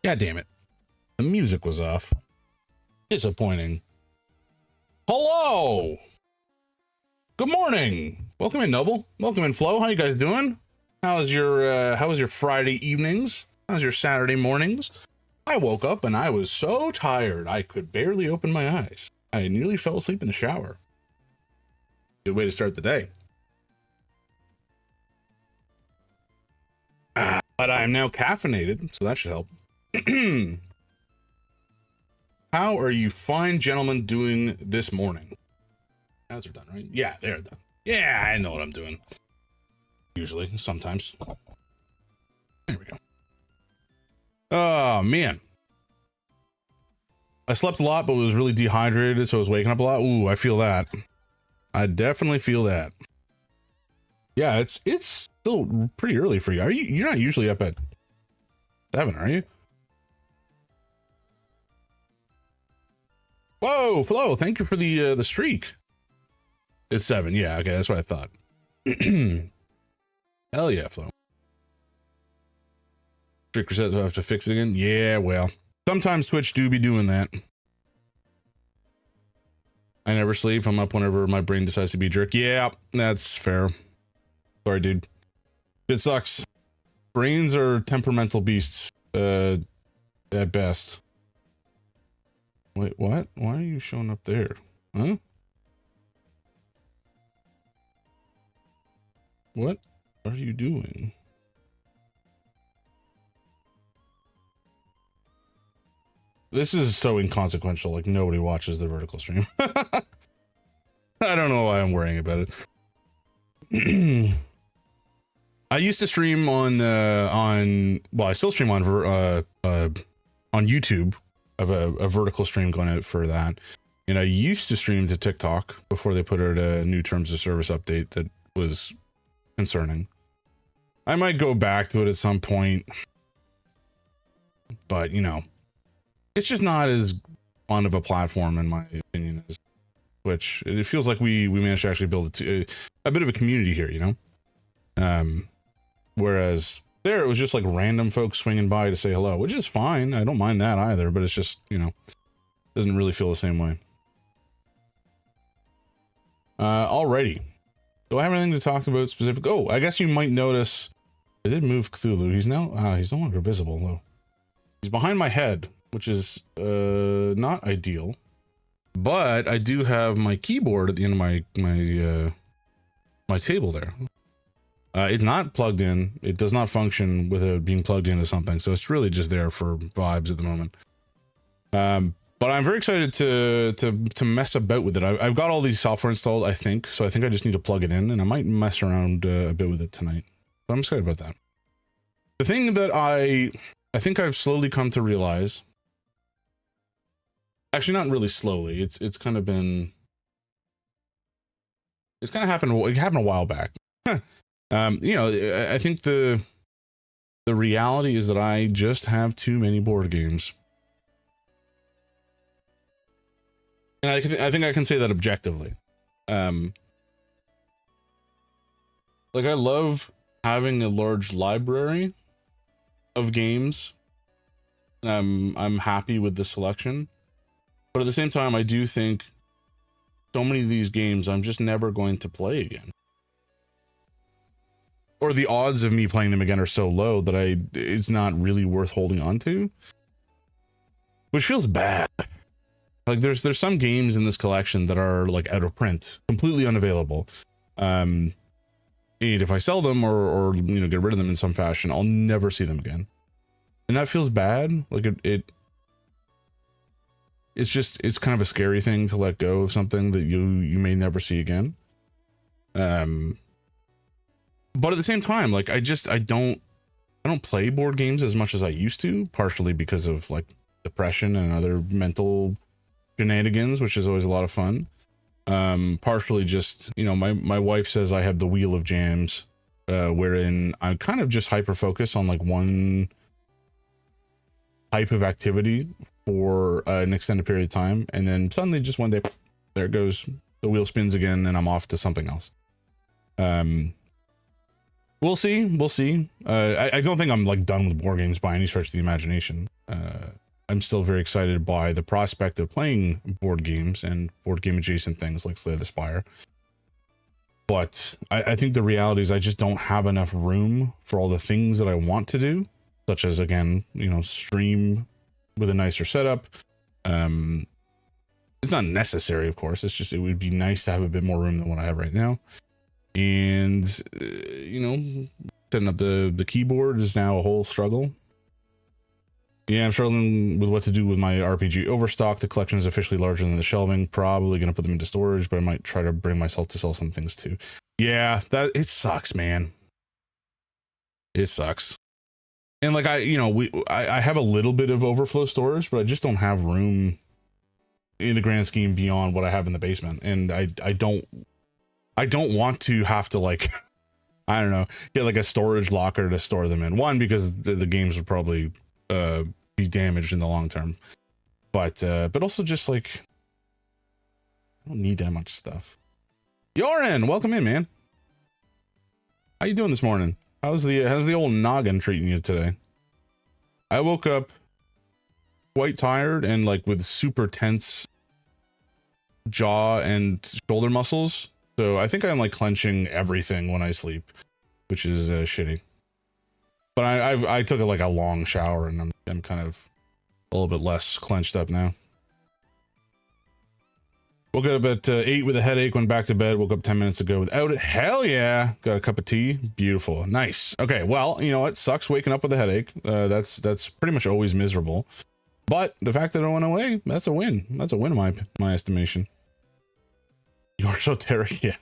God damn it. The music was off. Disappointing. Hello. Good morning. Welcome in, Noble. Welcome in, Flo. How you guys doing? How was your Friday evenings? How's your Saturday mornings? I woke up and I was so tired I could barely open my eyes. I nearly fell asleep in the shower. Good way to start the day. But I am now caffeinated, so that should help. How are you fine gentlemen doing this morning? Ads are done, right? Yeah, they're done. Yeah, I know what I'm doing. Usually, sometimes. There we go. Oh, man. I slept a lot, but was really dehydrated, so I was waking up a lot. Ooh, I feel that. I definitely feel that. Yeah, it's still pretty early for you. You're not usually up at 7, are you? Whoa, Flo, thank you for the streak. It's 7, yeah, okay, that's what I thought. Hell yeah, Flo. Streak reset, do I have to fix it again? Yeah, well, sometimes Twitch do be doing that. I never sleep. I'm up whenever my brain decides to be a jerk. Yeah, that's fair. Sorry, dude. It sucks. Brains are temperamental beasts, at best. Wait, what? Why are you showing up there? Huh? What are you doing? This is so inconsequential, like nobody watches the vertical stream. I don't know why I'm worrying about it. I used to stream on well, I still stream on YouTube. I have a vertical stream going out for that. And I used to stream to TikTok before they put out a new terms of service update that was concerning. I might go back to it at some point, but you know, it's just not as fun of a platform in my opinion as Twitch. It feels like we managed to actually build a bit of a community here, you know? Whereas there it was just like random folks swinging by to say hello, which is fine. I don't mind that either, but it's just, you know, doesn't really feel the same way. Alrighty. Do I have anything to talk about specific? Oh, I guess you might notice I did move Cthulhu. He's no longer visible though. He's behind my head, which is not ideal. But I do have my keyboard at the end of my table there. It's not plugged in. It does not function without being plugged into something. So it's really just there for vibes at the moment. But I'm very excited to mess about with it. I've got all these software installed, I think. So I think I just need to plug it in, and I might mess around a bit with it tonight. But I'm excited about that. The thing that I think I've slowly come to realize, actually not really slowly, it's kind of been, it's kind of happened, it happened a while back. You know, I think the reality is that I just have too many board games. And I think I can say that objectively. Like I love having a large library of games. I'm happy with the selection. But at the same time, I do think so many of these games I'm just never going to play again. Or the odds of me playing them again are so low that it's not really worth holding on to. Which feels bad. Like there's some games in this collection that are like out of print, completely unavailable. And if I sell them or you know, get rid of them in some fashion, I'll never see them again. And that feels bad. Like it's kind of a scary thing to let go of something that you may never see again. But at the same time, like I don't play board games as much as I used to, partially because of like depression and other mental shenanigans, which is always a lot of fun. Partially just, you know, my wife says I have the wheel of jams, wherein I kind of just hyper focus on like one type of activity for an extended period of time, and then suddenly just one day, there it goes, the wheel spins again and I'm off to something else. We'll see. We'll see. I don't think I'm like done with board games by any stretch of the imagination. I'm still very excited by the prospect of playing board games and board game adjacent things like Slay the Spire. But I think the reality is I just don't have enough room for all the things that I want to do, such as, again, you know, stream with a nicer setup. It's not necessary, of course. It's just, it would be nice to have a bit more room than what I have right now. And, you know, setting up the keyboard is now a whole struggle. Yeah, I'm struggling with what to do with my RPG overstock. The collection is officially larger than the shelving. Probably going to put them into storage, but I might try to bring myself to sell some things too. Yeah, it sucks, man. It sucks. And like I have a little bit of overflow storage, but I just don't have room in the grand scheme beyond what I have in the basement. And I don't want to have to, like, I don't know, get like a storage locker to store them in. One, because the games would probably be damaged in the long term, but also just like I don't need that much stuff. Yorin, welcome in, man. How you doing this morning? How's the old noggin treating you today? I woke up quite tired and like with super tense jaw and shoulder muscles, so I think I'm like clenching everything when I sleep, which is shitty. But I took like a long shower and I'm kind of a little bit less clenched up now. Woke up at 8 with a headache, went back to bed, woke up 10 minutes ago without it. Hell yeah. Got a cup of tea. Beautiful. Nice. Okay, well, you know, it sucks waking up with a headache. That's pretty much always miserable. But the fact that it went away, that's a win. That's a win in my estimation. You're so Terry, yeah.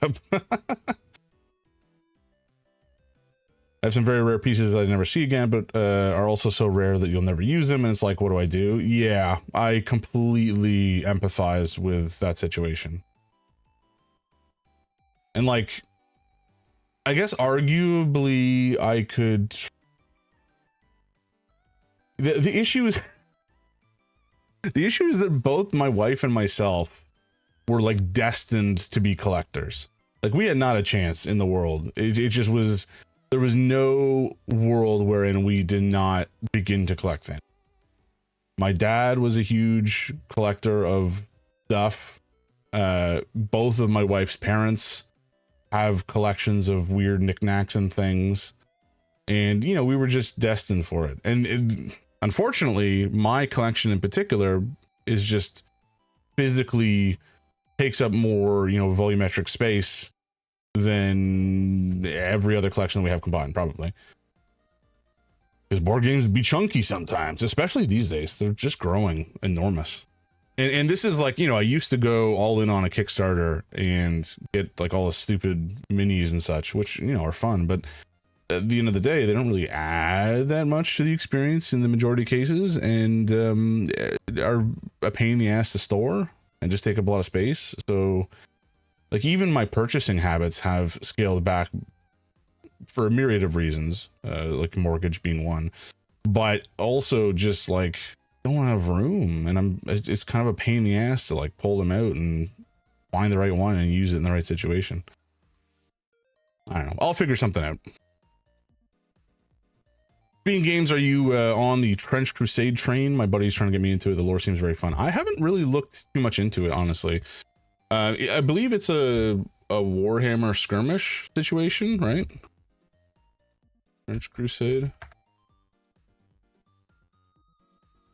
I have some very rare pieces that I never see again, but are also so rare that you'll never use them. And it's like, what do I do? Yeah, I completely empathize with that situation. And like, I guess arguably I could. The issue is that both my wife and myself were like destined to be collectors. Like we had not a chance in the world. It just was. There was no world wherein we did not begin to collect things. My dad was a huge collector of stuff. Both of my wife's parents have collections of weird knickknacks and things. And, you know, we were just destined for it. And unfortunately, my collection in particular is just physically takes up more, you know, volumetric space than every other collection we have combined, probably. Because board games be chunky sometimes, especially these days. They're just growing enormous. And this is like, you know, I used to go all in on a Kickstarter and get like all the stupid minis and such, which, you know, are fun, but at the end of the day, they don't really add that much to the experience in the majority of cases, and are a pain in the ass to store and just take up a lot of space. So like even my purchasing habits have scaled back for a myriad of reasons, like mortgage being one, but also just like don't have room, and it's kind of a pain in the ass to like pull them out and find the right one and use it in the right situation. I don't know. I'll figure something out. Speaking games, are you on the Trench Crusade train? My buddy's trying to get me into it. The lore seems very fun. I haven't really looked too much into it, honestly. I believe it's a Warhammer skirmish situation, right? Trench Crusade. Is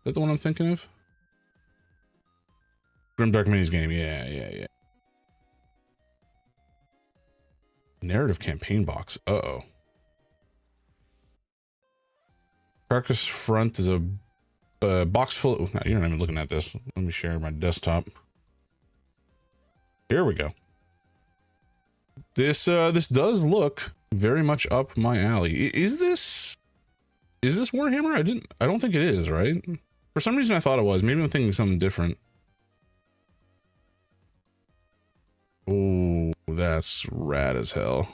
that the one I'm thinking of? Grimdark Minis game. Yeah. Narrative campaign box. Uh-oh. Carcass Front is a box full of, no, you're not even looking at this. Let me share my desktop. Here we go. This does look very much up my alley. Is this Warhammer? I don't think it is, right? For some reason I thought it was. Maybe I'm thinking something different. Oh, that's rad as hell.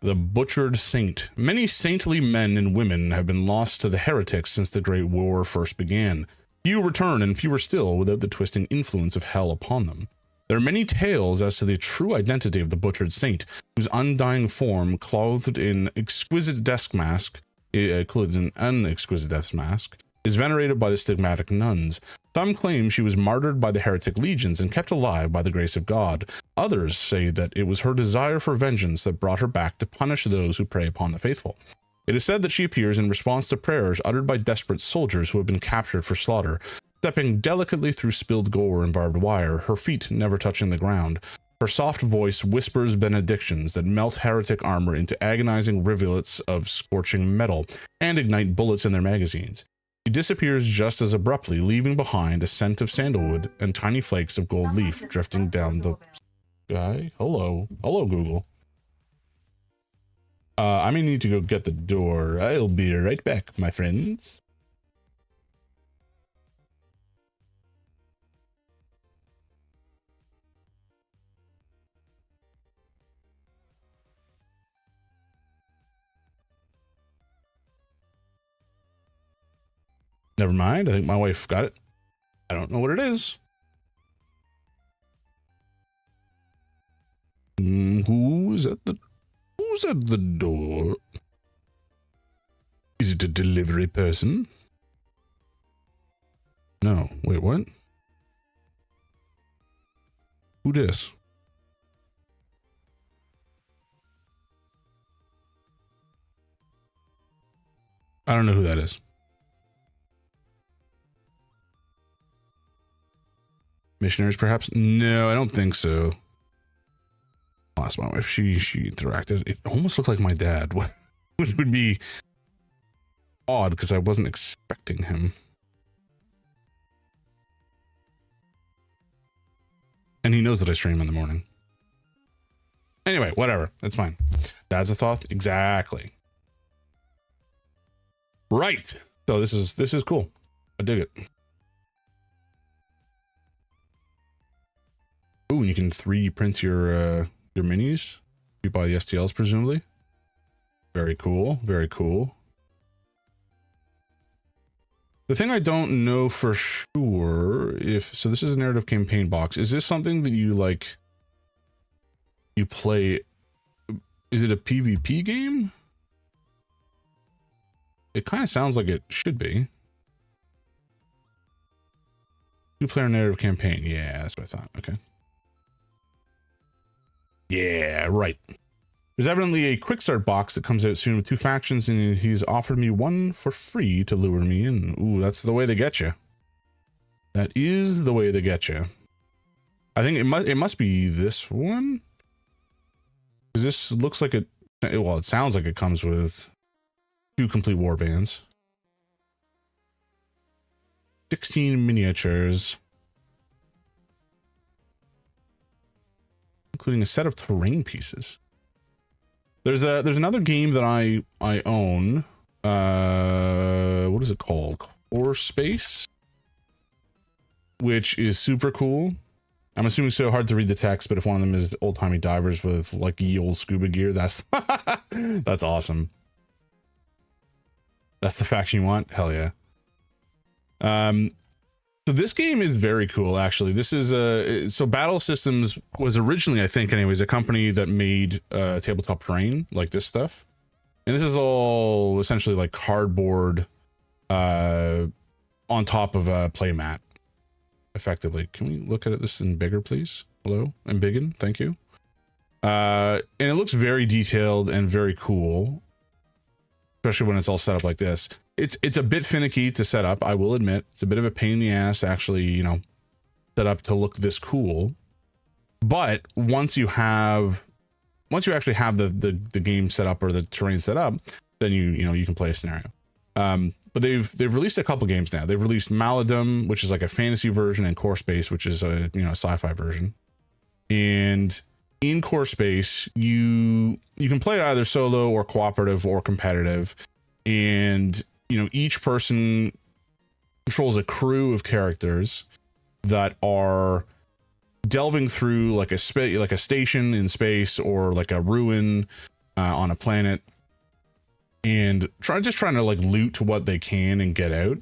The Butchered Saint. Many saintly men and women have been lost to the heretics since the Great War first began. Few return, and fewer still without the twisting influence of hell upon them. There are many tales as to the true identity of the butchered saint, whose undying form, clothed in exquisite death mask, is venerated by the stigmatic nuns. Some claim she was martyred by the heretic legions and kept alive by the grace of God. Others say that it was her desire for vengeance that brought her back to punish those who prey upon the faithful. It is said that she appears in response to prayers uttered by desperate soldiers who have been captured for slaughter, stepping delicately through spilled gore and barbed wire, her feet never touching the ground. Her soft voice whispers benedictions that melt heretic armor into agonizing rivulets of scorching metal and ignite bullets in their magazines. She disappears just as abruptly, leaving behind a scent of sandalwood and tiny flakes of gold leaf drifting down the sky. Hello. Hello, Google. I may need to go get the door. I'll be right back, my friends. Never mind. I think my wife got it. I don't know what it is. Who's at the door? Is it a delivery person? No. Wait, what? Who this? I don't know who that is. Missionaries, perhaps? No, I don't think so. I'll ask my wife. She interacted. It almost looked like my dad, which would be odd because I wasn't expecting him. And he knows that I stream in the morning. Anyway, whatever. That's fine. Dad's a thought. Exactly. Right. So this is cool. I dig it. Ooh, and you can 3D print your minis. You buy the STLs, presumably. Very cool. Very cool. The thing I don't know for sure so this is a narrative campaign box. Is this something that you play? Is it a PvP game? It kind of sounds like it should be. 2-player narrative campaign. Yeah, that's what I thought. Okay. Yeah, right. There's evidently a quick start box that comes out soon with 2 factions, and he's offered me one for free to lure me in. Ooh, that's the way they get you. That is the way they get you. I think it must be this one. Because this looks like it sounds like it comes with 2 complete warbands. 16 miniatures. Including a set of terrain pieces. There's another game that I own. What is it called? Core Space, which is super cool. I'm assuming so hard to read the text, but if one of them is old timey divers with like ye old scuba gear, that's that's awesome. That's the faction you want? Hell yeah. So this game is very cool, actually. This is so Battle Systems was originally, I think anyways, a company that made tabletop terrain, like this stuff. And this is all essentially like cardboard on top of a playmat, effectively. Can we look at this in bigger, please? Hello? And biggin, thank you. And it looks very detailed and very cool, especially when it's all set up like this. It's a bit finicky to set up, I will admit. It's a bit of a pain in the ass to actually, you know, set up to look this cool. But once you actually have the game set up or the terrain set up, then you can play a scenario. But they've released a couple games now. They've released Maladum, which is like a fantasy version, and Core Space, which is a sci-fi version. And in Core Space, you can play it either solo or cooperative or competitive, and each person controls a crew of characters that are delving through like a station in space or like a ruin on a planet, and trying to like loot what they can and get out.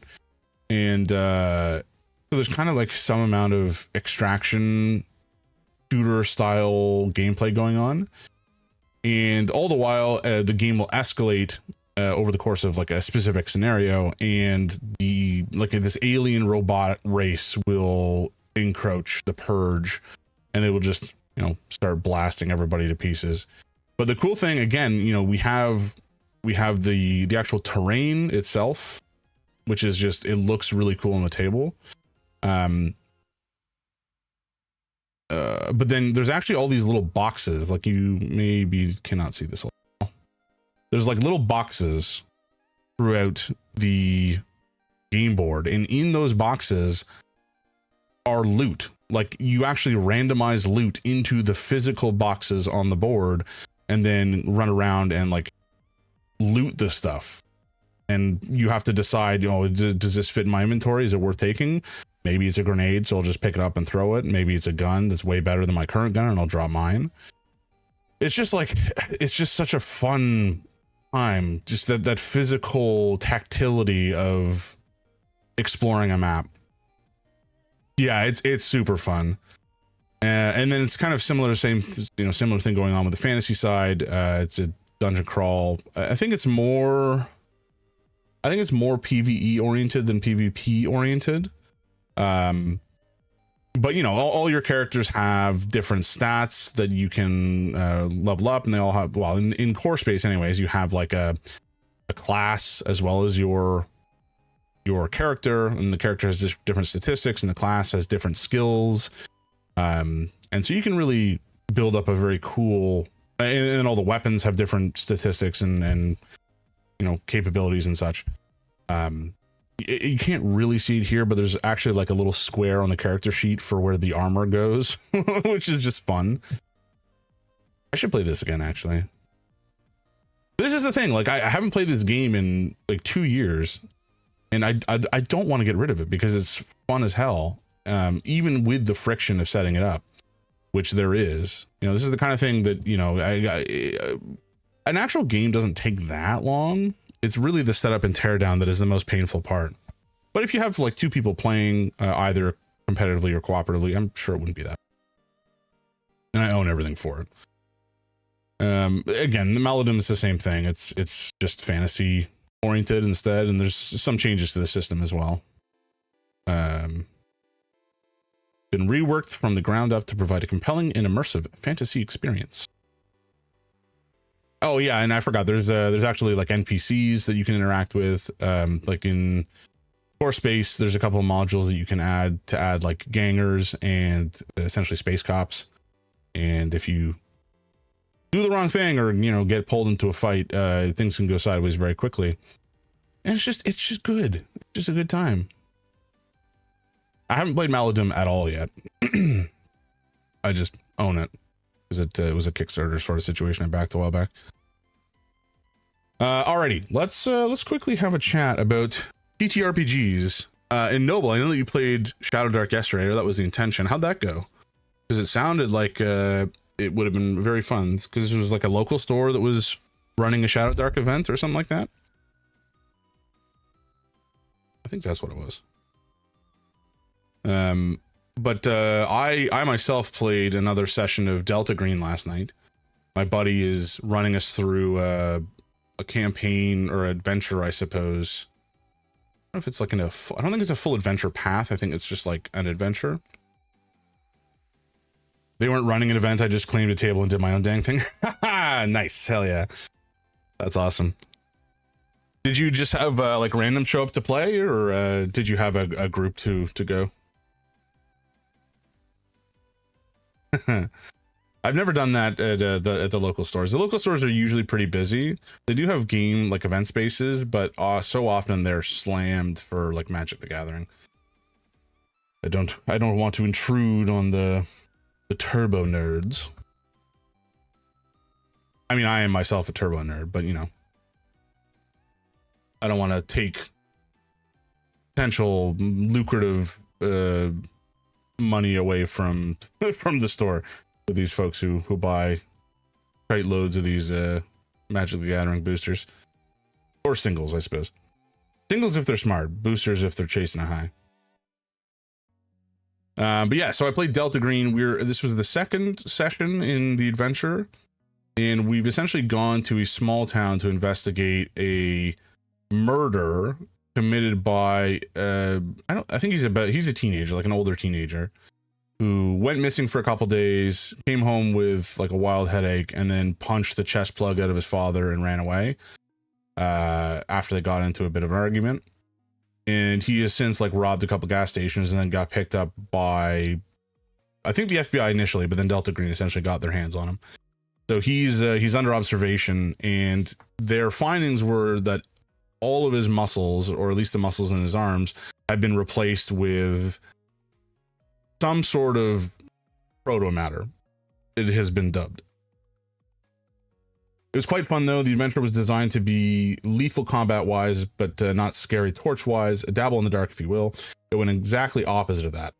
And so there's kind of like some amount of extraction shooter style gameplay going on, and all the while the game will escalate over the course of like a specific scenario, and this alien robot race will encroach the purge, and they will just start blasting everybody to pieces. But the cool thing, again, we have the actual terrain itself, which is just, it looks really cool on the table. But then there's actually all these little boxes, like you maybe cannot see this. There's like little boxes throughout the game board, and in those boxes are loot. Like you actually randomize loot into the physical boxes on the board, and then run around and like loot the stuff. And you have to decide, does this fit in my inventory? Is it worth taking? Maybe it's a grenade, so I'll just pick it up and throw it. Maybe it's a gun that's way better than my current gun, and I'll drop mine. It's just such a fun time. Just that physical tactility of exploring a map. Yeah, it's super fun. And then it's kind of similar thing going on with the fantasy side. It's a dungeon crawl. I think it's more PvE oriented than PvP oriented. But all your characters have different stats that you can level up, and they all have, well, in core space anyways, you have like a class as well as your character, and the character has just different statistics, and the class has different skills. And so you can really build up a very cool, and all the weapons have different statistics and capabilities and such. You can't really see it here, but there's actually like a little square on the character sheet for where the armor goes, which is just fun. I should play this again, actually. This is the thing, like I haven't played this game in like 2 years, and I don't want to get rid of it because it's fun as hell, even with the friction of setting it up, which there is. This is the kind of thing that an actual game doesn't take that long. It's really the setup and teardown that is the most painful part. But if you have like 2 people playing either competitively or cooperatively, I'm sure it wouldn't be that. And I own everything for it. Again, the Maladum is the same thing. It's just fantasy oriented instead, and there's some changes to the system as well. Been reworked from the ground up to provide a compelling and immersive fantasy experience. Oh yeah, and I forgot, there's actually like NPCs that you can interact with. Like in core space, there's a couple of modules that you can add like gangers and essentially space cops. And if you do the wrong thing or get pulled into a fight, things can go sideways very quickly. And it's just good. It's just a good time. I haven't played Maladum at all yet. I just own it because it was a Kickstarter sort of situation I backed a while back. Alrighty, let's quickly have a chat about TTRPGs. And Noble, I know that you played Shadow Dark yesterday, or that was the intention. How'd that go? Because it sounded like it would have been very fun, because it was like a local store that was running a Shadow Dark event or something like that. I think that's what it was. But I myself played another session of Delta Green last night. My buddy is running us through a campaign or adventure, I suppose. I don't know if it's like I don't think it's a full adventure path. I think it's just like an adventure. They weren't running an event. I just claimed a table and did my own dang thing. Nice. Hell yeah. That's awesome. Did you just have like random show up to play, or did you have a group to go? I've never done that at the local stores. The local stores are usually pretty busy. They do have game like event spaces, but so often they're slammed for like Magic the Gathering. I don't want to intrude on the turbo nerds. I mean, I am myself a turbo nerd, but I don't want to take potential lucrative money away from the store with these folks who buy crate loads of these Magic the Gathering boosters, or singles, I suppose. Singles if they're smart, boosters if they're chasing a high. But yeah, so I played Delta Green. This was the second session in the adventure, and we've essentially gone to a small town to investigate a murder committed by I think he's a teenager, like an older teenager, who went missing for a couple days, came home with like a wild headache, and then punched the chest plug out of his father and ran away after they got into a bit of an argument. And he has since like robbed a couple gas stations and then got picked up by, I think, the FBI initially, but then Delta Green essentially got their hands on him. So he's under observation, and their findings were that all of his muscles, or at least the muscles in his arms, have been replaced with some sort of proto matter. It has been dubbed. It was quite fun, though. The adventure was designed to be lethal combat-wise, but not scary torch-wise. A dabble in the dark, if you will. It went exactly opposite of that.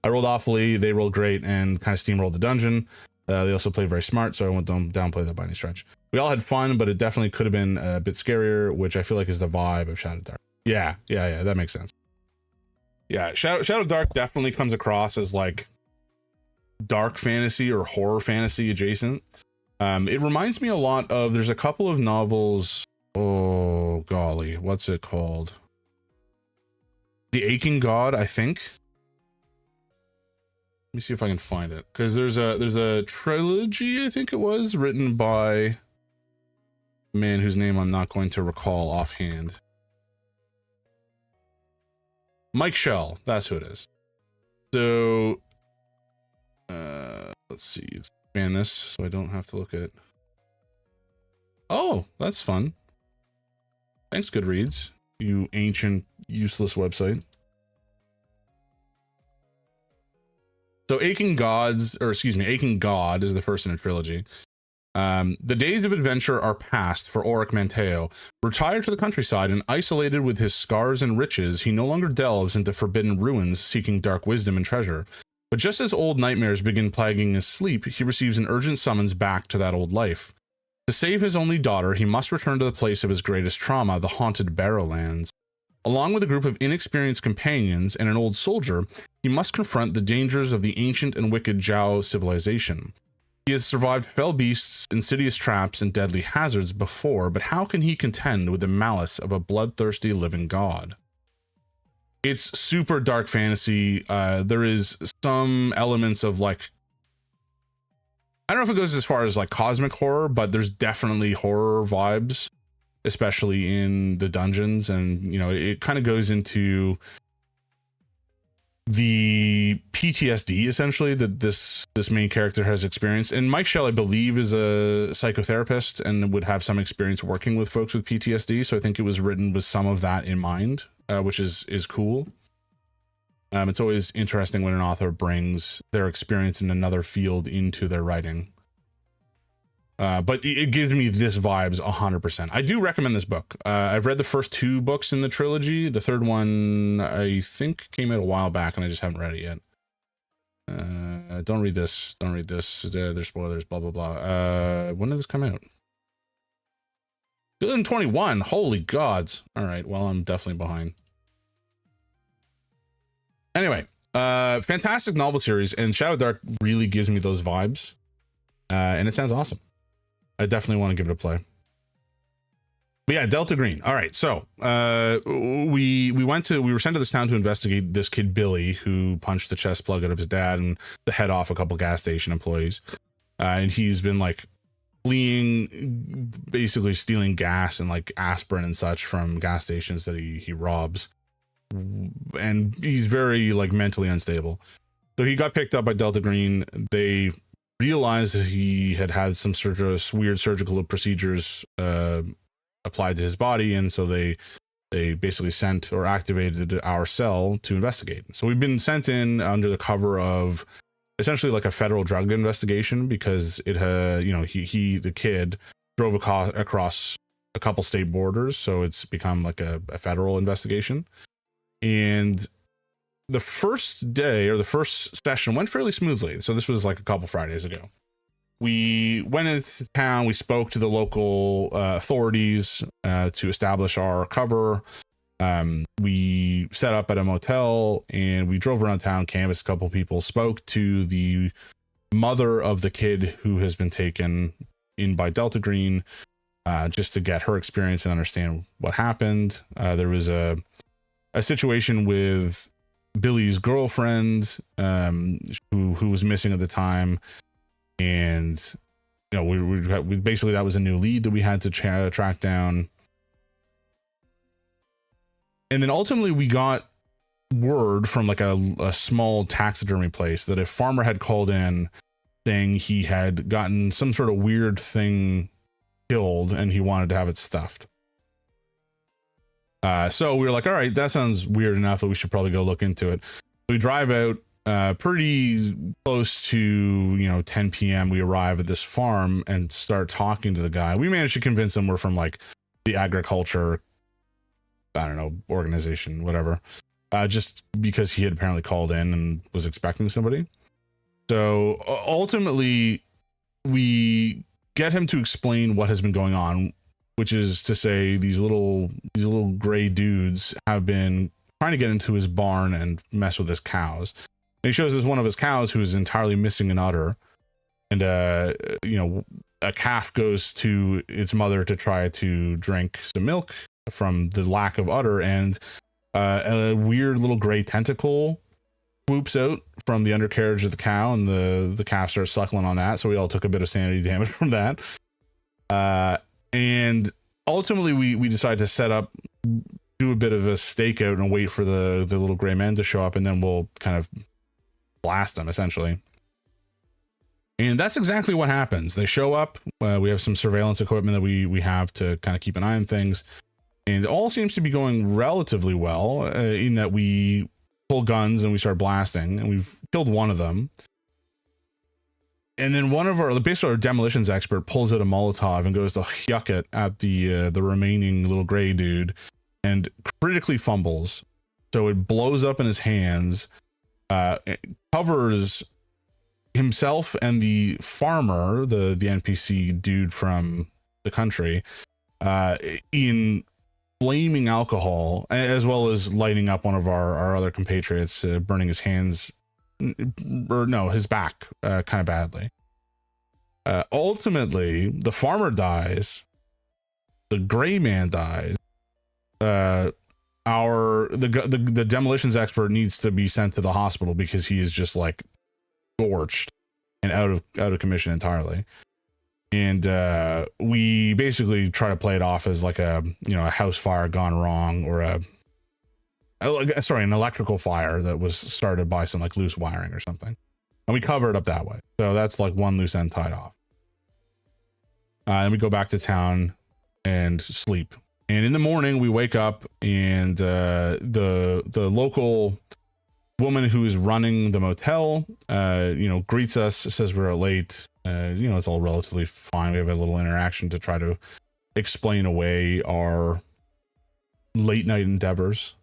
I rolled awfully, they rolled great, and kind of steamrolled the dungeon. They also played very smart, so I won't downplay that by any stretch. We all had fun, but it definitely could have been a bit scarier, which I feel like is the vibe of Shadow Dark. Yeah, that makes sense. Yeah, Shadow Dark definitely comes across as like dark fantasy or horror fantasy adjacent. It reminds me a lot of, there's a couple of novels, oh golly, what's it called? The Aching God, I think. Let me see if I can find it, because there's a trilogy, I think it was, written by a man whose name I'm not going to recall offhand. Mike Shell, that's who it is. So let's see, expand this so I don't have to look at. Oh, that's fun. Thanks, Goodreads, you ancient useless website. So Aching God is the first in a trilogy. The days of adventure are past for Auric Manteo. Retired to the countryside and isolated with his scars and riches, he no longer delves into forbidden ruins seeking dark wisdom and treasure. But just as old nightmares begin plaguing his sleep, he receives an urgent summons back to that old life. To save his only daughter, he must return to the place of his greatest trauma, the haunted Barrowlands. Along with a group of inexperienced companions and an old soldier, he must confront the dangers of the ancient and wicked Zhao civilization. He has survived fell beasts, insidious traps, and deadly hazards before, but how can he contend with the malice of a bloodthirsty living god? It's super dark fantasy. There is some elements of like, I don't know if it goes as far as like cosmic horror, but there's definitely horror vibes, especially in the dungeons. And, you know, it kind of goes into the PTSD essentially that this main character has experienced. And Mike Shell, I believe, is a psychotherapist and would have some experience working with folks with PTSD. So I think it was written with some of that in mind, which is cool. It's always interesting when an author brings their experience in another field into their writing. But it gives me this vibes 100%. I do recommend this book. I've read the first two books in the trilogy. The third one, I think, came out a while back, and I just haven't read it yet. Don't read this. Don't read this. There's spoilers, blah, blah, blah. When did this come out? 2021. Holy gods. All right. Well, I'm definitely behind. Anyway, fantastic novel series, and Shadow Dark really gives me those vibes. And it sounds awesome. I definitely want to give it a play. But yeah, Delta Green. All right, so we were sent to this town to investigate this kid Billy, who punched the chest plug out of his dad and the head off a couple gas station employees. And he's been like fleeing, basically stealing gas and like aspirin and such from gas stations that he robs. And he's very like mentally unstable. So he got picked up by Delta Green. They realized that he had some weird surgical procedures applied to his body, and so they basically sent or activated our cell to investigate. So we've been sent in under the cover of essentially like a federal drug investigation, because it the kid drove across a couple state borders, so it's become like a federal investigation. And the first day, or the first session, went fairly smoothly. So this was like a couple Fridays ago. We went into town, we spoke to the local authorities to establish our cover. We set up at a motel and we drove around town, canvassed a couple people, spoke to the mother of the kid who has been taken in by Delta Green, just to get her experience and understand what happened. There was a situation with Billy's girlfriend, who was missing at the time, and we basically, that was a new lead that we had to track down. And then ultimately we got word from like a small taxidermy place that a farmer had called in saying he had gotten some sort of weird thing killed and he wanted to have it stuffed. So we were like, all right, that sounds weird enough that we should probably go look into it. We drive out pretty close to 10 p.m. We arrive at this farm and start talking to the guy. We managed to convince him we're from like the agriculture, I don't know, organization, whatever, just because he had apparently called in and was expecting somebody. So ultimately we get him to explain what has been going on, which is to say these little gray dudes have been trying to get into his barn and mess with his cows. And he shows us one of his cows who is entirely missing an udder, and a calf goes to its mother to try to drink some milk from the lack of udder, and a weird little gray tentacle swoops out from the undercarriage of the cow, and the calf starts suckling on that. So we all took a bit of sanity damage from that. And ultimately we decided to set up, do a bit of a stakeout and wait for the little gray men to show up, and then we'll kind of blast them essentially. And that's exactly what happens. They show up. We have some surveillance equipment that we have to kind of keep an eye on things, and it all seems to be going relatively well, in that we pull guns and we start blasting, and we've killed one of them. And then one of our demolitions expert pulls out a Molotov and goes to yuck it at the remaining little gray dude, and critically fumbles. So it blows up in his hands, it covers himself and the farmer, the NPC dude from the country, in flaming alcohol, as well as lighting up one of our other compatriots, burning his hands, or no, his back, kind of badly. Ultimately, the farmer dies, the gray man dies. The demolitions expert needs to be sent to the hospital because he is just like scorched and out of commission entirely. And we basically try to play it off as like a house fire gone wrong, or an electrical fire that was started by some like loose wiring or something, and we cover it up that way. So that's like one loose end tied off. And we go back to town and sleep. And in the morning we wake up, and the local woman who is running the motel greets us, says we're late. It's all relatively fine. We have a little interaction to try to explain away our late night endeavors.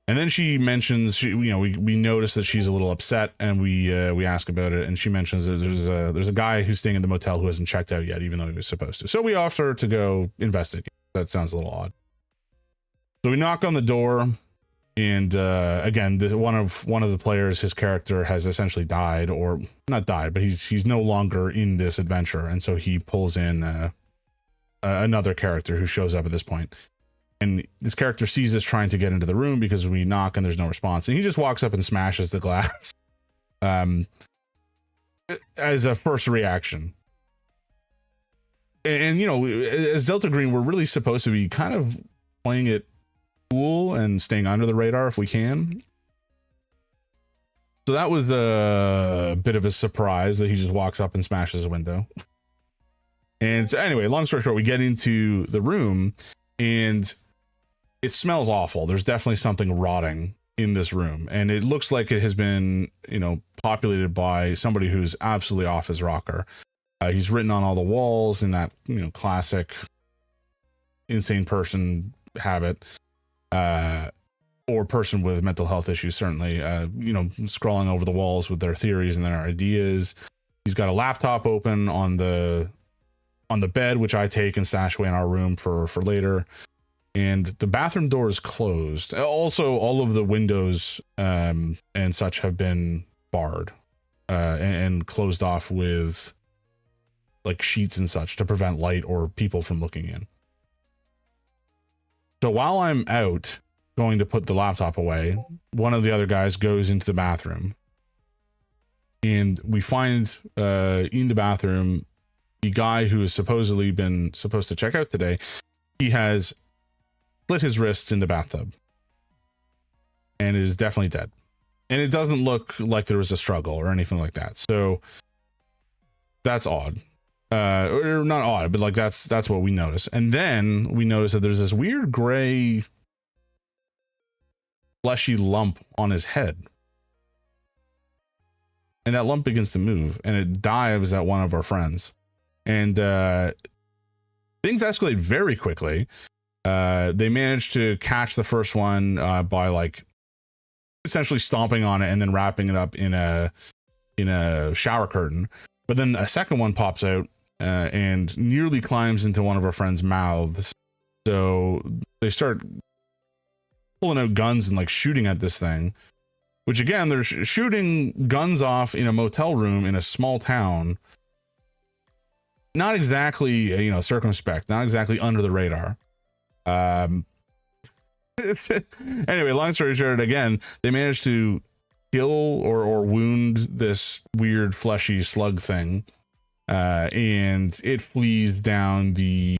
And then she mentions, we notice that she's a little upset, and we ask about it, and she mentions that there's a guy who's staying in the motel who hasn't checked out yet, even though he was supposed to. So we offer to go investigate. That sounds a little odd. So we knock on the door, and again, one of the players, his character has essentially died, or not died, but he's no longer in this adventure, and so he pulls in another character who shows up at this point. And this character sees us trying to get into the room because we knock and there's no response, and he just walks up and smashes the glass as a first reaction. And as Delta Green, we're really supposed to be kind of playing it cool and staying under the radar if we can. So that was a bit of a surprise that he just walks up and smashes a window. And so anyway, long story short, we get into the room, and it smells awful. There's definitely something rotting in this room, and it looks like it has been, populated by somebody who's absolutely off his rocker. He's written on all the walls in that, classic insane person habit, or person with mental health issues, certainly, scrawling over the walls with their theories and their ideas. He's got a laptop open on the bed, which I take and stash away in our room for later. and the bathroom door is closed. Also, all of the windows and such have been barred and closed off with like sheets and such to prevent light or people from looking in. So while I'm out going to put the laptop away, one of the other guys goes into the bathroom, and we find in the bathroom the guy who has supposedly been supposed to check out today. He has split his wrists in the bathtub and is definitely dead. And it doesn't look like there was a struggle or anything like that. So that's odd. Or not odd, but like that's what we notice. And then we notice that there's this weird gray fleshy lump on his head. And that lump begins to move, and it dives at one of our friends. And things escalate very quickly. They managed to catch the first one by like essentially stomping on it and then wrapping it up in a shower curtain. But then a second one pops out and nearly climbs into one of our friends' mouths. So they start pulling out guns and like shooting at this thing, which again, they're shooting guns off in a motel room in a small town. Not exactly, circumspect, not exactly under the radar. Anyway, long story short, again, they managed to kill or wound this weird fleshy slug thing, and it flees down the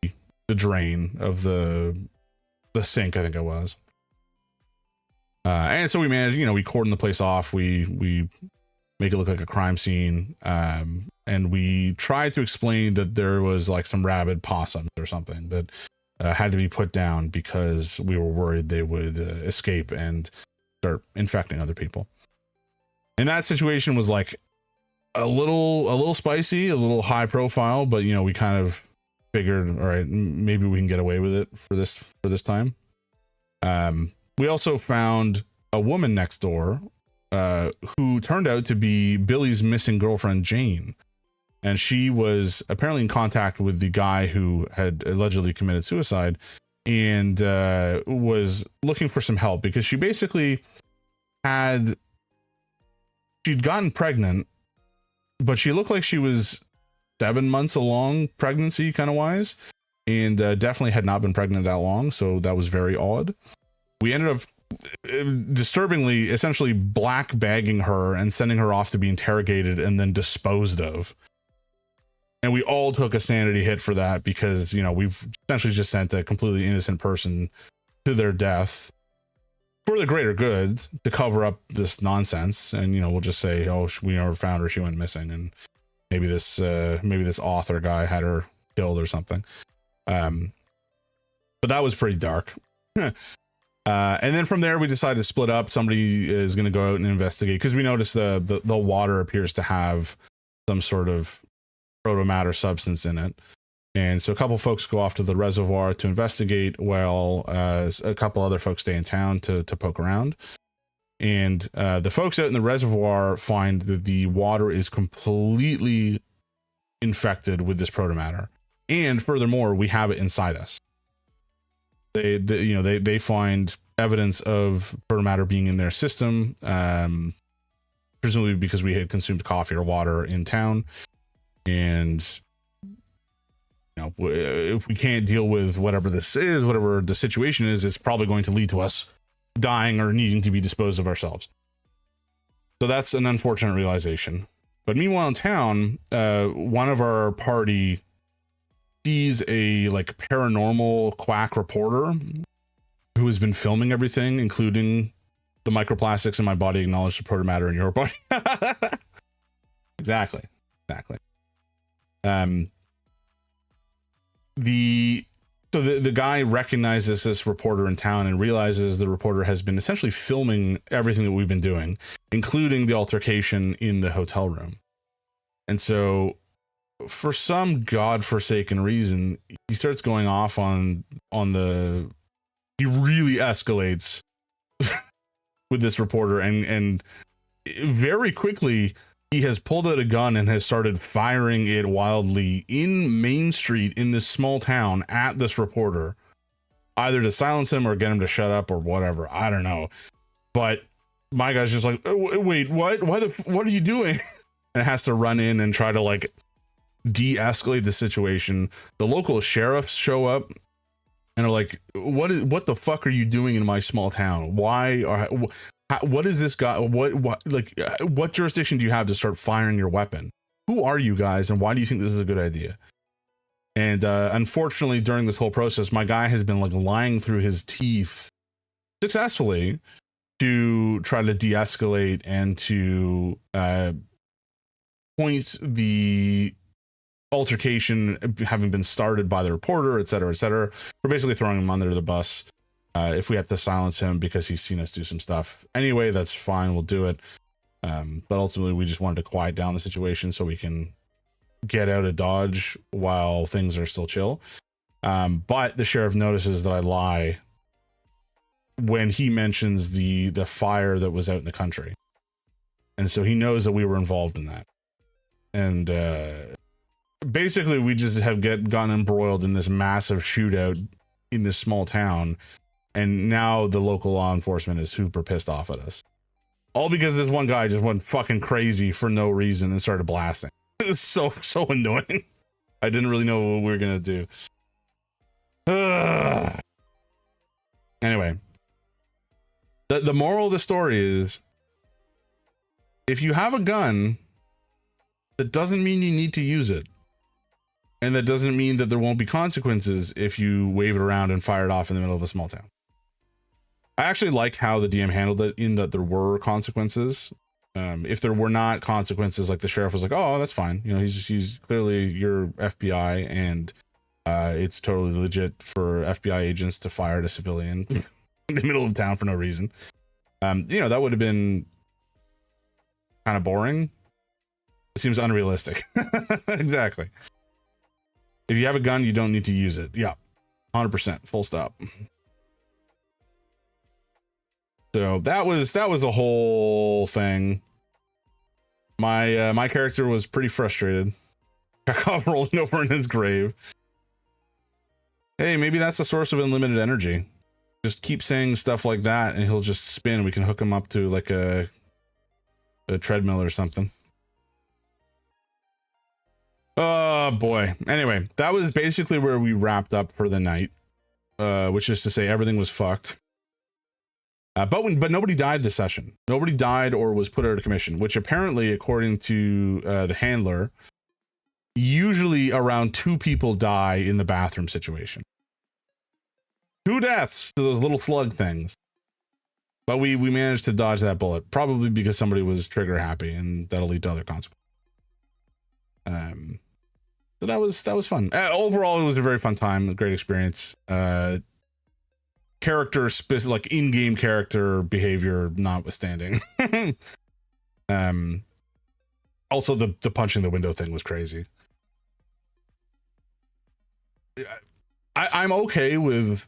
drain of the sink, I think it was. And so we managed, we cordon the place off. We make it look like a crime scene. And we tried to explain that there was like some rabid possums or something that had to be put down because we were worried they would escape and start infecting other people. And that situation was like a little spicy, a little high profile, but we kind of figured, all right, maybe we can get away with it for this time. We also found a woman next door who turned out to be Billy's missing girlfriend, Jane. And she was apparently in contact with the guy who had allegedly committed suicide and was looking for some help because she basically she'd gotten pregnant, but she looked like she was 7 months along pregnancy kind of wise, and definitely had not been pregnant that long. So that was very odd. We ended up disturbingly essentially black bagging her and sending her off to be interrogated and then disposed of. And we all took a sanity hit for that because, we've essentially just sent a completely innocent person to their death for the greater good to cover up this nonsense. And, we'll just say, oh, we never found her. She went missing. And maybe this author guy had her killed or something. But that was pretty dark. And then from there, we decided to split up. Somebody is going to go out and investigate because we noticed the water appears to have some sort of protomatter substance in it. And so a couple folks go off to the reservoir to investigate while a couple other folks stay in town to poke around. And the folks out in the reservoir find that the water is completely infected with this protomatter. And furthermore, we have it inside us. They find evidence of protomatter being in their system, presumably because we had consumed coffee or water in town. And if we can't deal with whatever this is, whatever the situation is, it's probably going to lead to us dying or needing to be disposed of ourselves. So that's an unfortunate realization. But meanwhile in town, one of our party sees a like paranormal quack reporter who has been filming everything, including the microplastics in my body acknowledge the protomatter in your body. Exactly. The guy recognizes this reporter in town and realizes the reporter has been essentially filming everything that we've been doing, including the altercation in the hotel room. And so for some godforsaken reason, he starts going off he really escalates with this reporter and very quickly he has pulled out a gun and has started firing it wildly in Main Street in this small town at this reporter. either to silence him or get him to shut up or whatever. I don't know. But my guy's just like, oh, wait, what? What are you doing? And it has to run in and try to like de-escalate the situation. The local sheriffs show up and are like, what the fuck are you doing in my small town? What is this guy? What jurisdiction do you have to start firing your weapon? Who are you guys, and why do you think this is a good idea? And unfortunately, during this whole process, my guy has been like lying through his teeth successfully to try to de-escalate and to point the altercation having been started by the reporter, et cetera, et cetera. We're basically throwing him under the bus. If we have to silence him because he's seen us do some stuff anyway, that's fine, we'll do it. But ultimately we just wanted to quiet down the situation so we can get out of Dodge while things are still chill. But the sheriff notices that I lie when he mentions the fire that was out in the country. And so he knows that we were involved in that. And basically we just have gotten embroiled in this massive shootout in this small town. And now the local law enforcement is super pissed off at us. All because this one guy just went fucking crazy for no reason and started blasting. It's so annoying. I didn't really know what we were going to do. Anyway. The moral of the story is, if you have a gun, that doesn't mean you need to use it. And that doesn't mean that there won't be consequences if you wave it around and fire it off in the middle of a small town. I actually like how the DM handled it, in that there were consequences. If there were not consequences, like the sheriff was like, oh, that's fine. You know, he's clearly your FBI, and it's totally legit for FBI agents to fire at a civilian in the middle of town for no reason. You know, that would have been kind of boring. It seems unrealistic. Exactly. If you have a gun, you don't need to use it. Yeah. 100%. Full stop. So that was the whole thing. My character was pretty frustrated. Chekhov rolling over in his grave. Hey, maybe that's the source of unlimited energy. Just keep saying stuff like that and he'll just spin. We can hook him up to like a treadmill or something. Oh boy. Anyway, that was basically where we wrapped up for the night. Which is to say everything was fucked. But nobody died this session. Nobody died or was put out of commission, which apparently, according to the handler, usually around 2 people die in the bathroom situation. 2 deaths to those little slug things. But we managed to dodge that bullet, probably because somebody was trigger happy, and that'll lead to other consequences. So that was fun. Overall, it was a very fun time, a great experience. Character specific, like in-game character behavior notwithstanding. Also the punching the window thing was crazy. I'm okay with,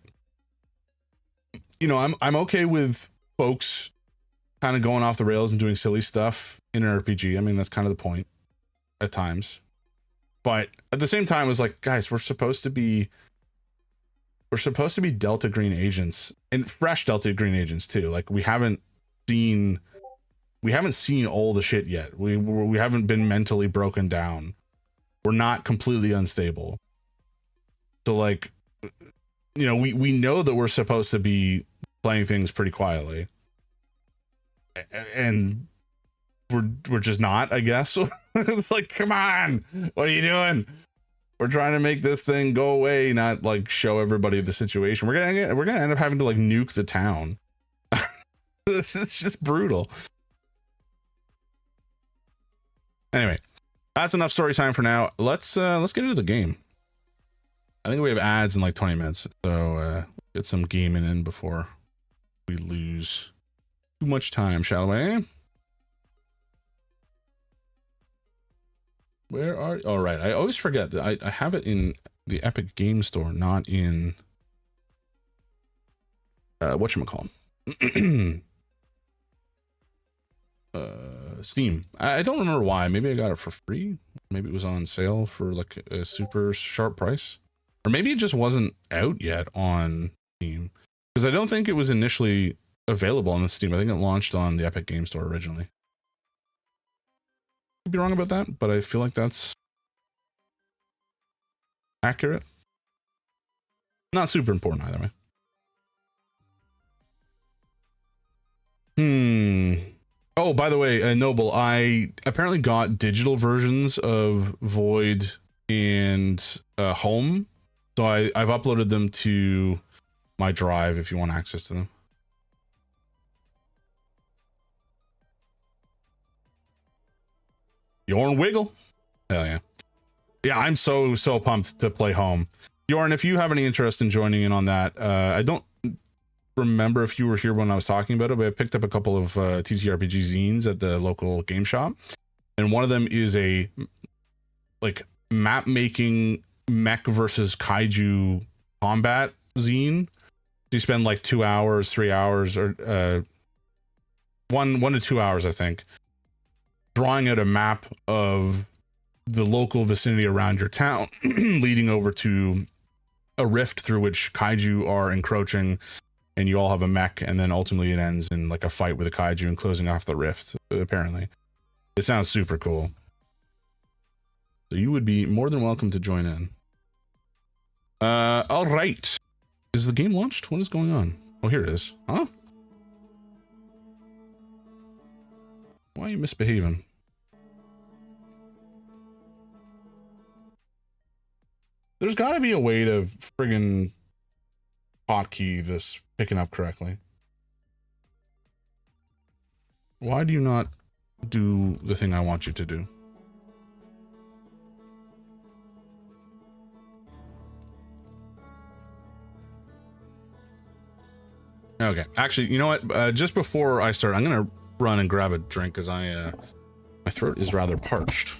you know, I'm okay with folks kind of going off the rails and doing silly stuff in an RPG. I mean, that's kind of the point at times. But at the same time, it was like, guys, we're supposed to be Delta Green agents, and fresh Delta Green agents too. Like we haven't seen all the shit yet. We haven't been mentally broken down. We're not completely unstable. So like, you know, we know that we're supposed to be playing things pretty quietly, and we're just not, I guess. It's like, come on, what are you doing? We're trying to make this thing go away, not like show everybody the situation. We're gonna end up having to like nuke the town. It's just brutal. Anyway, that's enough story time for now. Let's get into the game. I think we have ads in like 20 minutes, so get some gaming in before we lose too much time, shall we? Where are, all right, I always forget that I have it in the Epic Game Store, not in whatchamacallit. Steam. I don't remember why. Maybe I got it for free. Maybe it was on sale for like a super sharp price, or maybe it just wasn't out yet on Steam, because I don't think it was initially available on the Steam. I think it launched on the Epic Game Store originally. Could be wrong about that, but I feel like that's accurate. Not super important either way. Oh, by the way, Noble, I apparently got digital versions of Void and Home, so I've uploaded them to my drive if you want access to them. Yorn Wiggle. Hell yeah. Yeah, I'm so pumped to play Home. Yorn, if you have any interest in joining in on that, I don't remember if you were here when I was talking about it, but I picked up a couple of TTRPG zines at the local game shop, and one of them is a like map making mech versus kaiju combat zine. You spend like 2 hours, 3 hours, or 1 to 2 hours, I think, drawing out a map of the local vicinity around your town, leading over to a rift through which kaiju are encroaching, and you all have a mech, and then ultimately it ends in like a fight with a kaiju and closing off the rift, apparently. It sounds super cool. So you would be more than welcome to join in. All right. Is the game launched? What is going on? Oh, here it is. Huh? Why are you misbehaving? There's got to be a way to friggin' hotkey this picking up correctly. Why do you not do the thing I want you to do? Okay, actually, you know what? Just before I start, I'm gonna run and grab a drink because my throat is rather parched.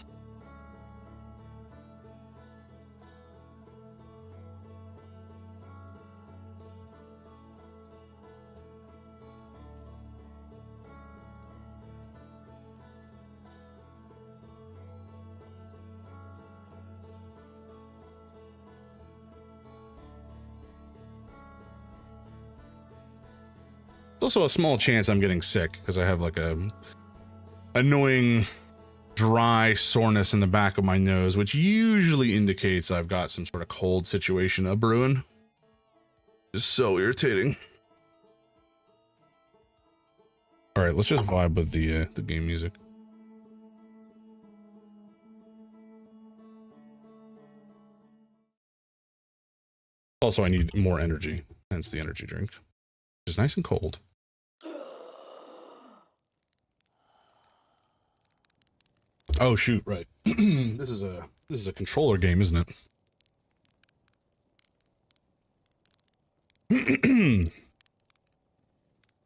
Also a small chance I'm getting sick because I have like a annoying dry soreness in the back of my nose, which usually indicates I've got some sort of cold situation a brewing. Just so irritating. All right, let's just vibe with the game music. Also, I need more energy, hence the energy drink, which is nice and cold. Oh shoot, right. This is a controller game, isn't it?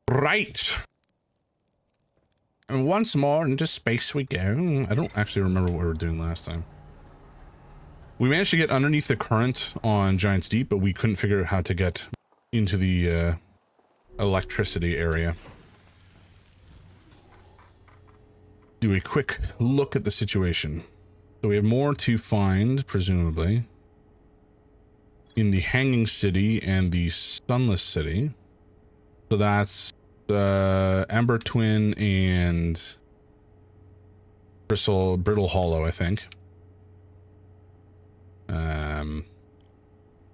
Right. And once more into space we go. I don't actually remember what we were doing last time. We managed to get underneath the current on Giant's Deep, but we couldn't figure out how to get into the electricity area. Do a quick look at the situation. So we have more to find, presumably, in the Hanging City and the Sunless City. So that's Ember Twin and Brittle Hollow, I think.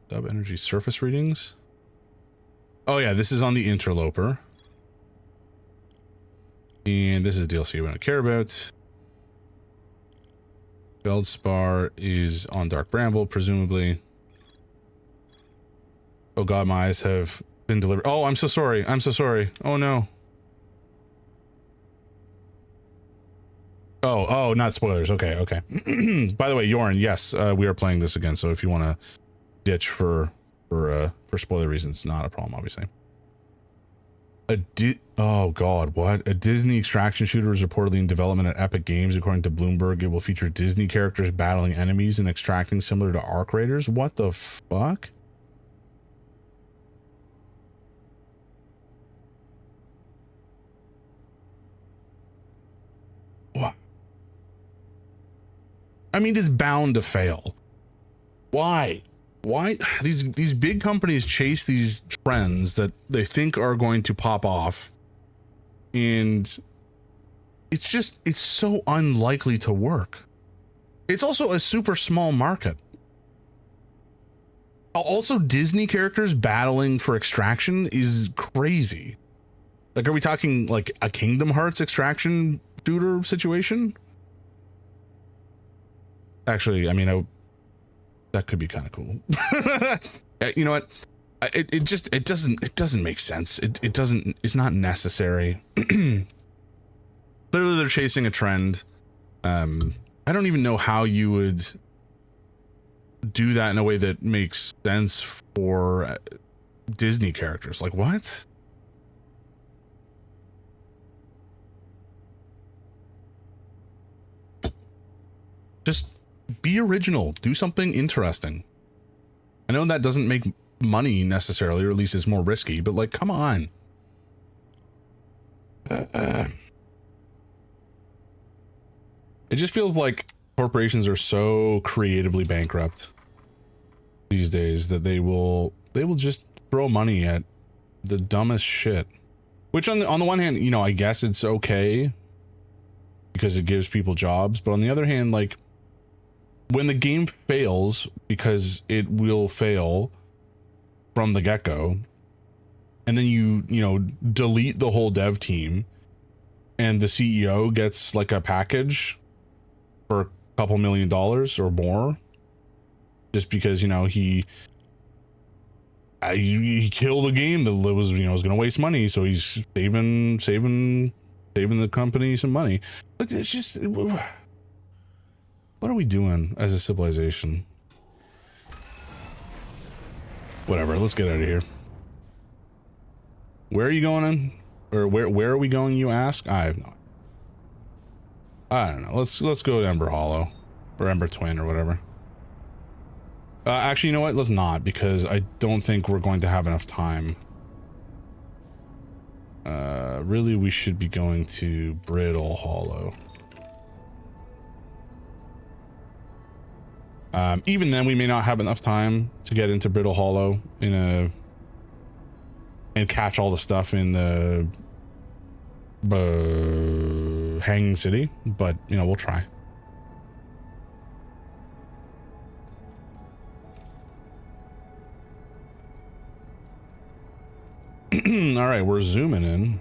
Sub energy surface readings. Oh yeah, this is on the Interloper. And this is DLC we don't care about. Feldspar is on Dark Bramble, presumably. Oh god, my eyes have been delivered. Oh, I'm so sorry. I'm so sorry. Oh no. Oh, not spoilers. Okay, okay. By the way, Yorn, yes, we are playing this again, so if you want to ditch for spoiler reasons, not a problem, obviously. Oh god, what? A Disney extraction shooter is reportedly in development at Epic Games. According to Bloomberg, it will feature Disney characters battling enemies and extracting similar to Arc Raiders. What the fuck? What? I mean, it's bound to fail. Why? Why these big companies chase these trends that they think are going to pop off, and it's so unlikely to work. It's also a super small market. Also, Disney characters battling for extraction is crazy. Like, are we talking like a Kingdom Hearts extraction shooter situation? Actually, I mean, that could be kind of cool. You know what? It doesn't make sense. It's not necessary. Clearly, they're chasing a trend. I don't even know how you would do that in a way that makes sense for Disney characters. Like, what? Just be original. Do something interesting. I know that doesn't make money necessarily, or at least it's more risky, but like, come on. It just feels like corporations are so creatively bankrupt these days that they will just throw money at the dumbest shit. Which on the one hand, you know, I guess it's okay because it gives people jobs, but on the other hand, like, when the game fails, because it will fail from the get-go, and then you know, delete the whole dev team, and the CEO gets like a package for a couple $1 million or more, just because, you know, he killed a game that was, you know, was going to waste money, so he's saving the company some money. But it's just, what are we doing as a civilization? Whatever, let's get out of here. Where are you going in? Or where are we going, you ask? I have no idea. I don't know. Let's go to Ember Hollow or Ember Twin or whatever. Actually, you know what? Let's not, because I don't think we're going to have enough time. Really, we should be going to Brittle Hollow. Even then, we may not have enough time to get into Brittle Hollow and catch all the stuff in the Hanging City, but, you know, we'll try. All right, we're zooming in.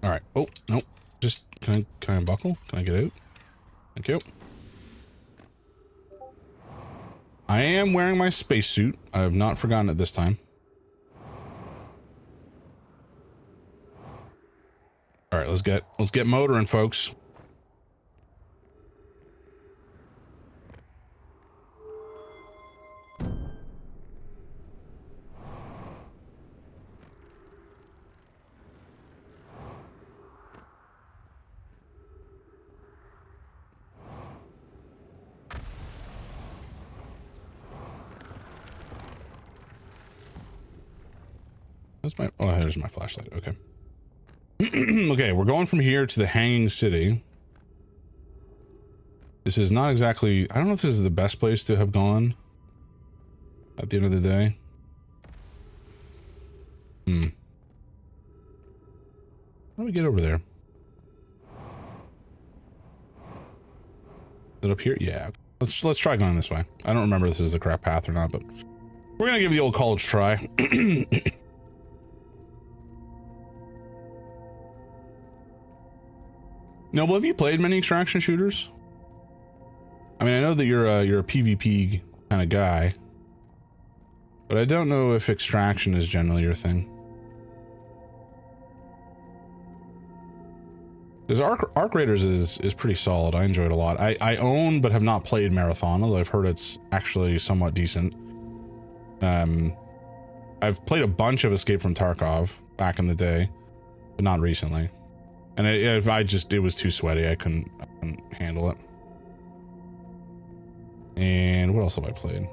All right. Oh, no. Just, can I buckle? Can I get out? Thank you. I am wearing my spacesuit. I have not forgotten it this time. All right, let's get motoring, folks. That's my, oh, there's my flashlight. Okay. Okay, we're going from here to the Hanging City. This is not exactly, I don't know if this is the best place to have gone at the end of the day. How do we get over there? Is it up here? Yeah. Let's try going this way. I don't remember if this is the correct path or not, but we're gonna give the old college try. Noble, have you played many extraction shooters? I mean, I know that you're a PvP kind of guy, but I don't know if extraction is generally your thing. Because Arc Raiders is pretty solid. I enjoy it a lot. I own but have not played Marathon, although I've heard it's actually somewhat decent. I've played a bunch of Escape from Tarkov back in the day, but not recently. And it was too sweaty. I couldn't handle it. And what else have I played?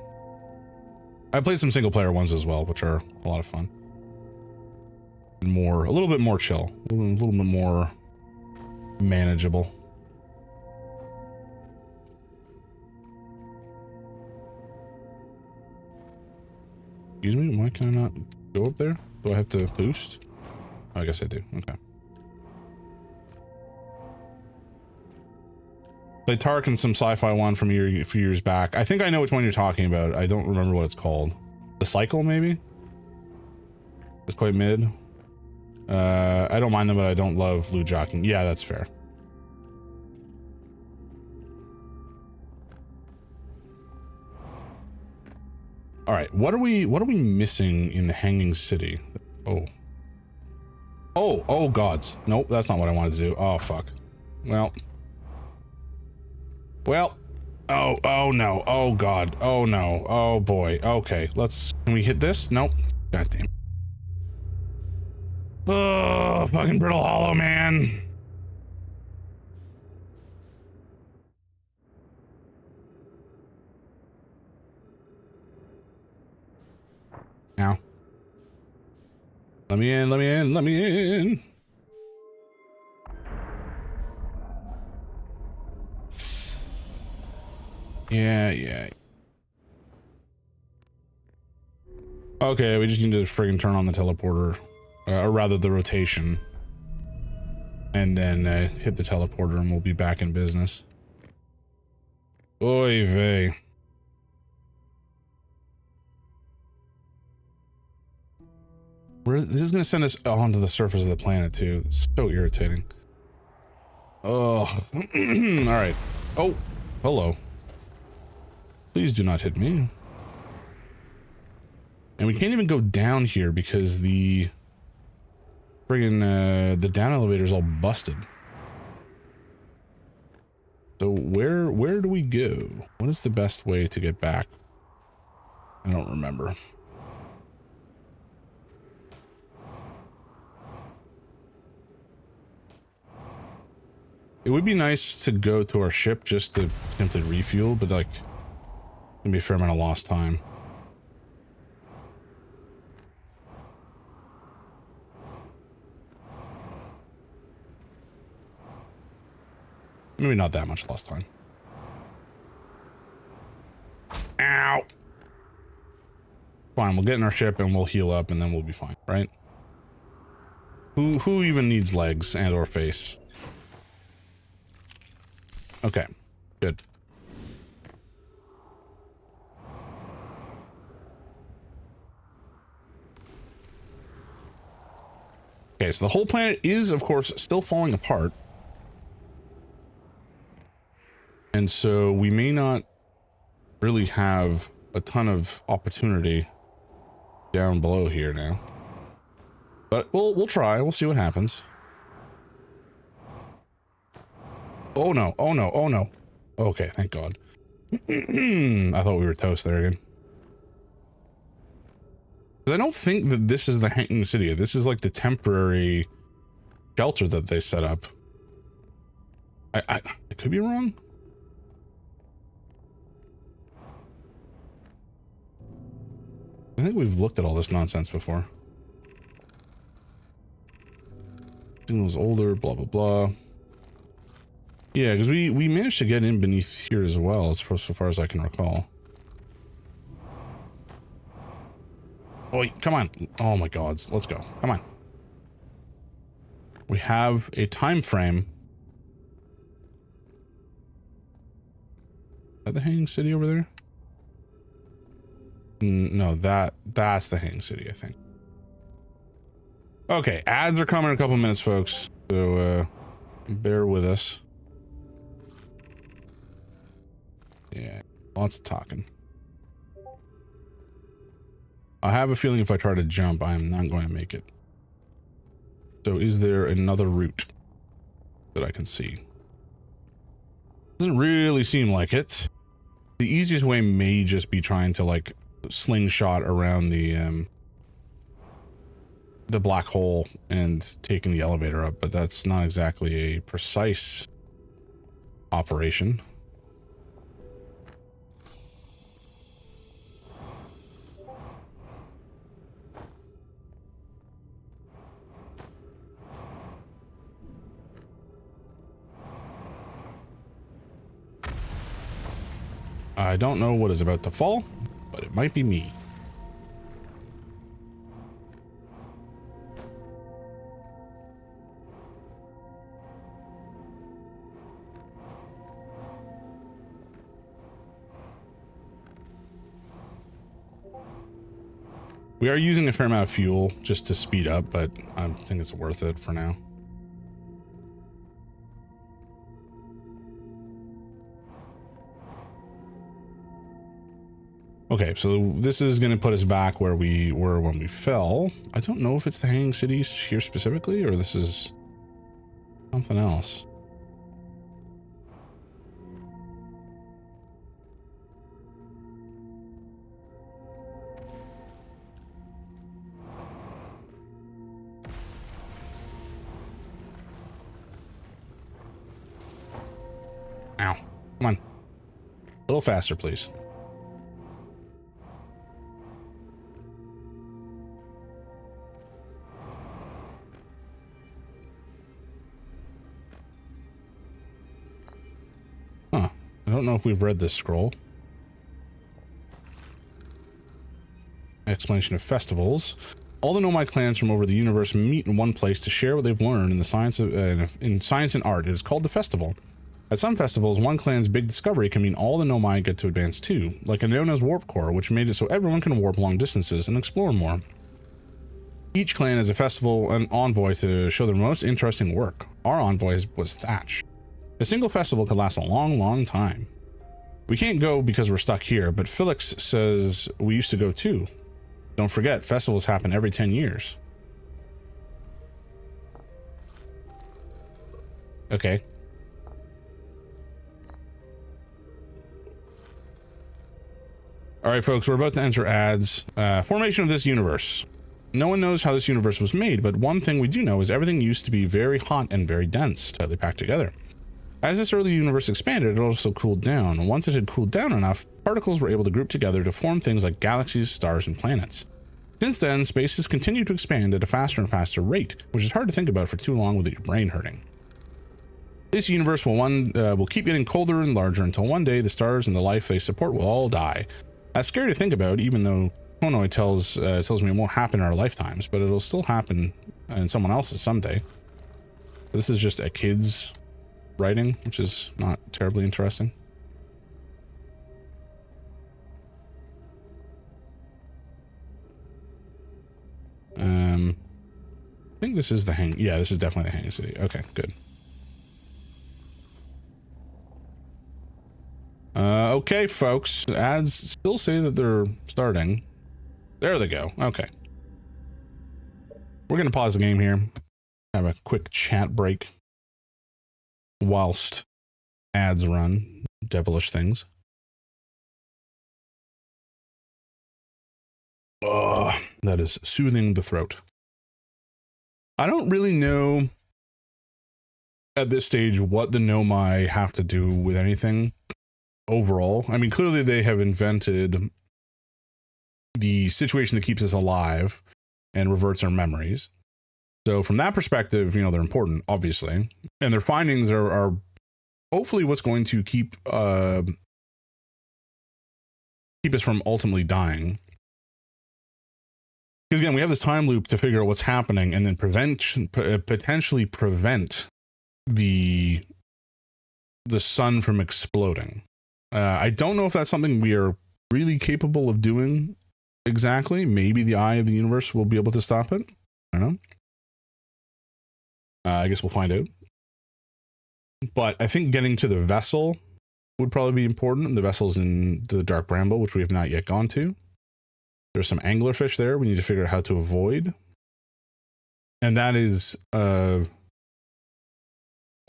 I played some single player ones as well, which are a lot of fun. A little bit more chill, a little bit more manageable. Excuse me, why can I not go up there? Do I have to boost? Oh, I guess I do. Okay. Played Tark and some sci-fi one from a few years back. I think I know which one you're talking about. I don't remember what it's called. The Cycle, maybe? It's quite mid. I don't mind them, but I don't love loot jockeying. Yeah, that's fair. All right, what are we missing in the Hanging City? Oh gods. Nope, that's not what I wanted to do. Oh fuck. Well. Oh no. Oh god. Oh no. Oh boy. Okay, can we hit this? Nope. God damn. Oh, fucking Brittle Hollow, man. Now. Let me in. Yeah. Okay, we just need to friggin' turn on the teleporter. Or rather the rotation. And then hit the teleporter and we'll be back in business. Oy vey. This is going to send us onto the surface of the planet too. It's so irritating. Oh. Alright. Oh, hello. Please do not hit me. And we can't even go down here because the friggin' the down elevator is all busted. So where do we go? What is the best way to get back? I don't remember. It would be nice to go to our ship just to simply refuel, but like, it'd be a fair amount of lost time. Maybe not that much lost time. Ow! Fine, we'll get in our ship and we'll heal up and then we'll be fine, right? Who even needs legs and or face? Okay, good. Okay, so the whole planet is, of course, still falling apart. And so we may not really have a ton of opportunity down below here now. But we'll try. We'll see what happens. Oh no, oh no, oh no. Okay, thank God. I thought we were toast there again. I don't think that this is the Hanging City. This is like the temporary shelter that they set up. I could be wrong. I think we've looked at all this nonsense before. It was older, blah, blah, blah. Yeah, because we managed to get in beneath here as well, as far as I can recall. Oh, come on. Oh my God. Let's go. Come on. We have a time frame. Is that the Hanging City over there? No, that's the Hanging City, I think. Okay, ads are coming in a couple minutes, folks. So bear with us. Yeah, lots of talking. I have a feeling if I try to jump, I'm not going to make it. So is there another route that I can see? Doesn't really seem like it. The easiest way may just be trying to like slingshot around the black hole and taking the elevator up, but that's not exactly a precise operation. I don't know what is about to fall, but it might be me. We are using a fair amount of fuel just to speed up, but I think it's worth it for now. Okay, so this is going to put us back where we were when we fell. I don't know if it's the Hanging Cities here specifically, or this is something else. Ow. Come on. A little faster, please. Huh. I don't know if we've read this scroll. Explanation of festivals. All the Nomai clans from over the universe meet in one place to share what they've learned in the science of, in science and art. It is called the festival. At some festivals, one clan's big discovery can mean all the Nomai get to advance too, like Iona's warp core, which made it so everyone can warp long distances and explore more. Each clan has a festival and envoy to show their most interesting work. Our envoy was Thatch. A single festival could last a long, long time. We can't go because we're stuck here, but Felix says we used to go too. Don't forget, festivals happen every 10 years. Okay. All right, folks, we're about to enter ads. Formation of this universe. No one knows how this universe was made, but one thing we do know is everything used to be very hot and very dense, tightly packed together. As this early universe expanded, it also cooled down. Once it had cooled down enough, particles were able to group together to form things like galaxies, stars, and planets. Since then, space has continued to expand at a faster and faster rate, which is hard to think about for too long with your brain hurting. This universe will keep getting colder and larger until one day the stars and the life they support will all die. That's scary to think about, even though Konoi tells me it won't happen in our lifetimes, but it'll still happen in someone else's someday. This is just a kid's writing, which is not terribly interesting. I think this is the yeah, this is definitely the Hanging City. Okay, good. Okay, folks, ads still say that they're starting. There they go. Okay. We're going to pause the game here. Have a quick chat break whilst ads run. Devilish things. Oh, that is soothing the throat. I don't really know at this stage what the Nomai have to do with anything overall. I mean, clearly they have invented the situation that keeps us alive and reverts our memories. So from that perspective, you know, they're important, obviously. And their findings are hopefully what's going to keep us from ultimately dying. Because again, we have this time loop to figure out what's happening and then potentially prevent the sun from exploding. I don't know if that's something we are really capable of doing exactly. Maybe the eye of the universe will be able to stop it. I don't know. I guess we'll find out. But I think getting to the vessel would probably be important. The vessel's in the Dark Bramble, which we have not yet gone to. There's some anglerfish there we need to figure out how to avoid. And that is, I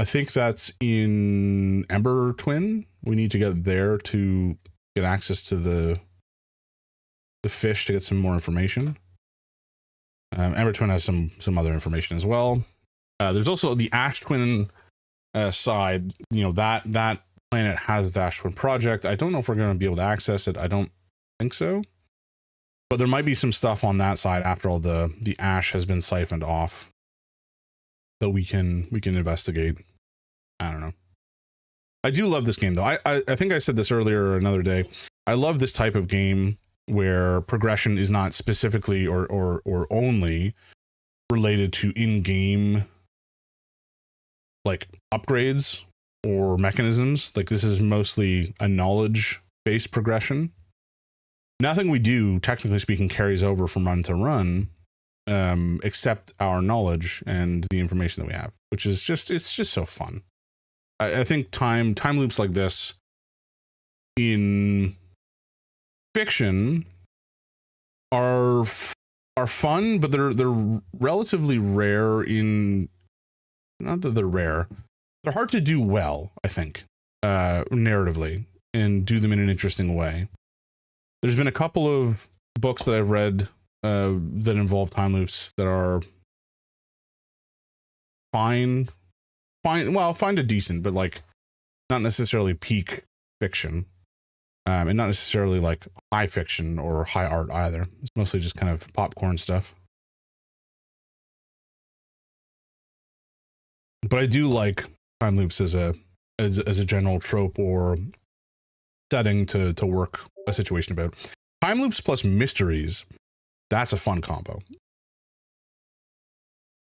think that's in Ember Twin. We need to get there to get access to the fish to get some more information. Ember Twin has some other information as well. There's also the Ash Twin side. You know, that planet has the Ash Twin project. I don't know if we're going to be able to access it. I don't think so. But there might be some stuff on that side after all the ash has been siphoned off that we can investigate. I don't know. I do love this game though. I think I said this earlier another day. I love this type of game where progression is not specifically or only related to in-game like upgrades or mechanisms. Like this is mostly a knowledge-based progression. Nothing we do, technically speaking, carries over from run to run, except our knowledge and the information that we have, which is just, it's just so fun. I think time loops like this in fiction are fun, but they're relatively rare in, not that they're rare, they're hard to do well, I think, narratively, and do them in an interesting way. There's been a couple of books that I've read that involve time loops that are fine, well, find a decent, but like not necessarily peak fiction, and not necessarily like high fiction or high art either. It's mostly just kind of popcorn stuff. But I do like time loops as a general trope or setting to work a situation about. Time loops plus mysteries, that's a fun combo.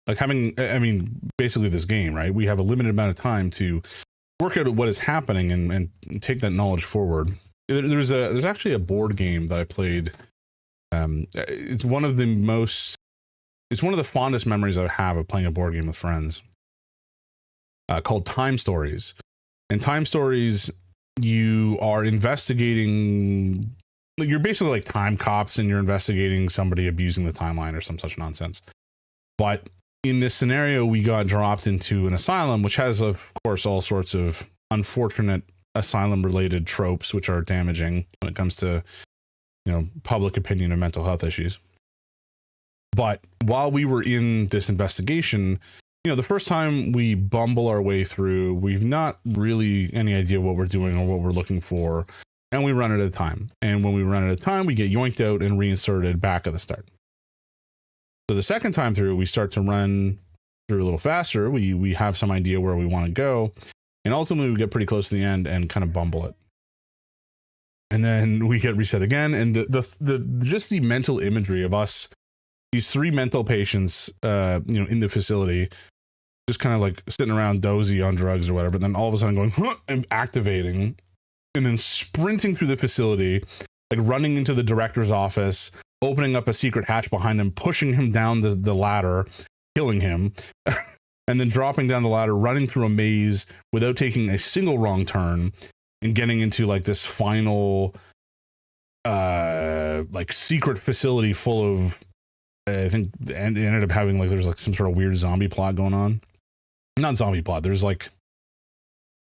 Like having, I mean, basically this game, right? We have a limited amount of time to work out what is happening and take that knowledge forward. There's actually a board game that I played. It's one of the fondest memories I have of playing a board game with friends, called Time Stories. And Time Stories, you are investigating, you're basically like time cops and you're investigating somebody abusing the timeline or some such nonsense. But in this scenario, we got dropped into an asylum, which has, of course, all sorts of unfortunate asylum-related tropes, which are damaging when it comes to, you know, public opinion and mental health issues. But while we were in this investigation, you know, the first time we bumble our way through, we've not really any idea what we're doing or what we're looking for, and we run out of time. And when we run out of time, we get yoinked out and reinserted back at the start. So the second time through, we start to run through a little faster. We have some idea where we want to go, and ultimately we get pretty close to the end and kind of bumble it. And then we get reset again, and the just the mental imagery of us, these three mental patients, you know, in the facility, just kind of like sitting around dozy on drugs or whatever, then all of a sudden going, huh, and activating, and then sprinting through the facility, like running into the director's office, opening up a secret hatch behind him, pushing him down the ladder, killing him, and then dropping down the ladder, running through a maze without taking a single wrong turn, and getting into like this final, like secret facility full of, I think, and it ended up having like, there's like some sort of weird zombie plot going on. Not zombie plot. There's like,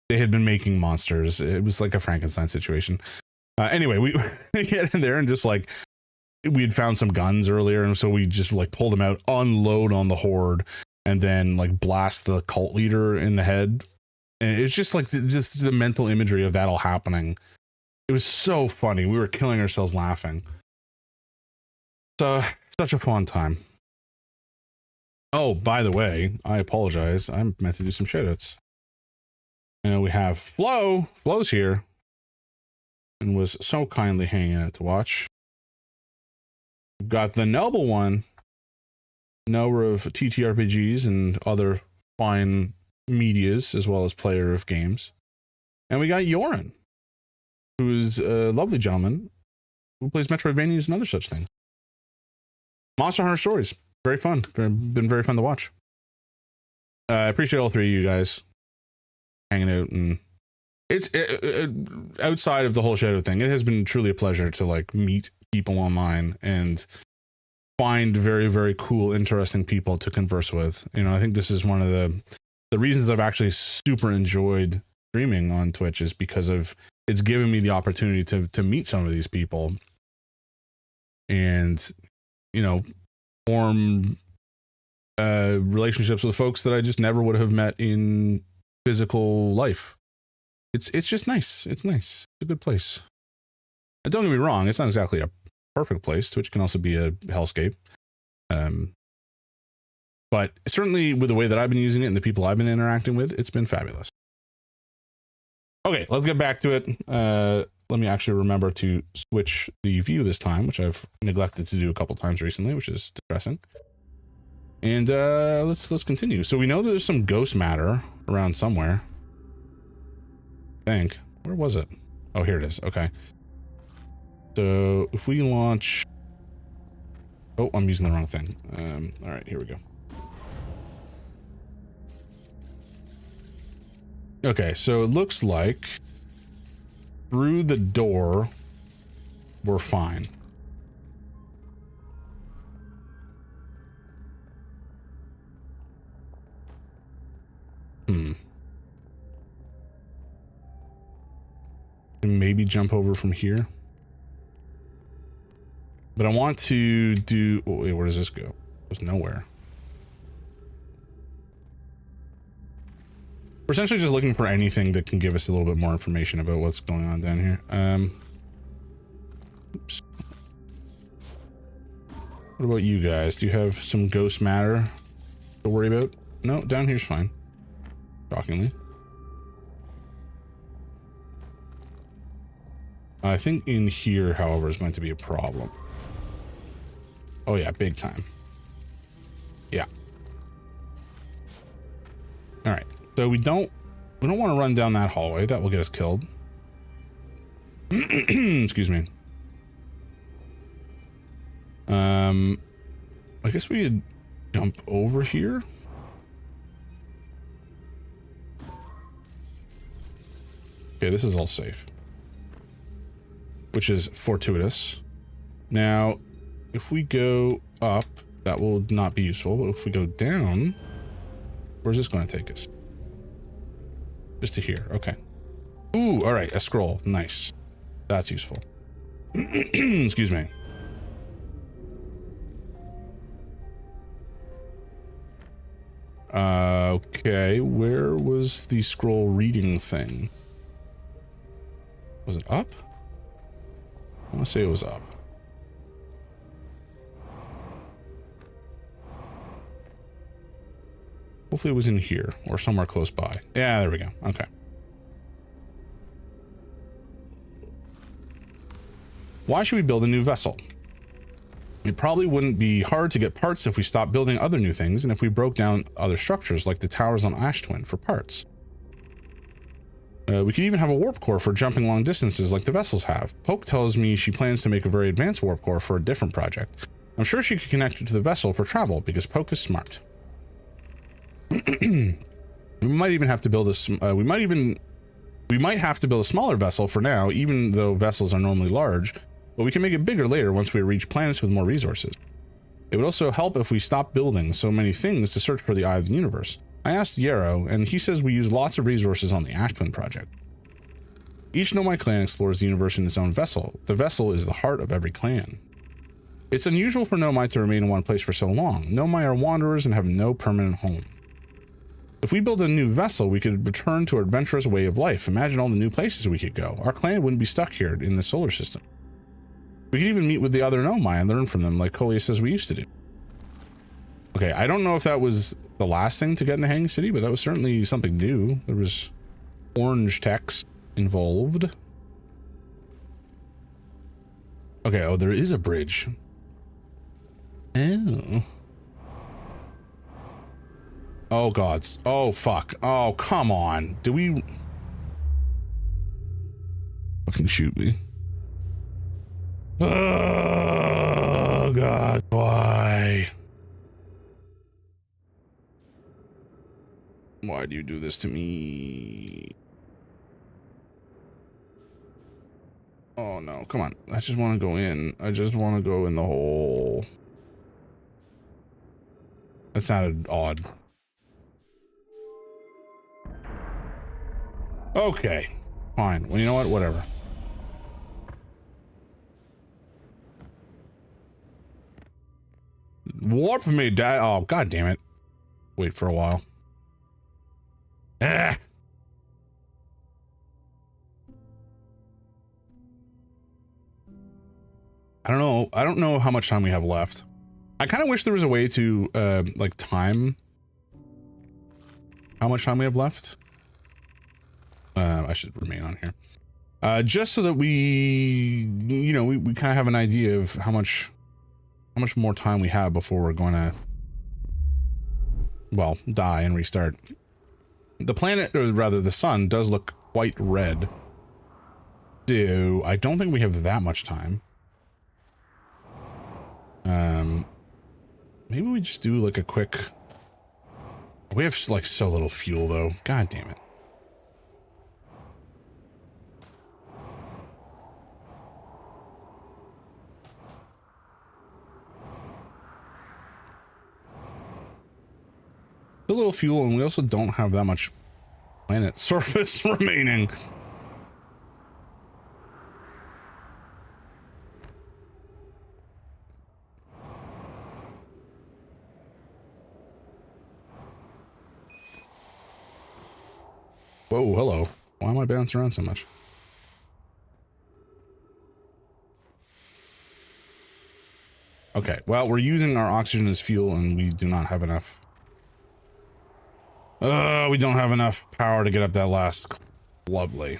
they had been making monsters. It was like a Frankenstein situation. Anyway, we get in there and just like, we had found some guns earlier, and so we just like pull them out, unload on the horde, and then like blast the cult leader in the head. And it's just like just the mental imagery of that all happening. It was so funny. We were killing ourselves laughing. So such a fun time. Oh, by the way, I apologize. I'm meant to do some shoutouts. And we have Flo. Flo's here and was so kindly hanging out to watch. We've got the noble one, knower of TTRPGs and other fine medias, as well as player of games. And we got Yoren, who is a lovely gentleman who plays Metroidvanias and other such things. Monster Hunter Stories, very fun. Been very fun to watch. I appreciate all three of you guys hanging out, and it's outside of the whole shadow thing, it has been truly a pleasure to like meet people online and find very, very cool, interesting people to converse with. You know, I think this is one of the reasons I've actually super enjoyed streaming on Twitch, is because of it's given me the opportunity to meet some of these people and, you know, form relationships with folks that I just never would have met in physical life. It's just nice. It's nice. It's a good place. And don't get me wrong, it's not exactly a perfect place. Twitch can also be a hellscape. But certainly with the way that I've been using it and the people I've been interacting with, it's been fabulous. Okay, let's get back to it. Let me actually remember to switch the view this time, which I've neglected to do a couple times recently, which is depressing. And let's continue. So we know that there's some ghost matter around somewhere. I think. Where was it? Oh, here it is. Okay. So if we launch... Oh, I'm using the wrong thing. All right, here we go. Okay, so it looks like through the door, we're fine. Maybe jump over from here. But I want to do... Oh, wait, where does this go? There's nowhere. We're essentially just looking for anything that can give us a little bit more information about what's going on down here. Oops. What about you guys? Do you have some ghost matter to worry about? No, down here's fine. Shockingly. I think in here, however, is going to be a problem. Oh yeah, big time. Yeah. All right. So we don't want to run down that hallway. That will get us killed. Excuse me. I guess we could jump over here. Okay, this is all safe. Which is fortuitous. Now, if we go up, that will not be useful. But if we go down, where's this going to take us? Just to here. Okay. Ooh, all right. A scroll. Nice. That's useful. Excuse me. Okay. Where was the scroll reading thing? Was it up? I want to say it was up. Hopefully it was in here or somewhere close by. Yeah, there we go. Okay. Why should we build a new vessel? It probably wouldn't be hard to get parts if we stopped building other new things and if we broke down other structures like the towers on Ash Twin for parts. We could even have a warp core for jumping long distances like the vessels have. Poke tells me she plans to make a very advanced warp core for a different project. I'm sure she could connect it to the vessel for travel because Poke is smart. We might even have to build a we might have to build a smaller vessel for now, even though vessels are normally large, but we can make it bigger later once we reach planets with more resources. It would also help if we stopped building so many things to search for the Eye of the Universe. I asked Yarrow, and he says we use lots of resources on the Ash Twin project. Each Nomai clan explores the universe in its own vessel. The vessel is the heart of every clan. It's unusual for Nomai to remain in one place for so long. Nomai are wanderers and have no permanent home. If we build a new vessel, we could return to our adventurous way of life. Imagine all the new places we could go. Our clan wouldn't be stuck here in the solar system. We could even meet with the other Nomai and learn from them like Colia says we used to do. Okay, I don't know if that was the last thing to get in the Hanging City, but that was certainly something new. There was orange text involved. Okay, oh, there is a bridge. Oh. Oh, God. Oh, fuck. Oh, come on. Do we... Fucking shoot me. Oh, God. Why? Why do you do this to me? Oh, no. Come on. I just want to go in. I just want to go in the hole. That sounded odd. Okay, fine. Well, you know what? Whatever. Warp me, Dad. Oh, God damn it. Wait for a while. Ah. I don't know. I don't know how much time we have left. I kind of wish there was a way to, like, time how much time we have left. I I should remain on here. Just so that we, you know, we kind of have an idea of how much more time we have before we're going to, well, die and restart. The planet, or rather the sun, does look quite red. So I don't think we have that much time. Maybe we just do like a quick... We have like so little fuel though. God damn it. A little fuel, and we also don't have that much planet surface remaining. Whoa, hello. Why am I bouncing around so much? Okay, well, we're using our oxygen as fuel, and we do not have enough. We don't have enough power to get up that last. Lovely.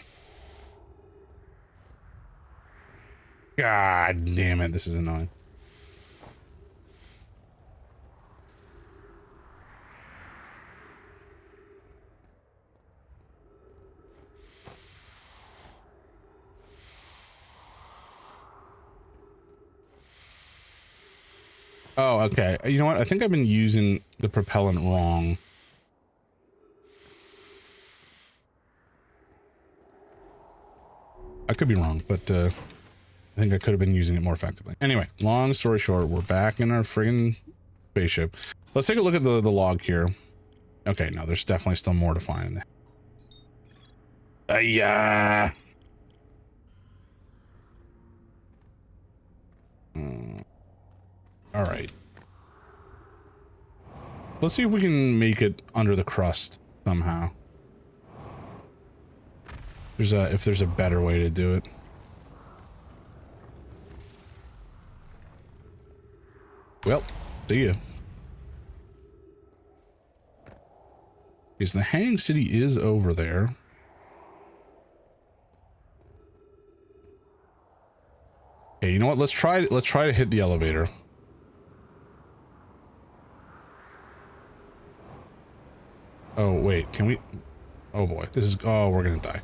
God damn it, this is annoying. Oh, okay. You know what? I think I've been using the propellant wrong. I could be wrong, but I think I could have been using it more effectively. Anyway, long story short, we're back in our friggin' spaceship. Let's take a look at the log here. Okay, no, there's definitely still more to find in there. Yeah. All right. Let's see if we can make it under the crust somehow. If there's a better way to do it. Well, see ya. Because the Hanging City is over there. Okay, you know what? Let's try to hit the elevator. Oh wait, can we? Oh boy, we're gonna die.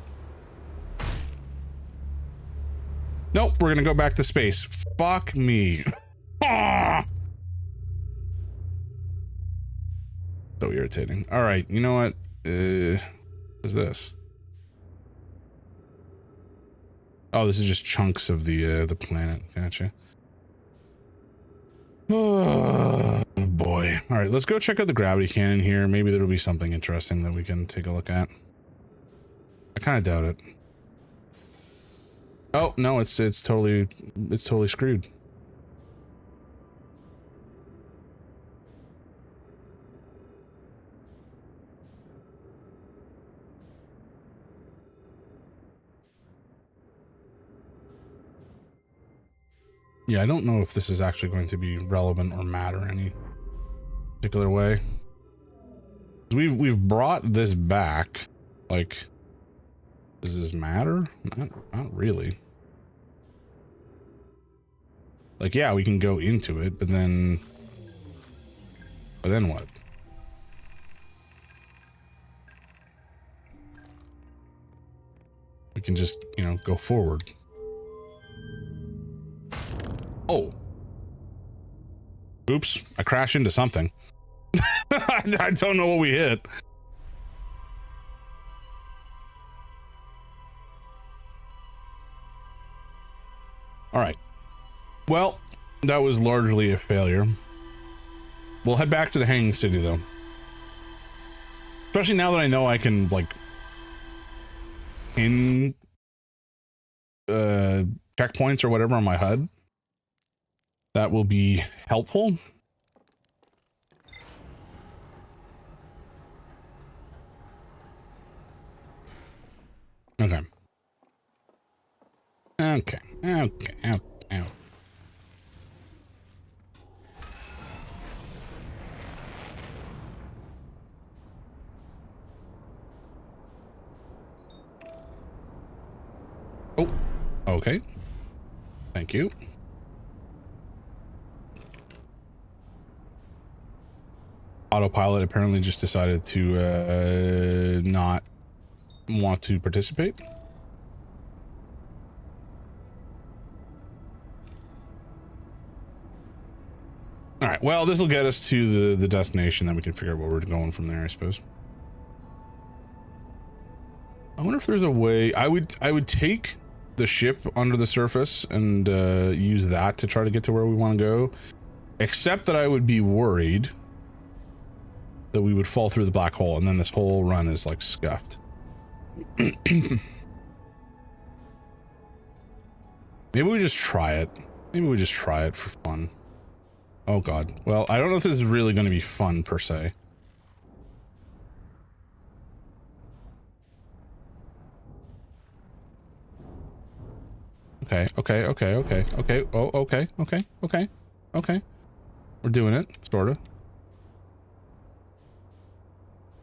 Nope, we're gonna go back to space. Fuck me. Ah! So irritating. All right, you know what? What's this? Oh, this is just chunks of the planet. Gotcha. Oh boy. All right, let's go check out the gravity cannon here. Maybe there'll be something interesting that we can take a look at. I kind of doubt it. Oh no, it's totally screwed. Yeah, I don't know if this is actually going to be relevant or matter any particular way. We've brought this back. Like, does this matter? Not really. Like, yeah, we can go into it, but then what? We can just, you know, go forward. Oh. Oops, I crashed into something. I don't know what we hit. All right. Well, that was largely a failure. We'll head back to the Hanging City, though. Especially now that I know I can, like, pin checkpoints or whatever on my HUD. That will be helpful. Okay. Okay. Oh, okay. Thank you. Autopilot apparently just decided to not want to participate. All right, well, this will get us to the destination, then we can figure out where we're going from there, I suppose. I wonder if there's a way. I would take the ship under the surface and use that to try to get to where we want to go, except that I would be worried that we would fall through the black hole and then this whole run is like scuffed. Maybe we just try it. Maybe we just try it for fun. Oh god. Well, I don't know if this is really going to be fun per se. Okay. Oh, okay. We're doing it, sorta.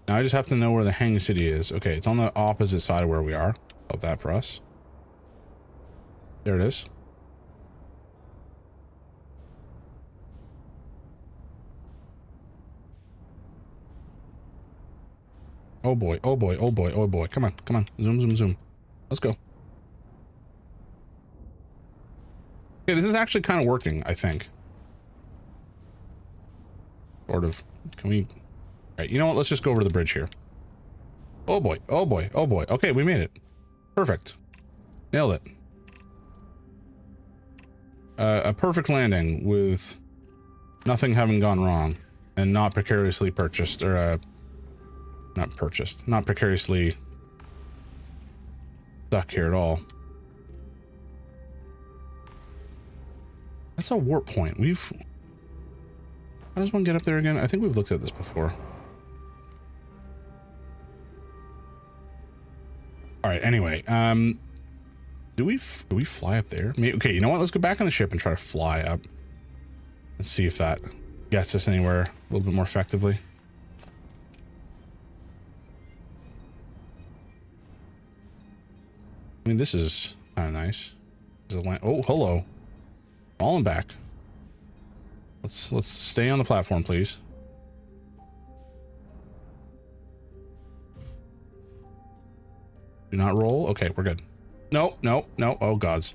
Now I just have to know where the Hang City is. Okay, it's on the opposite side of where we are. Love that for us. There it is. Oh boy, oh boy, oh boy, oh boy. Come on, come on. Zoom, zoom, zoom. Let's go. Okay, this is actually kind of working, I think. Sort of. Can we... Alright, you know what? Let's just go over to the bridge here. Oh boy, oh boy, oh boy. Okay, we made it. Perfect. Nailed it. A perfect landing with nothing having gone wrong and not precariously purchased, or not precariously stuck here at all. That's a warp point. How does one get up there again? I think we've looked at this before. All right, anyway, do we fly up there? Okay, you know what? Let's go back on the ship and try to fly up and see if that gets us anywhere a little bit more effectively. I mean, this is kind of nice. Oh, hello. Falling back. Let's stay on the platform, please. Do not roll. Okay, we're good. No, no, no. Oh, gods.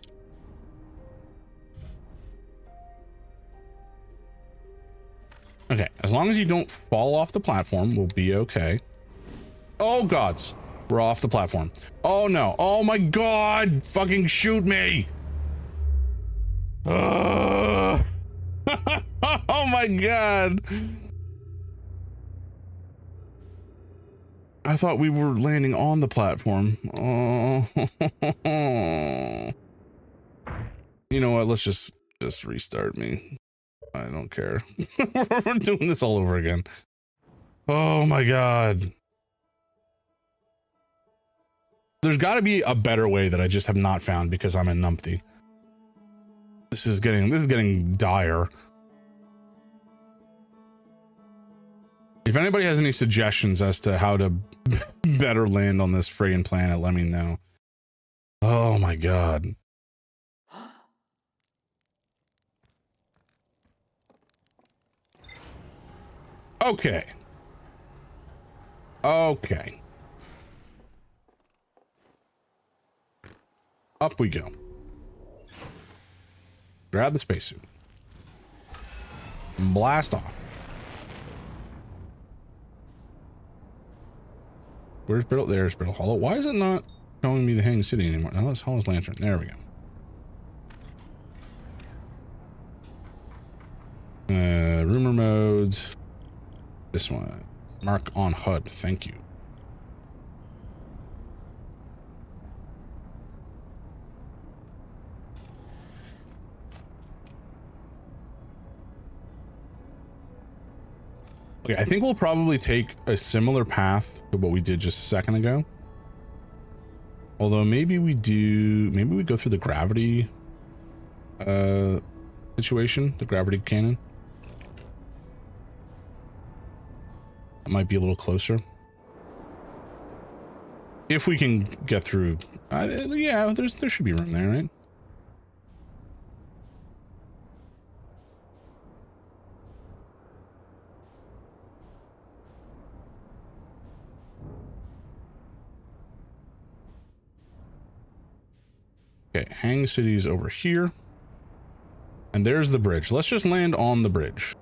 Okay, as long as you don't fall off the platform, we'll be okay. Oh, gods. We're off the platform. Oh, no. Oh, my God. Fucking shoot me. Oh, my God. I thought we were landing on the platform. Oh. You know what? Let's just restart me. I don't care. We're doing this all over again. Oh my God. There's got to be a better way that I just have not found because I'm a numpty. This is getting dire. If anybody has any suggestions as to how to better land on this friggin' planet, let me know. Oh my God. Okay. Okay. Up we go. Grab the spacesuit. Blast off. Where's Brittle? There's Brittle Hollow. Why is it not showing me the Hang City anymore? Now let's Hollow's Lantern. There we go. Rumor modes. This one. Mark on HUD. Thank you. Okay, I think we'll probably take a similar path to what we did just a second ago. Although maybe we go through the gravity situation, the gravity cannon. That might be a little closer. If we can get through, yeah, there should be room there, right? Okay, Hang City's over here. And there's the bridge. Let's just land on the bridge.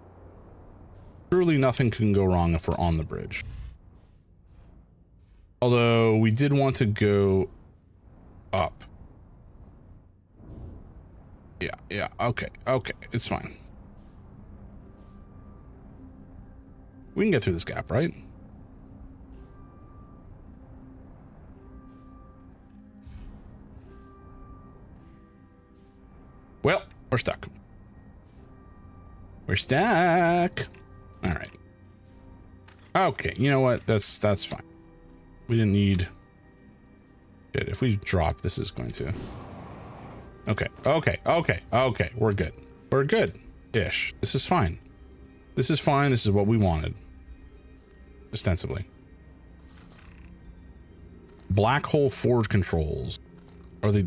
Surely nothing can go wrong if we're on the bridge. Although we did want to go up. Yeah, okay, it's fine. We can get through this gap, right? Well, we're stuck. We're stuck. All right. Okay, you know what? That's fine. We didn't need it. If we drop, this is going to. Okay. We're good. We're good-ish. This is fine. This is fine. This is what we wanted. Ostensibly. Black Hole Forge controls. Are they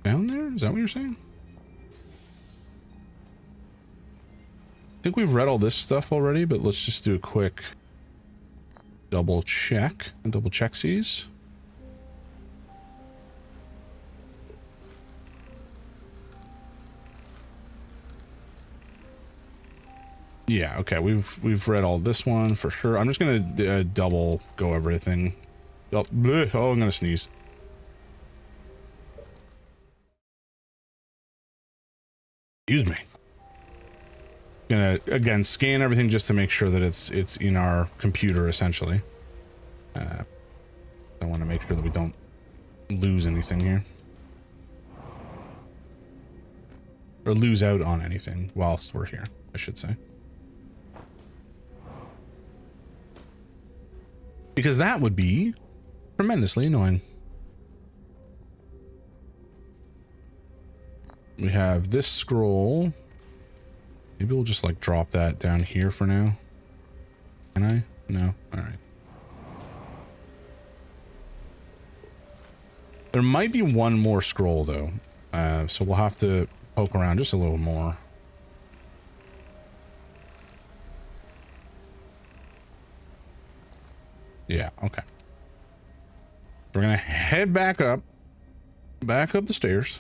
down there? Is that what you're saying? I think we've read all this stuff already, but let's just do a quick double check and double check-sies. Yeah, okay, we've read all this one for sure. I'm just gonna double go everything. Oh, I'm gonna sneeze. Excuse me. Gonna again scan everything just to make sure that it's in our computer essentially. I want to make sure that we don't lose anything here or lose out on anything whilst we're here, I should say, because that would be tremendously annoying. We have this scroll. Maybe we'll just like drop that down here for now. Can I? No. All right. There might be one more scroll though. So we'll have to poke around just a little more. Yeah. Okay. We're going to head back up the stairs.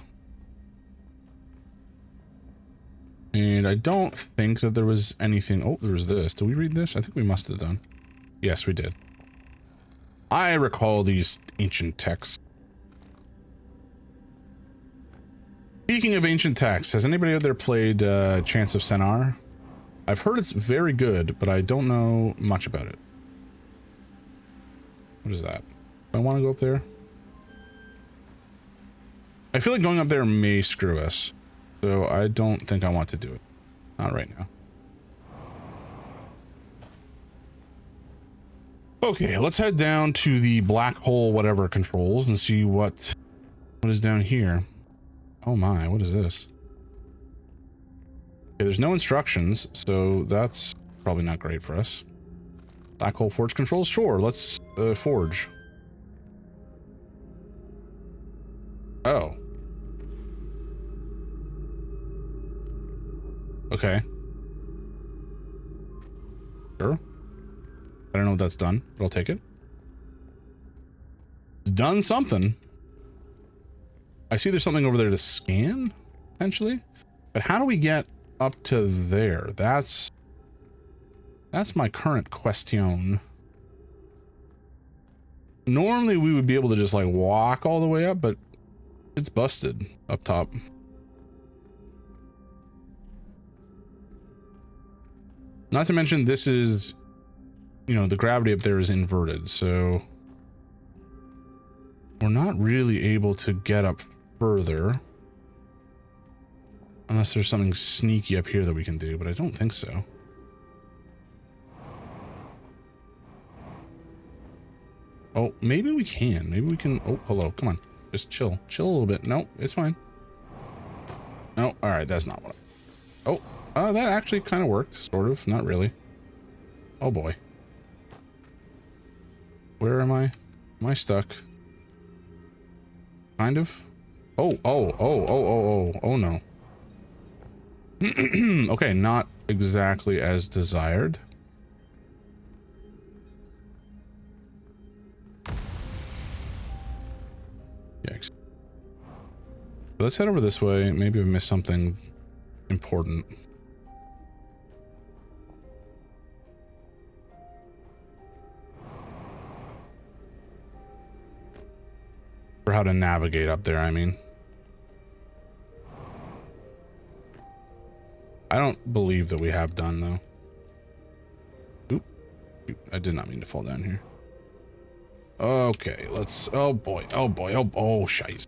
And I don't think that there was anything. Oh, there was this. Did we read this? I think we must have done. Yes, we did. I recall these ancient texts. Speaking of ancient texts, has anybody out there played Chants of Sennaar? I've heard it's very good, but I don't know much about it. What is that? Do I want to go up there? I feel like going up there may screw us. So I don't think I want to do it. Not right now. Okay, let's head down to the black hole whatever controls and see what is down here. Oh my, what is this? Okay, there's no instructions, so that's probably not great for us. Black hole forge controls? Sure, let's forge. Oh. Okay. Sure. I don't know what that's done, but I'll take it. It's done something. I see there's something over there to scan, potentially. But how do we get up to there? That's my current question. Normally we would be able to just like walk all the way up, but it's busted up top. Not to mention this is, you know, the gravity up there is inverted, so we're not really able to get up further unless there's something sneaky up here that we can do, but I don't think so. Oh, maybe we can. Maybe we can. Oh, hello. Come on. Just chill. Chill a little bit. No, it's fine. No, all right. That's not what I... Oh, that actually kind of worked. Sort of. Not really. Oh, boy. Where am I? Am I stuck? Kind of. Oh no. Okay, not exactly as desired. Yikes. Let's head over this way. Maybe we missed something important. For how to navigate up there, I mean. I don't believe that we have done, though. Oop. I did not mean to fall down here. Okay, let's... Oh, boy. Oh, boy. Oh, shite.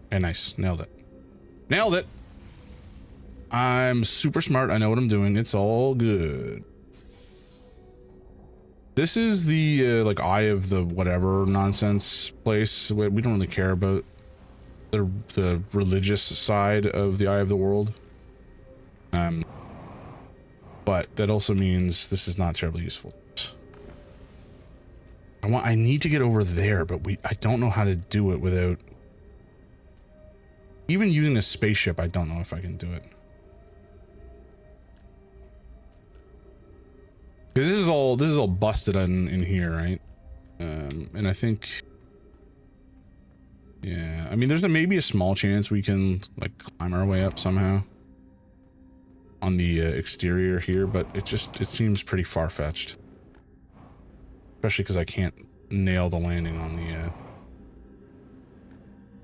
Okay, nice. Nailed it. Nailed it! I'm super smart. I know what I'm doing. It's all good. This is the, like, Eye of the whatever nonsense place. We don't really care about the religious side of the Eye of the World. But that also means this is not terribly useful. I need to get over there, but I don't know how to do it without even using a spaceship. I don't know if I can do it. Because this is all busted in here, right? And I think, yeah, I mean, there's maybe a small chance we can like climb our way up somehow on the exterior here, but it seems pretty far-fetched, especially because I can't nail the landing on the.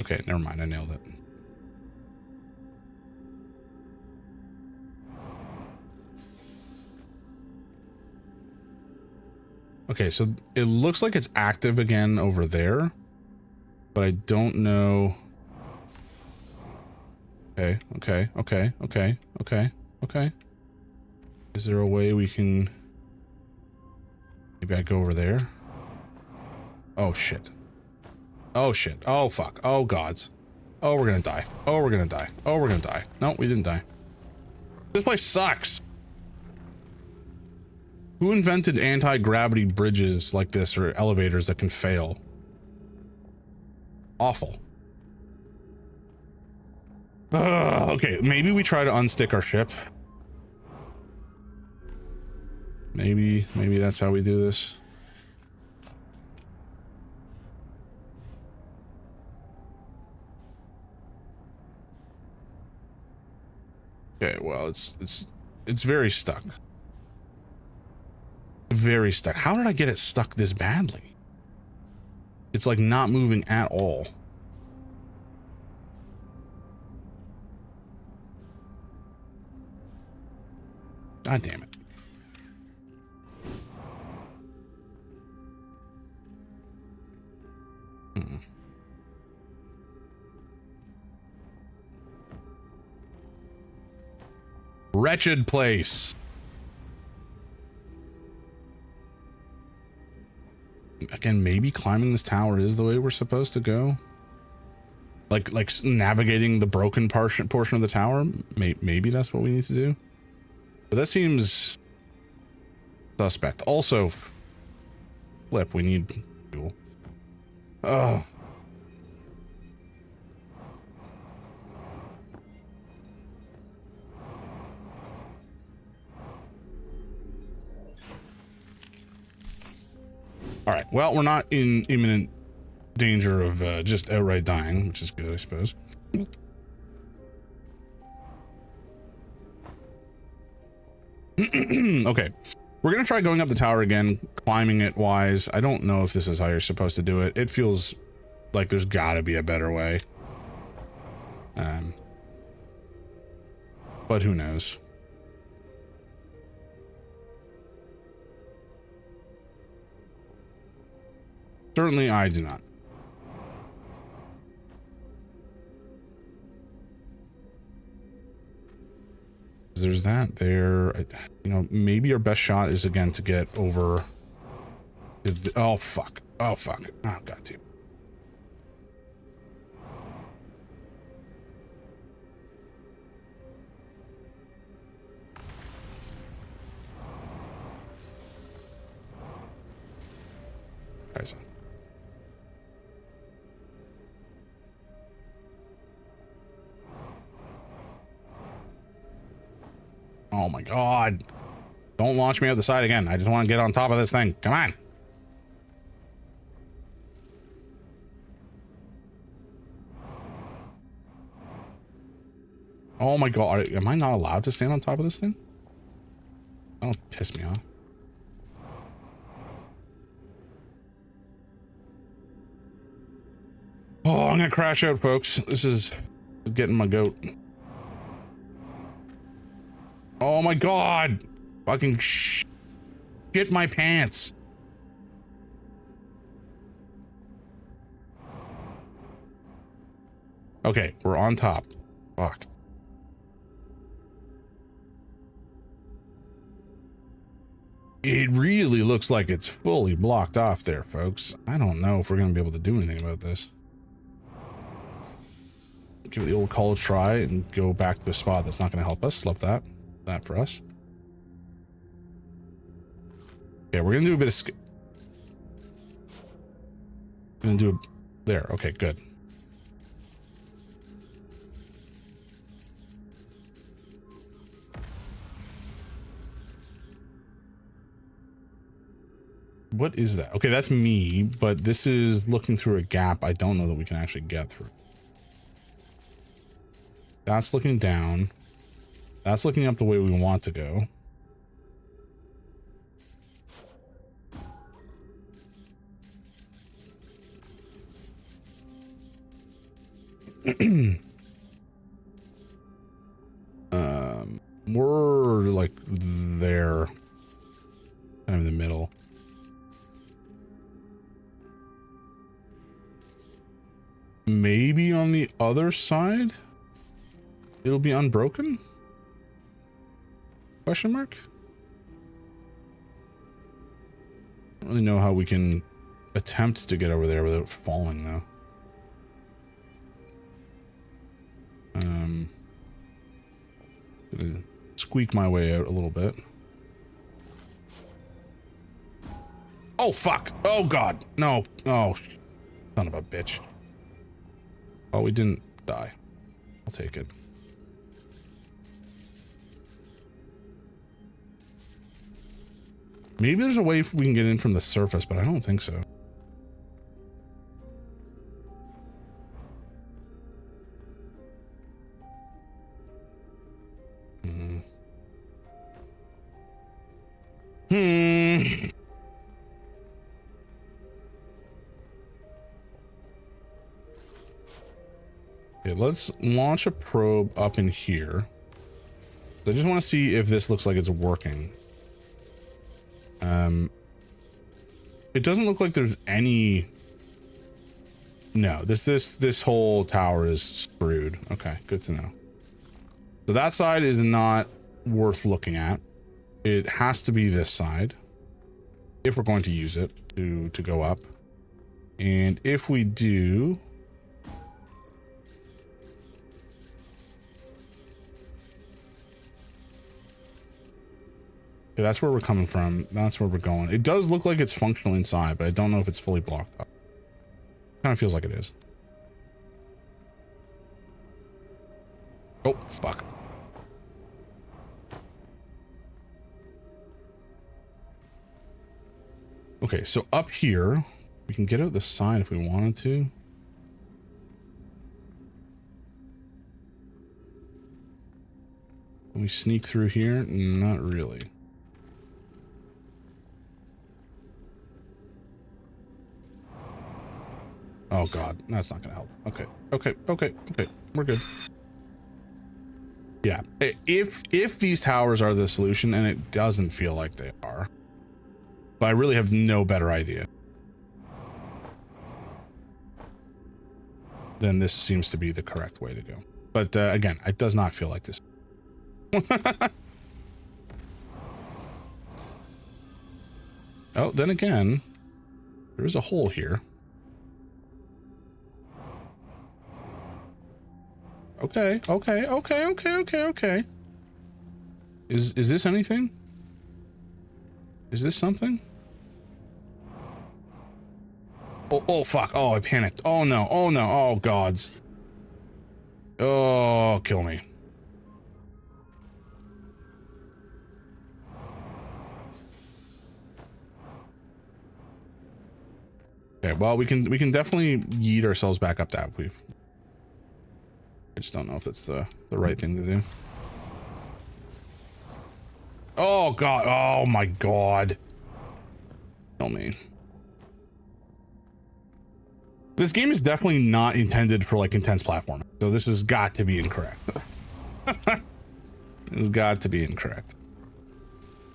Okay, never mind. I nailed it. Okay, so it looks like it's active again over there, but I don't know. Okay. Is there a way we can... Maybe I go over there? Oh, shit. Oh, shit. Oh, fuck. Oh, gods. Oh, we're gonna die. Oh, we're gonna die. Oh, we're gonna die. No, we didn't die. This place sucks. Who invented anti-gravity bridges like this or elevators that can fail? Awful. Okay, maybe we try to unstick our ship. Maybe that's how we do this. Okay, well, it's very stuck. Very stuck. How did I get it stuck this badly? It's like not moving at all. God damn it. Wretched place. Again, maybe climbing this tower is the way we're supposed to go. Like navigating the broken portion of the tower. Maybe that's what we need to do. But that seems suspect. Also, flip, we need fuel. Oh. All right. Well, we're not in imminent danger of just outright dying, which is good, I suppose. Okay. We're going to try going up the tower again, climbing it wise. I don't know if this is how you're supposed to do it. It feels like there's got to be a better way. But who knows? Certainly I do not. There's that there. You know, maybe our best shot is again to get over. Oh, fuck. Oh, fuck. Oh, God damn. Guys. Oh my God. Don't launch me out the side again. I just want to get on top of this thing. Come on. Oh my God. Am I not allowed to stand on top of this thing? Don't piss me off. Oh, I'm gonna crash out, folks. This is getting my goat. Oh my God. Fucking shit my pants. Okay, we're on top. Fuck. It really looks like it's fully blocked off there, folks. I don't know if we're gonna be able to do anything about this. Give it the old college try and go back to a spot that's not gonna help us. Love that. That for us. Okay, we're gonna do a bit of gonna do there. Okay, good. What is that? Okay, that's me, but this is looking through a gap I don't know that we can actually get through. That's looking down. That's looking up the way we want to go. We're like there, kind of in the middle. Maybe on the other side it'll be unbroken? Question mark? I don't really know how we can attempt to get over there without falling though. Gonna squeak my way out a little bit. Oh fuck! Oh God! No! Oh, son of a bitch! Oh, we didn't die. I'll take it. Maybe there's a way we can get in from the surface, but I don't think so. Okay, let's launch a probe up in here. I just want to see if this looks like it's working. It doesn't look like there's any. No, this whole tower is screwed. Okay, good to know. So that side is not worth looking at. It has to be this side if we're going to use it to go up. And if we do, okay, that's where we're coming from. That's where we're going. It does look like it's functional inside, but I don't know if it's fully blocked up. Kind of feels like it is. Oh, fuck. Okay, so up here, we can get out the side if we wanted to. Can we sneak through here? Not really. Oh God, that's not gonna help. Okay, we're good. Yeah, if these towers are the solution, and it doesn't feel like they are, but I really have no better idea, then this seems to be the correct way to go. But again, it does not feel like this. Oh, then again, there is a hole here. Okay. Is this anything? Is this something? Oh fuck. Oh, I panicked. Oh no. Oh gods. Oh, kill me. Okay, well, we can definitely yeet ourselves back up that. I just don't know if it's the right thing to do. Oh god, oh my god. Tell me. This game is definitely not intended for like intense platforming, so this has got to be incorrect. It's got to be incorrect.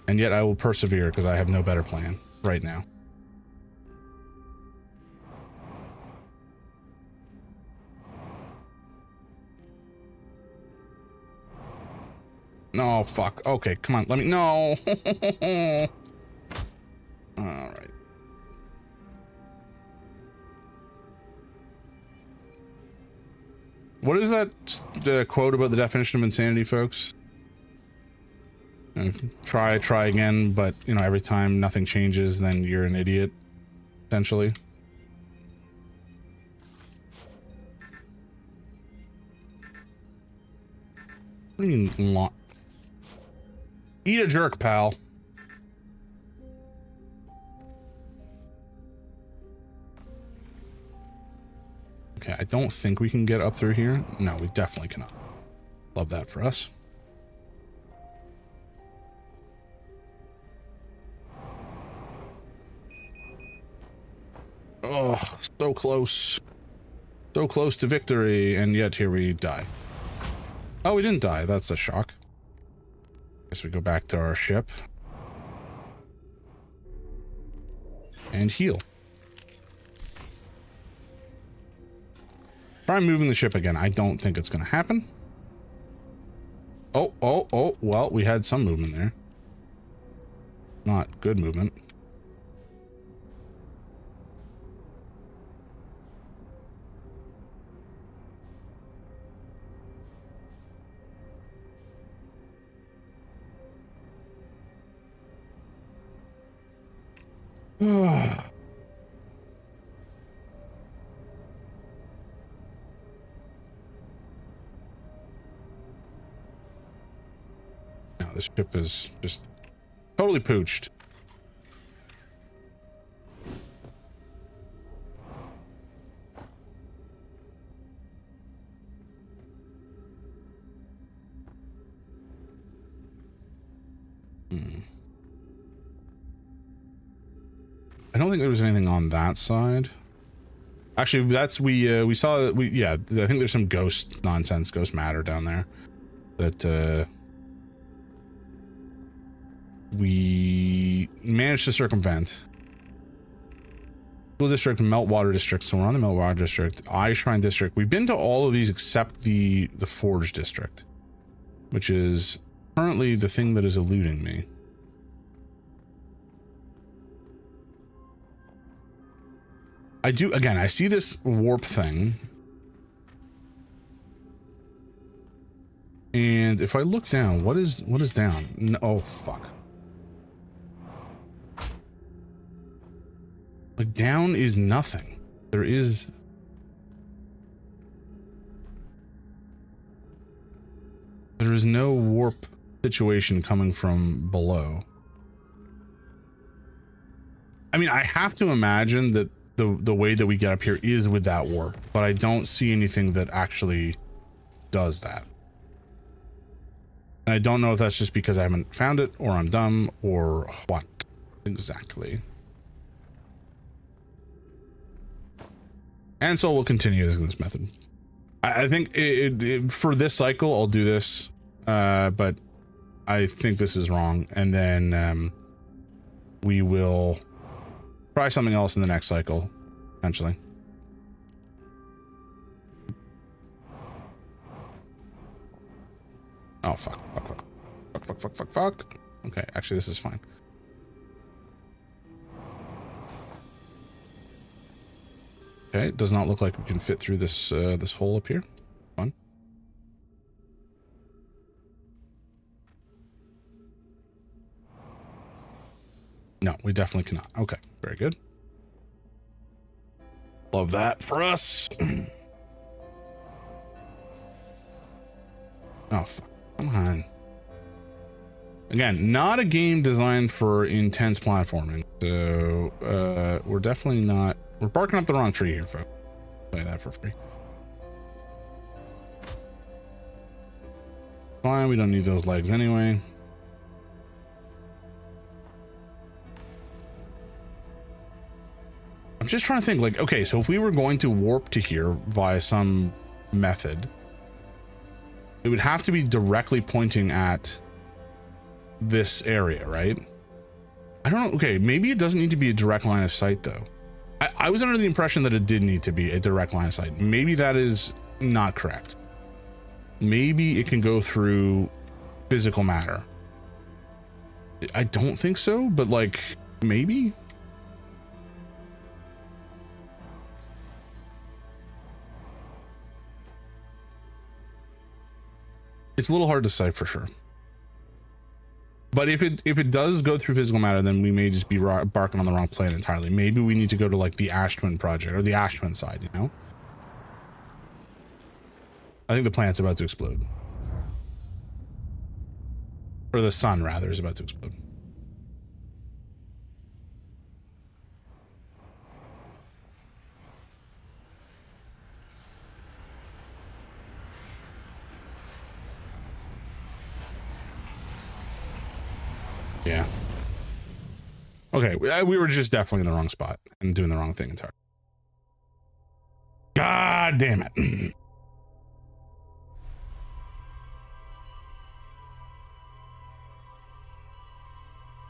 And yet I will persevere because I have no better plan right now. No, fuck. Okay, come on. Let me. No. All right. What is that quote about the definition of insanity, folks? Try again, but you know, every time nothing changes, then you're an idiot, essentially. What do you mean? Eat a jerk, pal. Okay, I don't think we can get up through here. No, we definitely cannot. Love that for us. Oh, so close. So close to victory, and yet here we die. Oh, we didn't die. That's a shock. Guess we go back to our ship. And heal. Try moving the ship again. I don't think it's going to happen. Oh, well, we had some movement there. Not good movement. No, this ship is just totally pooched. I don't think there was anything on that side. Actually, that's we saw that yeah, I think there's some ghost nonsense, ghost matter down there that we managed to circumvent. School district, Meltwater district. So we're on the Meltwater district, Eye Shrine district. We've been to all of these except the Forge district, which is currently the thing that is eluding me. I do, again, I see this warp thing. And if I look down, what is down? No, oh, fuck. Like, down is nothing. There is... There is no warp situation coming from below. I mean, I have to imagine that the way that we get up here is with that warp, but I don't see anything that actually does that. And I don't know if that's just because I haven't found it, or I'm dumb, or what exactly. And so we'll continue using this method. I think for this cycle, I'll do this, but I think this is wrong. And then we will try something else in the next cycle, eventually. Oh, fuck. Okay, actually, this is fine. Okay, it does not look like we can fit through this this hole up here. Fun. No, we definitely cannot. Okay, very good. Love that for us. Oh, fuck. Come on. Again, not a game designed for intense platforming, so we're definitely not We're barking up the wrong tree here, folks. Play that for free. Fine, we don't need those legs anyway. I'm just trying to think, like, okay, so if we were going to warp to here via some method, it would have to be directly pointing at this area, right? I don't know. Okay, maybe it doesn't need to be a direct line of sight, though. I was under the impression that it did need to be a direct line of sight. Maybe that is not correct. Maybe it can go through physical matter. I don't think so, but like, maybe? It's a little hard to say for sure. But if it does go through physical matter, then we may just be barking on the wrong planet entirely. Maybe we need to go to like the Ash Twin project or the Ash Twin side, you know? I think the planet's about to explode. Or the sun, rather, is about to explode. Yeah. Okay, we were just definitely in the wrong spot and doing the wrong thing entirely. God damn it.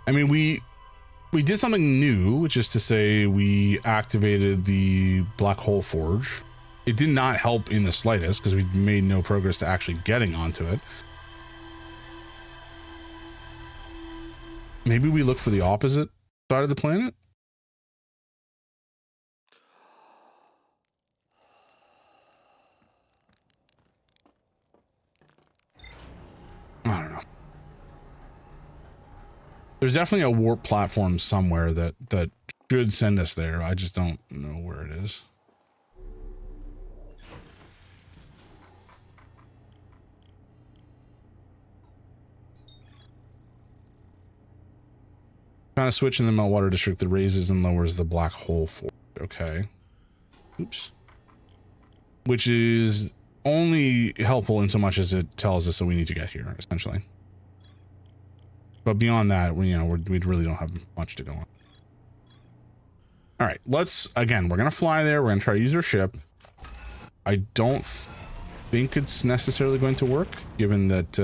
I mean, we did something new, which is to say we activated the Black Hole Forge. It did not help in the slightest because we made no progress to actually getting onto it. Maybe we look for the opposite side of the planet? I don't know. There's definitely a warp platform somewhere that should send us there. I just don't know where it is. Kind of switching the Meltwater District that raises and lowers the Black Hole Forge. Okay. Oops. Which is only helpful in so much as it tells us that we need to get here, essentially. But beyond that, we really don't have much to go on. All right, again, we're going to fly there. We're going to try to use our ship. I don't think it's necessarily going to work, given that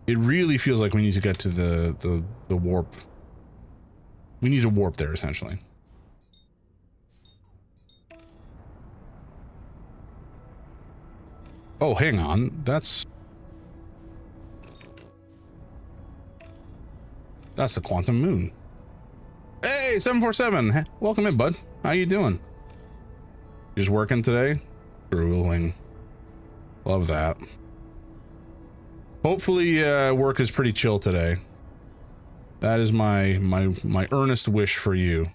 it really feels like we need to get to the warp. We need to warp there, essentially. Oh, hang on. That's the Quantum Moon. Hey, 747. Welcome in, bud. How you doing? Just working today? Grueling. Love that. Hopefully work is pretty chill today. That is my earnest wish for you.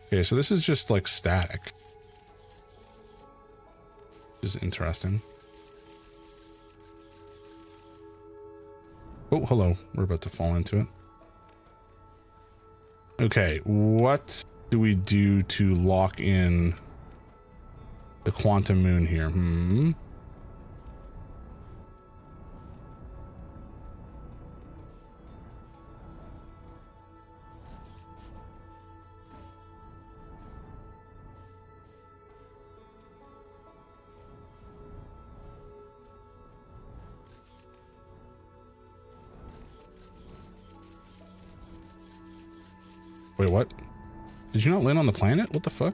Okay, so this is just like static. Which is interesting. Oh, hello. We're about to fall into it. Okay, what do we do to lock in the Quantum Moon here? Wait, what? Did you not land on the planet? What the fuck?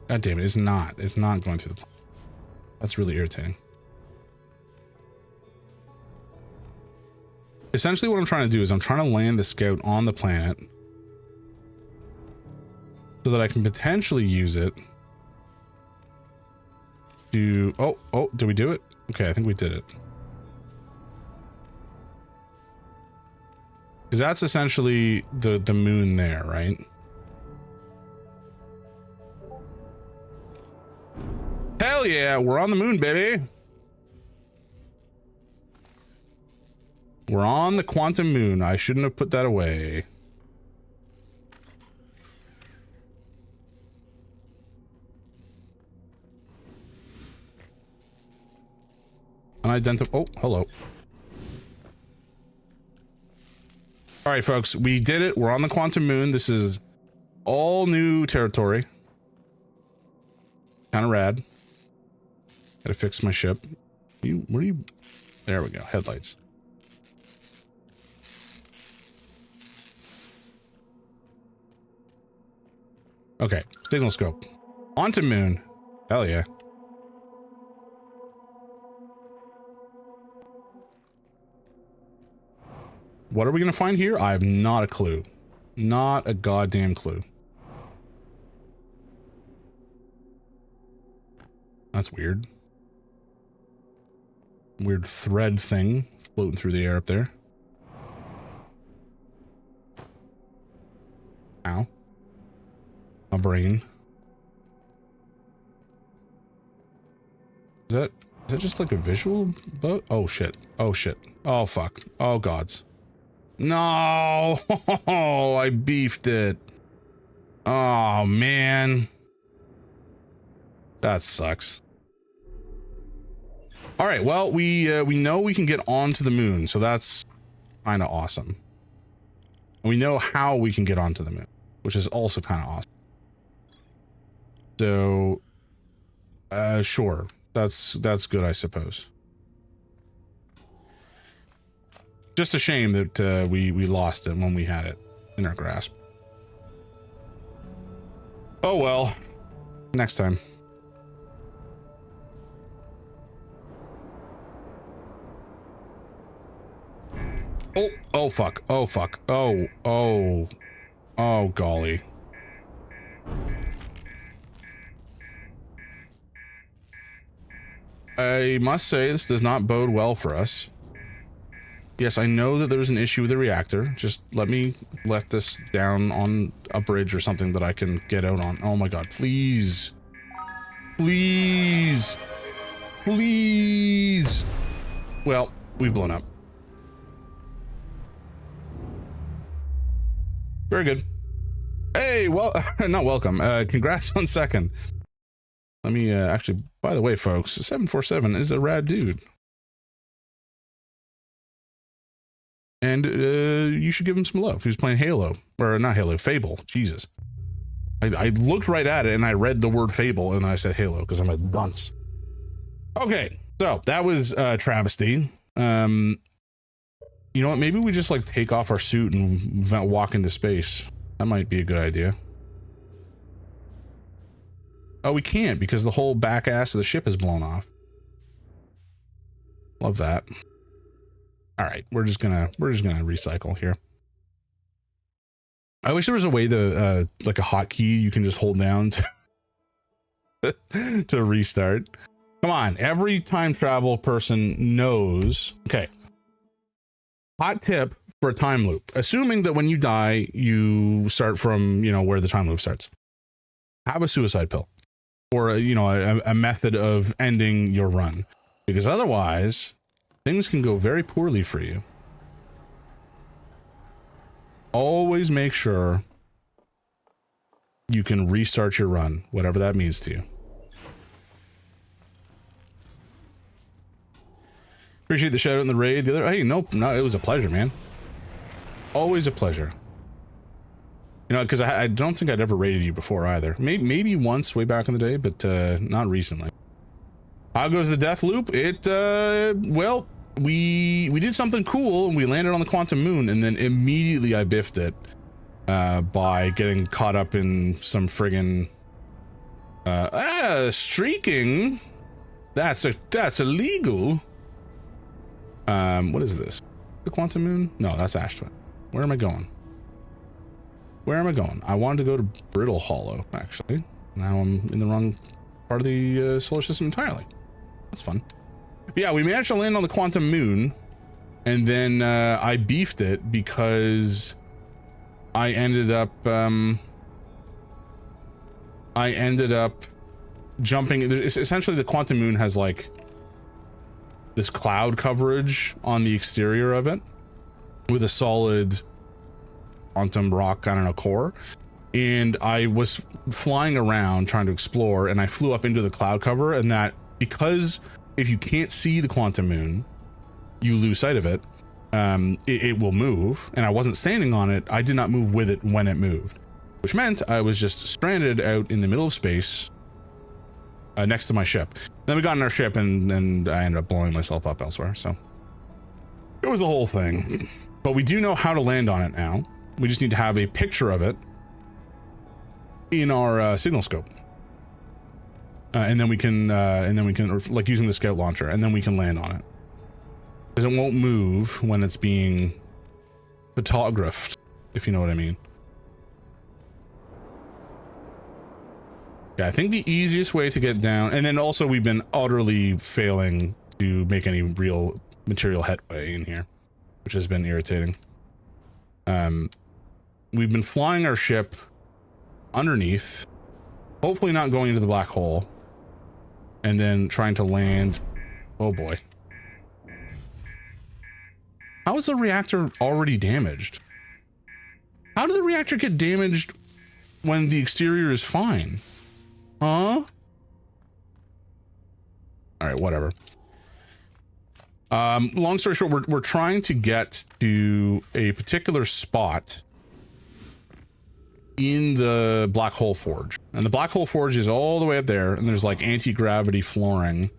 God damn it, it's not going through the planet. That's really irritating. Essentially what I'm trying to do is I'm trying to land the scout on the planet so that I can potentially use it to... Oh, did we do it? Okay, I think we did it. Because that's essentially the moon there, right? Hell yeah, we're on the moon, baby. We're on the quantum moon. I shouldn't have put that away. Unidentified. Oh, hello. All right, folks, we did it. We're on the quantum moon. This is all new territory. Kind of rad. Gotta fix my ship. Where are you? There we go. Headlights. Okay. Signal scope. Onto moon. Hell yeah. What are we gonna find here? I have not a clue. Not a goddamn clue. That's weird. Weird thread thing floating through the air up there. Ow. My brain. Is that just like a visual boat? Oh shit. Oh shit. Oh fuck. Oh gods. No, I beefed it. Oh man. That sucks. All right, well, we know we can get onto the moon, so that's kind of awesome. We know how we can get onto the moon, which is also kind of awesome. So, sure, that's good, I suppose. Just a shame that we lost it when we had it in our grasp. Oh well, next time. Oh fuck, oh fuck, oh golly. I must say this does not bode well for us. Yes, I know that there's an issue with the reactor. Just let this down on a bridge or something that I can get out on. Oh my god, please. Please. Please. Well, we've blown up. Very good. Hey, well, not welcome. Congrats on second. Let me actually, by the way, folks, 747 is a rad dude. And you should give him some love. He was playing Halo, or not Halo, Fable. Jesus. I looked right at it and I read the word Fable and I said Halo because I'm a dunce. Okay, so that was travesty. You know what? Maybe we just like take off our suit and walk into space. That might be a good idea. Oh, we can't because the whole back ass of the ship is blown off. Love that. All right, we're just gonna recycle here. I wish there was a way to like a hotkey you can just hold down to to restart. Come on, every time travel person knows. Okay. Hot tip for a time loop. Assuming that when you die, you start from, you know, where the time loop starts. Have a suicide pill. Or, a method of ending your run. Because otherwise, things can go very poorly for you. Always make sure you can restart your run, whatever that means to you. Appreciate the shout out in the raid. Hey, nope, no, it was a pleasure, man. Always a pleasure. You know, because I don't think I'd ever raided you before either. Maybe once way back in the day, but not recently. How goes the death loop? Well, we did something cool and we landed on the quantum moon, and then immediately I biffed it by getting caught up in some friggin' streaking. That's illegal. What is this? The quantum moon? No, that's Ash Twin. Where am I going? Where am I going? I wanted to go to Brittle Hollow, actually. Now I'm in the wrong part of the solar system entirely. That's fun. Yeah, we managed to land on the quantum moon. And then I beefed it because I ended up jumping. Essentially, the Quantum Moon has like this cloud coverage on the exterior of it with a solid quantum rock, I don't know, core. And I was flying around trying to explore, and I flew up into the cloud cover, and that because if you can't see the Quantum Moon, you lose sight of it. It will move, and I wasn't standing on it. I did not move with it when it moved, which meant I was just stranded out in the middle of space next to my ship. Then we got in our ship, and I ended up blowing myself up elsewhere. So it was the whole thing. But we do know how to land on it now. We just need to have a picture of it in our signal scope, and then we can like using the scout launcher, and then we can land on it. Because it won't move when it's being photographed, if you know what I mean. Yeah, I think the easiest way to get down, and then also we've been utterly failing to make any real material headway in here, which has been irritating. We've been flying our ship underneath, hopefully not going into the black hole, and then trying to land. Oh boy. How is the reactor already damaged? How did the reactor get damaged when the exterior is fine? Huh? All right, whatever. Long story short, we're trying to get to a particular spot in the black hole forge, and the black hole forge is all the way up there, and there's like anti-gravity flooring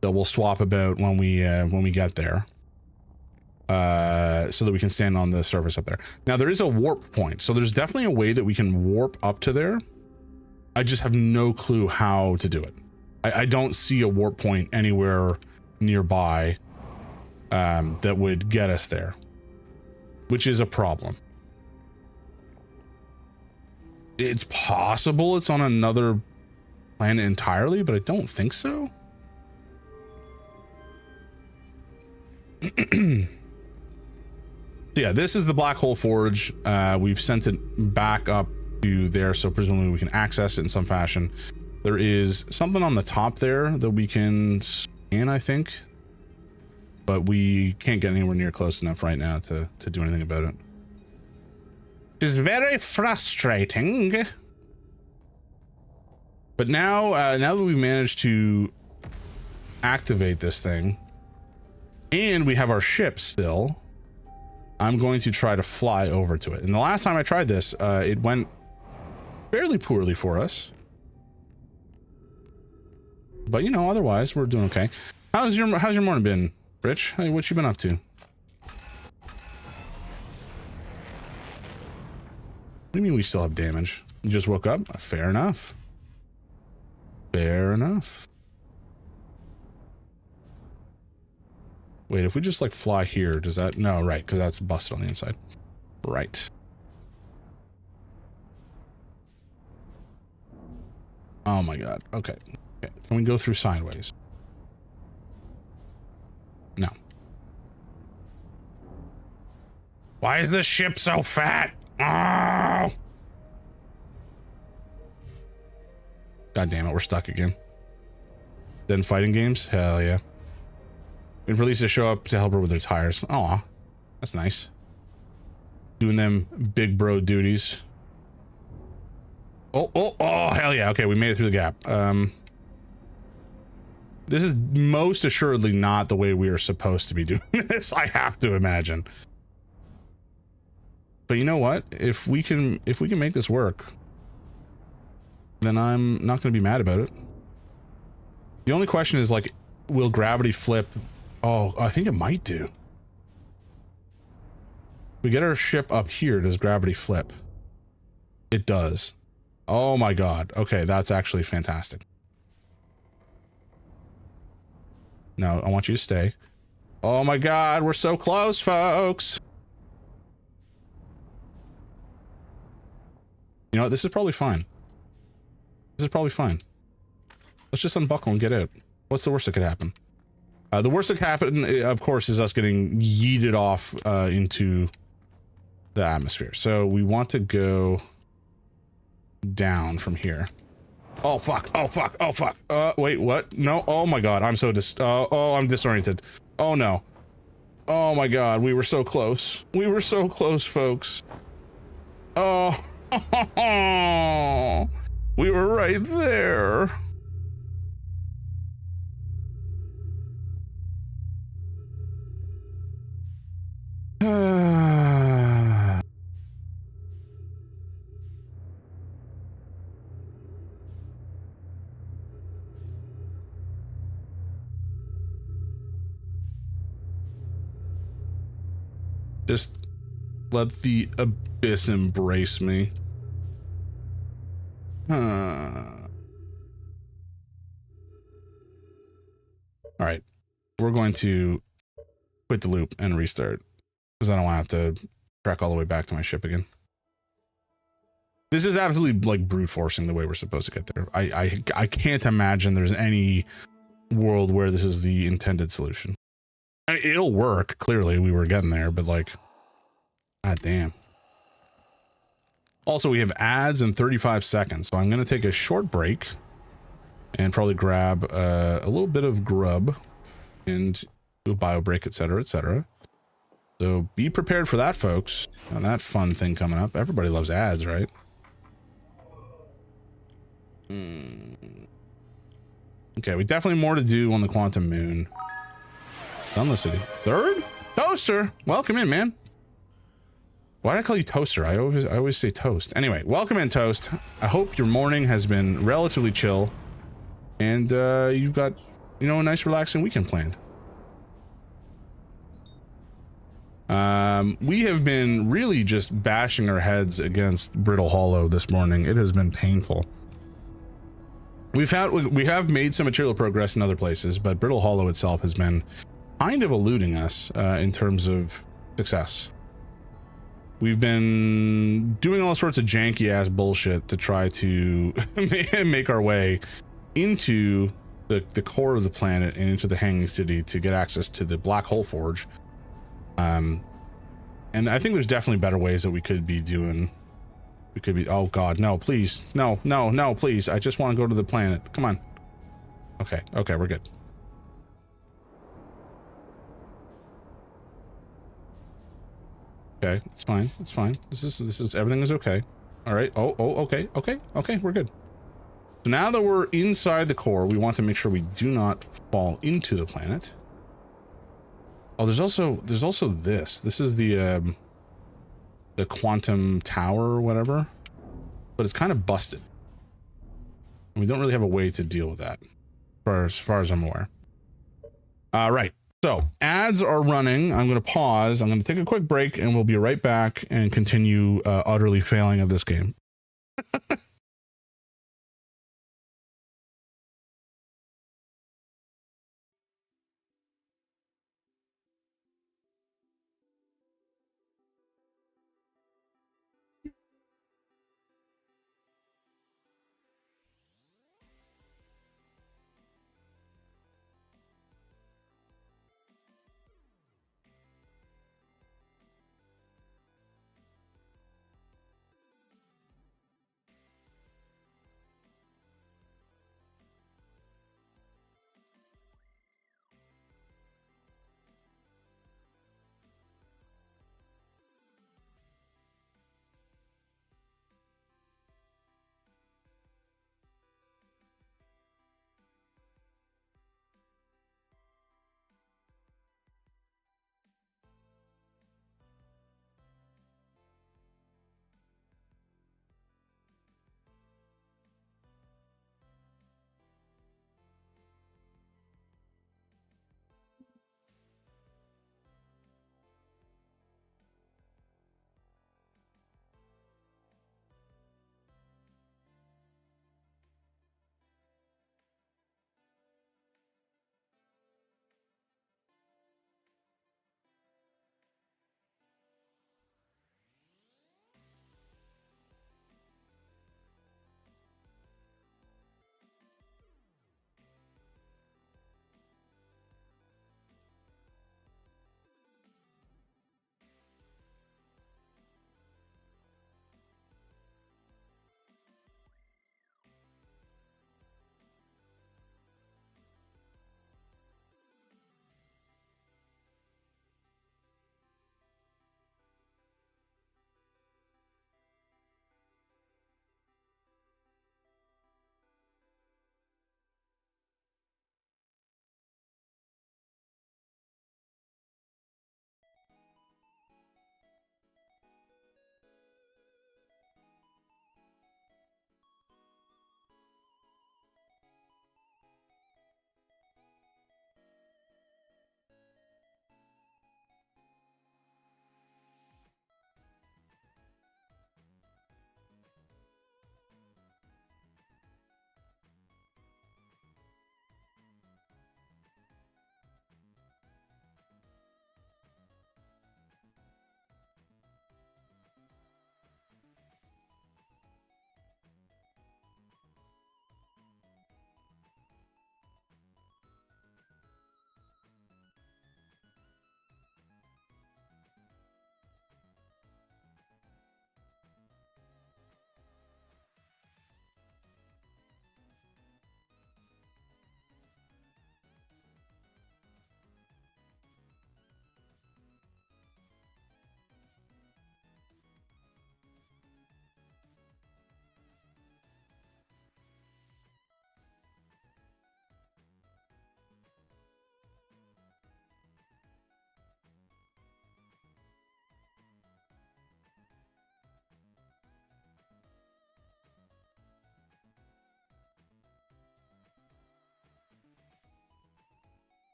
that we'll swap about when we get there, so that we can stand on the surface up there. Now there is a warp point, so there's definitely a way that we can warp up to there. I just have no clue how to do it. I don't see a warp point anywhere nearby that would get us there, which is a problem. It's possible it's on another planet entirely, but I don't think so. Yeah, this is the black hole forge. We've sent it back up to there, so presumably we can access it in some fashion. There is something on the top there that we can scan, I think, but we can't get anywhere near close enough right now to do anything about it. It's very frustrating. But now, now that we've managed to activate this thing, and we have our ship still, I'm going to try to fly over to it. And the last time I tried this, it went fairly poorly for us. But you know, otherwise we're doing okay. How's your morning been, Rich? Hey, what you been up to? What do you mean we still have damage? You just woke up? Fair enough. Fair enough. Wait, if we just like fly here, does that? No, right, because that's busted on the inside. Right. Oh my god. Okay. Okay. Can we go through sideways? No. Why is this ship so fat? Oh! God damn it, we're stuck again. Then fighting games? Hell yeah. Wait for Lisa to show up to help her with her tires. Aw, that's nice. Doing them big bro duties. Oh, hell yeah. Okay, we made it through the gap. This is most assuredly not the way we are supposed to be doing this, I have to imagine. But you know what? If we can make this work, then I'm not going to be mad about it. The only question is, like, will gravity flip? Oh, I think it might do. We get our ship up here, does gravity flip? It does. Oh my god. Okay, that's actually fantastic. No, I want you to stay. Oh my god, we're so close, folks. You know what? This is probably fine. This is probably fine. Let's just unbuckle and get out. What's the worst that could happen? The worst that could happen, of course, is us getting yeeted off into the atmosphere. So we want to go down from here. Oh fuck, oh fuck, oh fuck. Wait, what? No, oh my god, I'm so I'm disoriented. Oh no. Oh my god, we were so close. We were so close, folks. Oh, we were right there. Just let the abyss embrace me. All right, we're going to quit the loop and restart because I don't want to have to trek all the way back to my ship again. This is absolutely like brute forcing the way we're supposed to get there. I can't imagine there's any world where this is the intended solution. I mean, it'll work. Clearly, we were getting there, but like, god damn. Also, we have ads in 35 seconds, so I'm going to take a short break and probably grab a little bit of grub and do a bio break, etc., etc. So be prepared for that, folks. And that fun thing coming up. Everybody loves ads, right? Okay, we definitely more to do on the Quantum Moon. Sunless City. Third? Toaster! Welcome in, man. Why did I call you Toaster? I always say Toast. Anyway, welcome in, Toast. I hope your morning has been relatively chill. And you've got, you know, a nice relaxing weekend planned. We have been really just bashing our heads against Brittle Hollow this morning. It has been painful. We have made some material progress in other places, but Brittle Hollow itself has been kind of eluding us in terms of success. We've been doing all sorts of janky ass bullshit to try to make our way into the core of the planet and into the Hanging City to get access to the Black Hole Forge. And I think there's definitely better ways that we could be doing. We could be, oh god, no, please, no, no, no, please. I just want to go to the planet. Come on. Okay, okay, we're good. Okay, it's fine. It's fine. This is everything is okay. All right. Oh, okay, okay, we're good. So now that we're inside the core, we want to make sure we do not fall into the planet. Oh, there's also this. This is the quantum tower or whatever, but it's kind of busted. We don't really have a way to deal with that, as far as I'm aware. Right. So ads are running. I'm going to pause. I'm going to take a quick break and we'll be right back and continue utterly failing at this game.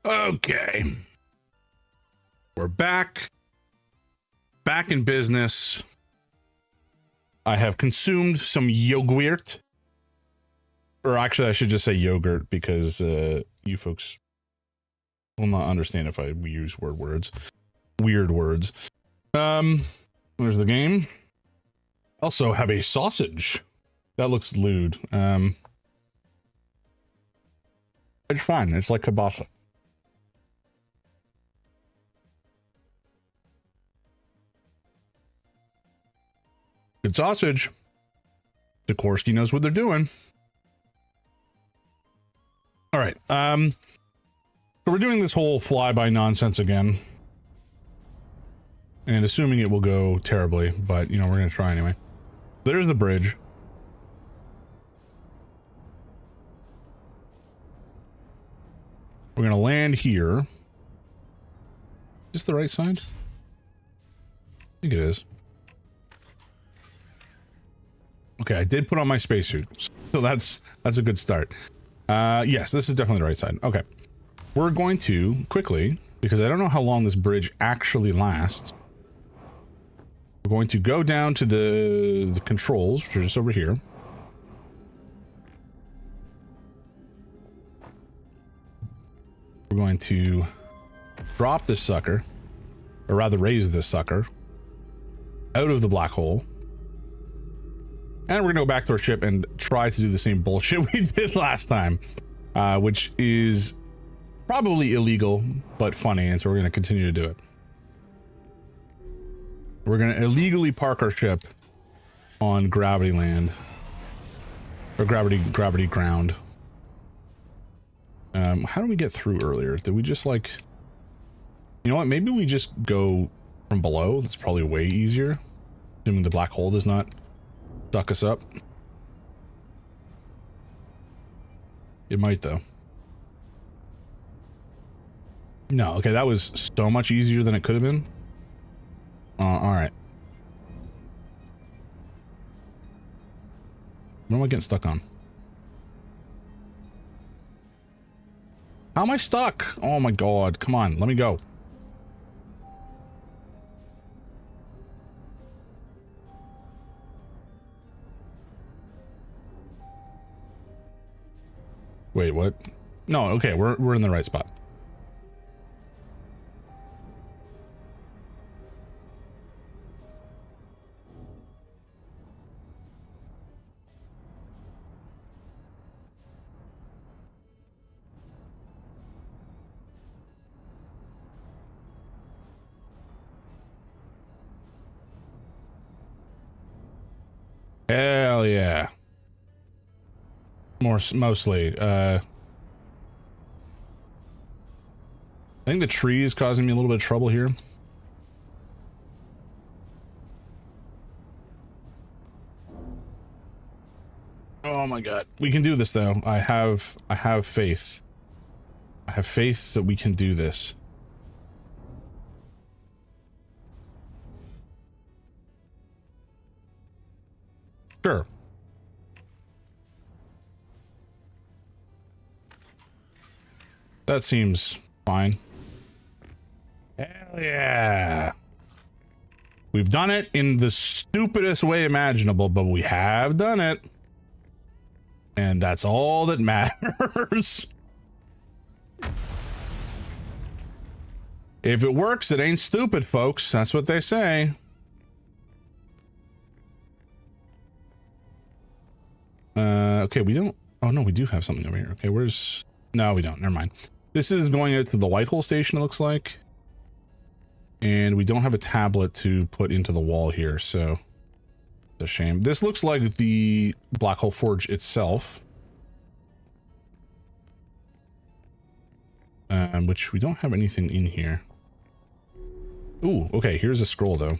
Okay. We're back. Back in business. I have consumed some yogurt. Or actually, I should just say yogurt because you folks will not understand if I use weird words. There's the game. Also have a sausage. That looks lewd. It's fine. It's like kielbasa. Good sausage. Sikorsky knows what they're doing. All right. So we're doing this whole flyby nonsense again. And assuming it will go terribly, but, you know, we're going to try anyway. There's the bridge. We're going to land here. Is this the right side? I think it is. Okay, I did put on my spacesuit, so that's a good start. Yes, this is definitely the right side. Okay. We're going to quickly, because I don't know how long this bridge actually lasts. We're going to go down to the controls, which are just over here. We're going to drop this sucker, or rather raise this sucker, out of the black hole. And we're gonna go back to our ship and try to do the same bullshit we did last time, which is probably illegal, but funny, and so we're gonna continue to do it. We're gonna illegally park our ship on gravity land, or gravity ground. How do we get through earlier? Did we just like, you know what? Maybe we just go from below. That's probably way easier, assuming the black hole does not suck us up. It might though. No, okay, that was so much easier than it could have been. All right. What am I getting stuck on? How am I stuck? Oh my god, come on, let me go. Wait, what? No, okay, we're in the right spot. Hell yeah. Mostly. I think the tree is causing me a little bit of trouble here. Oh my god. We can do this though. I have faith. I have faith that we can do this. Sure. That seems fine. Hell yeah. We've done it in the stupidest way imaginable, but we have done it. And that's all that matters. If it works, it ain't stupid, folks. That's what they say. Okay, we don't... Oh, no, we do have something over here. Okay, where's... No, we don't. Never mind. This is going out to the Whitehole station, it looks like. And we don't have a tablet to put into the wall here, so... It's a shame. This looks like the Black Hole Forge itself. Which we don't have anything in here. Ooh, okay, here's a scroll, though.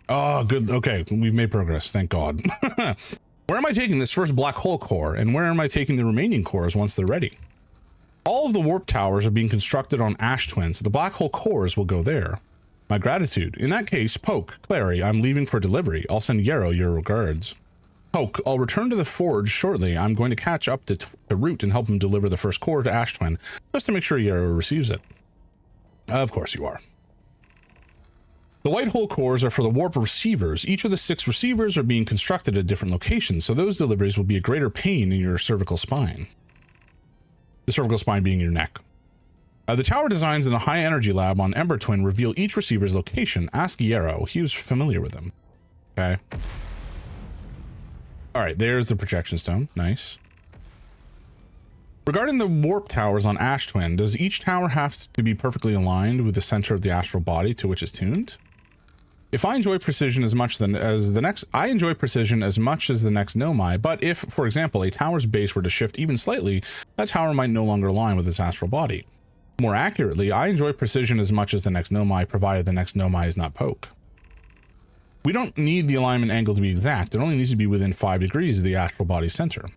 Oh, good. Okay, we've made progress. Thank God. Where am I taking this first black hole core, and where am I taking the remaining cores once they're ready? All of the warp towers are being constructed on Ash Twin, so the black hole cores will go there. My gratitude. In that case, Poke, Clary, I'm leaving for delivery. I'll send Yarrow your regards. Poke, I'll return to the forge shortly. I'm going to catch up to Root and help him deliver the first core to Ash Twin, just to make sure Yarrow receives it. Of course you are. The white hole cores are for the warp receivers. Each of the 6 receivers are being constructed at different locations, so those deliveries will be a greater pain in your cervical spine. The cervical spine being your neck. The tower designs in the high energy lab on Ember Twin reveal each receiver's location. Ask Yarrow. He was familiar with them. Okay. All right, there's the projection stone. Nice. Regarding the warp towers on Ash Twin, does each tower have to be perfectly aligned with the center of the astral body to which it's tuned? If I enjoy precision as much as the next Nomai, but if, for example, a tower's base were to shift even slightly, that tower might no longer align with its astral body. More accurately, I enjoy precision as much as the next Nomai, provided the next Nomai is not Poke. We don't need the alignment angle to be exact, it only needs to be within 5 degrees of the astral body's center.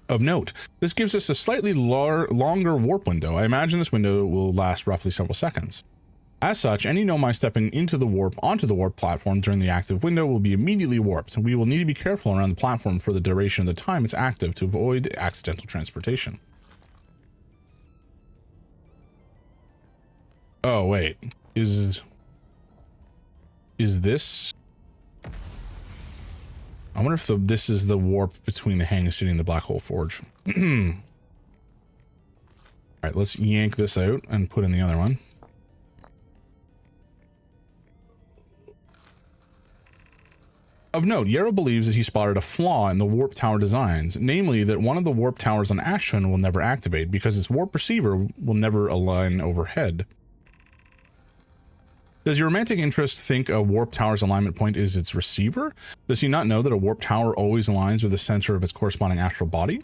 Of note, this gives us a slightly longer warp window. I imagine this window will last roughly several seconds. As such, any Nomai stepping onto the warp platform during the active window will be immediately warped. We will need to be careful around the platform for the duration of the time it's active to avoid accidental transportation. Oh, wait. Is this... I wonder if this is the warp between the Hanging City and the Black Hole Forge. All right, let's yank this out and put in the other one. Of note, Yarrow believes that he spotted a flaw in the warp tower designs, namely that one of the warp towers on Ash Twin will never activate because its warp receiver will never align overhead. Does your romantic interest think a warp tower's alignment point is its receiver? Does he not know that a warp tower always aligns with the center of its corresponding astral body?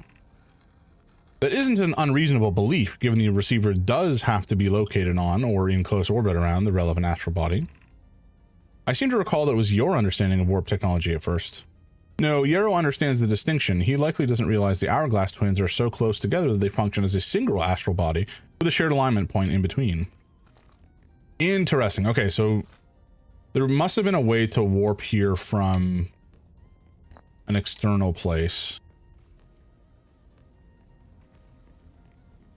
That isn't an unreasonable belief, given the receiver does have to be located on or in close orbit around the relevant astral body. I seem to recall that it was your understanding of warp technology at first. No, Yarrow understands the distinction. He likely doesn't realize the Hourglass twins are so close together that they function as a single astral body with a shared alignment point in between. Interesting. Okay, so there must have been a way to warp here from an external place.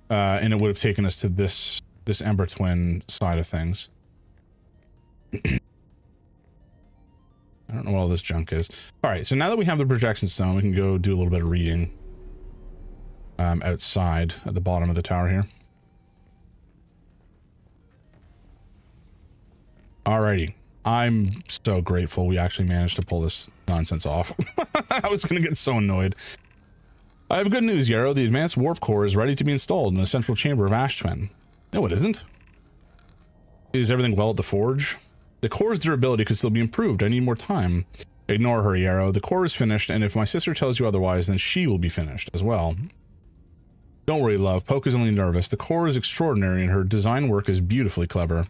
And it would have taken us to this Ember Twin side of things. I don't know what all this junk is. All right, so now that we have the projection stone, we can go do a little bit of reading outside at the bottom of the tower here. Alrighty, I'm so grateful we actually managed to pull this nonsense off. I was going to get so annoyed. I have good news, Yarrow. The advanced warp core is ready to be installed in the central chamber of Ash Twin. No, it isn't. Is everything well at the forge? The core's durability could still be improved. I need more time. Ignore her, Yarrow. The core is finished, and if my sister tells you otherwise, then she will be finished as well. Don't worry, love. Poke is only nervous. The core is extraordinary, and her design work is beautifully clever.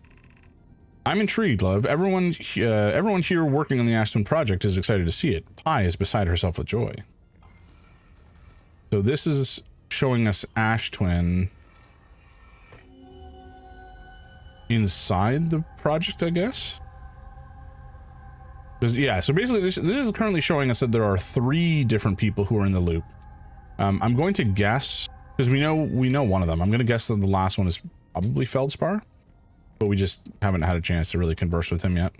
I'm intrigued, love. Everyone here working on the Ash Twin project is excited to see it. Pi is beside herself with joy. So this is showing us Ash Twin inside the project, I guess. Yeah, so basically this is currently showing us that there are 3 different people who are in the loop. I'm going to guess, because we know one of them. I'm going to guess that the last one is probably Feldspar, but we just haven't had a chance to really converse with him yet.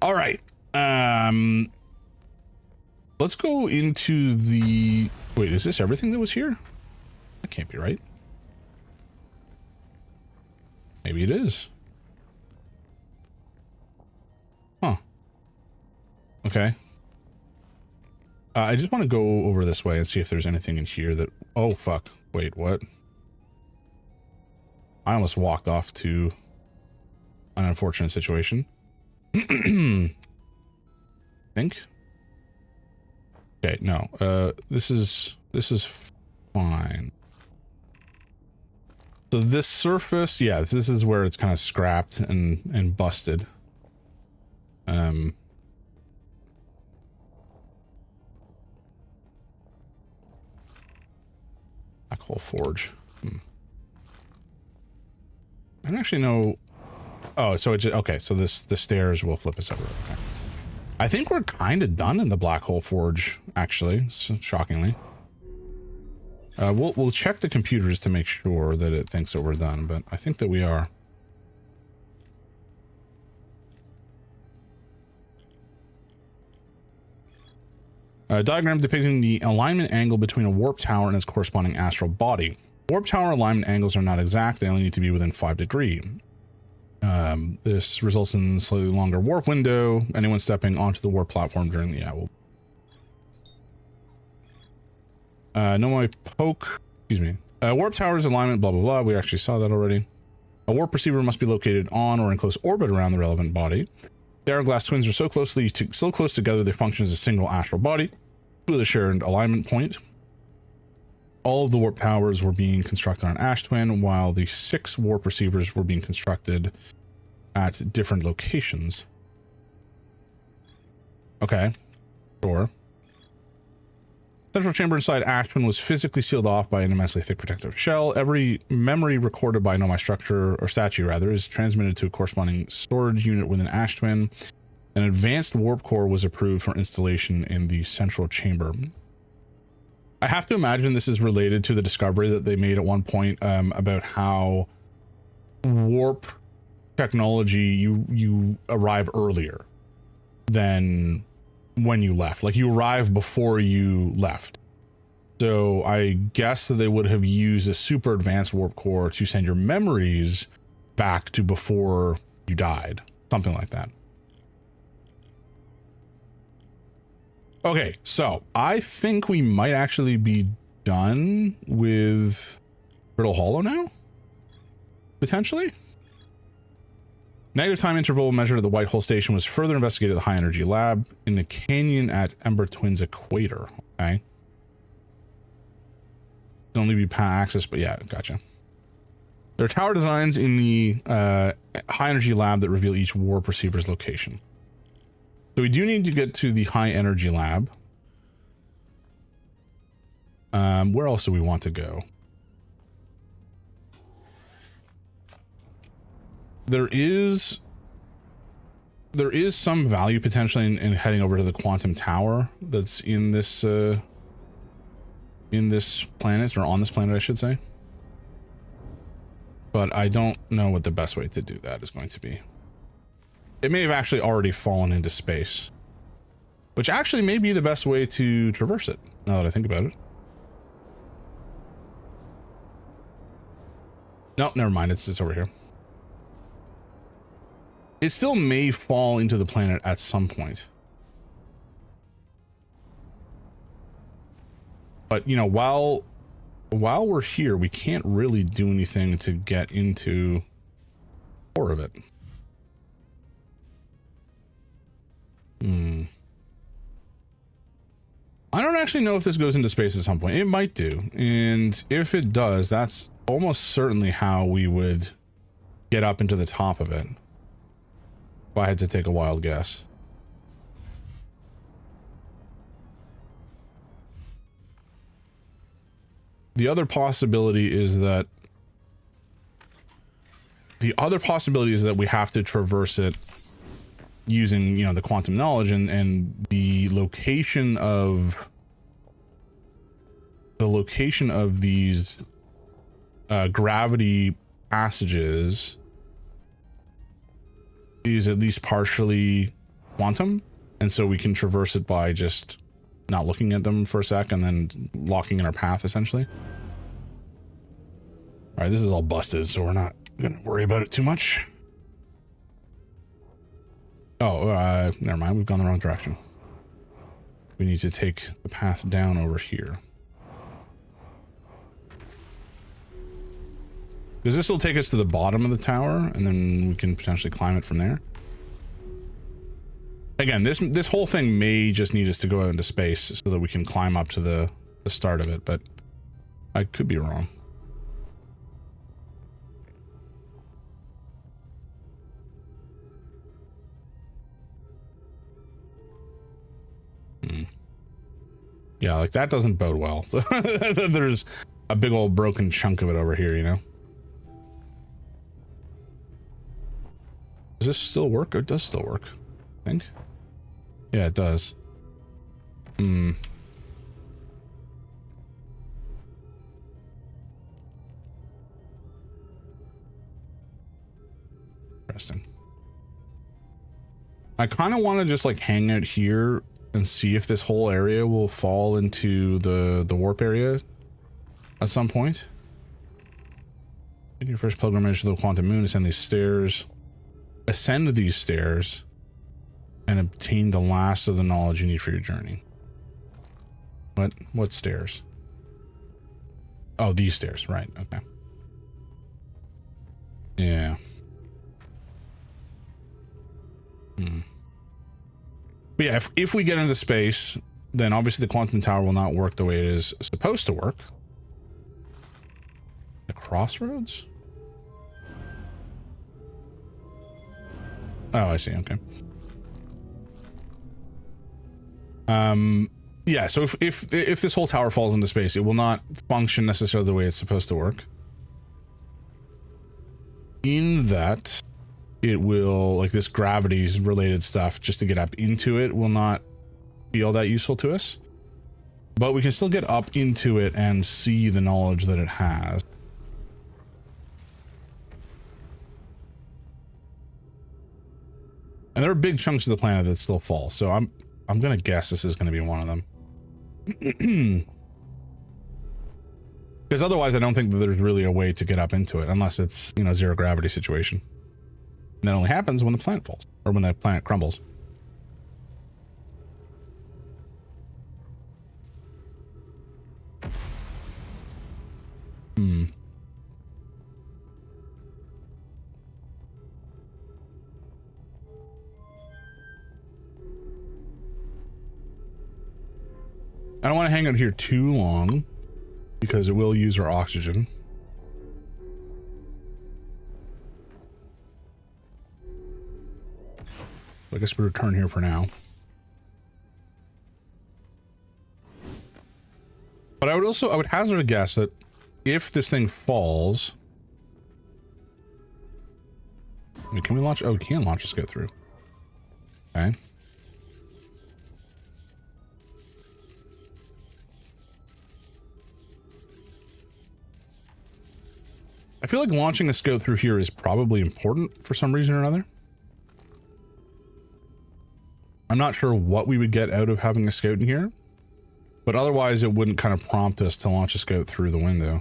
All right. Let's go into the... Wait, is this everything that was here? That can't be right. Maybe it is. Huh. Okay. I just want to go over this way and see if there's anything in here that... Oh, fuck. Wait, what? I almost walked off to an unfortunate situation. Think? Okay, no. This is fine. So this surface, yeah, this is where it's kind of scrapped and busted. Black Hole Forge. I don't actually know. Oh, so it just, okay, so the stairs will flip us over. Okay. I think we're kind of done in the Black Hole Forge, actually, so shockingly. We'll check the computers to make sure that it thinks that we're done, but I think that we are. A diagram depicting the alignment angle between a warp tower and its corresponding astral body. Warp tower alignment angles are not exact, they only need to be within 5 degrees. This results in slightly longer warp window. Anyone stepping onto the warp platform during the no my poke, excuse me. Warp tower's alignment, blah, blah, blah. We actually saw that already. A warp receiver must be located on or in close orbit around the relevant body. The Hourglass twins are so close together they function as a single astral body with a shared alignment point. All of the warp towers were being constructed on Ash Twin, while the 6 warp receivers were being constructed at different locations. Okay, sure. Central chamber inside Ash Twin was physically sealed off by an immensely thick protective shell. Every memory recorded by Nomai structure, or statue rather, is transmitted to a corresponding storage unit within Ash Twin. An advanced warp core was approved for installation in the central chamber. I have to imagine this is related to the discovery that they made at one point about how warp technology, you arrive earlier than when you left. Like, you arrive before you left. So I guess that they would have used a super advanced warp core to send your memories back to before you died. Something like that. Okay, so I think we might actually be done with Brittle Hollow now? Potentially? Negative time interval measured at the White Hole Station was further investigated at the High Energy Lab in the canyon at Ember Twins Equator. Okay. Can only be access, but yeah, gotcha. There are tower designs in the High Energy Lab that reveal each warp receiver's location. So we do need to get to the High Energy Lab. Where else do we want to go? There is some value potentially in heading over to the Quantum Tower that's in this planet, or on this planet, I should say. But I don't know what the best way to do that is going to be. It may have actually already fallen into space, which actually may be the best way to traverse it, now that I think about it. No, never mind. It's over here. It still may fall into the planet at some point. But, you know, while we're here, we can't really do anything to get into core of it. I don't actually know if this goes into space at some point. It might do. And if it does, that's almost certainly how we would get up into the top of it. If I had to take a wild guess. The other possibility is that we have to traverse it using, you know, the quantum knowledge, and the location of these gravity passages is at least partially quantum, and so we can traverse it by just not looking at them for a sec and then locking in our path, essentially. All right, this is all busted, so we're not gonna worry about it too much. Oh, never mind. We've gone the wrong direction. We need to take the path down over here. Because this will take us to the bottom of the tower, and then we can potentially climb it from there. Again, this whole thing may just need us to go out into space so that we can climb up to the start of it, but I could be wrong. Yeah, like that doesn't bode well. There's a big old broken chunk of it over here, you know? Does this still work? It does still work, I think. Yeah, it does. Interesting. I kind of want to just like hang out here and see if this whole area will fall into the warp area at some point. In your first pilgrimage to the quantum moon, ascend these stairs. Ascend these stairs and obtain the last of the knowledge you need for your journey. What stairs? Oh, these stairs, right? Okay. Yeah. But yeah, if we get into space, then obviously the quantum tower will not work the way it is supposed to work. The crossroads? Oh, I see. Okay. Yeah, so if this whole tower falls into space, it will not function necessarily the way it's supposed to work. In that it will, like, this gravity related stuff just to get up into it will not be all that useful to us, but we can still get up into it and see the knowledge that it has. And there are big chunks of the planet that still fall, so I'm gonna guess this is gonna be one of them. Because otherwise I don't think that there's really a way to get up into it unless it's, you know, zero gravity situation. And that only happens when the planet falls, or when the planet crumbles. I don't want to hang out here too long because it will use our oxygen. I guess we return here for now. But I would hazard a guess that if this thing falls, I mean, can we launch? Oh, we can launch a scout through. Okay. I feel like launching a scout through here is probably important for some reason or another. I'm not sure what we would get out of having a scout in here, but otherwise it wouldn't kind of prompt us to launch a scout through the window.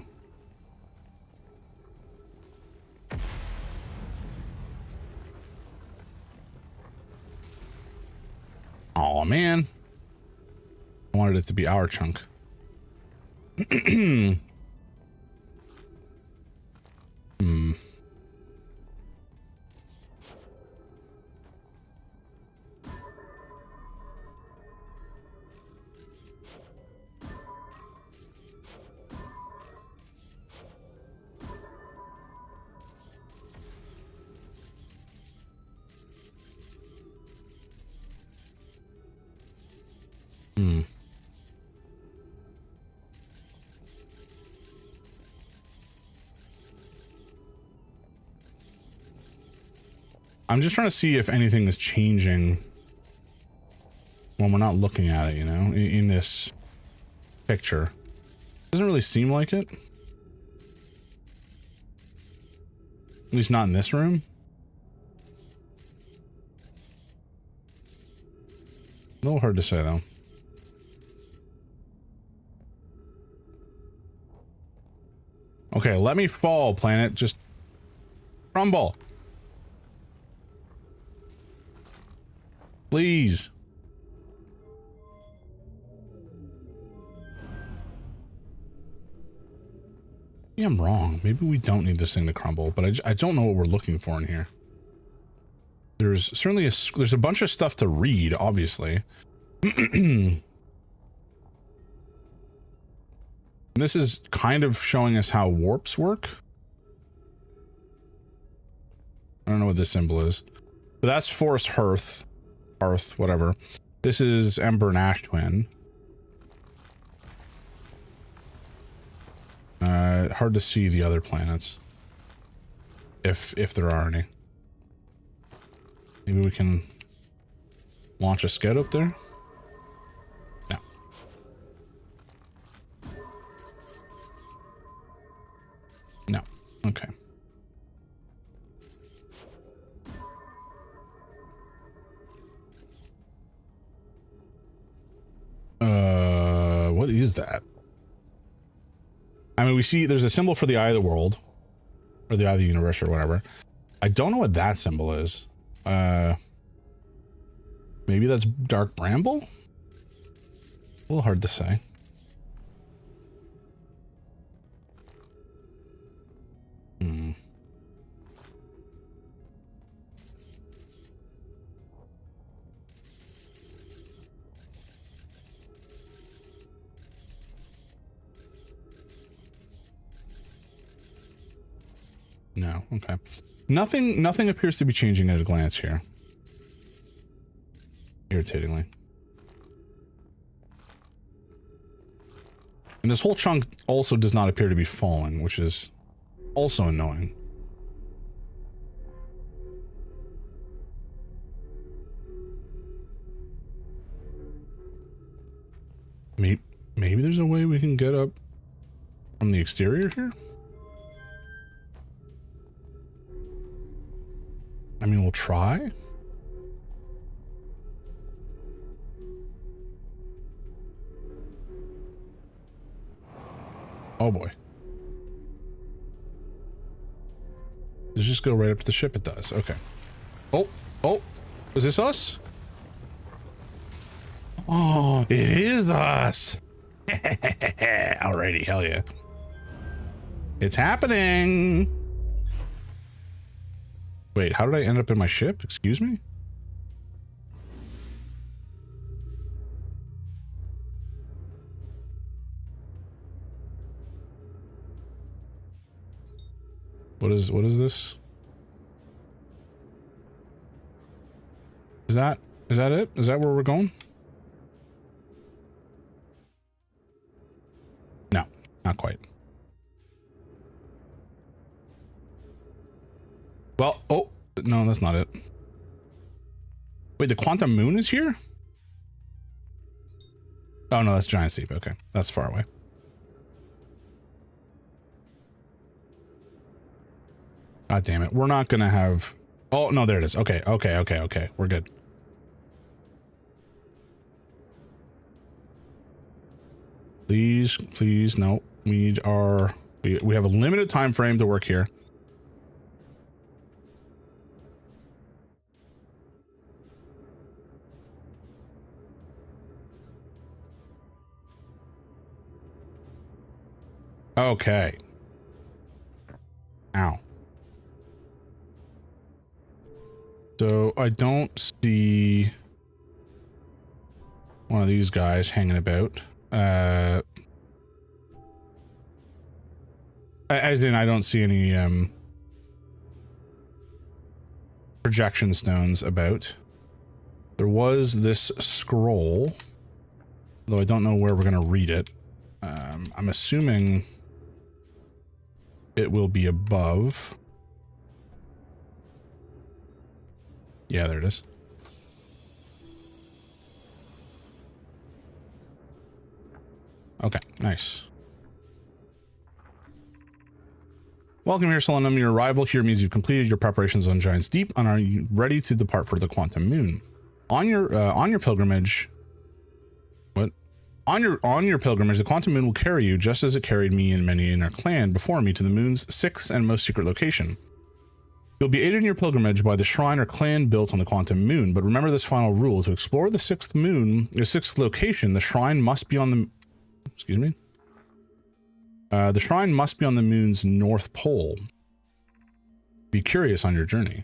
Oh man, I wanted it to be our chunk. Hmm. I'm just trying to see if anything is changing when we're not looking at it, you know, in this picture. Doesn't really seem like it. At least not in this room. A little hard to say, though. Okay, let me fall, planet. Just crumble. Please. Maybe I'm wrong. Maybe we don't need this thing to crumble, but I don't know what we're looking for in here. There's certainly there's a bunch of stuff to read, obviously. This is kind of showing us how warps work. I don't know what this symbol is. But that's Force Hearth. Hearth, whatever. This is Ember and Ash Twin. Hard to see the other planets. If there are any. Maybe we can launch a scout up there? No. No. Okay. What is that? I mean, we see there's a symbol for the Eye of the World, or the Eye of the Universe, or whatever. I don't know what that symbol is. Maybe that's Dark Bramble? A little hard to say. Hmm. No, okay. Nothing appears to be changing at a glance here. Irritatingly. And this whole chunk also does not appear to be falling, which is also annoying. Maybe there's a way we can get up from the exterior here? I mean, we'll try. Oh boy. Does it just go right up to the ship? It does. Okay. Oh, is this us? Oh, it is us. Alrighty, hell yeah. It's happening. Wait, how did I end up in my ship? Excuse me? What is this? Is that it? Is that where we're going? No, not quite. Well, oh, no, that's not it. Wait, the quantum moon is here? Oh no, that's Giant Steep. Okay, that's far away. God damn it. We're not gonna have... Oh, no, there it is. Okay. We're good. Please, no. We have a limited time frame to work here. Okay. Ow. So I don't see one of these guys hanging about. As in, I don't see any projection stones about. There was this scroll. though I don't know where we're going to read it. I'm assuming it will be above. Yeah, there it is. Okay, nice. Welcome here, Solemnum. Your arrival here means you've completed your preparations on Giant's Deep and are ready to depart for the Quantum Moon. On your pilgrimage, On your pilgrimage, the Quantum Moon will carry you just as it carried me and many in our clan before me to the moon's sixth and most secret location. You'll be aided in your pilgrimage by the shrine or clan built on the Quantum Moon, but remember this final rule: to explore the sixth location, the shrine must be on the the shrine must be on the moon's north pole. Be curious on your journey.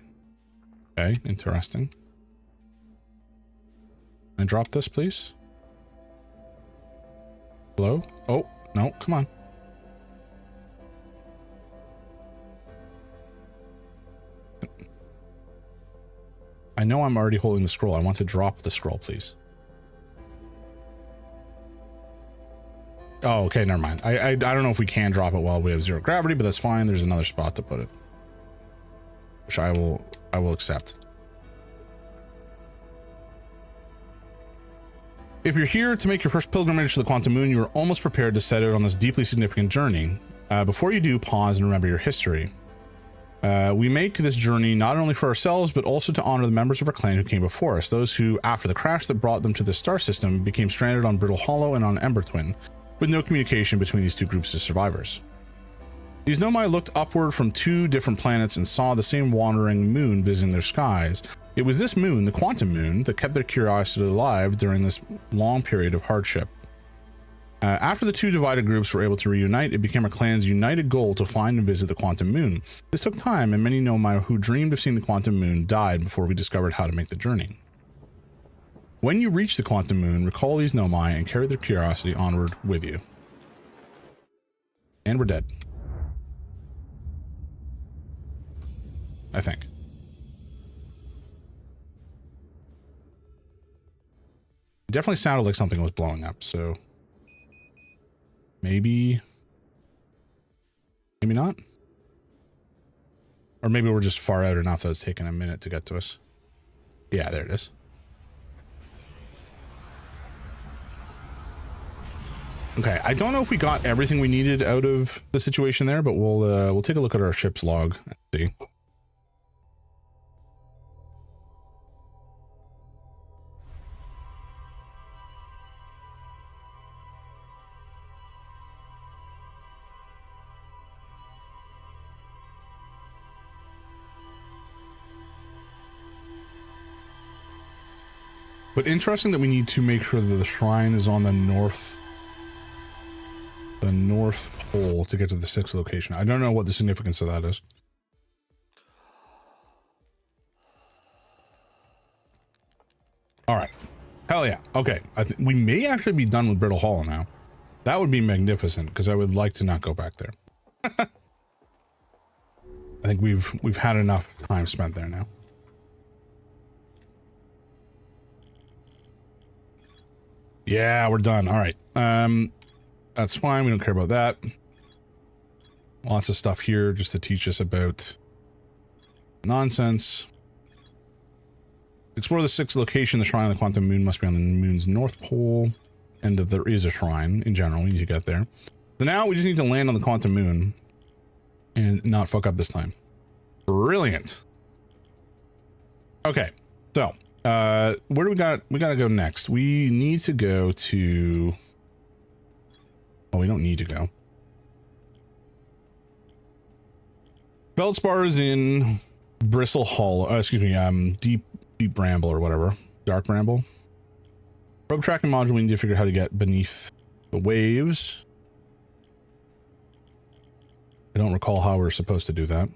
Okay, interesting. Can I drop this, please? Hello? Oh, no, come on. I know I'm already holding the scroll. I want to drop the scroll, please. Oh, okay, never mind. I don't know if we can drop it while we have zero gravity, but that's fine. There's another spot to put it, which I will accept. If you're here to make your first pilgrimage to the Quantum Moon, you are almost prepared to set out on this deeply significant journey. Before you do, pause and remember your history. We make this journey not only for ourselves, but also to honor the members of our clan who came before us, those who, after the crash that brought them to this star system, became stranded on Brittle Hollow and on Ember Twin, with no communication between these two groups of survivors. These Nomai looked upward from two different planets and saw the same wandering moon visiting their skies. It was this moon, the Quantum Moon, that kept their curiosity alive during this long period of hardship. After the two divided groups were able to reunite, it became our clan's united goal to find and visit the Quantum Moon. This took time, and many Nomai who dreamed of seeing the Quantum Moon died before we discovered how to make the journey. When you reach the Quantum Moon, recall these Nomai and carry their curiosity onward with you. And we're dead. I think. It definitely sounded like something was blowing up, so maybe not. Or maybe we're just far out enough that it's taken a minute to get to us. Yeah, there it is. Okay, I don't know if we got everything we needed out of the situation there, but we'll take a look at our ship's log and see. But interesting that we need to make sure that the shrine is on the north pole to get to the sixth location. I don't know what the significance of that is. All right. Hell yeah. Okay. We may actually be done with Brittle Hollow now. That would be magnificent because I would like to not go back there. I think we've had enough time spent there now. Yeah, we're done. All right. That's fine. We don't care about that. Lots of stuff here just to teach us about nonsense. Explore the sixth location. The shrine of the Quantum Moon must be on the moon's north pole, and that there is a shrine in general. We need to get there. So now we just need to land on the Quantum Moon and not fuck up this time. Brilliant. Okay. So, where do we gotta go next? We need to go to, oh, we don't need to go. Feldspar is in Bristle Hollow, Deep Bramble or whatever. Dark Bramble. Probe tracking module, we need to figure out how to get beneath the waves. I don't recall how we're supposed to do that.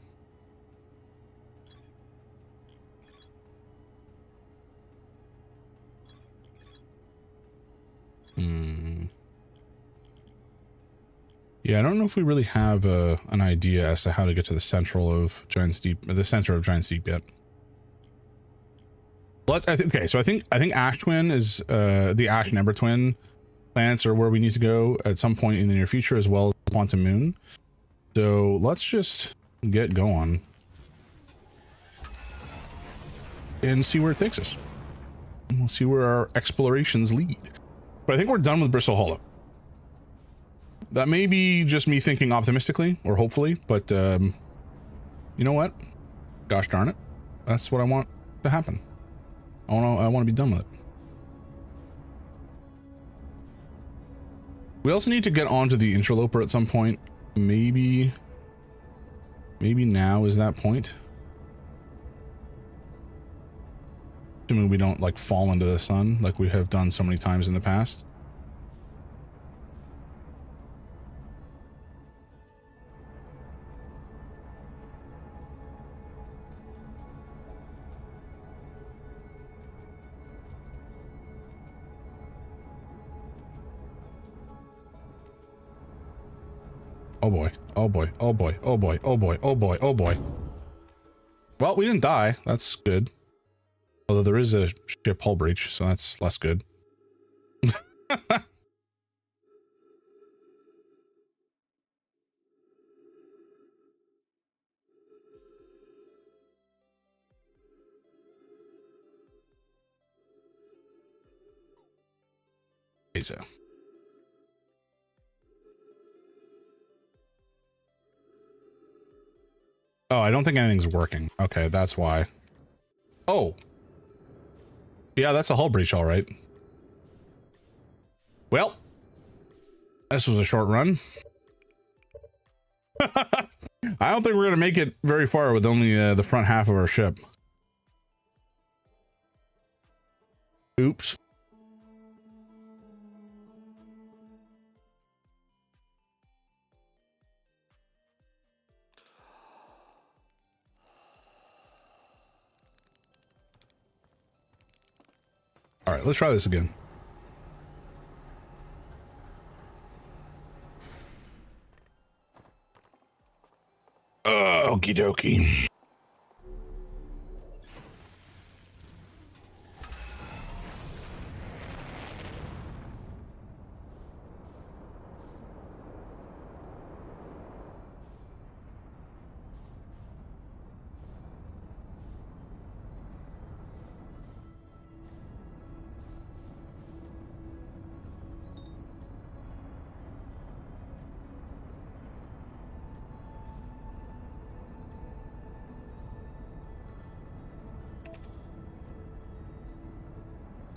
Yeah, I don't know if we really have an idea as to how to get to the central of Giant's Deep, the center of Giant's Deep yet. Okay, so I think Ash Twin is the Ash and Ember Twin planets are where we need to go at some point in the near future, as well as Quantum Moon. So let's just get going and see where it takes us. And we'll see where our explorations lead. But I think we're done with Bristle Hollow. That may be just me thinking optimistically or hopefully, but you know what? Gosh darn it. That's what I want to happen. I want to be done with it. We also need to get onto the interloper at some point. Maybe now is that point. Assuming we don't like fall into the sun like we have done so many times in the past. Oh boy, oh boy, oh boy, oh boy, oh boy, oh boy, oh boy. Well, we didn't die. That's good. Although there is a ship hull breach, so that's less good. So. Oh, I don't think anything's working. Okay, that's why. Oh. Yeah, that's a hull breach, all right. Well, this was a short run. I don't think we're going to make it very far with only the front half of our ship. Oops. All right, let's try this again. Okie dokie.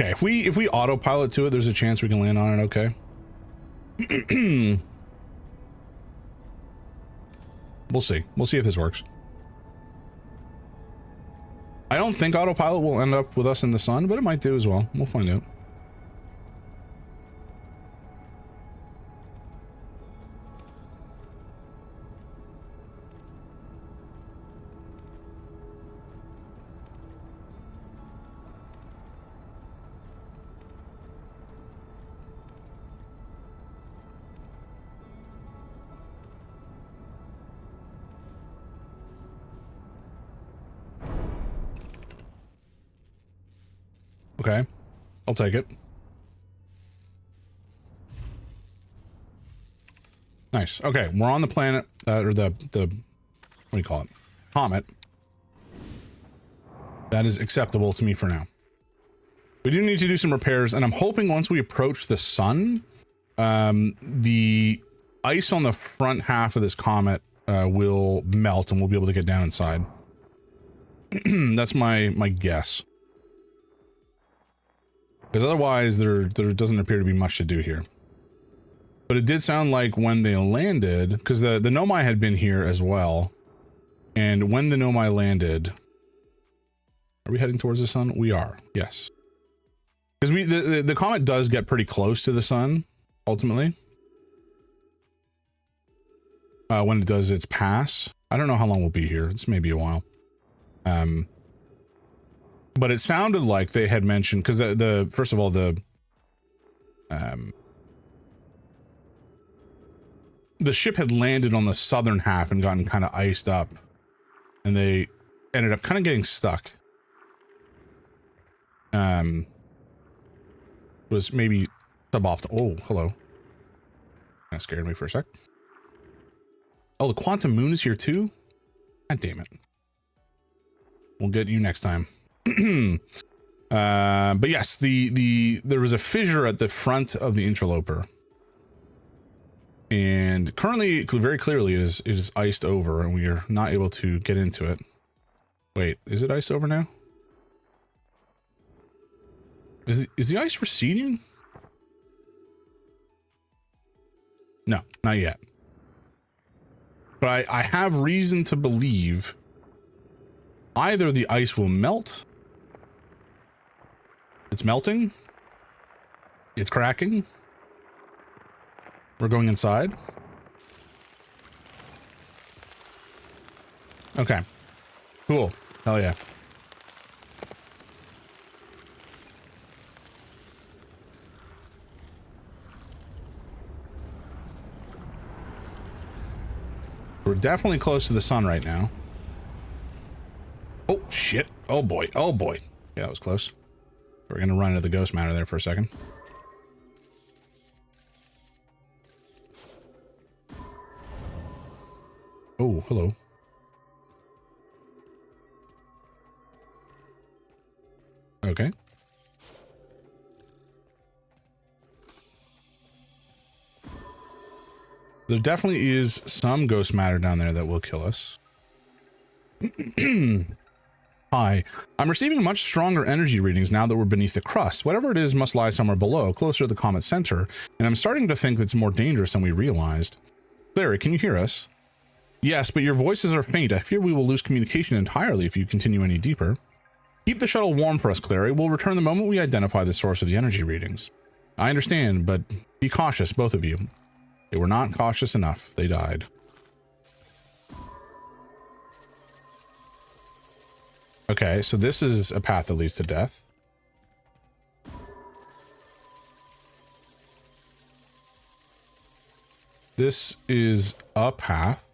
Okay, if we autopilot to it, there's a chance we can land on it. Okay. We'll see. We'll see if this works. I don't think autopilot will end up with us in the sun, but it might do as well. We'll find out. Okay, I'll take it. Nice. Okay, we're on the planet, or the what do you call it? Comet. That is acceptable to me for now. We do need to do some repairs, and I'm hoping once we approach the sun, the ice on the front half of this comet will melt, and we'll be able to get down inside. That's my guess. Because otherwise, there doesn't appear to be much to do here. But it did sound like when they landed, because the Nomai had been here as well, and when the Nomai landed, are we heading towards the sun? We are, yes. Because the comet does get pretty close to the sun, ultimately. When it does its pass. I don't know how long we'll be here. This may be a while. But it sounded like they had mentioned, because the first of all, the ship had landed on the southern half and gotten kind of iced up, and they ended up kind of getting stuck. Was maybe Suboptimal. Oh, hello. That scared me for a sec. Oh, the quantum moon is here too? God damn it. We'll get you next time. But yes, there was a fissure at the front of the interloper. And currently, very clearly, it is iced over, and we are not able to get into it. Wait, is it iced over now? Is the ice receding? No, not yet. But I have reason to believe either the ice will melt. It's melting. It's cracking. We're going inside. Okay. Cool. Hell yeah. We're definitely close to the sun right now. Oh, shit. Oh, boy. Oh, boy. Yeah, that was close. We're going to run into the ghost matter there for a second. Oh, hello. Okay. There definitely is some ghost matter down there that will kill us. Hi. I'm receiving much stronger energy readings now that we're beneath the crust. Whatever it is must lie somewhere below, closer to the comet's center, and I'm starting to think it's more dangerous than we realized. Clary, can you hear us? Yes, but your voices are faint. I fear we will lose communication entirely if you continue any deeper. Keep the shuttle warm for us, Clary. We'll return the moment we identify the source of the energy readings. I understand, but be cautious, both of you. They were not cautious enough. They died. Okay, so this is a path that leads to death. This is a path.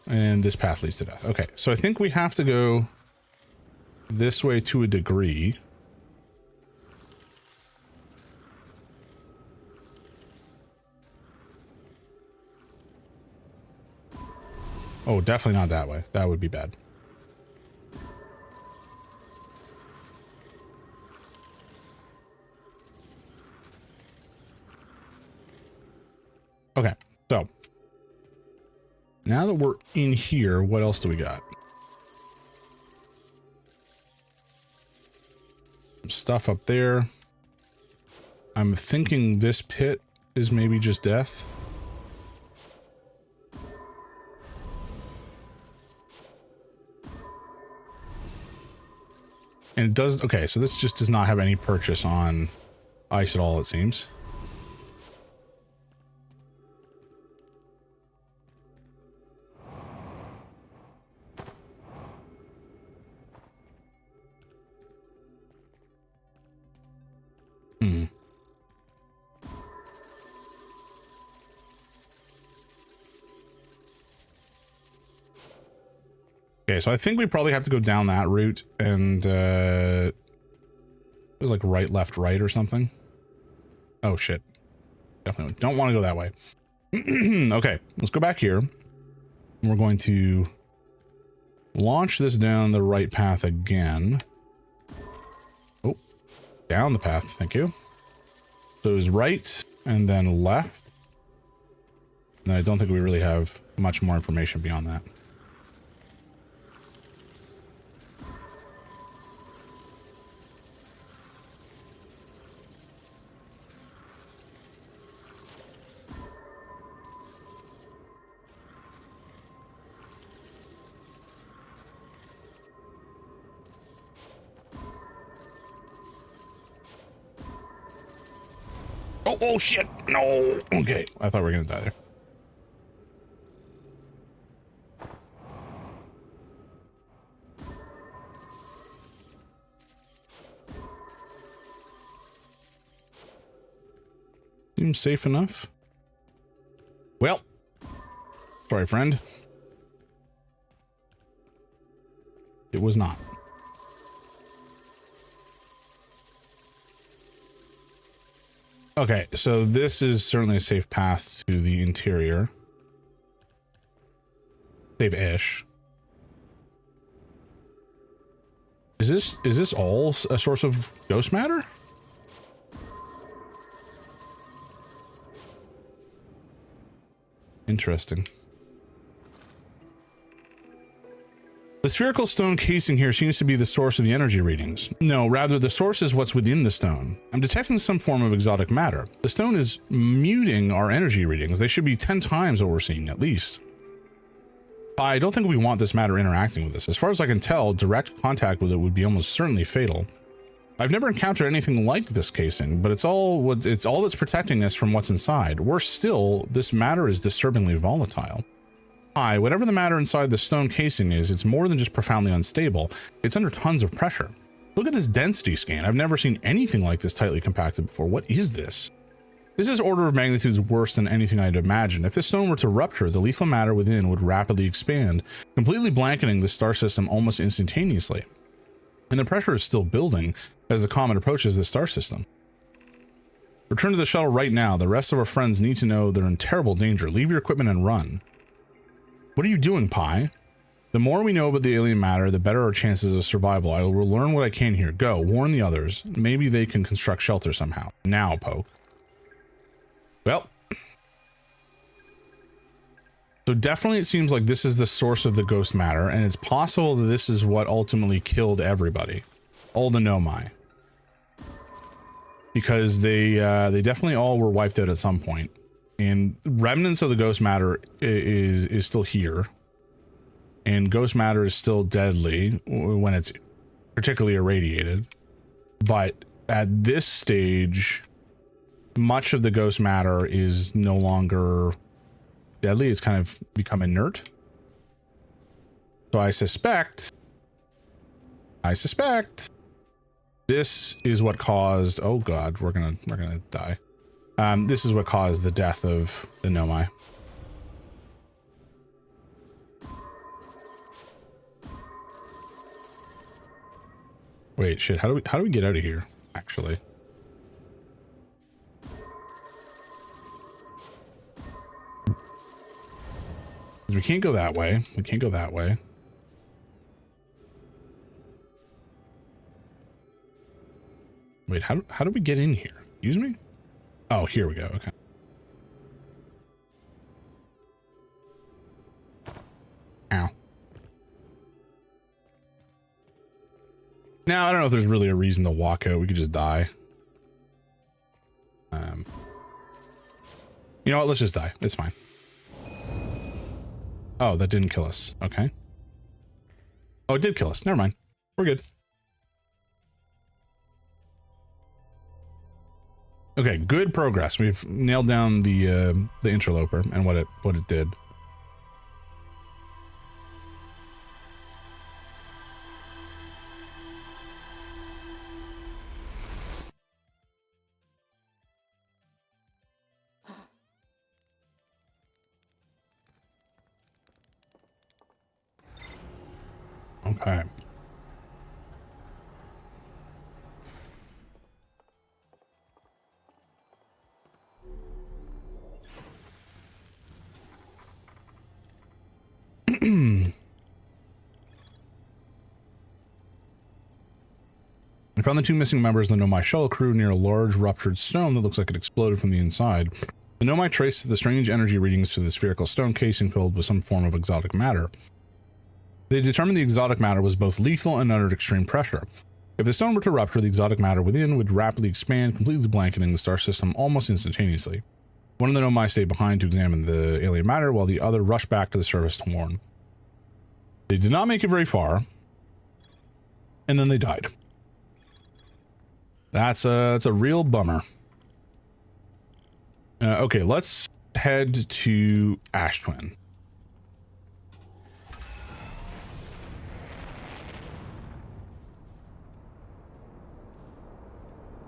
And this path leads to death. Okay, so I think we have to go this way to a degree. Oh, definitely not that way. That would be bad. Okay, so now that we're in here, what else do we got? Some stuff up there. I'm thinking this pit is maybe just death. And it does, okay, so this just does not have any purchase on ice at all, it seems. Okay, so I think we probably have to go down that route, and it was like right, left, right or something. Oh shit. Definitely don't want to go that way. Okay, let's go back here. We're going to launch this down the right path again. Oh, down the path, thank you. So it was right and then left. And I don't think we really have much more information beyond that. Oh shit, no. Okay, I thought we were gonna die there. Seems safe enough. Well, sorry, friend. It was not. Okay, so this is certainly a safe path to the interior. Safe-ish. Is this all a source of ghost matter? Interesting. The spherical stone casing here seems to be the source of the energy readings. No, rather the source is what's within the stone. I'm detecting some form of exotic matter. The stone is muting our energy readings. They should be 10 times what we're seeing, at least. I don't think we want this matter interacting with us. As far as I can tell, direct contact with it would be almost certainly fatal. I've never encountered anything like this casing, but it's all that's protecting us from what's inside. Worse still, this matter is disturbingly volatile. Whatever the matter inside the stone casing is, it's more than just profoundly unstable. It's under tons of pressure. Look at this density scan. I've never seen anything like this tightly compacted before. What is this? This is order of magnitudes worse than anything I'd imagined. If this stone were to rupture, the lethal matter within would rapidly expand, completely blanketing the star system almost instantaneously. And the pressure is still building as the comet approaches the star system. Return to the shuttle right now. The rest of our friends need to know they're in terrible danger. Leave your equipment and run. What are you doing, Pi? The more we know about the alien matter, the better our chances of survival. I will learn what I can here. Go, warn the others. Maybe they can construct shelter somehow. Now, Poke. Well. So definitely it seems like this is the source of the ghost matter, and it's possible that this is what ultimately killed everybody. All the Nomai. Because they definitely all were wiped out at some point. And remnants of the ghost matter is still here, and ghost matter is still deadly when it's particularly irradiated. But at this stage, much of the ghost matter is no longer deadly. It's kind of become inert. So I suspect this is what caused. Oh God, we're gonna die. This is what caused the death of the Nomai. Wait, shit. How do we get out of here? Actually, we can't go that way. We can't go that way. Wait, how do we get in here? Excuse me? Oh, here we go. Okay. Ow. Now, I don't know if there's really a reason to walk out. We could just die. You know what? Let's just die. It's fine. Oh, that didn't kill us. Okay. Oh, it did kill us. Never mind. We're good. Okay, good progress. We've nailed down the interloper and what it did. Okay. I found the two missing members of the Nomai shuttle crew near a large ruptured stone that looks like it exploded from the inside. The Nomai traced the strange energy readings to the spherical stone casing filled with some form of exotic matter. They determined the exotic matter was both lethal and under extreme pressure. If the stone were to rupture, the exotic matter within would rapidly expand, completely blanketing the star system almost instantaneously. One of the Nomai stayed behind to examine the alien matter, while the other rushed back to the surface to warn. They did not make it very far, and then they died. That's a real bummer. Okay, let's head to Ash Twin.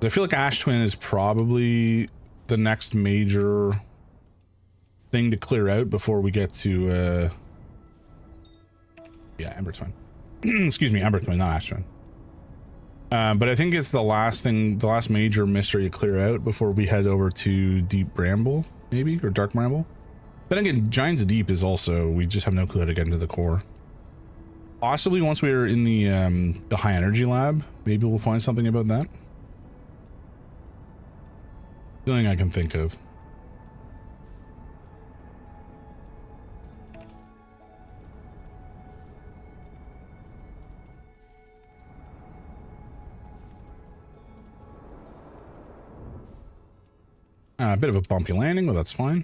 I feel like Ash Twin is probably the next major thing to clear out before we get to yeah, Ember Twin. Excuse me, Ember Twin, not Ash Twin. But I think it's the last major mystery to clear out before we head over to Deep Bramble, maybe, or Dark Bramble. Then again, Giants Deep is also, we just have no clue how to get into the core. Possibly once we're in the high energy lab, maybe we'll find something about that. Feeling I can think of. A bit of a bumpy landing, but that's fine.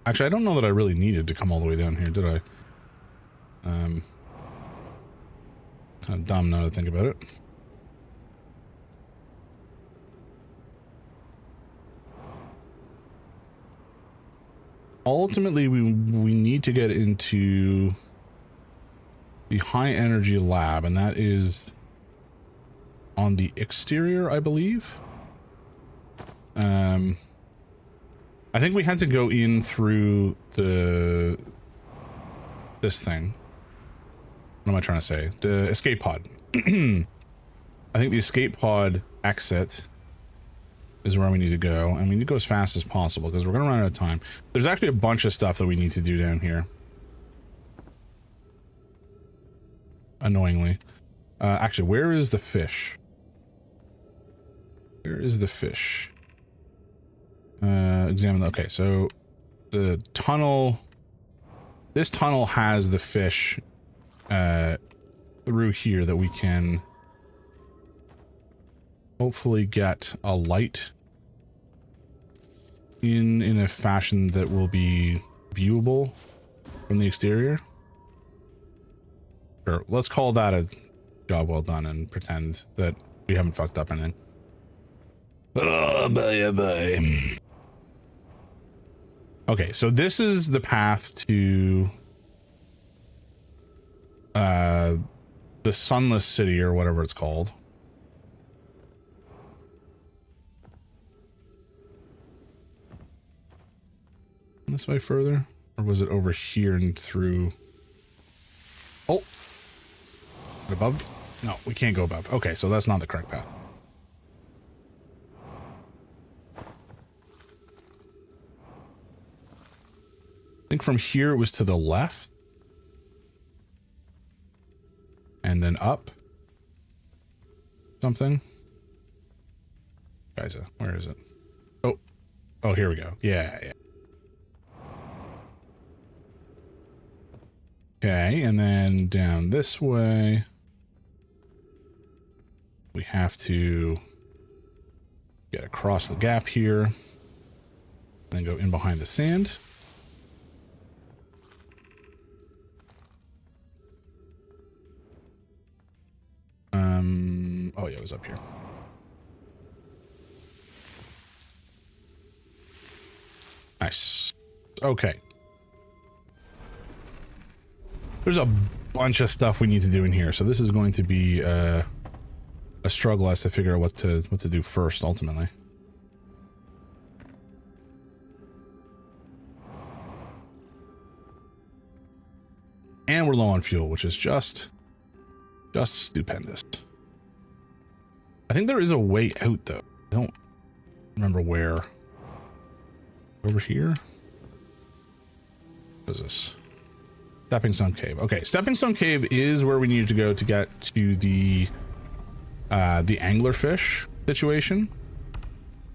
Actually, I don't know that I really needed to come all the way down here, did I? Kind of dumb now to think about it. Ultimately, we need to get into the high energy lab, and that is on the exterior, I believe. I think we had to go in through this thing. What am I trying to say? The escape pod. I think the escape pod exit is where we need to go, and we need to go as fast as possible because we're going to run out of time. There's actually a bunch of stuff that we need to do down here. Annoyingly. Actually, where is the fish? Where is the fish? Examine. Okay, so the tunnel. This tunnel has the fish through here that we can hopefully get a light in a fashion that will be viewable from the exterior. Sure, let's call that a job well done and pretend that we haven't fucked up anything. Oh, bye. Okay, so this is the path to the Sunless City or whatever it's called. This way further? Or was it over here and through? Oh! Above? No, we can't go above. Okay, so that's not the correct path. I think from here it was to the left. And then up. Something. Guys, where is it? Oh. Oh, here we go. Yeah. Okay, and then down this way. We have to get across the gap here. Then go in behind the sand. Oh yeah, it was up here. Nice. Okay. There's a bunch of stuff we need to do in here, so this is going to be a struggle as to figure out what to do first, ultimately. And we're low on fuel, which is just stupendous. I think there is a way out, though. I don't remember where. Over here? What is this? Stepping Stone Cave. Okay, Stepping Stone Cave is where we needed to go to get to the anglerfish situation.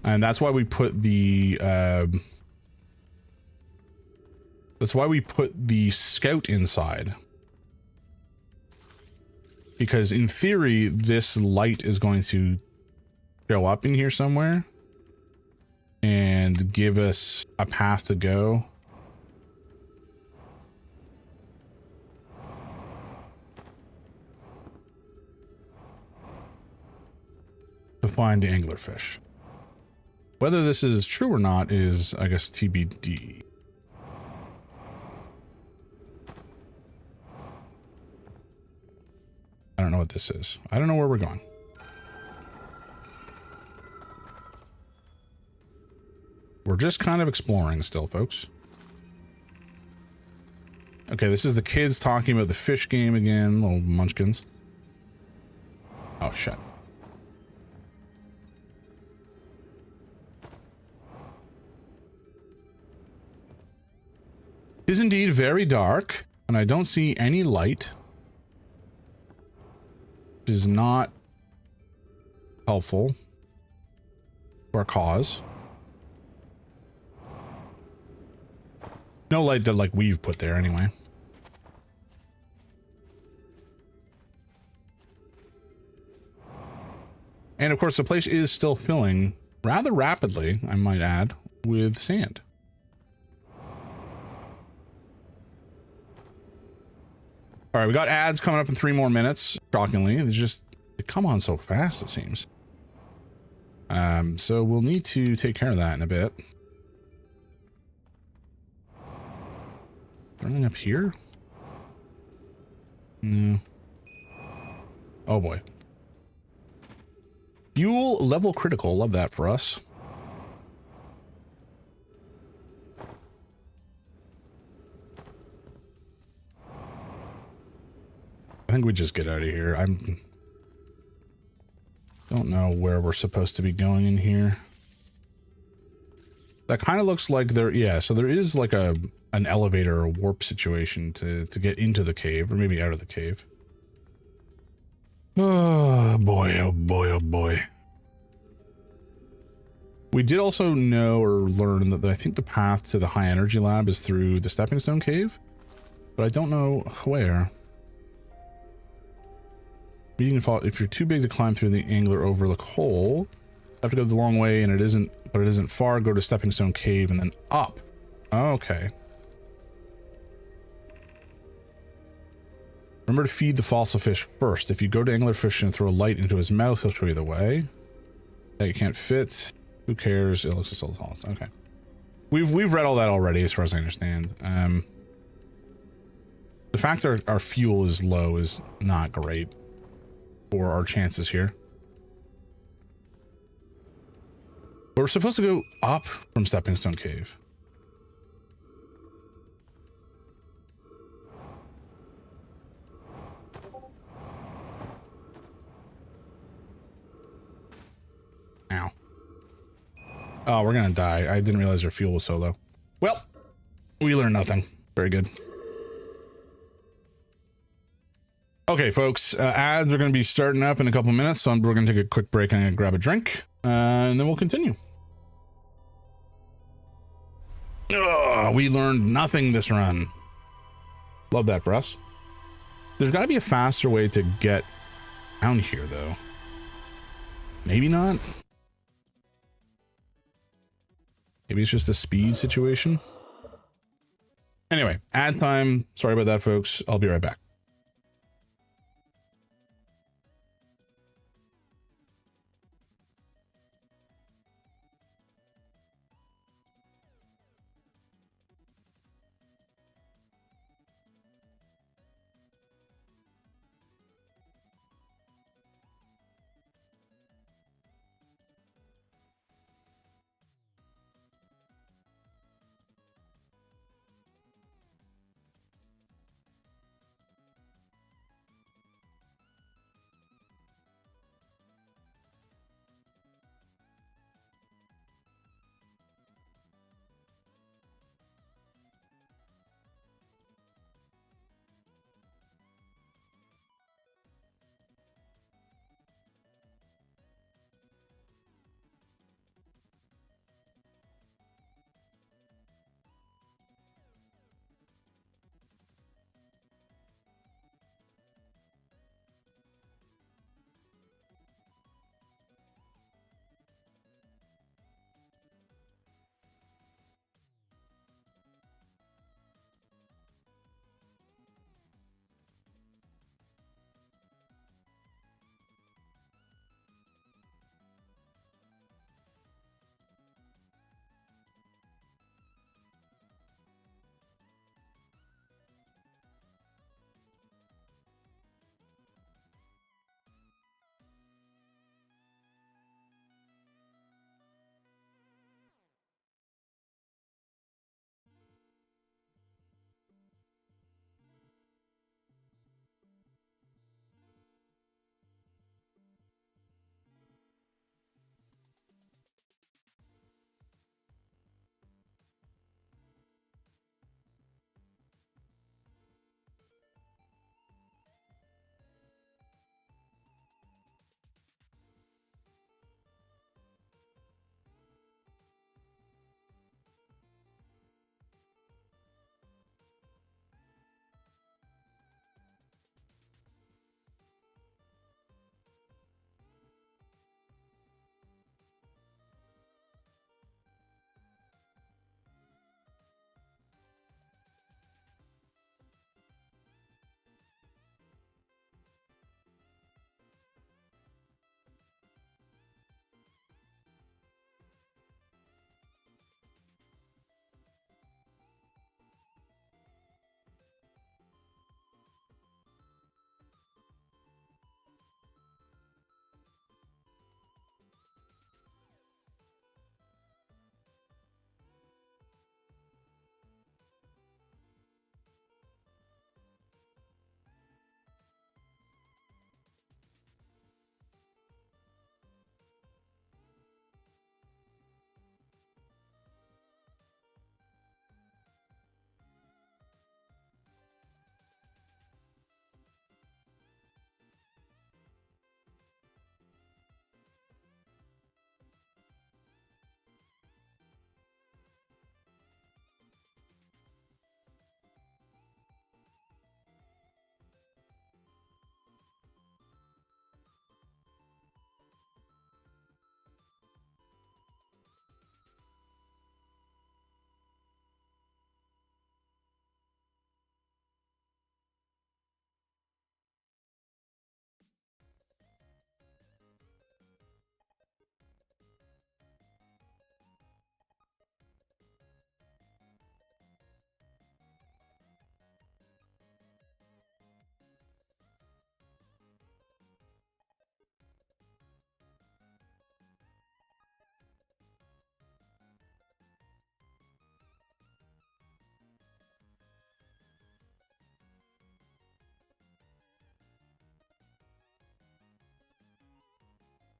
And that's why we put the scout inside. Because in theory, this light is going to show up in here somewhere and give us a path to go. To find the anglerfish. Whether this is true or not is, I guess, TBD. I don't know what this is. I don't know where we're going. We're just kind of exploring still, folks. Okay, this is the kids talking about the fish game again, little munchkins. Oh, shit. It is indeed very dark, and I don't see any light. It is not helpful for our cause. No light that, like, we've put there anyway. And of course, the place is still filling rather rapidly, I might add, with sand. All right, we got ads coming up in 3 more minutes. Shockingly, they come on so fast, it seems. So we'll need to take care of that in a bit. Anything up here? No. Oh boy. Fuel level critical. Love that for us. I think we just get out of here. Don't know where we're supposed to be going in here. That kind of looks like there, yeah, so there is like an elevator or warp situation to get into the cave, or maybe out of the cave. Oh boy, oh boy, oh boy. We did also know or learn that I think the path to the high energy lab is through the Stepping Stone Cave, but I don't know where. Meeting default, if you're too big to climb through the Angler Overlook hole, you have to go the long way, and it isn't far. Go to Stepping Stone Cave and then up. Okay. Remember to feed the fossil fish first. If you go to Anglerfish and throw a light into his mouth, he'll show you the way. Okay, you can't fit. Who cares? It looks like the tallest. Okay. We've read all that already, as far as I understand. The fact that our fuel is low is not great for our chances here. But we're supposed to go up from Stepping Stone Cave. Ow. Oh, we're gonna die. I didn't realize our fuel was so low. Well, we learned nothing. Very good. Okay, folks, ads are going to be starting up in a couple minutes, so we're going to take a quick break and grab a drink, and then we'll continue. We learned nothing this run. Love that for us. There's got to be a faster way to get down here, though. Maybe not. Maybe it's just a speed situation. Anyway, ad time. Sorry about that, folks. I'll be right back.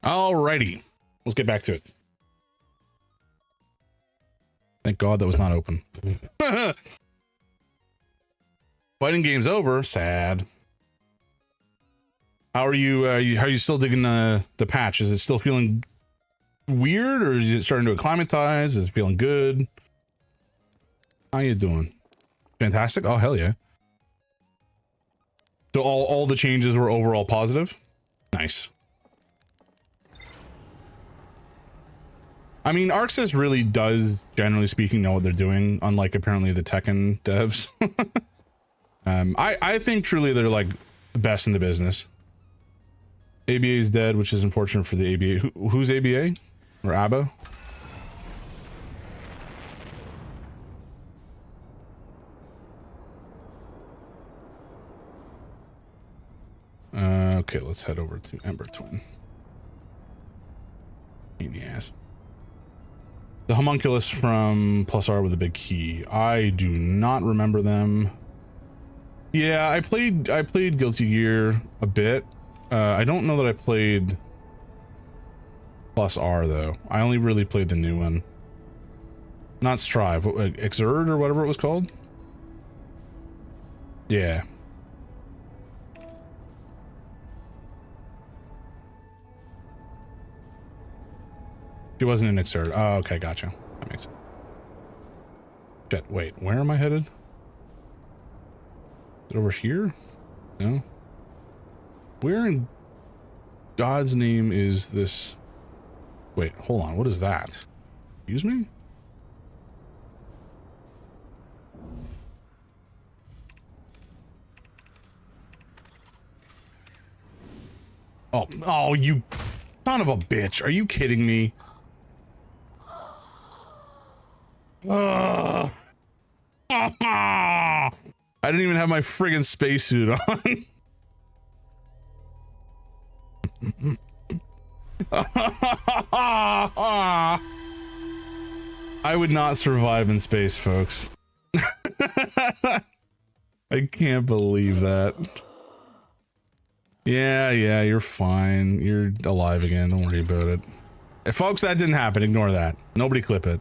Alrighty, let's get back to it. Thank God that was not open. Fighting game's over. Sad. How are you? How are you still digging the patch? Is it still feeling weird, or is it starting to acclimatize? Is it feeling good? How you doing? Fantastic. Oh hell yeah! So all the changes were overall positive. Nice. I mean, ArcSys really does, generally speaking, know what they're doing, unlike apparently the Tekken devs. I think truly they're like the best in the business. ABA is dead, which is unfortunate for the ABA. Who's ABA? Or ABBA? Okay, let's head over to Ember Twin. In the ass. The homunculus from Plus R with a big key. I do not remember them. Yeah, I played Guilty Gear a bit. I don't know that I played Plus R though. I only really played the new one. Not Strive, Exert or whatever it was called. Yeah. She wasn't in Exert. Oh, okay, gotcha. That makes sense. Shit, wait, where am I headed? Is it over here? No. Where in God's name is this? Wait, hold on. What is that? Excuse me? Oh, you son of a bitch. Are you kidding me? I didn't even have my friggin' spacesuit on. I would not survive in space, folks. I can't believe that. Yeah, you're fine. You're alive again. Don't worry about it. Folks, that didn't happen. Ignore that. Nobody clip it.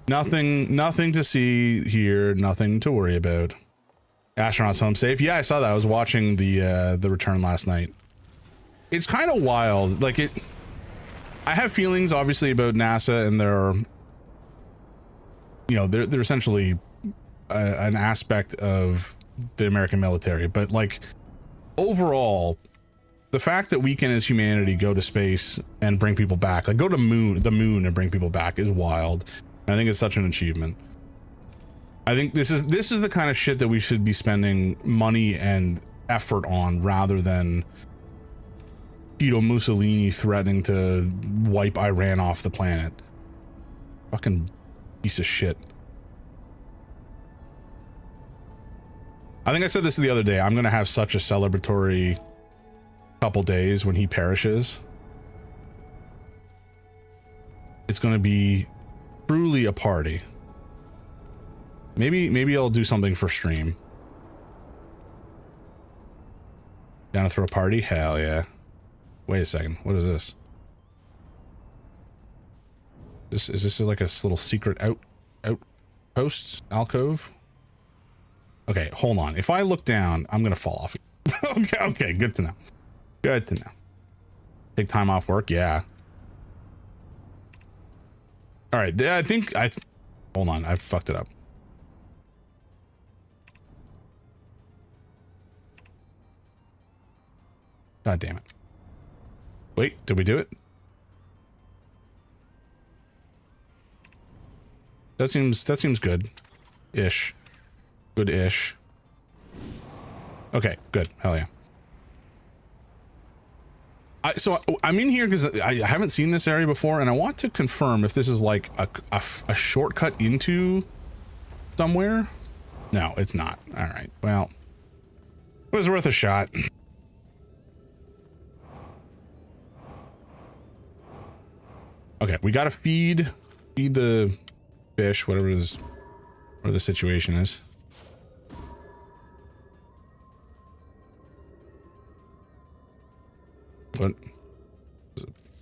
Nothing to see here. Nothing to worry about. Astronauts home safe. Yeah, I saw that. I was watching the return last night. It's kind of wild. Like it. I have feelings, obviously, about NASA and their. You know, they're essentially an aspect of the American military, but like overall, the fact that we can, as humanity, go to space and bring people back, like go to the moon and bring people back, is wild. I think it's such an achievement. I think this is the kind of shit that we should be spending money and effort on, rather than Tito Mussolini threatening to wipe Iran off the planet. Fucking piece of shit. I think I said this the other day. I'm gonna have such a celebratory couple days when he perishes. It's gonna be truly a party. Maybe I'll do something for stream. Down to throw a party? Hell yeah. Wait a second. What is this? Is this like a little secret outpost alcove? Okay, hold on. If I look down, I'm gonna fall off. Okay, good to know. Good to know. Take time off work, yeah. All right, I think hold on, I fucked it up. God damn it. Wait, did we do it? That seems good. Ish. Good-ish. Okay, good. Hell yeah. So I'm in here because I haven't seen this area before, and I want to confirm if this is like a shortcut into somewhere. No, it's not. All right. Well, it was worth a shot. Okay, we gotta feed the fish, whatever the situation is. What?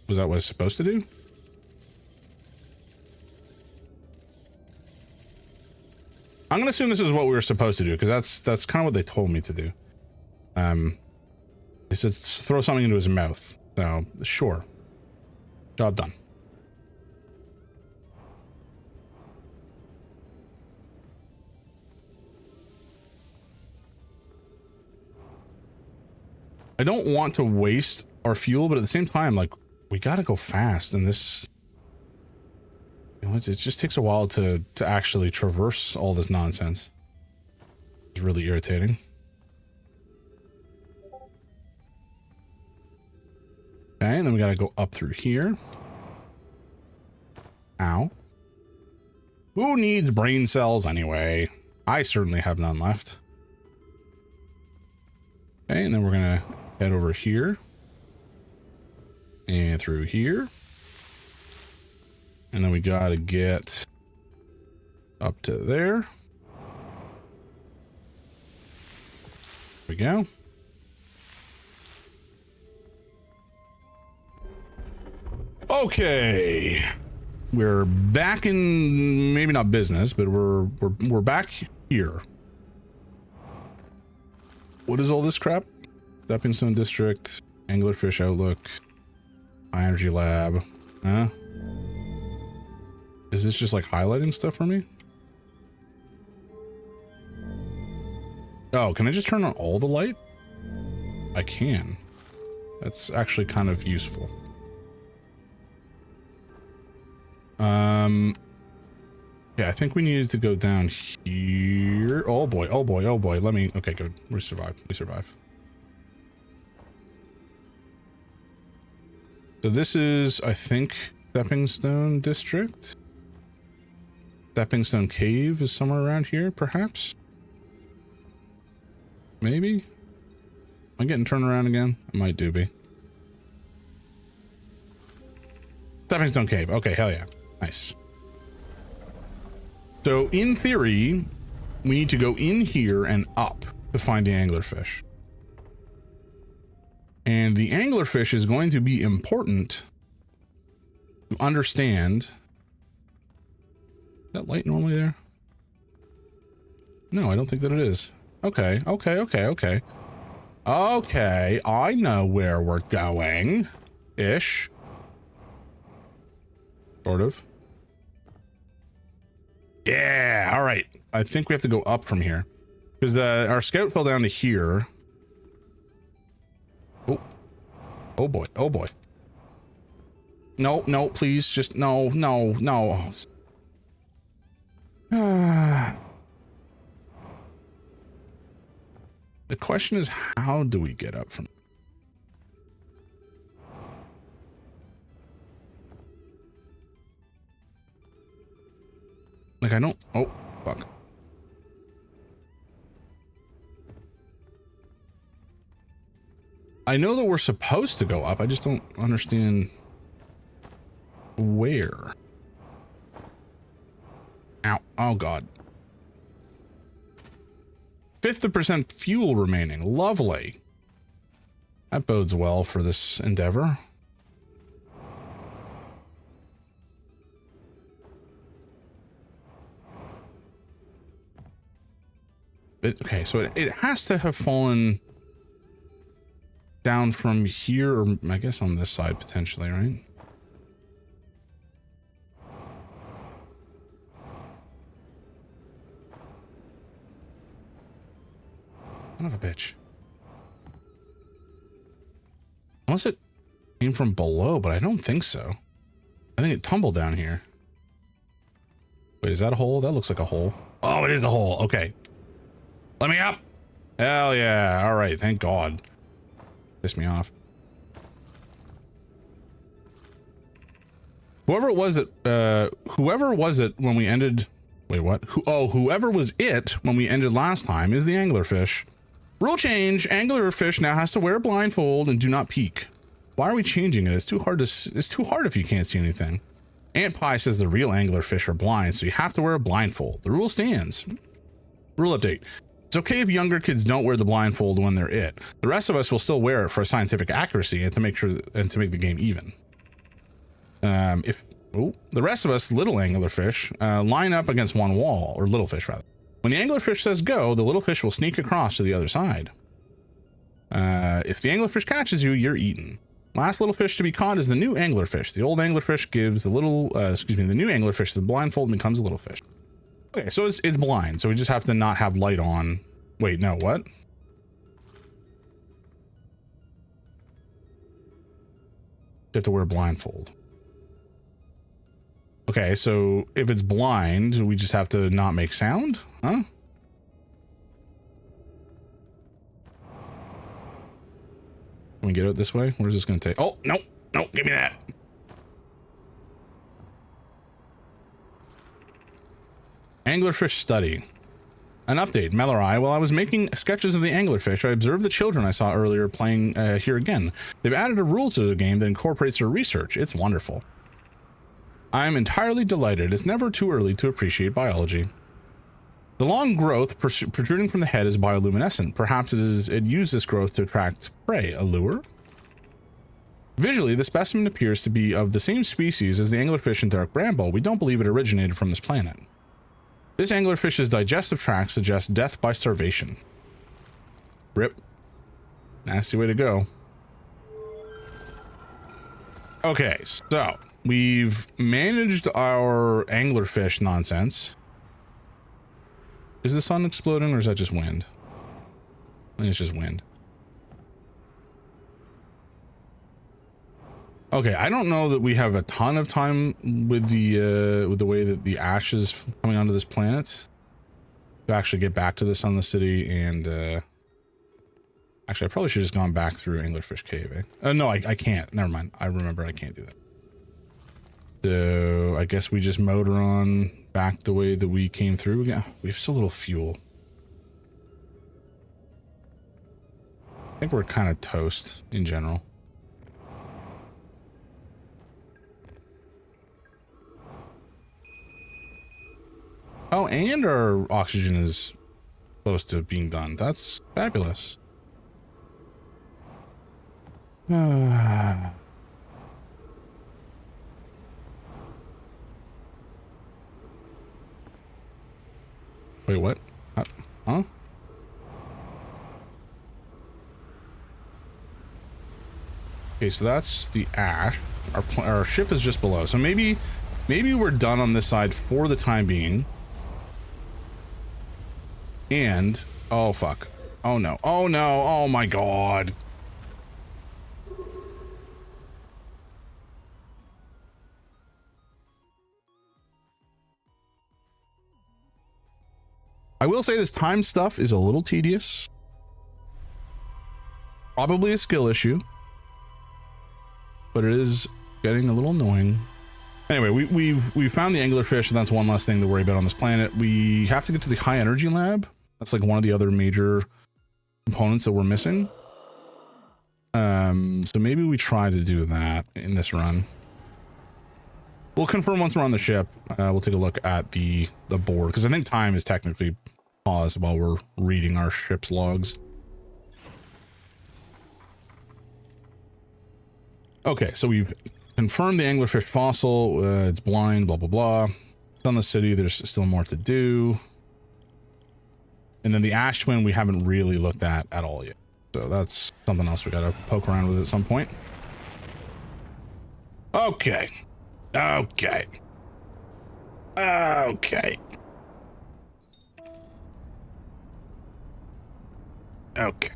Was that what it's supposed to do? I'm gonna assume this is what we were supposed to do, because that's kind of what they told me to do. They said throw something into his mouth. So sure, job done. I don't want to waste our fuel, but at the same time, like, we gotta go fast, and this, you know, it just takes a while to actually traverse all this nonsense. It's really irritating. Okay, and then we gotta go up through here. Ow. Who needs brain cells anyway? I certainly have none left. Okay, and then we're gonna head over here. And through here. And then we gotta get up to there. There we go. Okay. We're back in, maybe not business, but we're back here. What is all this crap? Stepping Stone District, Anglerfish Outlook, High Energy Lab. Huh? Is this just like highlighting stuff for me? Oh, can I just turn on all the light? I can. That's actually kind of useful. Yeah, I think we needed to go down here. Oh boy, oh boy, oh boy. Let me, okay, good. We survived. We survived. So this is, I think, Stepping Stone District. Stepping Stone Cave is somewhere around here, perhaps? Maybe? Am I getting turned around again? I might do be. Stepping Stone Cave. Okay, hell yeah. Nice. So, in theory, we need to go in here and up to find the anglerfish. And the anglerfish is going to be important to understand. Is that light normally there? No, I don't think that it is. Okay, okay, okay, okay. Okay, I know where we're going. Ish. Sort of. Yeah, all right. I think we have to go up from here. Because our scout fell down to here. Oh. Oh boy, oh boy. No, no, please, just no, no, no. The question is, how do we get up from? Like, I don't, oh, fuck. I know that we're supposed to go up. I just don't understand where. Ow, oh God. 50% fuel remaining. Lovely. That bodes well for this endeavor. Okay, so it has to have fallen down from here, or I guess on this side potentially, right? Son of a bitch. Unless it came from below, but I don't think so. I think it tumbled down here. Wait, is that a hole? That looks like a hole. Oh, it is a hole. Okay. Let me up. Hell yeah. All right. Thank God. Pissed me off. Whoever was it when we ended. Wait, what? Whoever was it when we ended last time is the anglerfish. Rule change. Anglerfish now has to wear a blindfold and do not peek. Why are we changing it? It's too hard if you can't see anything. Aunt Pie says the real anglerfish are blind, so you have to wear a blindfold. The rule stands. Rule update. It's okay if younger kids don't wear the blindfold when they're it. The rest of us will still wear it for scientific accuracy and to make sure and to make the game even. If the rest of us little anglerfish line up against one wall, or little fish rather. When the anglerfish says go, the little fish will sneak across to the other side. If the anglerfish catches you, you're eaten. Last little fish to be caught is the new anglerfish. The old anglerfish gives the little, the new anglerfish the blindfold and becomes a little fish. Okay, so it's blind, so we just have to not have light on. Wait, no, what? You have to wear a blindfold. Okay, so if it's blind, we just have to not make sound, huh? Can we get it this way? Where's this gonna take? Oh, no, no, give me that. Anglerfish study. An update, Mellorai. While I was making sketches of the anglerfish, I observed the children I saw earlier playing here again. They've added a rule to the game that incorporates their research. It's wonderful. I'm entirely delighted. It's never too early to appreciate biology. The long growth protruding from the head is bioluminescent. Perhaps it used this growth to attract prey, a lure? Visually, the specimen appears to be of the same species as the anglerfish and dark bramble. We don't believe it originated from this planet. This anglerfish's digestive tract suggests death by starvation. Rip. Nasty way to go. Okay, so we've managed our anglerfish nonsense. Is the sun exploding or is that just wind? I think it's just wind. Okay, I don't know that we have a ton of time with the way that the ash is coming onto this planet to actually get back to the Sunless City. And actually, I probably should have just gone back through Anglerfish Cave. No, I can't. Never mind. I remember I can't do that. So I guess we just motor on back the way that we came through. Yeah, we have so little fuel. I think we're kind of toast in general. Oh, and our oxygen is close to being done. That's fabulous. Wait, what? Huh? Okay, so that's the ash. Our ship is just below. So maybe we're done on this side for the time being. And oh fuck. Oh no. Oh no. Oh my god. I will say this time stuff is a little tedious. Probably a skill issue. But it is getting a little annoying. Anyway, we found the anglerfish, and that's one less thing to worry about on this planet. We have to get to the high energy lab. That's like one of the other major components that we're missing. So maybe we try to do that in this run. We'll confirm once we're on the ship. We'll take a look at the board, because I think time is technically paused while we're reading our ship's logs. Okay, so we've confirmed the anglerfish fossil. It's blind, blah, blah, blah. Sunless City, there's still more to do. And then the ash twin we haven't really looked at all yet. So that's something else we gotta poke around with at some point. Okay. Okay. Okay. Okay.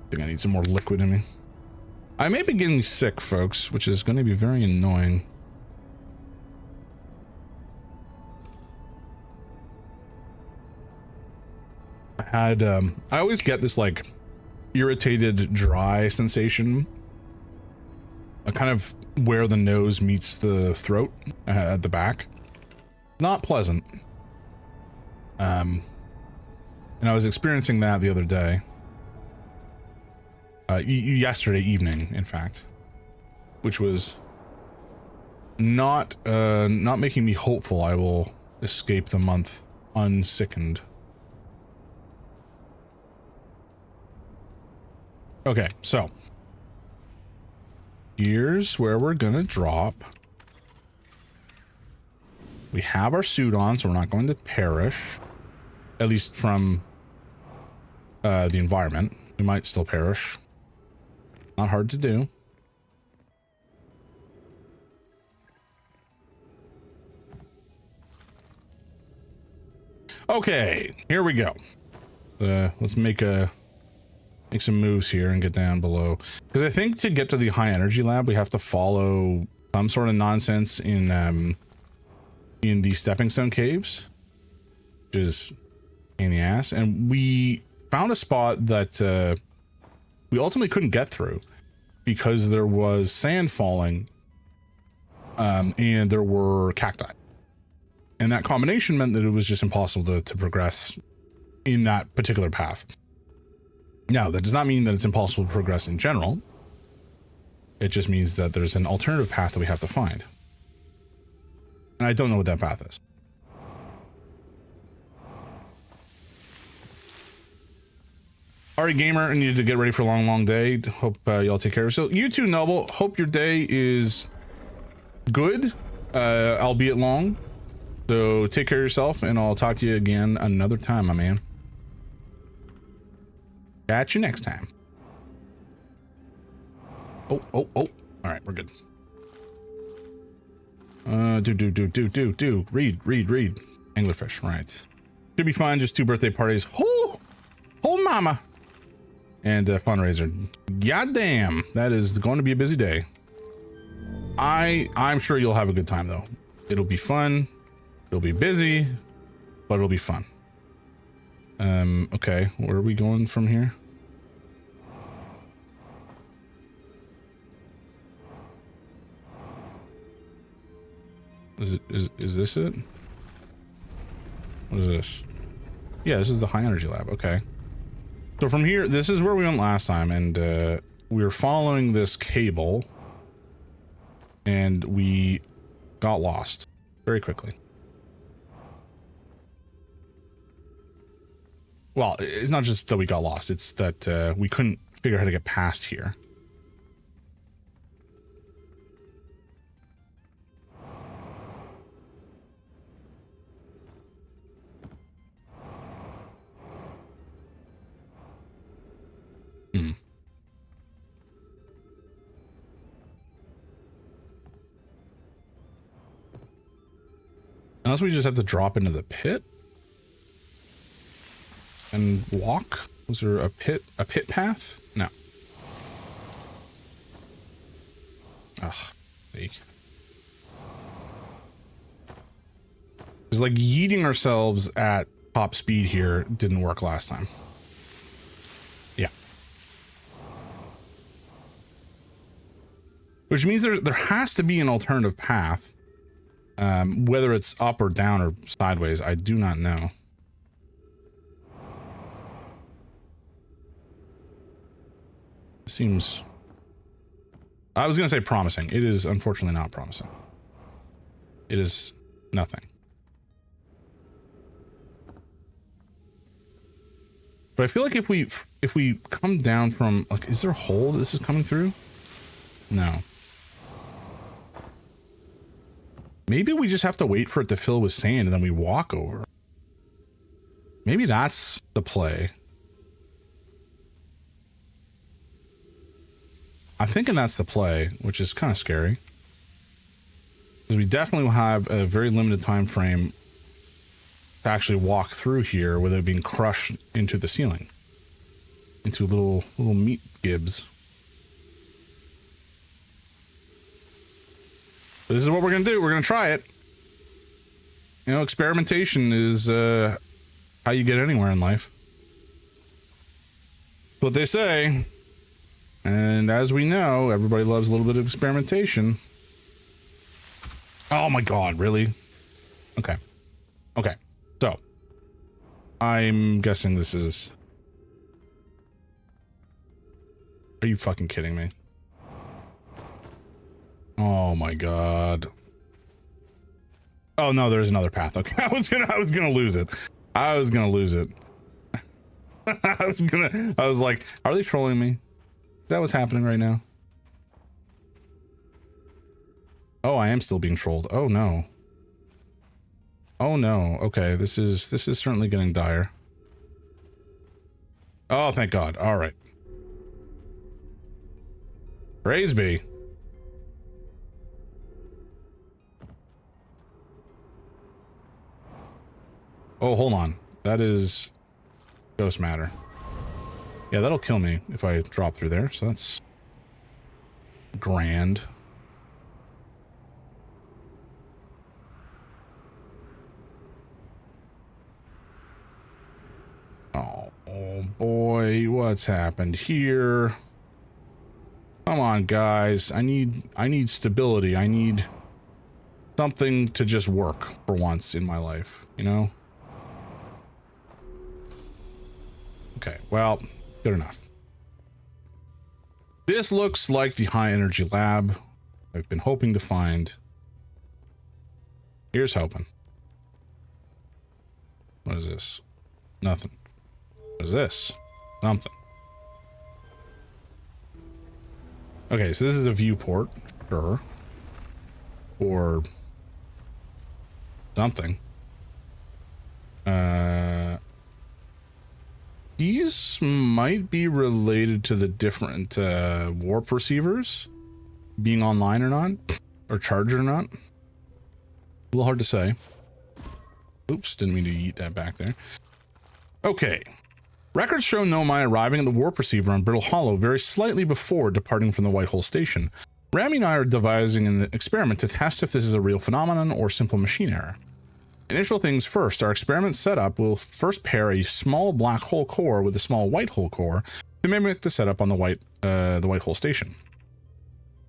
I think I need some more liquid in me. I may be getting sick, folks, which is going to be very annoying. I always get this like irritated, dry sensation, kind of where the nose meets the throat at the back. Not pleasant. And I was experiencing that the other day. Yesterday evening, in fact, which was not making me hopeful I will escape the month unsickened. Okay, so here's where we're gonna drop. We have our suit on, so we're not going to perish. At least from the environment. We might still perish. Not hard to do. Okay, here we go. Let's make some moves here and get down below. Because I think to get to the high energy lab, we have to follow some sort of nonsense in the stepping stone caves, which is in the ass. And we found a spot that we ultimately couldn't get through because there was sand falling and there were cacti. And that combination meant that it was just impossible to progress in that particular path. Now, that does not mean that it's impossible to progress in general. It just means that there's an alternative path that we have to find. And I don't know what that path is. Alright, gamer, I need to get ready for a long day. Hope y'all take care of yourself. You too, Noble. Hope your day is good, albeit long. So take care of yourself, and I'll talk to you again another time, my man. Catch you next time. Oh. All right, we're good. Read. Anglerfish, right. Should be fine, just 2 birthday parties. Oh mama. And a fundraiser. Goddamn, that is going to be a busy day. I'm sure you'll have a good time though. It'll be fun. It'll be busy, but it'll be fun. Okay, where are we going from here? Is this it? What is this? Yeah, this is the high energy lab. Okay. So from here, this is where we went last time, and we were following this cable, and we got lost very quickly. Well, it's not just that we got lost, it's that we couldn't figure out how to get past here. Unless we just have to drop into the pit and walk. Was there a pit path? No. Ugh, fake. It's like yeeting ourselves at top speed here didn't work last time. Yeah. Which means there has to be an alternative path. Whether it's up or down or sideways, I do not know. Seems... I was going to say promising. It is unfortunately not promising. It is nothing. But I feel like if we come down from... like, is there a hole that this is coming through? No. Maybe we just have to wait for it to fill with sand and then we walk over. Maybe that's the play. I'm thinking that's the play, which is kind of scary. Because we definitely will have a very limited time frame to actually walk through here without being crushed into the ceiling. Into little meat gibs. This is what we're going to do. We're going to try it. You know, experimentation is how you get anywhere in life. What they say. And as we know, everybody loves a little bit of experimentation. Oh my God, really? Okay. Okay. So, I'm guessing this is... Are you fucking kidding me? Oh my God. Oh no, there's another path. Okay, I was gonna lose it. I was like, are they trolling me? Is that what's happening right now? Oh, I am still being trolled. Oh no. Oh no. Okay, this is certainly getting dire. Oh, thank God. All right. Praise be. Oh, hold on. That is ghost matter. Yeah, that'll kill me if I drop through there. So that's grand. Oh boy, what's happened here? Come on, guys. I need stability. I need something to just work for once in my life, you know? Okay, well, good enough. This looks like the high energy lab I've been hoping to find. Here's hoping. What is this? Nothing. What is this? Something. Okay, so this is a viewport, sure. Or something. These might be related to the different warp receivers being online or not, or charged or not. A little hard to say. Oops, didn't mean to eat that back there. Okay. Records show Nomai arriving at the warp receiver on Brittle Hollow very slightly before departing from the Whitehole Station. Rami and I are devising an experiment to test if this is a real phenomenon or simple machine error. Initial things first, our experiment setup will first pair a small black hole core with a small white hole core to mimic the setup on the Whitehole Station.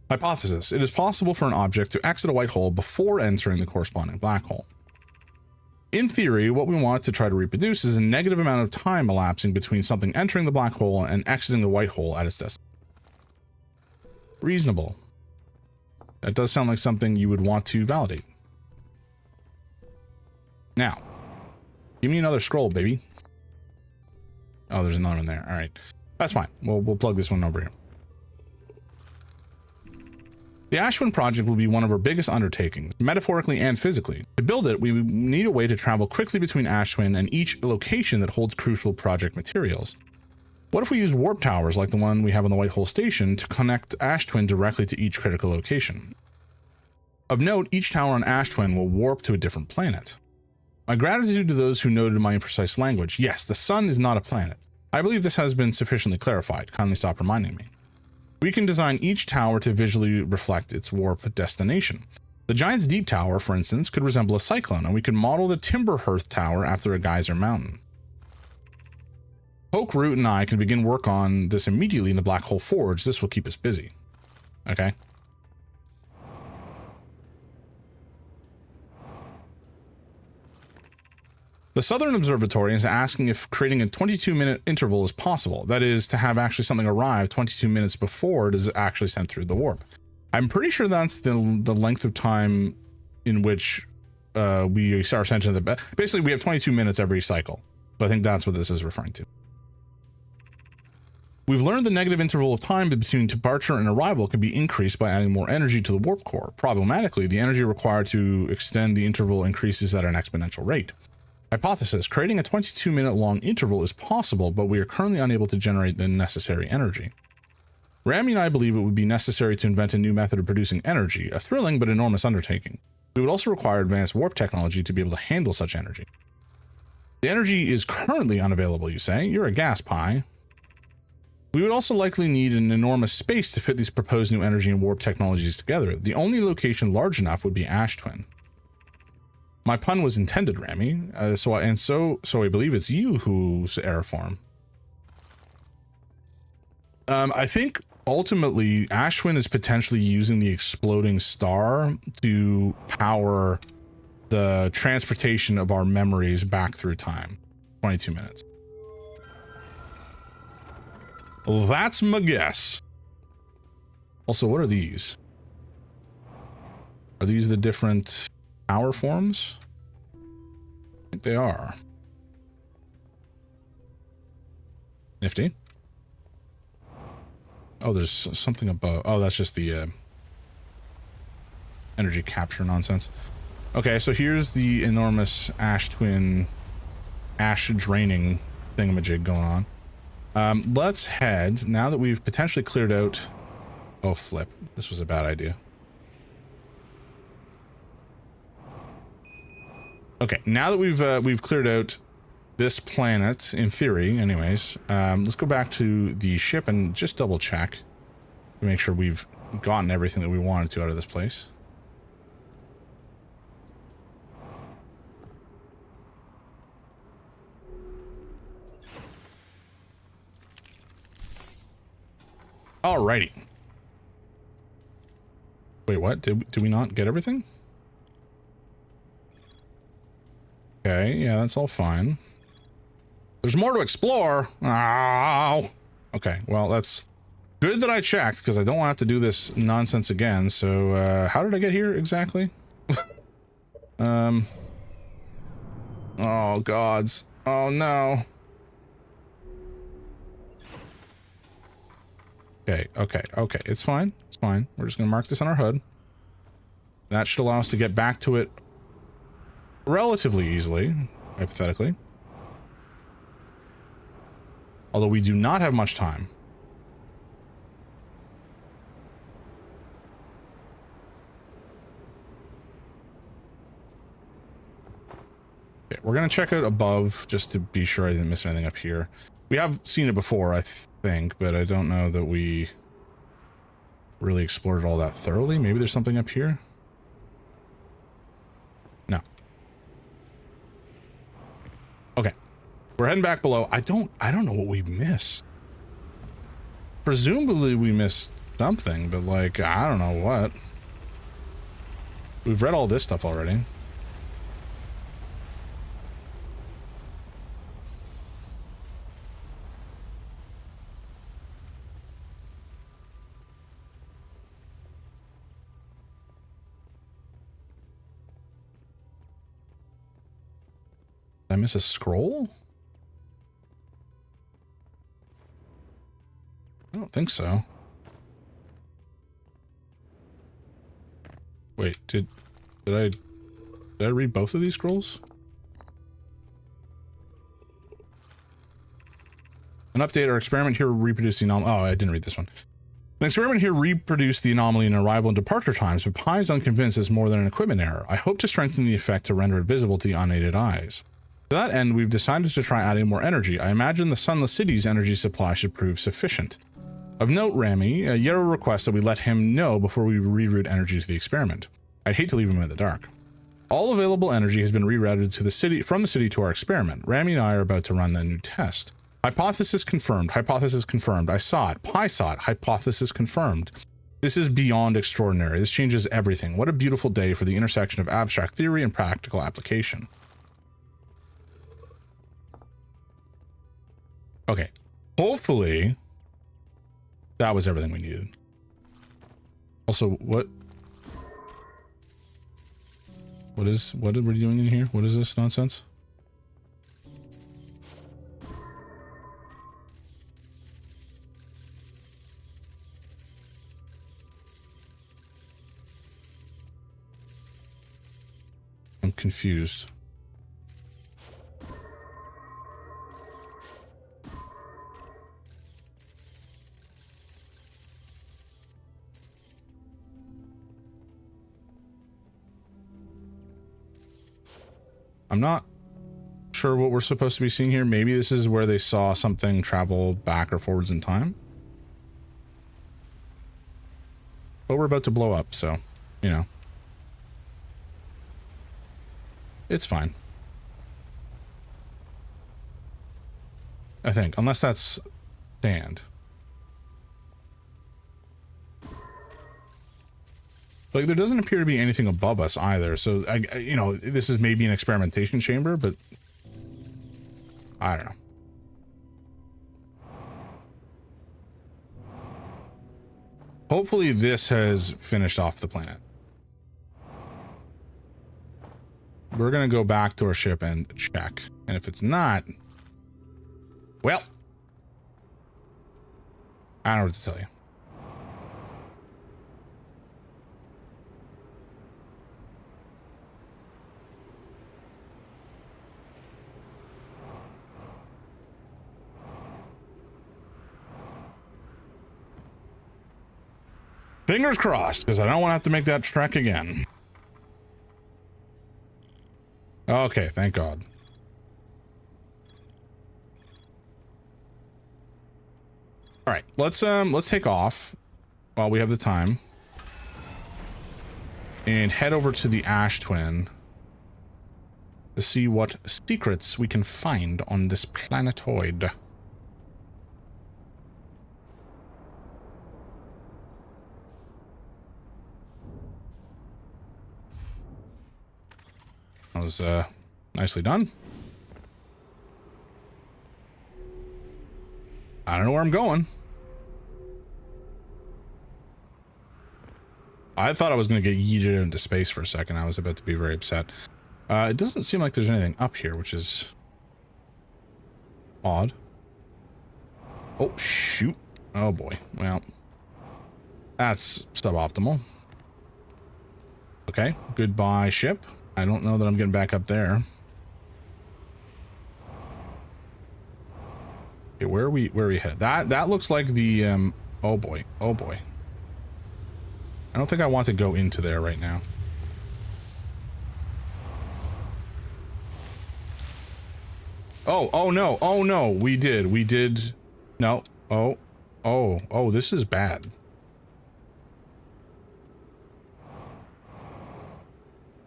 Hypothesis: it is possible for an object to exit a white hole before entering the corresponding black hole. In theory, what we want to try to reproduce is a negative amount of time elapsing between something entering the black hole and exiting the white hole at its destination. Reasonable. That does sound like something you would want to validate. Now, give me another scroll, baby. Oh, there's another one there. All right, that's fine. We'll plug this one over here. The Ashwin project will be one of our biggest undertakings, metaphorically and physically. To build it, we need a way to travel quickly between Ashwin and each location that holds crucial project materials. What if we use warp towers like the one we have on the Whitehole Station to connect Ashtwin directly to each critical location? Of note, each tower on Ashtwin will warp to a different planet. My gratitude to those who noted my imprecise language. Yes, the sun is not a planet. I believe this has been sufficiently clarified. Kindly stop reminding me. We can design each tower to visually reflect its warp destination. The Giant's Deep Tower, for instance, could resemble a cyclone, and we could model the Timberhearth Tower after a geyser mountain. Poke, Root, and I can begin work on this immediately in the Black Hole Forge. This will keep us busy. Okay. The Southern Observatory is asking if creating a 22-minute interval is possible. That is, to have actually something arrive 22 minutes before it is actually sent through the warp. I'm pretty sure that's the length of time in which we are sent to the... Basically, we have 22 minutes every cycle. But I think that's what this is referring to. We've learned the negative interval of time between departure and arrival can be increased by adding more energy to the warp core. Problematically, the energy required to extend the interval increases at an exponential rate. Hypothesis: creating a 22-minute long interval is possible, but we are currently unable to generate the necessary energy. Rami and I believe it would be necessary to invent a new method of producing energy, a thrilling but enormous undertaking. We would also require advanced warp technology to be able to handle such energy. The energy is currently unavailable, you say? You're a gas pie. We would also likely need an enormous space to fit these proposed new energy and warp technologies together. The only location large enough would be Ashtwin. My pun was intended, Rami. So I believe it's you who's Aeroform. I think ultimately Ashwin is potentially using the exploding star to power the transportation of our memories back through time. 22 minutes. Well, that's my guess. Also, what are these? Are these the different power forms? I think they are. Nifty. Oh, there's something above. Oh, that's just the energy capture nonsense. Okay, so here's the enormous ash twin ash draining thingamajig going on. Let's head, now that we've potentially cleared out... Oh, flip. This was a bad idea. Okay, now that we've cleared out this planet, in theory, anyways, let's go back to the ship and just double check to make sure we've gotten everything that we wanted to out of this place. Alrighty. Wait, what? Did we not get everything? Okay, yeah, that's all fine. There's more to explore. Oh. Okay, well, that's good that I checked, because I don't want to have to do this nonsense again. So, how did I get here exactly? Oh, gods. Oh, no. Okay. It's fine. It's fine. We're just going to mark this on our HUD. That should allow us to get back to it relatively easily, hypothetically. Although we do not have much time. Okay, we're going to check out above just to be sure I didn't miss anything up here. We have seen it before, I think, but I don't know that we really explored it all that thoroughly. Maybe there's something up here. No. Okay. We're heading back below. I don't know what we missed. Presumably we missed something, but like, I don't know what. We've read all this stuff already. Did I miss a scroll? I don't think so. Wait, did I read both of these scrolls? An update or experiment here reproduced the anomaly. Oh, I didn't read this one. An experiment here reproduced the anomaly in arrival and departure times, but Pi is unconvinced it's more than an equipment error. I hope to strengthen the effect to render it visible to the unaided eyes. To that end, we've decided to try adding more energy. I imagine the Sunless City's energy supply should prove sufficient. Of note, Rami, Yarrow requests that we let him know before we reroute energy to the experiment. I'd hate to leave him in the dark. All available energy has been rerouted to the city from the city to our experiment. Rami and I are about to run the new test. Hypothesis confirmed. Hypothesis confirmed. I saw it. Pi saw it. Hypothesis confirmed. This is beyond extraordinary. This changes everything. What a beautiful day for the intersection of abstract theory and practical application. Okay. Hopefully that was everything we needed. Also, what are we doing in here? What is this nonsense? I'm confused. I'm not sure what we're supposed to be seeing here. Maybe this is where they saw something travel back or forwards in time. But we're about to blow up, so, you know. It's fine. I think, unless that's sand. Like, there doesn't appear to be anything above us either, so, you know, this is maybe an experimentation chamber, but I don't know. Hopefully this has finished off the planet. We're gonna go back to our ship and check, and if it's not, well, I don't know what to tell you. Fingers crossed, because I don't want to have to make that trek again. Okay, thank God. All right, let's take off while we have the time and head over to the Ash Twin to see what secrets we can find on this planetoid. That was nicely done. I don't know where I'm going. I thought I was going to get yeeted into space for a second. I was about to be very upset. It doesn't seem like there's anything up here, which is odd. Oh, shoot. Oh, boy. Well, that's suboptimal. Okay. Goodbye, ship. I don't know that I'm getting back up there. Okay, where are we headed? That looks like the oh boy. Oh boy. I don't think I want to go into there right now. Oh no. Oh no. We did. No. Oh, this is bad.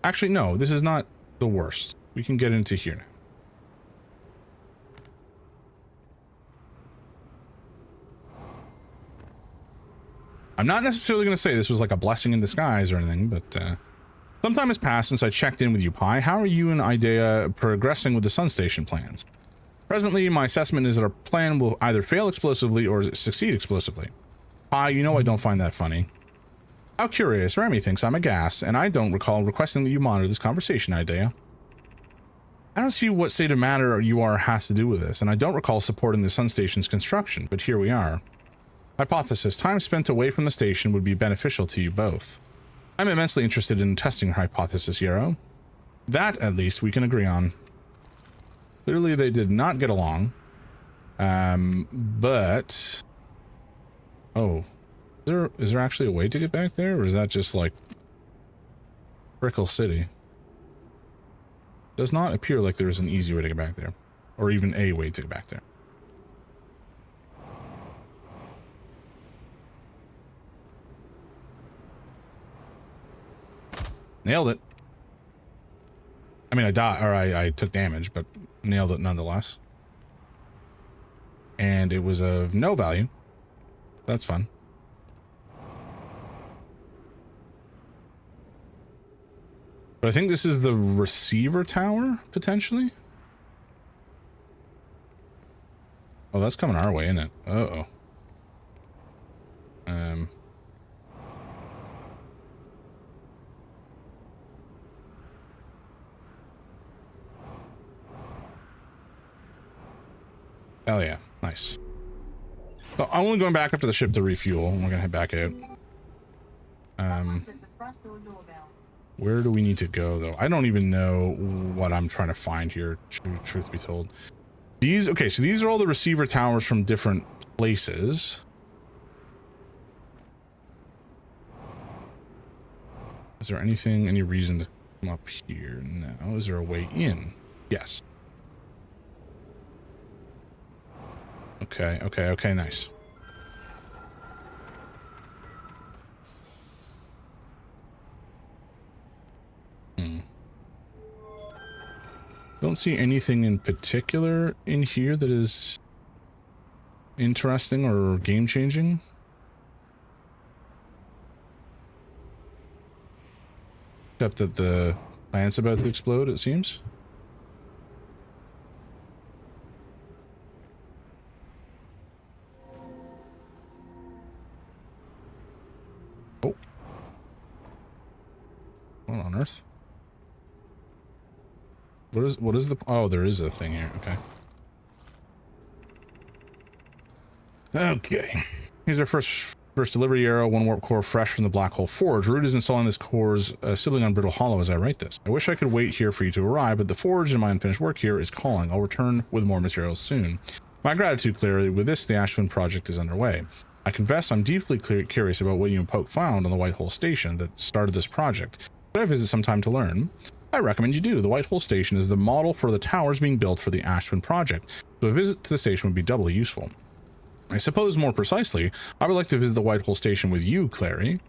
Actually, no, this is not the worst. We can get into here now. I'm not necessarily going to say this was like a blessing in disguise or anything, but some time has passed since I checked in with you, Pi. How are you and Idea progressing with the Sun Station plans? Presently, my assessment is that our plan will either fail explosively or succeed explosively. Pi, you know I don't find that funny. How curious, Remy thinks I'm a gas, and I don't recall requesting that you monitor this conversation, Idea. I don't see what state of matter you are has to do with this, and I don't recall supporting the Sun Station's construction, but here we are. Hypothesis: time spent away from the station would be beneficial to you both. I'm immensely interested in testing your hypothesis, Yarrow. That, at least, we can agree on. Clearly they did not get along. But... Oh. Is there actually a way to get back there, or is that just like Brickle City? Does not appear like there's an easy way to get back there, or even a way to get back there. Nailed it. I mean, I died, or I took damage, but nailed it nonetheless. And it was of no value. That's fun. But I think this is the receiver tower, potentially. Oh, that's coming our way, isn't it? Uh-oh. Hell yeah. Nice. So I'm only going back up to the ship to refuel. We're gonna head back out. Where do we need to go, though? I don't even know what I'm trying to find here, truth be told. Okay, so these are all the receiver towers from different places. Is there any reason to come up here? No. Is there a way in? Yes. Okay, nice. Don't see anything in particular in here that is interesting or game-changing. Except that the plant's about to explode, it seems. Oh. What on earth? What is the... Oh, there is a thing here. Okay. Okay. Here's our first delivery arrow. One warp core fresh from the Black Hole Forge. Root is installing this core's sibling on Brittle Hollow as I write this. I wish I could wait here for you to arrive, but the Forge and my unfinished work here is calling. I'll return with more materials soon. My gratitude, clearly. With this, the Ash Twin project is underway. I confess I'm deeply curious about what you and Poke found on the White Hole Station that started this project. Could I visit sometime to learn? I recommend you do. The White Hole Station is the model for the towers being built for the Ashwin project, so a visit to the station would be doubly useful. I suppose more precisely, I would like to visit the White Hole Station with you, Clary.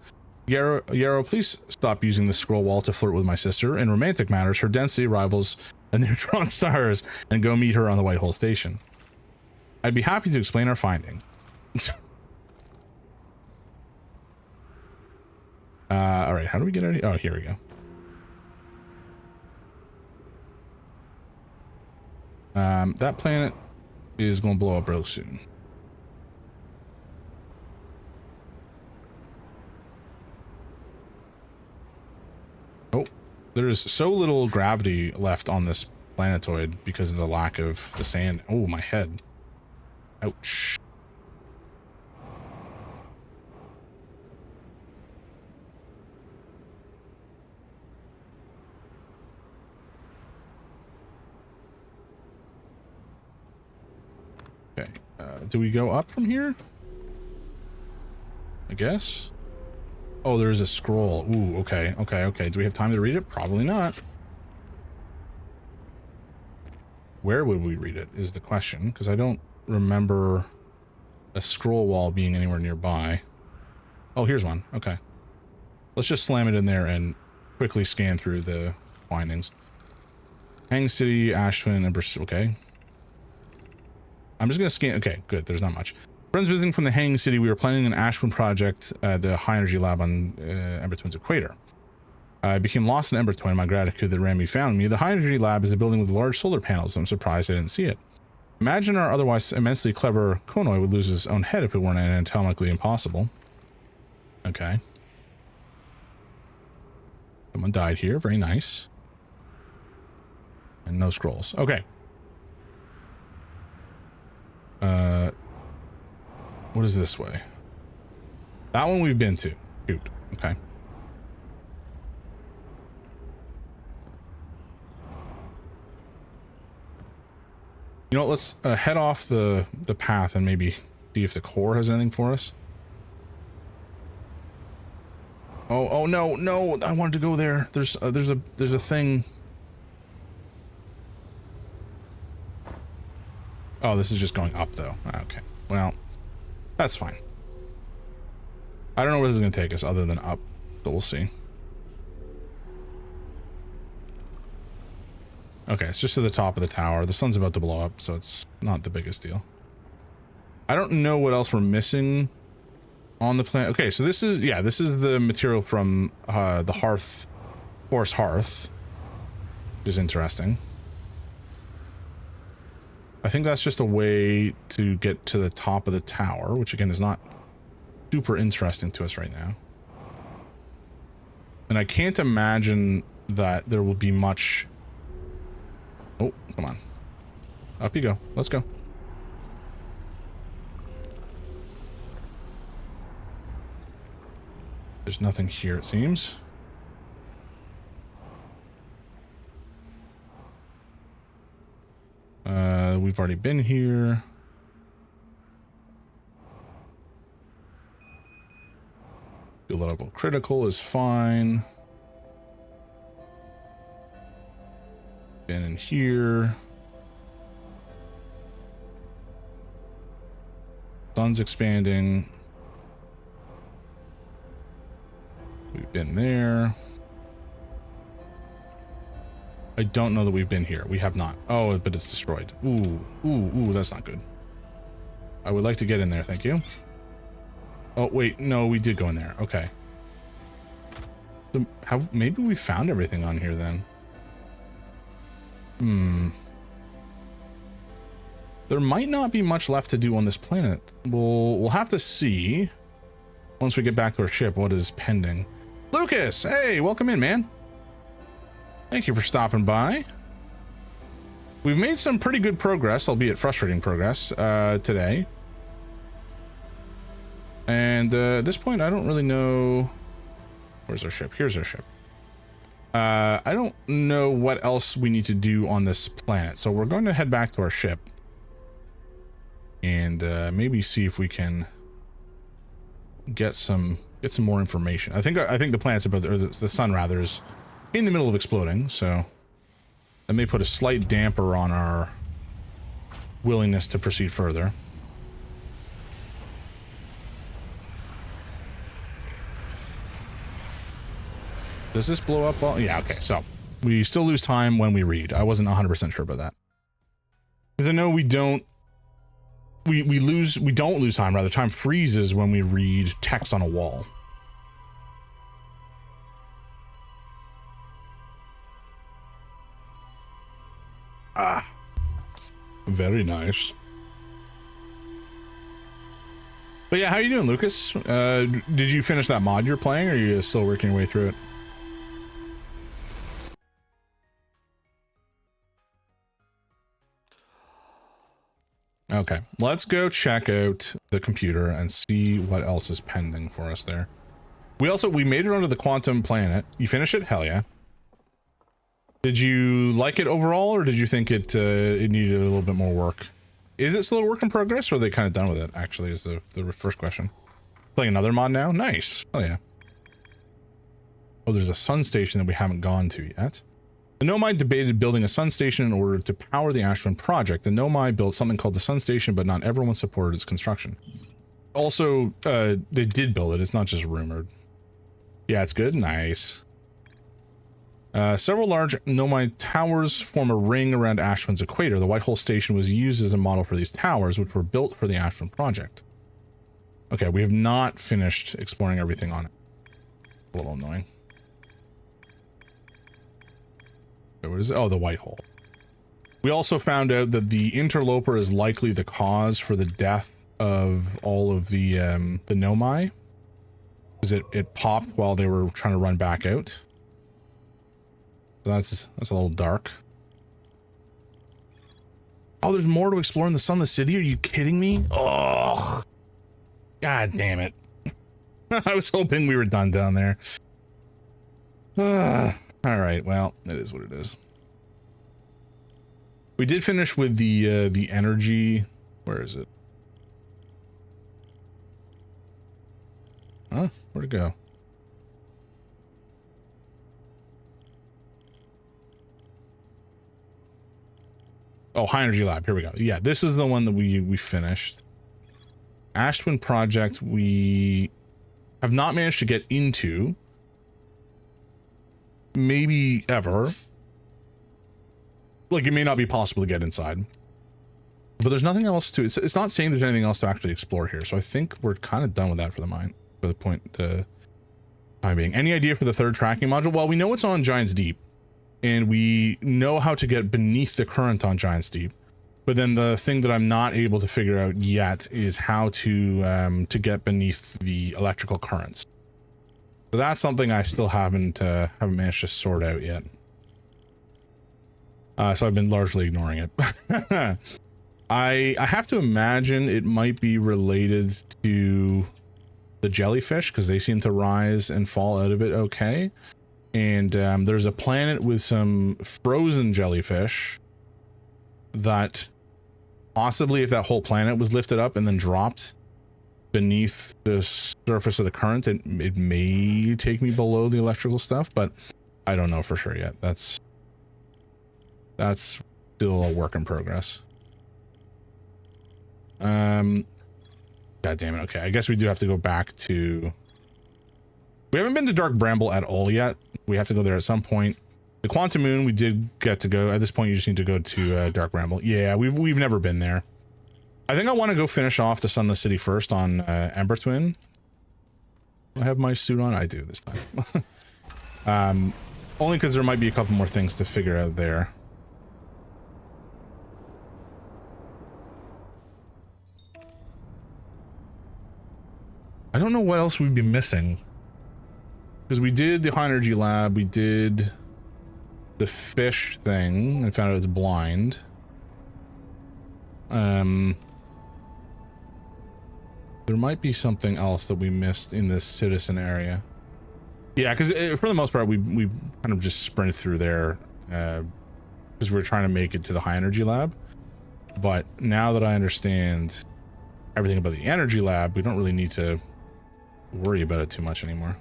Yarrow, please stop using the scroll wall to flirt with my sister. In romantic matters, her density rivals the neutron stars, and go meet her on the White Hole Station. I'd be happy to explain our findings. All right, how do we get out of here? Oh, here we go. That planet is going to blow up real soon. Oh, there's so little gravity left on this planetoid because of the lack of the sand. Oh, my head. Ouch. Okay, do we go up from here? I guess. Oh, there's a scroll. Ooh, okay. Do we have time to read it? Probably not. Where would we read it is the question, because I don't remember a scroll wall being anywhere nearby. Oh, here's one. Okay. Let's just slam it in there and quickly scan through the findings. Hang City, Ashwin, and okay. I'm just going to scan. Okay, good. There's not much. Friends visiting from the Hanging City, we were planning an Ashwin project at the High Energy Lab on Ember Twin's equator. I became lost in Ember Twin, my gratitude that Rami found me. The High Energy Lab is a building with large solar panels. I'm surprised I didn't see it. Imagine our otherwise immensely clever Konoi would lose his own head if it weren't anatomically impossible. Okay. Someone died here. Very nice. And no scrolls. Okay. What is this way? That one we've been to. Shoot. Okay. You know what, let's head off the path and maybe see if the core has anything for us. Oh no, I wanted to go there. There's a thing. Oh, this is just going up though. Okay. Well, that's fine. I don't know where this is going to take us other than up, so we'll see. Okay, it's just to the top of the tower. The sun's about to blow up, so it's not the biggest deal. I don't know what else we're missing on the planet. Okay, so this is the material from the Hearth, Force Hearth, which is interesting. I think that's just a way to get to the top of the tower, which again is not super interesting to us right now. And I can't imagine that there will be much. Oh, come on. Up you go. Let's go. There's nothing here, it seems. We've already been here. Field level critical is fine. Been in here. Sun's expanding. We've been there. I don't know that we've been here. We have not. Oh, but it's destroyed. Ooh, that's not good. I would like to get in there, thank you. Oh, wait, no, we did go in there. Okay. So maybe we found everything on here then. There might not be much left to do on this planet. We'll have to see once we get back to our ship what is pending. Lucas, hey, welcome in, man. Thank you for stopping by. We've made some pretty good progress, albeit frustrating progress, today. And at this point, I don't really know. Where's our ship? Here's our ship. I don't know what else we need to do on this planet, so we're going to head back to our ship and maybe see if we can get some more information. I think the planet's about, or the sun rather, is in the middle of exploding, so that may put a slight damper on our willingness to proceed further. Does this blow up all? Yeah, okay, so we still lose time when we read. I wasn't 100% sure about that. Because I know we don't lose time, rather time freezes when we read text on a wall. Ah, very nice. But yeah, how are you doing, Lucas? Did you finish that mod you're playing, or are you still working your way through it? Okay, let's go check out the computer and see what else is pending for us there. We made it onto the quantum planet. You finished it? Hell yeah. Did you like it overall, or did you think it needed a little bit more work? Is it still a work in progress, or are they kind of done with it, actually, is the first question. Playing another mod now? Nice. Oh yeah. Oh, there's a sun station that we haven't gone to yet. The Nomai debated building a sun station in order to power the Ashwin project. The Nomai built something called the sun station, but not everyone supported its construction. Also, they did build it. It's not just rumored. Yeah, it's good. Nice. Several large Nomai towers form a ring around Ashwin's equator. The Whitehole station was used as a model for these towers, which were built for the Ashwin project. Okay, we have not finished exploring everything on it. A little annoying. What is it? Oh, the Whitehole. We also found out that the interloper is likely the cause for the death of all of the Nomai, because it popped while they were trying to run back out. So that's a little dark. Oh, there's more to explore in the Sunless City. Are you kidding me? Oh, god damn it! I was hoping we were done down there. All right, well, it is what it is. We did finish with the energy. Where is it? Huh? Where'd it go? Oh, High Energy Lab. Here we go. Yeah, this is the one that we finished. Ashwin project we have not managed to get into. Maybe ever. Like, it may not be possible to get inside, but there's nothing else to it's not saying there's anything else to actually explore here, so I think we're kind of done with that for the time being. Any idea for the third tracking module? Well, we know it's on Giant's Deep, and we know how to get beneath the current on Giant's Deep, but then the thing that I'm not able to figure out yet is how to get beneath the electrical currents. So that's something I still haven't managed to sort out yet. So I've been largely ignoring it. I have to imagine it might be related to the jellyfish, because they seem to rise and fall out of it okay. And there's a planet with some frozen jellyfish that possibly, if that whole planet was lifted up and then dropped beneath the surface of the current, it may take me below the electrical stuff, but I don't know for sure yet. That's still a work in progress. God damn it. Okay, I guess we do have to go back to... We haven't been to Dark Bramble at all yet. We have to go there at some point. The Quantum Moon we did get to go. At this point, you just need to go to Dark Bramble. Yeah, we've never been there. I think I want to go finish off the Sunless City first on Ember Twin. Do I have my suit on? I do this time. Only because there might be a couple more things to figure out there. I don't know what else we'd be missing. Because we did the High Energy Lab, we did the fish thing, and found out it's blind. There might be something else that we missed in this citizen area. Yeah, because for the most part, we kind of just sprinted through there because we were trying to make it to the High Energy Lab. But now that I understand everything about the Energy Lab, we don't really need to worry about it too much anymore.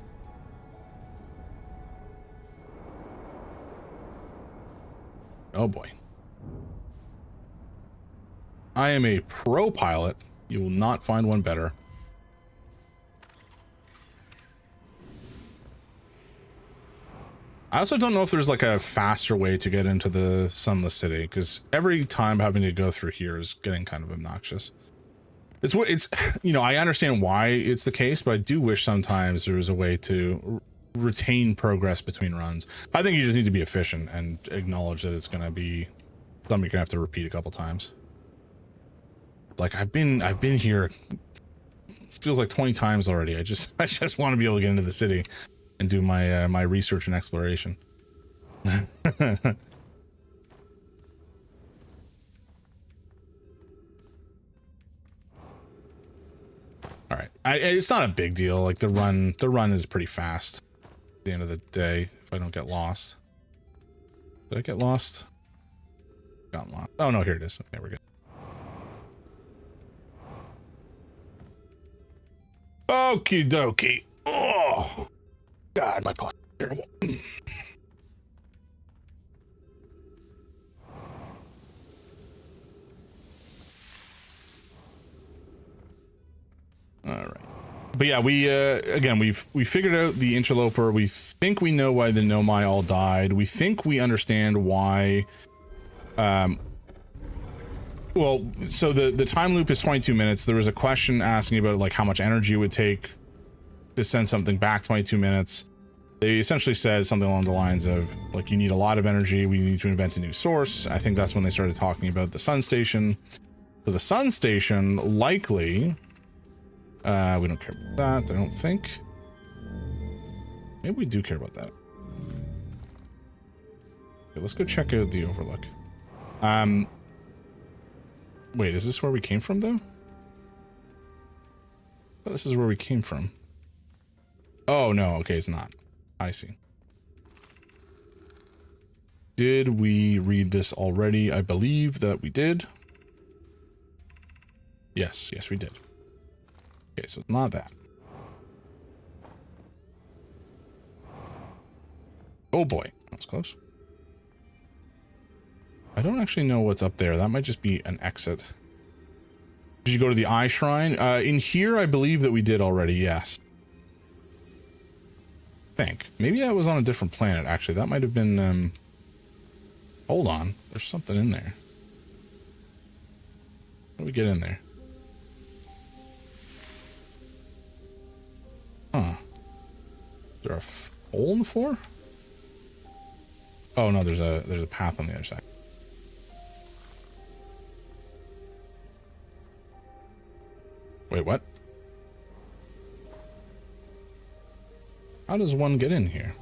Oh boy. I am a pro pilot. You will not find one better. I also don't know if there's like a faster way to get into the Sunless City, because every time having to go through here is getting kind of obnoxious. It's you know, I understand why it's the case, but I do wish sometimes there was a way to retain progress between runs. I think you just need to be efficient and acknowledge that it's going to be something you're gonna have to repeat a couple times. Like I've been here, feels like 20 times already. I just want to be able to get into the city and do my my research and exploration. All right, it's not a big deal. Like the run is pretty fast at the end of the day if I don't get lost. Did I get lost? Got lost. Oh no, here it is. Okay, we're good. Okie dokie. Oh God, my plane is terrible. All right, but yeah, we again we figured out the interloper. We think we know why the Nomai all died. We think we understand why. Well, so the time loop is 22 minutes. There was a question asking about like how much energy it would take to send something back 22 minutes. They essentially said something along the lines of like, you need a lot of energy. We need to invent a new source. I think that's when they started talking about the sun station. So the sun station likely, we don't care about that. I don't think. Maybe we do care about that. Okay, let's go check out the overlook. Wait, is this where we came from though? Oh, this is where we came from. Oh no, okay, it's not. I see. Did we read this already? I believe that we did. Yes, we did. Okay, so it's not that. Oh boy, that's close. I don't actually know what's up there. That might just be an exit. Did you go to the Eye Shrine? In here, I believe that we did already, yes. I think. Maybe that was on a different planet, actually. That might have been, hold on. There's something in there. How do we get in there? Huh. Is there a hole in the floor? Oh, no, there's a path on the other side. Wait, what? How does one get in here?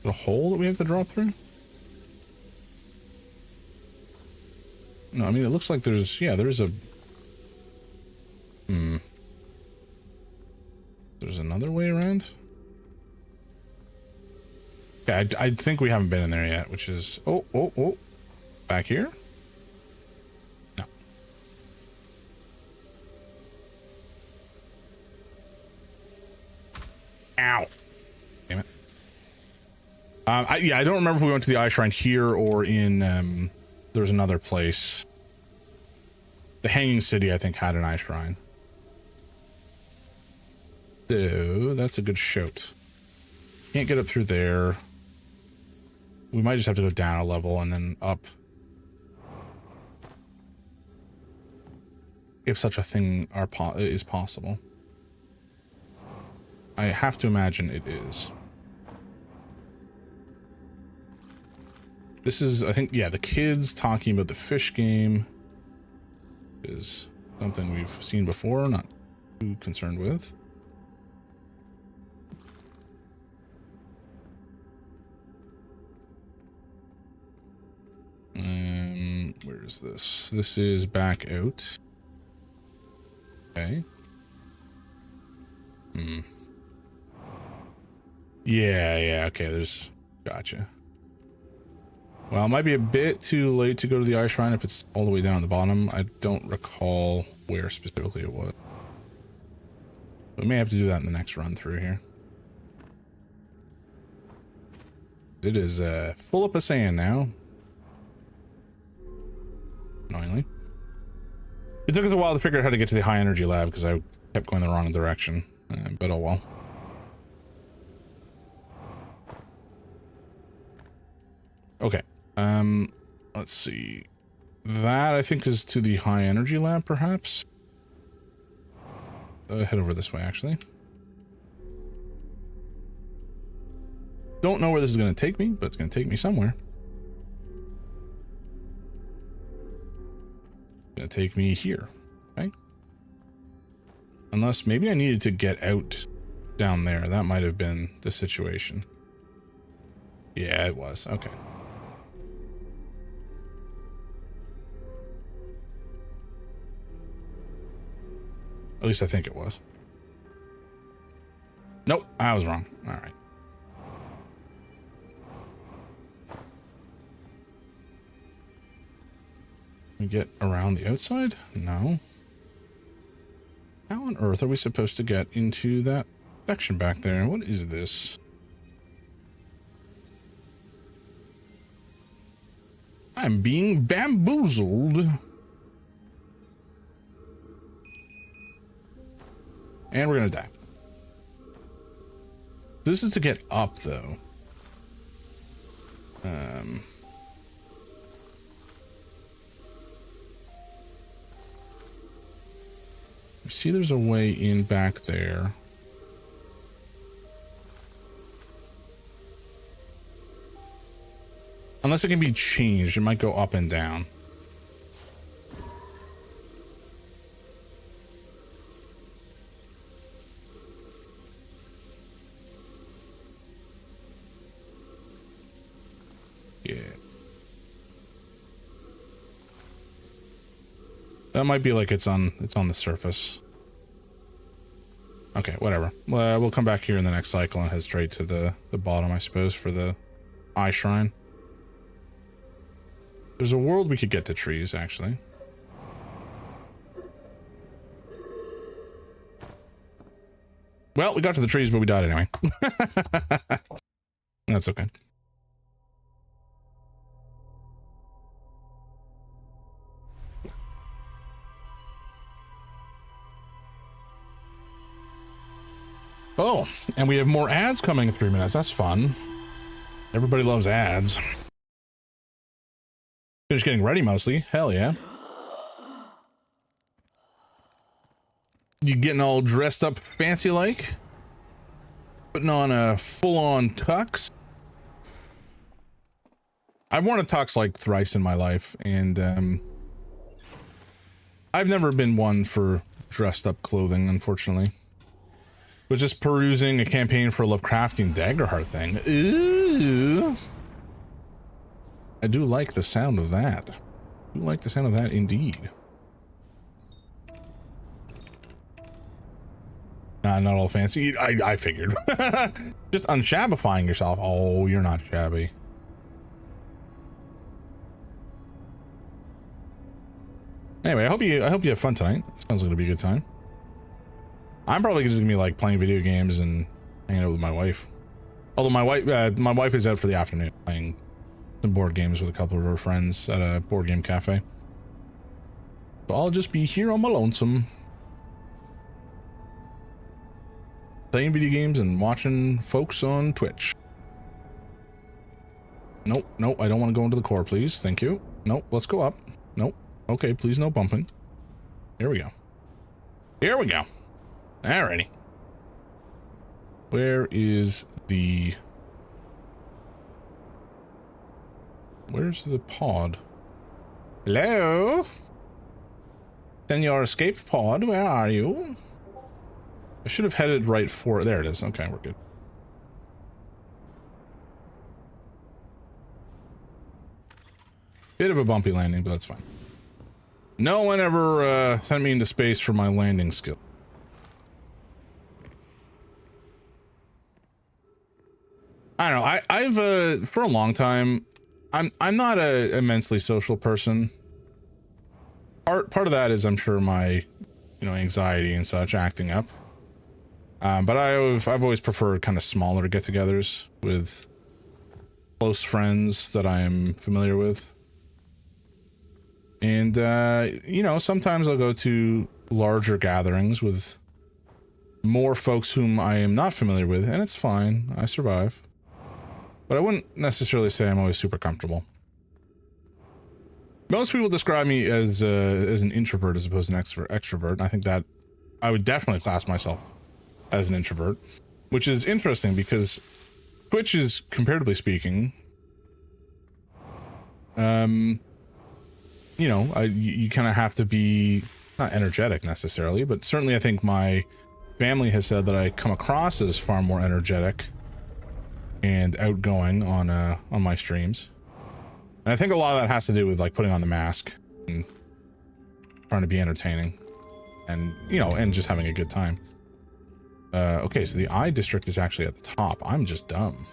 A hole that we have to drop through? No, I mean, it looks like there's, yeah, there's a... There's another way around? Okay, I think we haven't been in there yet, which is... Oh. Back here? No. Ow. Damn it. Yeah, I don't remember if we went to the Eye Shrine here or in, there was another place. The Hanging City, I think, had an Eye Shrine. So, that's a good shout. Can't get up through there. We might just have to go down a level and then up. If such a thing is possible. I have to imagine it is. This is, I think, yeah, the kids talking about the fish game is something we've seen before, not too concerned with. Where is this? This is back out. Okay. Yeah, okay, there's... Gotcha. Well, it might be a bit too late to go to the Eye Shrine if it's all the way down at the bottom. I don't recall where specifically it was. We may have to do that in the next run through here. It is full up of sand now. Annoyingly. It took us a while to figure out how to get to the high energy lab because I kept going the wrong direction. But oh well. Okay. Let's see. That I think is to the high energy lab, perhaps. Head over this way, actually. Don't know where this is going to take me, but it's going to take me somewhere. It's going to take me here. Okay. Unless maybe I needed to get out down there. That might have been the situation. Yeah, it was. Okay. At least I think it was. Nope, I was wrong. All right. We get around the outside? No. How on earth are we supposed to get into that section back there? What is this? I'm being bamboozled. And we're gonna die. This is to get up, though. You see there's a way in back there. Unless it can be changed, it might go up and down. Yeah. That might be like it's on the surface. Okay, whatever. We'll come back here in the next cycle and head straight to the bottom, I suppose, for the Eye Shrine. There's a world we could get to trees, actually. Well, we got to the trees, but we died anyway. That's okay. Oh, and we have more ads coming in 3 minutes. That's fun. Everybody loves ads. Finished getting ready mostly. Hell yeah. You getting all dressed up fancy like? Putting on a full-on tux? I've worn a tux like thrice in my life, and I've never been one for dressed up clothing, unfortunately. Was just perusing a campaign for a Lovecraftian Daggerheart thing. Ooh. I do like the sound of that. I do like the sound of that indeed. Nah, not all fancy. I figured. Just unshabifying yourself. Oh, you're not shabby. Anyway, I hope you have fun tonight. Sounds like it'll be a good time. I'm probably just gonna be like playing video games and hanging out with my wife. Although my wife is out for the afternoon playing some board games with a couple of her friends at a board game cafe. So I'll just be here on my lonesome, playing video games and watching folks on Twitch. Nope, I don't want to go into the core, please. Thank you. Nope, let's go up. Nope. Okay, please no bumping. Here we go. Alrighty. Where's the pod? Hello? Senor Escape Pod, where are you? I should have headed right for it. There it is. Okay, we're good. Bit of a bumpy landing, but that's fine. No one ever sent me into space for my landing skill. I don't know. I've for a long time, I'm not a immensely social person. Part of that is, I'm sure, my, you know, anxiety and such acting up. But I've always preferred kind of smaller get-togethers with close friends that I am familiar with. And, you know, sometimes I'll go to larger gatherings with more folks whom I am not familiar with, and it's fine. I survive. But I wouldn't necessarily say I'm always super comfortable. Most people describe me as an introvert as opposed to an extrovert. And I think that I would definitely class myself as an introvert, which is interesting because Twitch is, comparatively speaking, you know, you kind of have to be not energetic necessarily, but certainly I think my family has said that I come across as far more energetic and outgoing on my streams. And I think a lot of that has to do with like putting on the mask and trying to be entertaining and, you know, and just having a good time. Okay, so the I district is actually at the top. I'm just dumb.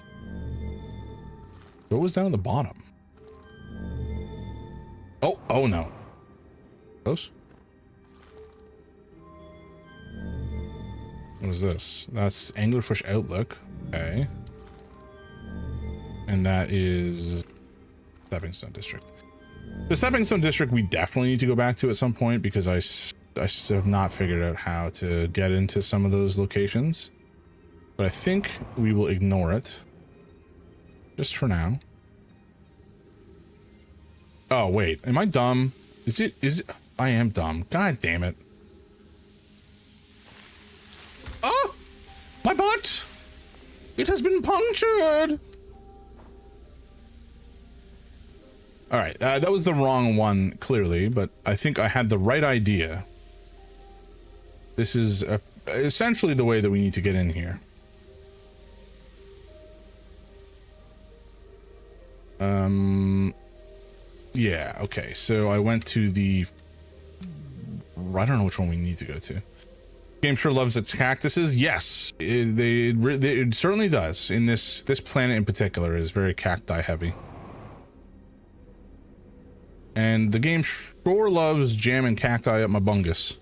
What was down at the bottom? Oh no. Close? What is this? That's Anglerfish Outlook. Okay. And that is Stepping Stone District. The Stepping Stone District we definitely need to go back to at some point because I still have not figured out how to get into some of those locations. But I think we will ignore it. Just for now. Oh, wait. Am I dumb? Is it? I am dumb. God damn it. Oh! My butt! It has been punctured! Alright, that was the wrong one, clearly, but I think I had the right idea. This is essentially the way that we need to get in here. Yeah, okay, so I went to the... I don't know which one we need to go to. Game sure loves its cactuses. Yes, it certainly does. In this planet in particular is very cacti heavy. And the game sure loves jamming cacti up my bungus.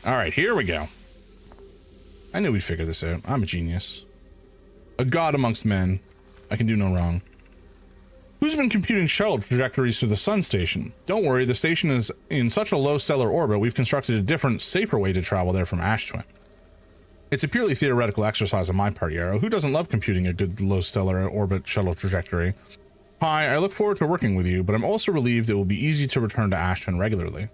Alright, here we go. I knew we'd figure this out. I'm a genius. A god amongst men. I can do no wrong. Who's been computing shuttle trajectories to the sun station? Don't worry, the station is in such a low stellar orbit, we've constructed a different, safer way to travel there from Ash Twin. It's a purely theoretical exercise on my part, Yarrow. Who doesn't love computing a good low stellar orbit shuttle trajectory? Hi, I look forward to working with you, but I'm also relieved it will be easy to return to Ash Twin regularly.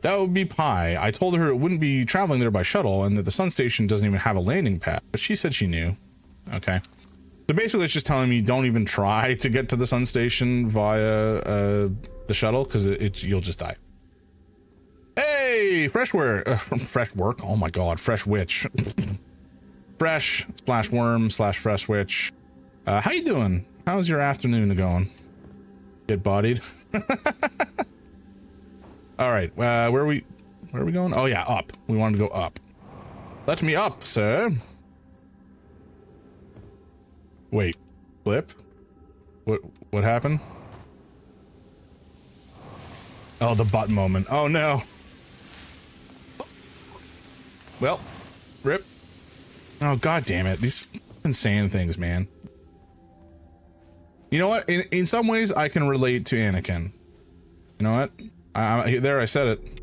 That would be Pi. I told her it wouldn't be traveling there by shuttle and that the sun station doesn't even have a landing pad, but she said she knew. Okay. So basically it's just telling me don't even try to get to the sun station via the shuttle because you'll just die. Hey, fresh work. Oh my god, fresh witch. Fresh / worm / fresh witch. How you doing? How's your afternoon going? Get bodied. All right, where are we going? Oh yeah, up. We wanted to go up. Let me up, sir. Wait, flip? What happened? Oh, the butt moment. Oh no. Well, rip. Oh god damn it. These insane things, man. You know what? In some ways I can relate to Anakin. You know what? I said it.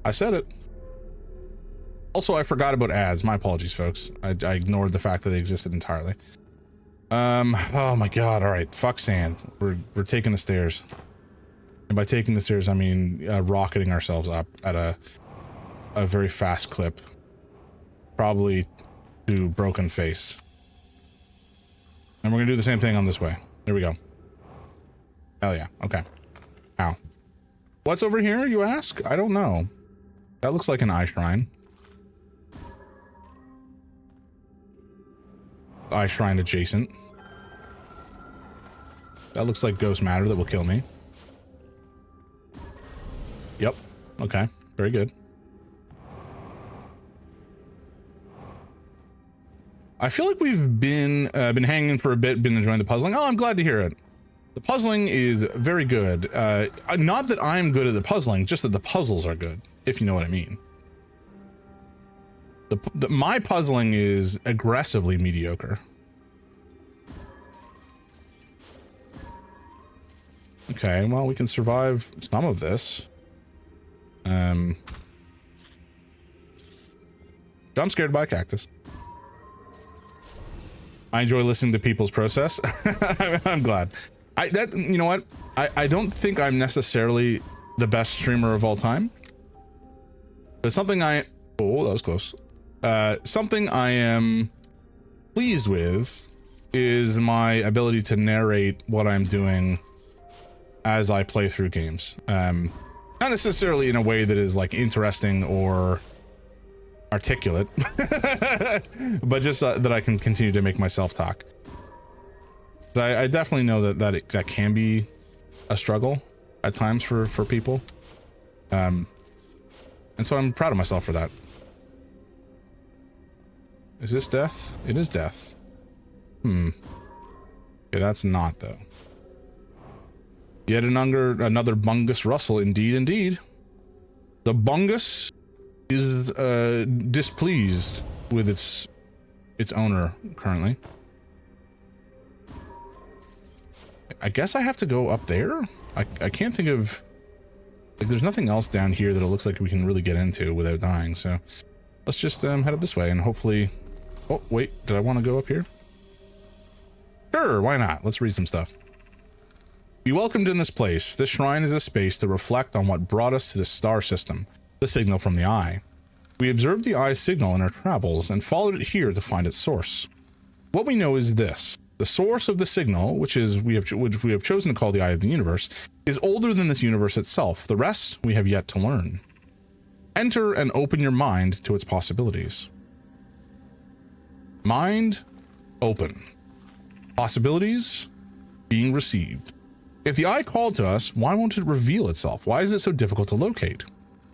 I said it. Also, I forgot about ads. My apologies, folks. I ignored the fact that they existed entirely. Oh my god. All right. Fuck sand. We're taking the stairs. And by taking the stairs, I mean rocketing ourselves up at a very fast clip. Probably to broken face. And we're gonna do the same thing on this way. There we go. Hell yeah. Okay. Ow. What's over here, you ask? I don't know. That looks like an eye shrine. Eye shrine adjacent. That looks like ghost matter that will kill me. Yep. Okay. Very good. I feel like we've been hanging for a bit, been enjoying the puzzling. Oh, I'm glad to hear it. The puzzling is very good. Not that I'm good at the puzzling, just that the puzzles are good, if you know what I mean. My puzzling is aggressively mediocre. Okay, well, we can survive some of this. I'm scared by a cactus. I enjoy listening to people's process. I'm glad. You know what? I don't think I'm necessarily the best streamer of all time. But something oh, that was close. Something I am pleased with is my ability to narrate what I'm doing as I play through games. Not necessarily in a way that is like interesting or articulate, but just that I can continue to make myself talk. I definitely know that can be a struggle at times for people. And so I'm proud of myself for that. Is this death? It is death. Okay, that's not though. Yet another Bungus Russell, indeed. The Bungus is displeased with its owner currently. I guess I have to go up there. I can't think of, like, there's nothing else down here that it looks like we can really get into without dying. So let's just head up this way and hopefully. Oh wait, did I want to go up here? Sure, why not? Let's read some stuff. Be welcomed in this place. This shrine is a space to reflect on what brought us to this star system, the signal from the eye. We observed the eye's signal in our travels and followed it here to find its source. What we know is this: the source of the signal, which we have chosen to call the eye of the universe, is older than this universe itself. The rest we have yet to learn. Enter and open your mind to its possibilities. Mind open. Possibilities being received. If the eye called to us, why won't it reveal itself? Why is it so difficult to locate?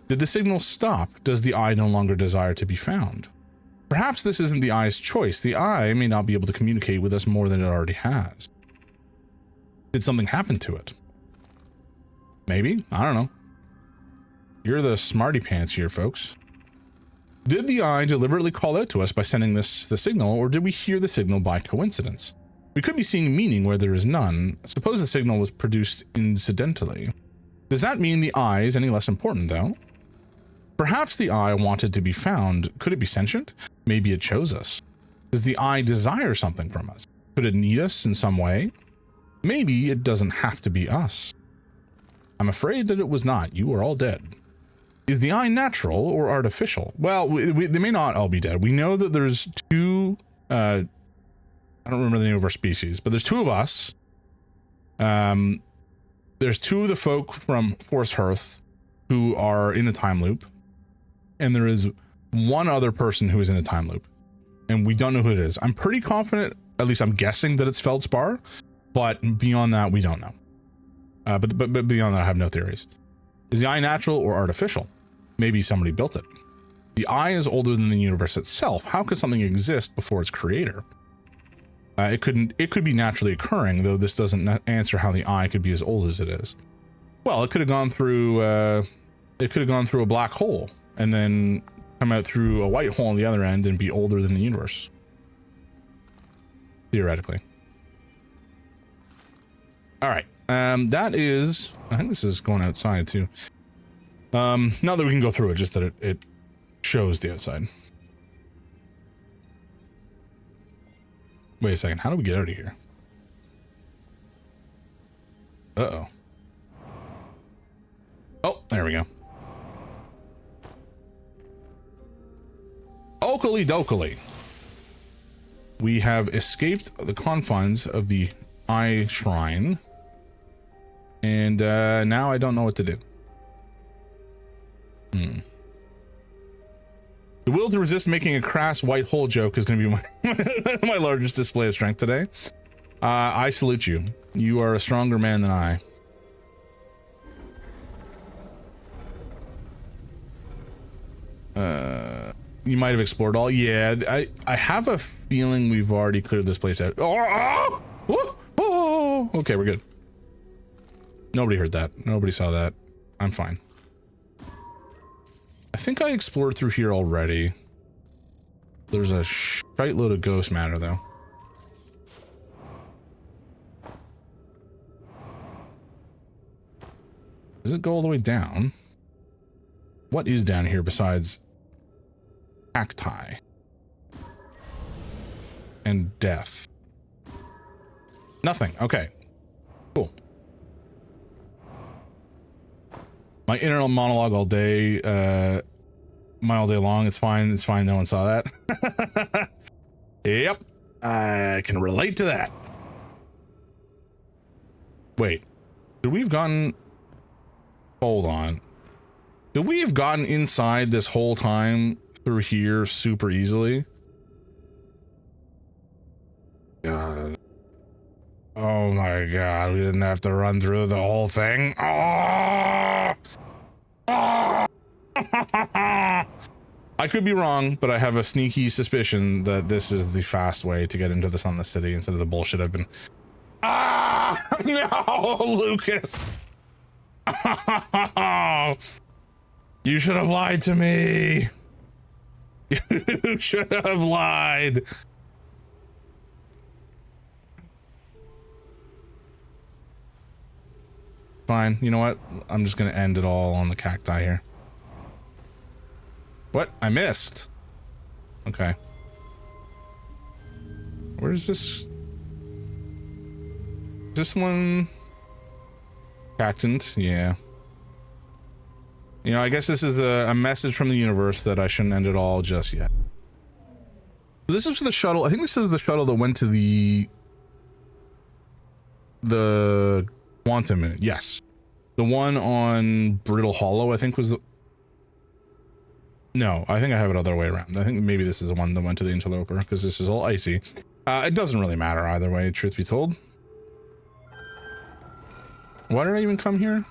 Did the signal stop? Does the eye no longer desire to be found? Perhaps this isn't the eye's choice. The eye may not be able to communicate with us more than it already has. Did something happen to it? Maybe. I don't know. You're the smarty pants here, folks. Did the eye deliberately call out to us by sending the signal, or did we hear the signal by coincidence? We could be seeing meaning where there is none. Suppose the signal was produced incidentally. Does that mean the eye is any less important, though? Perhaps the eye wanted to be found. Could it be sentient? Maybe it chose us. Does the eye desire something from us? Could it need us in some way? Maybe it doesn't have to be us. I'm afraid that it was not. You are all dead. Is the eye natural or artificial? Well, they may not all be dead. We know that there's two... I don't remember the name of our species, but there's two of us. There's two of the folk from Force Hearth who are in a time loop. And there is one other person who is in a time loop. And we don't know who it is. I'm pretty confident, at least I'm guessing that it's Feldspar. But beyond that, we don't know. But beyond that, I have no theories. Is the eye natural or artificial? Maybe somebody built it. The eye is older than the universe itself. How could something exist before its creator? It could be naturally occurring, though this doesn't answer how the eye could be as old as it is. Well, it could have gone through a black hole and then come out through a white hole on the other end and be older than the universe. Theoretically. All right. That is, I think this is going outside too. Not that we can go through it, just that it shows the outside. Wait a second, how do we get out of here? Uh-oh. Oh, there we go. Oakley dokley. We have escaped the confines of the Eye Shrine. And now I don't know what to do. The will to resist making a crass white hole joke is going to be my largest display of strength today. I salute you. You are a stronger man than I. You might have explored all. Yeah, I have a feeling we've already cleared this place out. Oh, okay, we're good. Nobody heard that. Nobody saw that. I'm fine. I think I explored through here already. There's a shite load of ghost matter, though. Does it go all the way down? What is down here besides cacti and death? Nothing. Okay. Cool. My inner monologue all day, all day long. It's fine. It's fine. No one saw that. Yep. I can relate to that. Wait. Could we have gotten... Hold on. Could we have gotten inside this whole time through here super easily? God. Oh my god, we didn't have to run through the whole thing. Oh! Oh! I could be wrong, but I have a sneaky suspicion that this is the fast way to get into the Sunless City instead of the bullshit I've been... Ah! No, Lucas! You should have lied to me. You should have lied. Fine. You know what? I'm just gonna end it all on the cacti here. What? I missed. Okay. Where's this? This one? Cactant? Yeah. You know, I guess this is a message from the universe that I shouldn't end it all just yet. This is the shuttle. I think this is the shuttle that went to the Quantum. Yes. The one on Brittle Hollow, I think was the... No, I think I have it other way around. I think maybe this is the one that went to the Interloper, because this is all icy. It doesn't really matter either way, truth be told. Why did I even come here?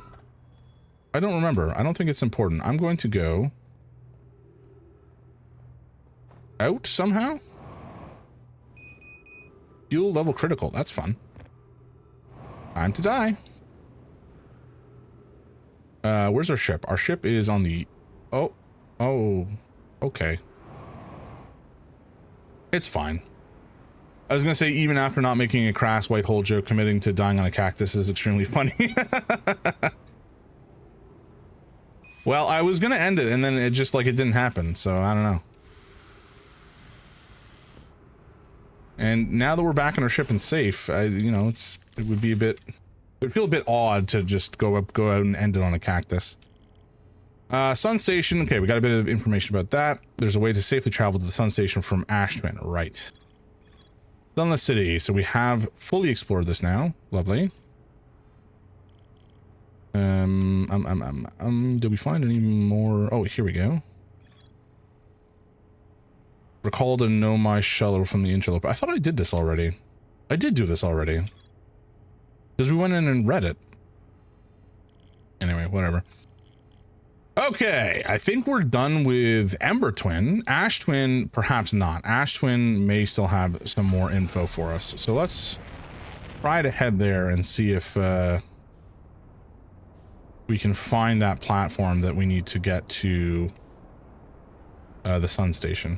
I don't remember. I don't think it's important. I'm going to go out somehow. Fuel level critical. That's fun. Time to die. Where's our ship? Our ship is on the... Oh, okay. It's fine. I was gonna say, even after not making a crass white hole joke, committing to dying on a cactus is extremely funny. Well, I was gonna end it, and then it just, like, it didn't happen, so I don't know. And now that we're back on our ship and safe, you know, it would be a bit... It would feel a bit odd to just go out and end it on a cactus. Sun Station. Okay, we got a bit of information about that. There's a way to safely travel to the Sun Station from Ashtwin. Right. Sunless City. So we have fully explored this now. Lovely. Did we find any more? Oh, here we go. Recall to know my shuttle from the Interloper. I thought I did this already. I did do this already. Because we went in and read it. Anyway, whatever. Okay, I think we're done with Ember Twin. Ash Twin, perhaps not. Ash Twin may still have some more info for us. So let's try to head there and see if we can find that platform that we need to get to the Sun Station.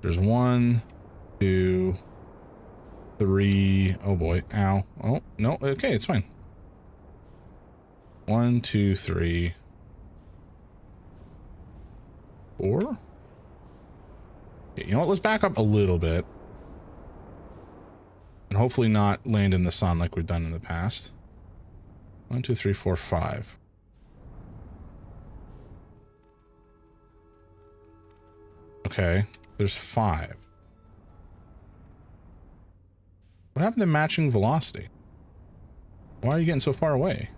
There's 1, 2, 3. Oh boy. Ow. Oh, no. Okay, it's fine. 1, 2, 3, 4. Okay, you know what? Let's back up a little bit. And hopefully not land in the sun like we've done in the past. 1, 2, 3, 4, 5. Okay, there's 5. What happened to matching velocity? Why are you getting so far away?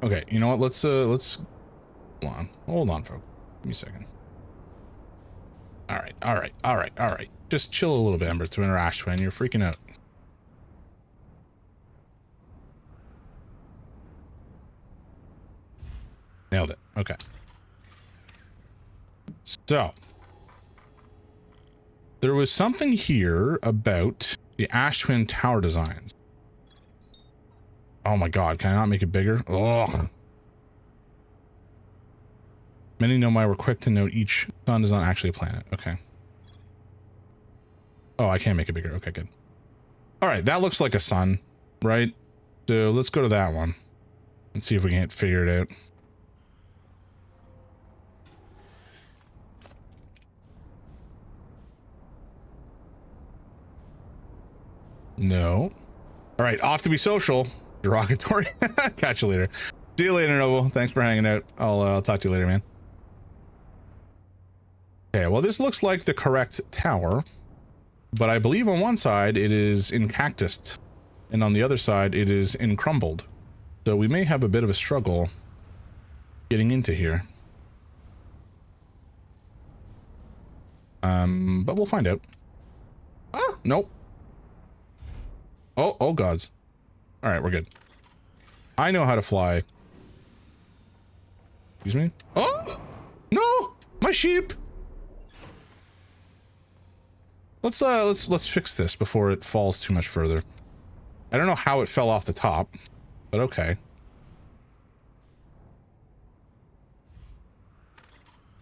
Okay, you know what? Let's hold on, folks. Give me a second. All right. Just chill a little bit, Ember Twin or Ash Twin. You're freaking out. Okay. So there was something here about the Ash Twin tower designs. Oh my god, can I not make it bigger? Oh. Many know my we're quick to note each sun is not actually a planet. Okay. Oh, I can't make it bigger. Okay, good. All right, that looks like a sun, right? So let's go to that one and see if we can't figure it out. No. All right, off to be social. Derogatory. Catch you later. See you later, Noble. Thanks for hanging out. I'll talk to you later, man. Okay, well, this looks like the correct tower, but I believe on one side it is in cactus, and on the other side it is in crumbled. So we may have a bit of a struggle getting into here. But we'll find out. Ah, nope. Oh gods. All right, we're good. I know how to fly. Excuse me? Oh! No! My sheep! Let's fix this before it falls too much further. I don't know how it fell off the top, but okay.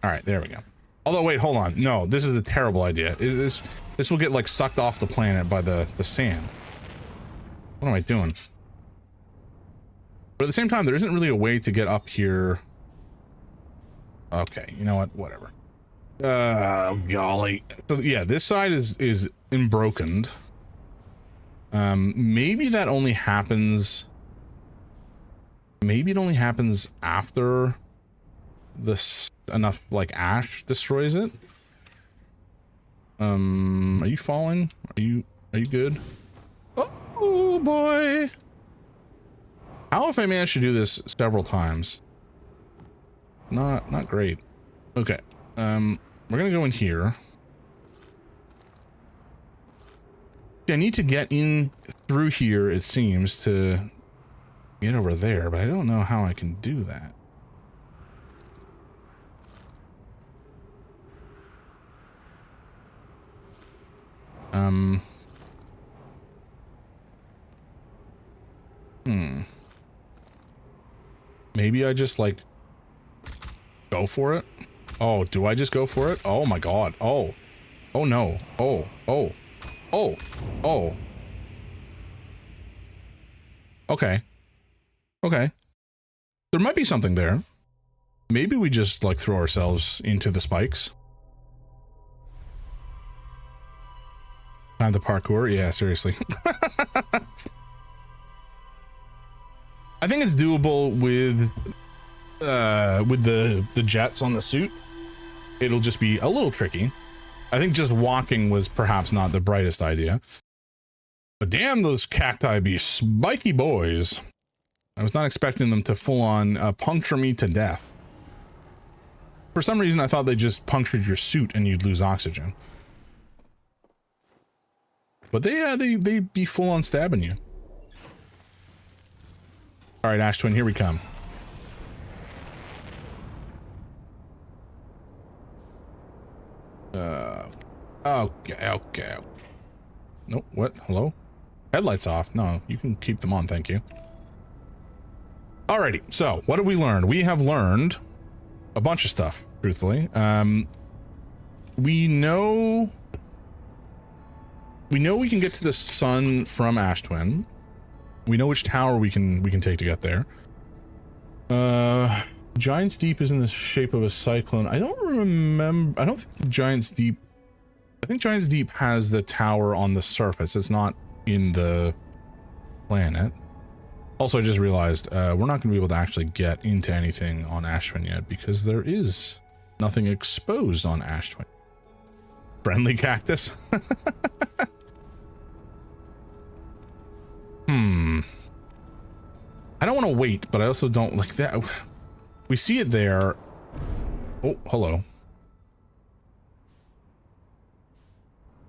All right, there we go. Although, wait, hold on. No, this is a terrible idea. This will get like sucked off the planet by the sand. What am I doing? But at the same time, there isn't really a way to get up here. Okay, you know what? Whatever. Golly. So yeah, this side is imbrokened. Maybe that only happens. Maybe it only happens after enough like ash destroys it. Are you falling? Are you good? Oh boy. How if I managed to do this several times? Not great. Okay. We're gonna go in here. I need to get in through here, it seems, to get over there, but I don't know how I can do that. Maybe I just like go for it. Oh, do I just go for it? Oh my god. Oh no. Oh. Okay. There might be something there. Maybe we just like throw ourselves into the spikes. Time to parkour. Yeah, seriously. I think it's doable with the jets on the suit. It'll just be a little tricky. I think just walking was perhaps not the brightest idea. But damn, those cacti be spiky boys. I was not expecting them to full on puncture me to death. For some reason, I thought they just punctured your suit and you'd lose oxygen. But they be full on stabbing you. All right, Ash Twin, here we come. Okay. Nope, what? Hello? Headlights off. No, you can keep them on, thank you. Alrighty, so what have we learned? We have learned a bunch of stuff, truthfully. We know we can get to the sun from Ash Twin. We know which tower we can take to get there. Giant's Deep is in the shape of a cyclone. I don't remember. I don't think Giant's Deep. I think Giant's Deep has the tower on the surface. It's not in the planet. Also, I just realized we're not going to be able to actually get into anything on Ash Twin yet because there is nothing exposed on Ash Twin. Friendly cactus. I don't want to wait, but I also don't like that. We see it there. Oh, hello.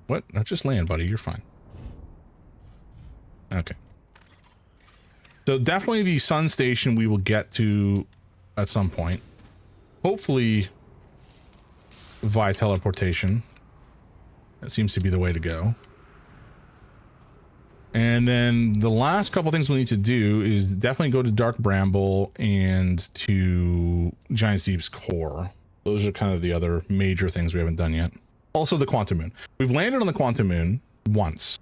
What? Now just land, buddy. You're fine. Okay. So definitely the sun station we will get to at some point. hopefully via teleportation. That seems to be the way to go. And then the last couple things we'll need to do is definitely go to Dark Bramble and to Giant's Deep's core. Those are kind of the other major things we haven't done yet. Also the Quantum Moon. We've landed on the Quantum Moon once,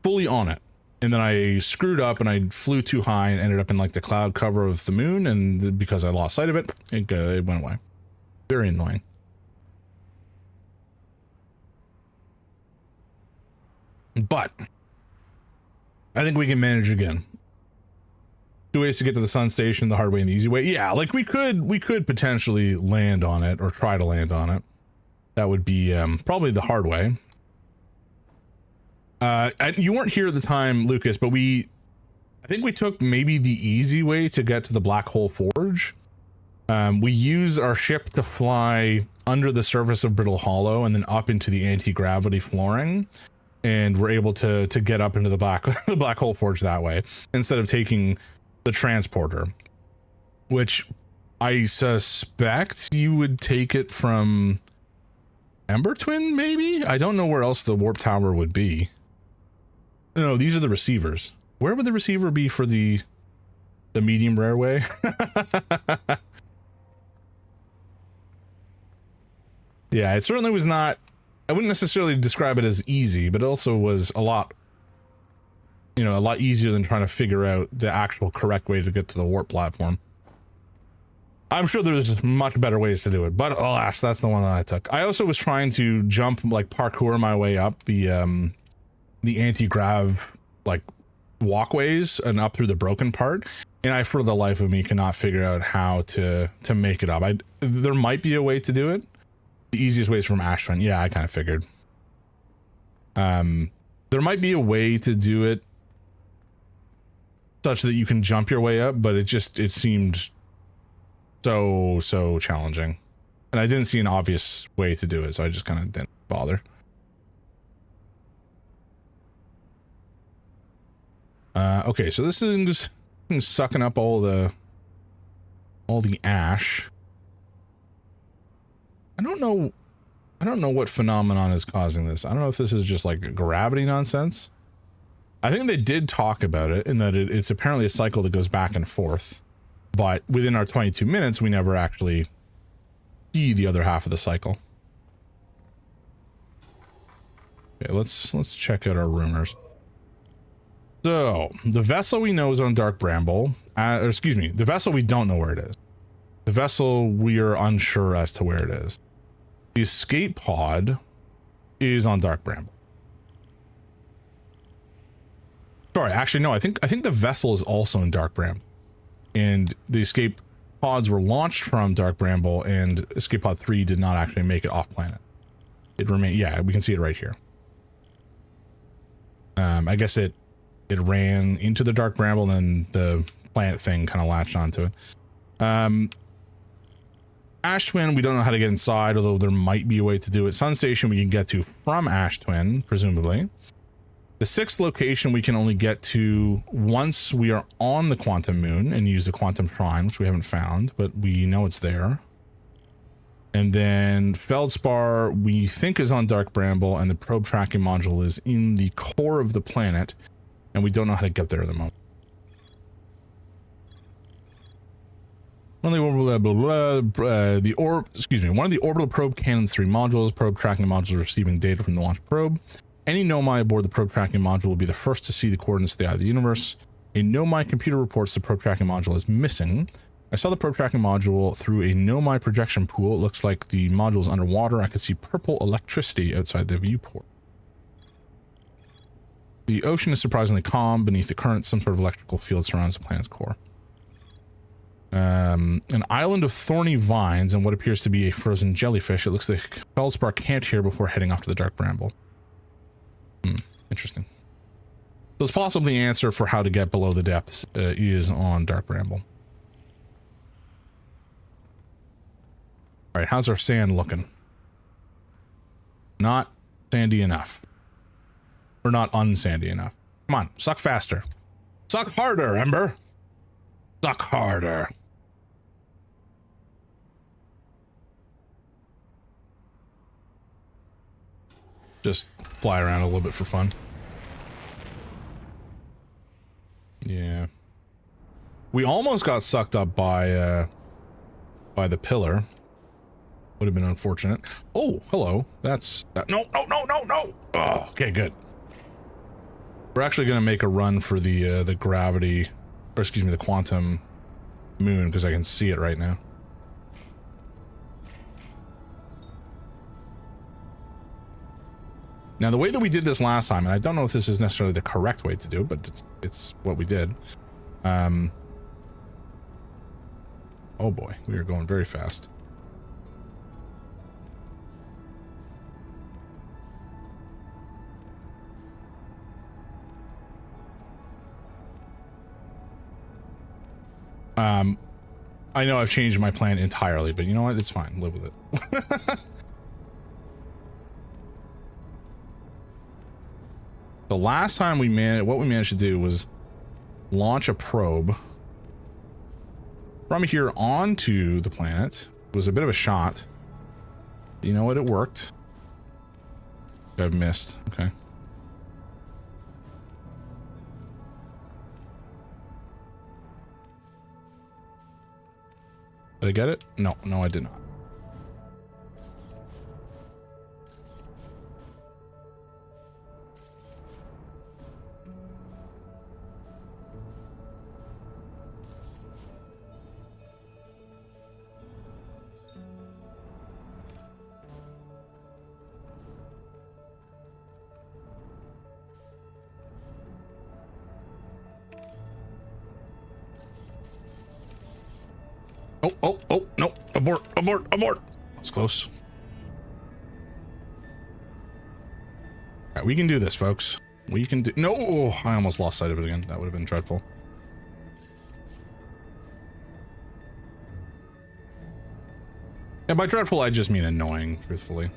fully on it. And then I screwed up and I flew too high and ended up in like the cloud cover of the moon. And because I lost sight of it, it went away. Very annoying. But I think we can manage again. 2 ways to get to the sun station, the hard way and the easy way. Yeah, like we could potentially land on it or try to land on it. That would be probably the hard way. You weren't here at the time, Lucas, but I think we took maybe the easy way to get to the Black Hole Forge. We used our ship to fly under the surface of Brittle Hollow and then up into the anti-gravity flooring. And we're able to get up into the Black Hole Forge that way instead of taking the transporter, which I suspect you would take it from Ember Twin, maybe? I don't know where else the warp tower would be. No, these are the receivers. Where would the receiver be for the medium rare way? Yeah, it certainly was not. I wouldn't necessarily describe it as easy, but it also was a lot easier than trying to figure out the actual correct way to get to the warp platform. I'm sure there's much better ways to do it, but alas, that's the one that I took. I also was trying to jump, like parkour my way up the anti-grav like walkways and up through the broken part, and I for the life of me cannot figure out how to make it up. There might be a way to do it. The easiest way is from Ash Twin. Yeah, I kind of figured. There might be a way to do it such that you can jump your way up, but it seemed so challenging. And I didn't see an obvious way to do it, so I just kind of didn't bother. Okay, so this is just sucking up all the ash. I don't know what phenomenon is causing this. I don't know if this is just like gravity nonsense. I think they did talk about it in that it's apparently a cycle that goes back and forth, but within our 22 minutes, we never actually see the other half of the cycle. Okay, let's check out our rumors. So the vessel we know is on Dark Bramble. The vessel we don't know where it is. The vessel we are unsure as to where it is. The escape pod is on Dark Bramble. Sorry, actually no, I think the vessel is also in Dark Bramble. And the escape pods were launched from Dark Bramble, and escape pod 3 did not actually make it off planet. It remained, yeah, we can see it right here. I guess it ran into the Dark Bramble and then the planet thing kind of latched onto it. Ash Twin, we don't know how to get inside, although there might be a way to do it. Sun Station we can get to from Ash Twin, presumably. The 6th location we can only get to once we are on the Quantum Moon and use the Quantum Shrine, which we haven't found, but we know it's there. And then Feldspar we think is on Dark Bramble, and the probe tracking module is in the core of the planet, and we don't know how to get there at the moment. One of the orbital probe cannon's 3 modules. Probe tracking module receiving data from the launch probe. Any Nomai aboard the probe tracking module will be the first to see the coordinates of the eye of the universe. A Nomai computer reports the probe tracking module is missing. I saw the probe tracking module through a Nomai projection pool. It looks like the module is underwater. I could see purple electricity outside the viewport. The ocean is surprisingly calm. Beneath the current, some sort of electrical field surrounds the planet's core. An island of thorny vines and what appears to be a frozen jellyfish. It looks like Feldspar camped here before heading off to the Dark Bramble. Interesting. So it's possibly the answer for how to get below the depths is on Dark Bramble. All right, how's our sand looking? Not sandy enough. Or not unsandy enough. Come on, suck faster. Suck harder, Ember. Suck harder. Just fly around a little bit for fun. Yeah. We almost got sucked up by the pillar. Would have been unfortunate. Oh, hello. That's... no. Oh, okay, good. We're actually going to make a run for the gravity... Or excuse me, the quantum moon, because I can see it right now. Now, the way that we did this last time, and I don't know if this is necessarily the correct way to do it, but it's what we did. Oh boy, we are going very fast. I know I've changed my plan entirely, but you know what? It's fine. Live with it. The last time what we managed to do was launch a probe from here onto the planet. It was a bit of a shot. You know what? It worked. I've missed. Okay. Did I get it? No, I did not. Oh, no. Abort. That was close. All right, we can do this, folks. We can do... No, I almost lost sight of it again. That would have been dreadful. And by dreadful, I just mean annoying, truthfully.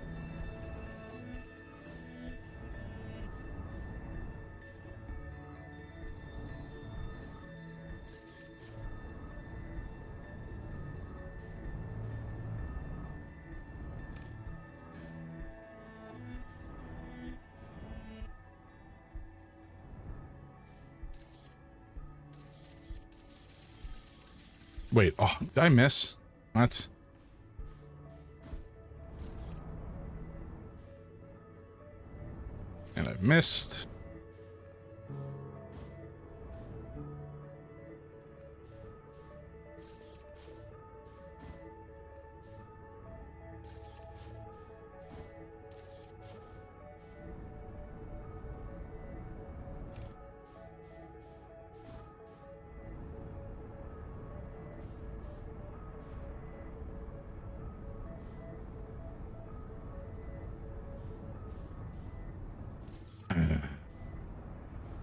Wait, oh, did I miss? What? And I missed.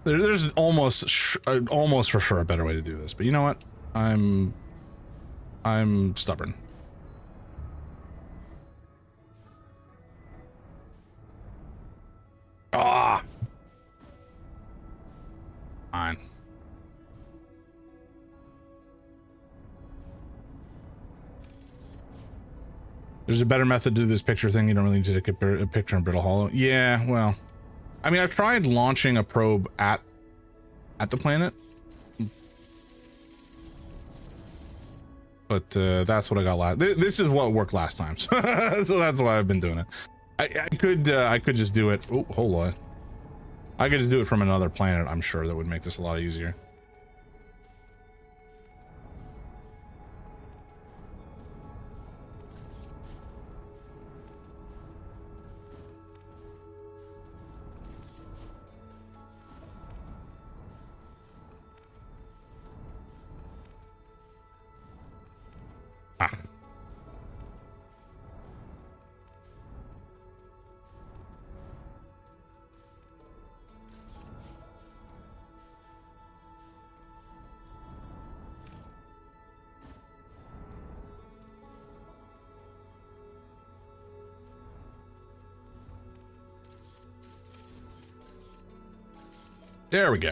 There's almost for sure a better way to do this, but you know what? I'm stubborn. Ah, fine. There's a better method to do this picture thing. You don't really need to take a picture in Brittle Hollow. Yeah, well, I mean, I've tried launching a probe at the planet, but that's what I got last. This is what worked last time, so that's why I've been doing it. I could just do it. Oh, hold on. I could do it from another planet. I'm sure that would make this a lot easier. There we go.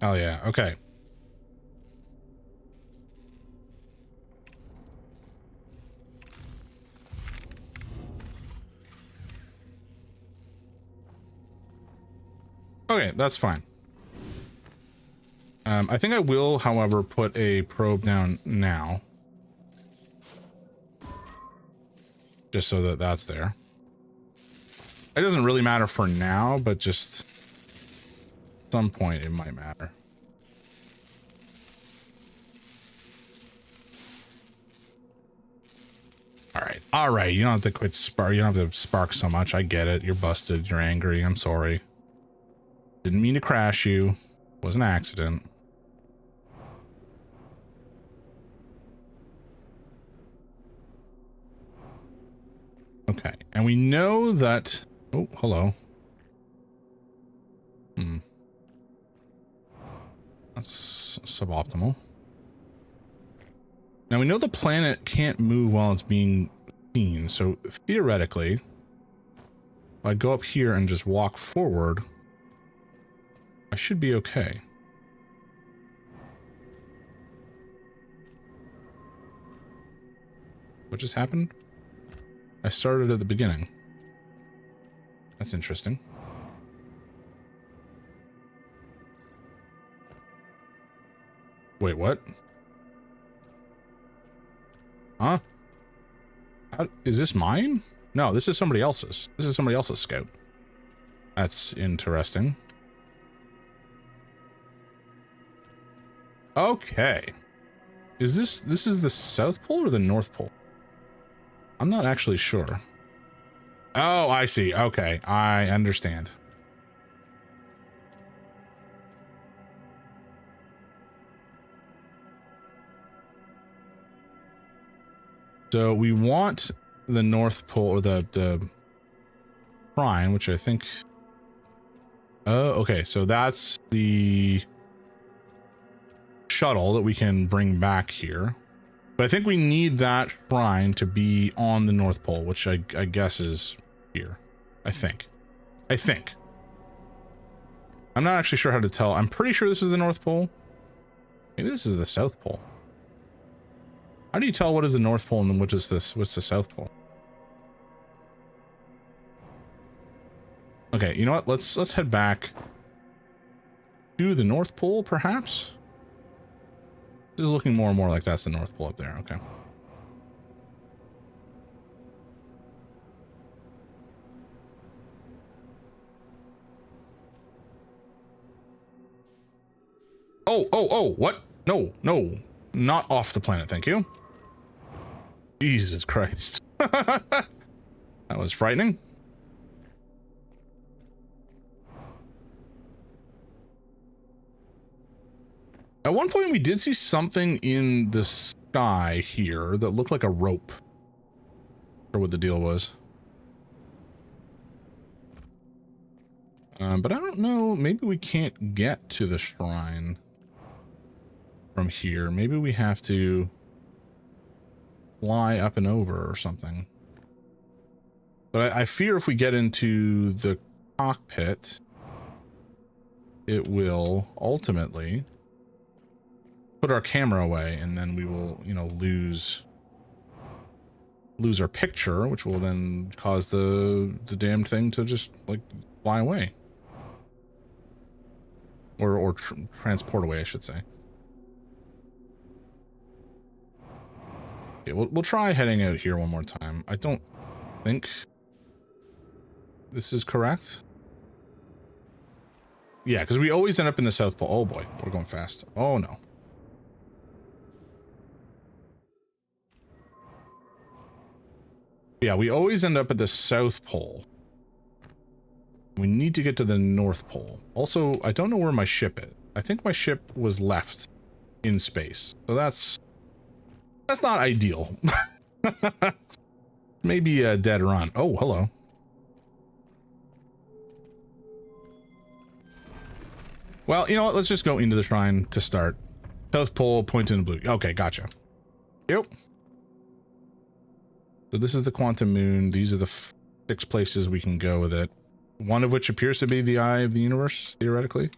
Oh yeah, okay. Okay, that's fine. I think I will, however, put a probe down now. Just so that that's there. It doesn't really matter for now, but just at some point it might matter. All right. You don't have to quit spark. You don't have to spark so much. I get it. You're busted. You're angry. I'm sorry. Didn't mean to crash you. It was an accident. Okay. And we know that... Oh, hello. That's suboptimal. Now we know the planet can't move while it's being seen, so theoretically, if I go up here and just walk forward, I should be okay. What just happened? I started at the beginning. That's interesting. Wait, what? Huh? Is this mine? No, this is somebody else's. This is somebody else's scout. That's interesting. Okay. Is this is the South Pole or the North Pole? I'm not actually sure. Oh, I see. Okay, I understand. So we want the North Pole, or the Prime, which I think... Oh, okay. So that's the shuttle that we can bring back here. But I think we need that shrine to be on the North Pole, which I guess is here. I think. I'm not actually sure how to tell. I'm pretty sure this is the North Pole. Maybe this is the South Pole. How do you tell what is the North Pole and then what's the South Pole? Okay, you know what? Let's head back to the North Pole, perhaps. This is looking more and more like that's the North Pole up there. Okay. Oh, what? No, not off the planet. Thank you. Jesus Christ. That was frightening. At one point we did see something in the sky here that looked like a rope. Or what the deal was. But I don't know, maybe we can't get to the shrine from here. Maybe we have to fly up and over or something. But I fear if we get into the cockpit, it will ultimately put our camera away, and then we will, you know, lose our picture, which will then cause the damned thing to just like fly away, or transport away, I should say. Okay, we'll try heading out here one more time. I don't think this is correct. Yeah, because we always end up in the South Pole. Oh boy, we're going fast. Oh no. Yeah, we always end up at the South Pole. We need to get to the North Pole. Also, I don't know where my ship is. I think my ship was left in space. So that's not ideal. Maybe a dead run. Oh, hello. Well, you know what? Let's just go into the shrine to start. South Pole, point in blue. Okay, gotcha. Yep. So this is the quantum moon. These are the 6 places we can go with it. One of which appears to be the eye of the universe, theoretically.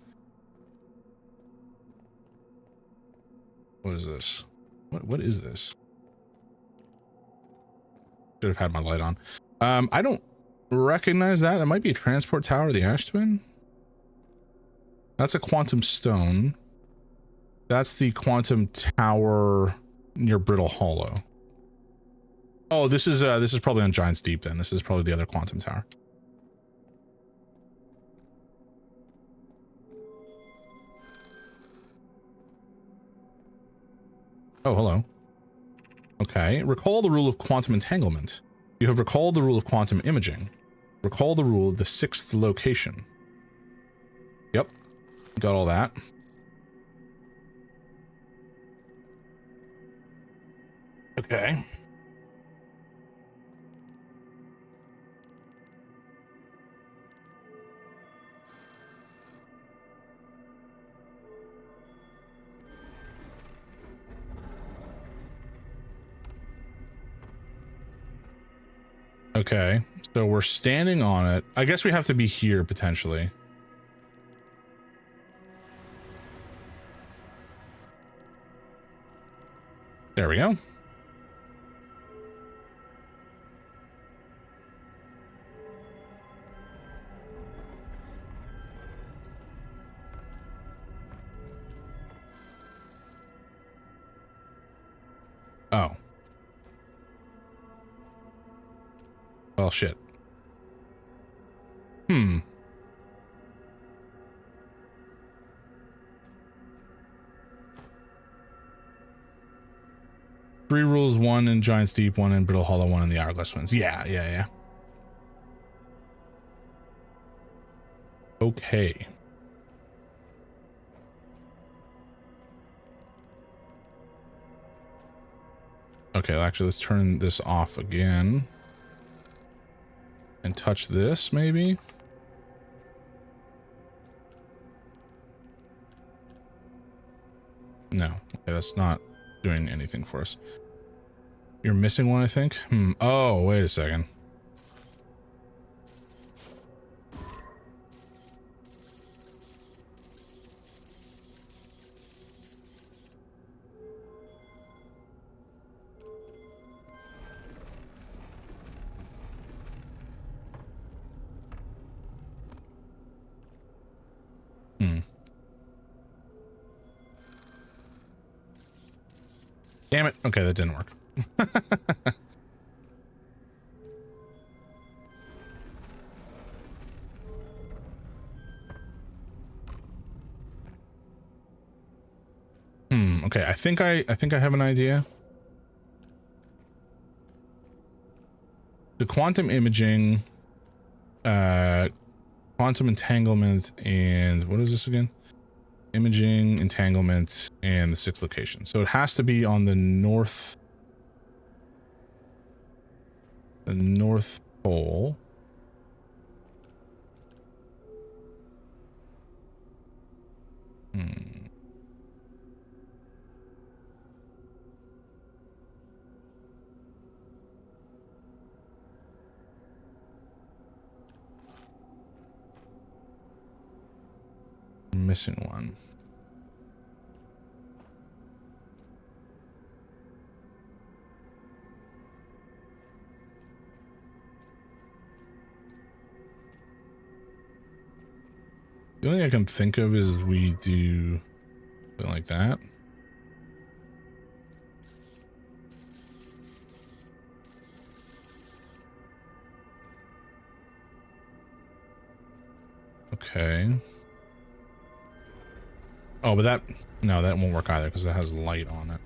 What is this? What is this? Should have had my light on. I don't recognize that. That might be a transport tower of the Ash Twin. That's a quantum stone. That's the quantum tower near Brittle Hollow. Oh, this is probably on Giant's Deep then. This is probably the other quantum tower. Oh, hello. Okay. Recall the rule of quantum entanglement. You have recalled the rule of quantum imaging. Recall the rule of the 6th location. Yep. Got all that. Okay. Okay, so we're standing on it. I guess we have to be here potentially. There we go. Oh. Well, shit. Hmm. Three rules, one in Giant's Deep, one in Brittle Hollow, one in the Hourglass Twins. Yeah. Okay. Okay, well, actually, let's turn this off again. And touch this, maybe? No. Okay, that's not doing anything for us. You're missing one, I think? Oh, wait a second. Damn it. Okay, that didn't work. Okay, I think I have an idea. The quantum imaging, quantum entanglement, and what is this again? Imaging, entanglement, and the 6th location. So it has to be on the North Pole. Missing one. The only thing I can think of is we do something like that. Okay. Oh, but that won't work either because it has light on it.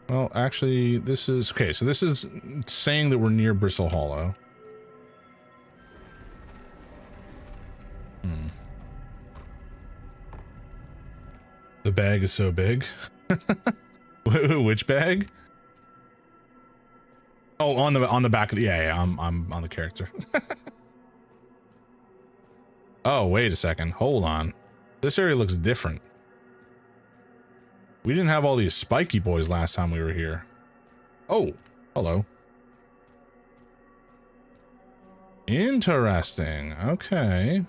Well, actually, this is okay. So this is saying that we're near Brittle Hollow. The bag is so big. Which bag? Oh, on the back of the I'm on the character. Oh, wait a second. Hold on. This area looks different. We didn't have all these spiky boys last time we were here. Oh, hello. Interesting. Okay.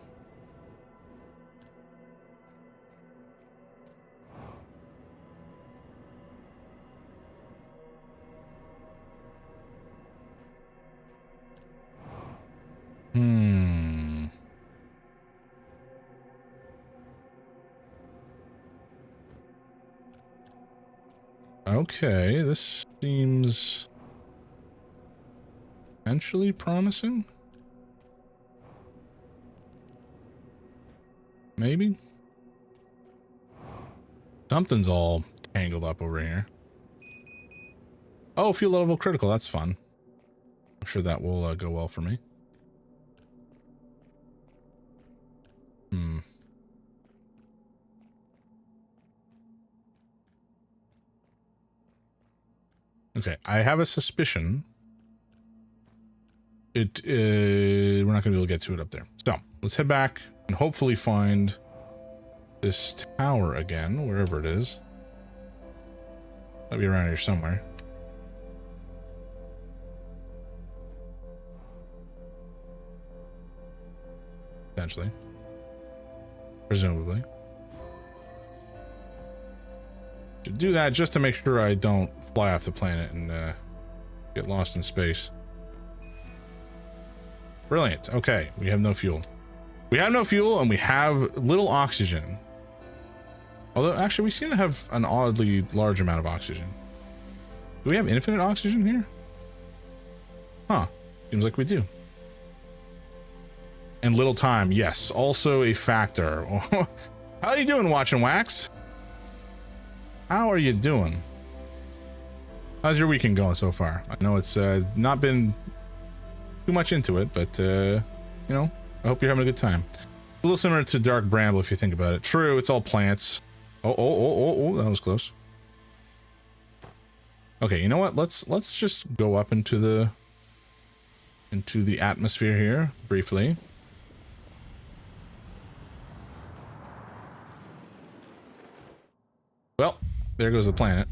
Okay, this seems potentially promising. Maybe. Something's all tangled up over here. Oh, fuel level critical. That's fun. I'm sure that will go well for me. Okay, I have a suspicion we're not gonna be able to get to it up there. So let's head back and hopefully find this tower again, wherever it is. Might be around here somewhere. Potentially. Presumably. To do that just to make sure I don't fly off the planet and get lost in space. Brilliant. Okay, we have no fuel. We have no fuel and we have little oxygen. Although, actually, we seem to have an oddly large amount of oxygen. Do we have infinite oxygen here? Huh. Seems like we do. And little time. Yes, also a factor. How are you doing, Watching Wax? How are you doing? How's your weekend going so far? I know it's not been too much into it, but you know, I hope you're having a good time. A little similar to Dark Bramble if you think about it. True, it's all plants. Oh, that was close. Okay, you know what? Let's just go up into the atmosphere here briefly. Well, there goes the planet.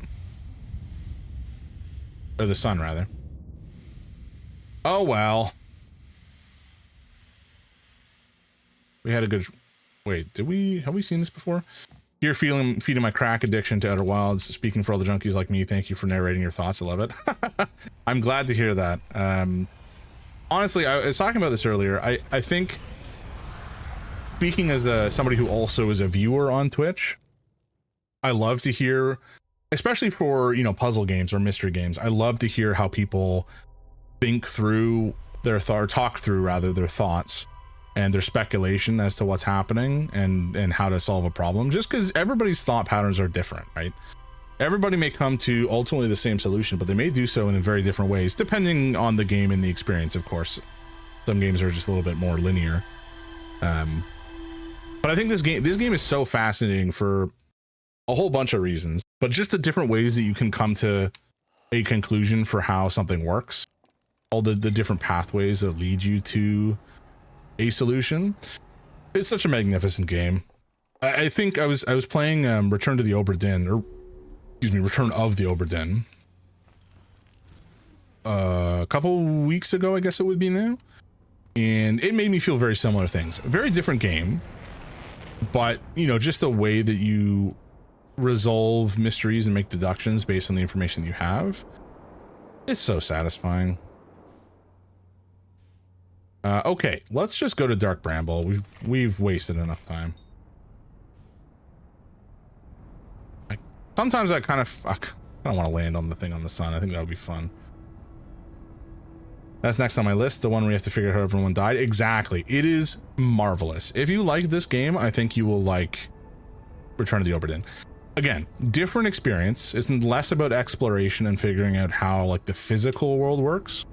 Or the sun, rather. Oh, well. We had a good... Wait, have we seen this before? You're feeding my crack addiction to Outer Wilds. Speaking for all the junkies like me, thank you for narrating your thoughts. I love it. I'm glad to hear that. Honestly, I was talking about this earlier. I think, speaking as somebody who also is a viewer on Twitch, I love to hear, especially for, you know, puzzle games or mystery games, I love to hear how people think through their talk through rather their thoughts and their speculation as to what's happening and how to solve a problem, just because everybody's thought patterns are different, right? Everybody may come to ultimately the same solution, but they may do so in very different ways, depending on the game and the experience, of course. Some games are just a little bit more linear. But I think this game is so fascinating for a whole bunch of reasons, but just the different ways that you can come to a conclusion for how something works, all the different pathways that lead you to a solution. It's such a magnificent game. I think I was playing Return of the Obra Dinn, a couple weeks ago, I guess it would be now, and it made me feel very similar things. A very different game, but you know, just the way that you resolve mysteries and make deductions based on the information you have, it's so satisfying. Okay, let's just go to Dark Bramble. We've wasted enough time. Sometimes I kind of I don't want to land on the thing on the sun. I think that would be fun. That's next on my list, the one where you have to figure out how everyone died. Exactly. It is marvelous. If you like this game, I think you will like Return of the Obra Dinn. Again, different experience. It's less about exploration and figuring out how like the physical world works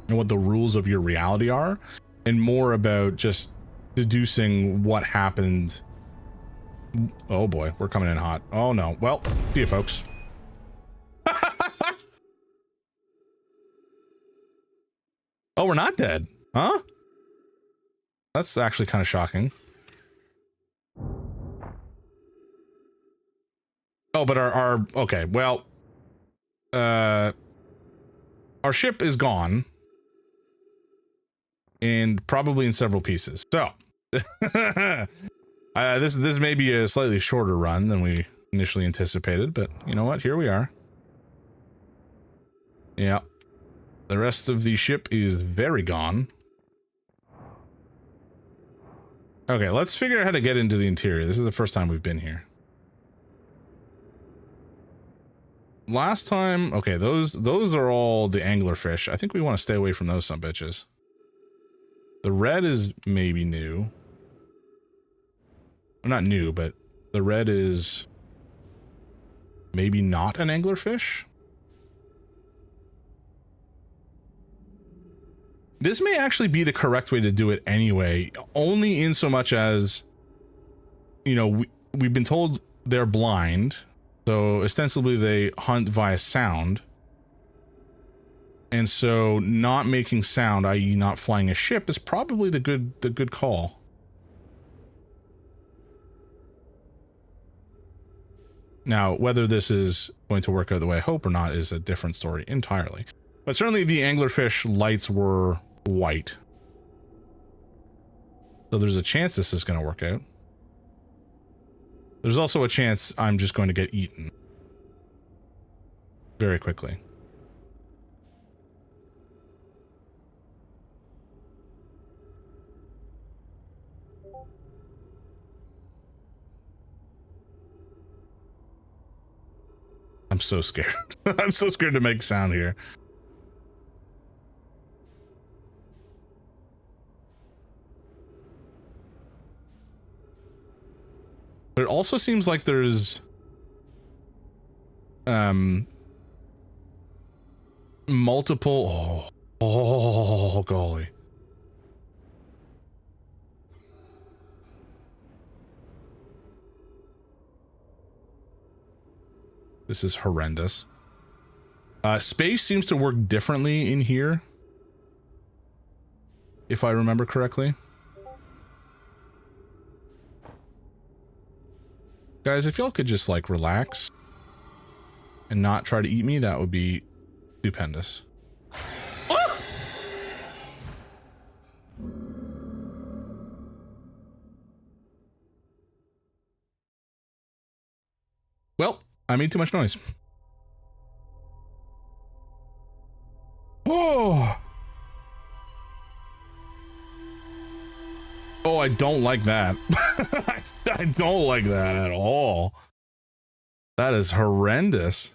and what the rules of your reality are, and more about just deducing what happened. Oh boy, we're coming in hot. Oh no. Well, see you folks. Oh, we're not dead. Huh? That's actually kind of shocking. Oh, but our okay, well, our ship is gone. and probably in several pieces. So this may be a slightly shorter run than we initially anticipated, but you know what? Here we are. Yeah. The rest of the ship is very gone. Okay, let's figure out how to get into the interior. This is the first time we've been here. Last time, okay, those are all the anglerfish. I think we want to stay away from those sumbitches. The red is maybe new. Well, not new, but the red is maybe not an anglerfish. This may actually be the correct way to do it anyway, only in so much as, you know, we've been told they're blind, so ostensibly they hunt via sound. And so not making sound, i.e. not flying a ship, is probably the good call. Now, whether this is going to work out the way I hope or not is a different story entirely. But certainly the anglerfish lights were white. So there's a chance this is going to work out. There's also a chance I'm just going to get eaten very quickly. I'm so scared. I'm so scared to make sound here. But it also seems like there's multiple oh golly. This is horrendous. Space seems to work differently in here, if I remember correctly. Guys, if y'all could just like relax and not try to eat me, that would be stupendous. Ah! Well, I made too much noise. Oh. Oh, I don't like that. I don't like that at all. That is horrendous.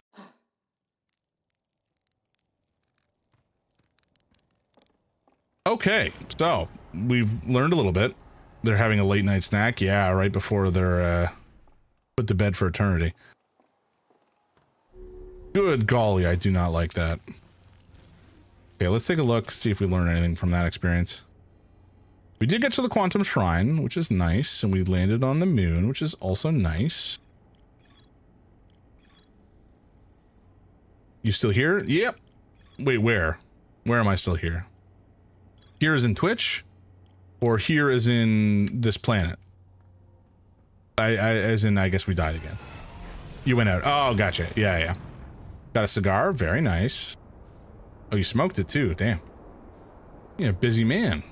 Okay, so we've learned a little bit. They're having a late night snack. Yeah, right before they're put to bed for eternity. Good golly, I do not like that. Okay, let's take a look, see if we learn anything from that experience. We did get to the Quantum Shrine, which is nice, and we landed on the moon, which is also nice. You still here? Yep. Wait, where? Where am I still here? Here is in Twitch, or here is in this planet? As in, I guess we died again. You went out. Oh, gotcha. Yeah, yeah. Got a cigar. Very nice. Oh, you smoked it too. Damn. Yeah, busy man.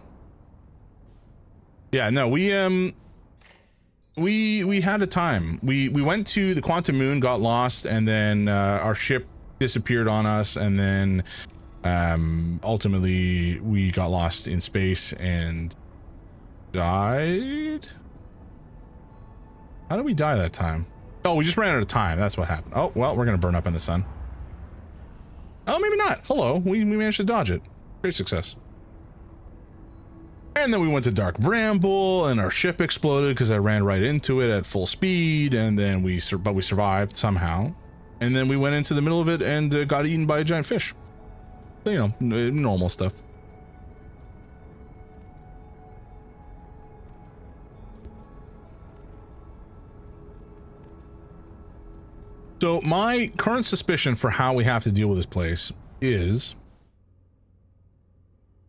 Yeah, no, we had a time. We went to the Quantum Moon, got lost, and then our ship disappeared on us, and then ultimately we got lost in space and died. How did we die that time? Oh, we just ran out of time. That's what happened. Oh, well, we're gonna burn up in the sun. Oh, maybe not. Hello, we managed to dodge it. Great success. And then we went to Dark Bramble, and our ship exploded because I ran right into it at full speed, and then we survived somehow. And then we went into the middle of it and got eaten by a giant fish. So, you know, normal stuff. So my current suspicion for how we have to deal with this place is,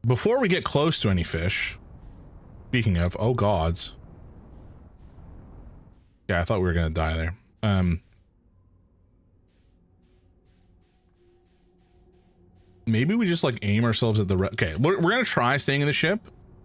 before we get close to any fish, speaking of, oh gods. Yeah, I thought we were gonna die there. Maybe we just like aim ourselves at the okay, we're gonna try staying in the ship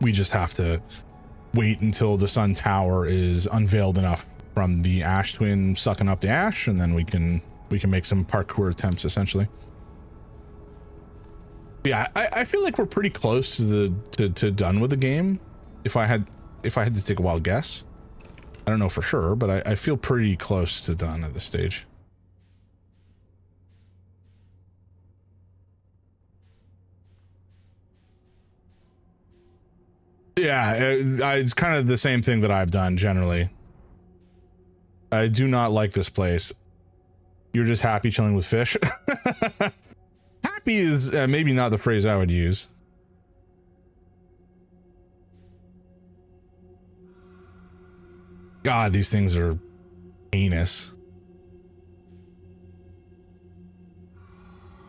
We just have to wait until the sun tower is unveiled enough from the ash twin sucking up the ash, and then we can make some parkour attempts essentially. Yeah, I feel like we're pretty close to done with the game. If I had to take a wild guess, I don't know for sure, but I feel pretty close to done at this stage. Yeah, it's kind of the same thing that I've done generally. I do not like this place. You're just happy chilling with fish. Happy is maybe not the phrase I would use. God, these things are heinous.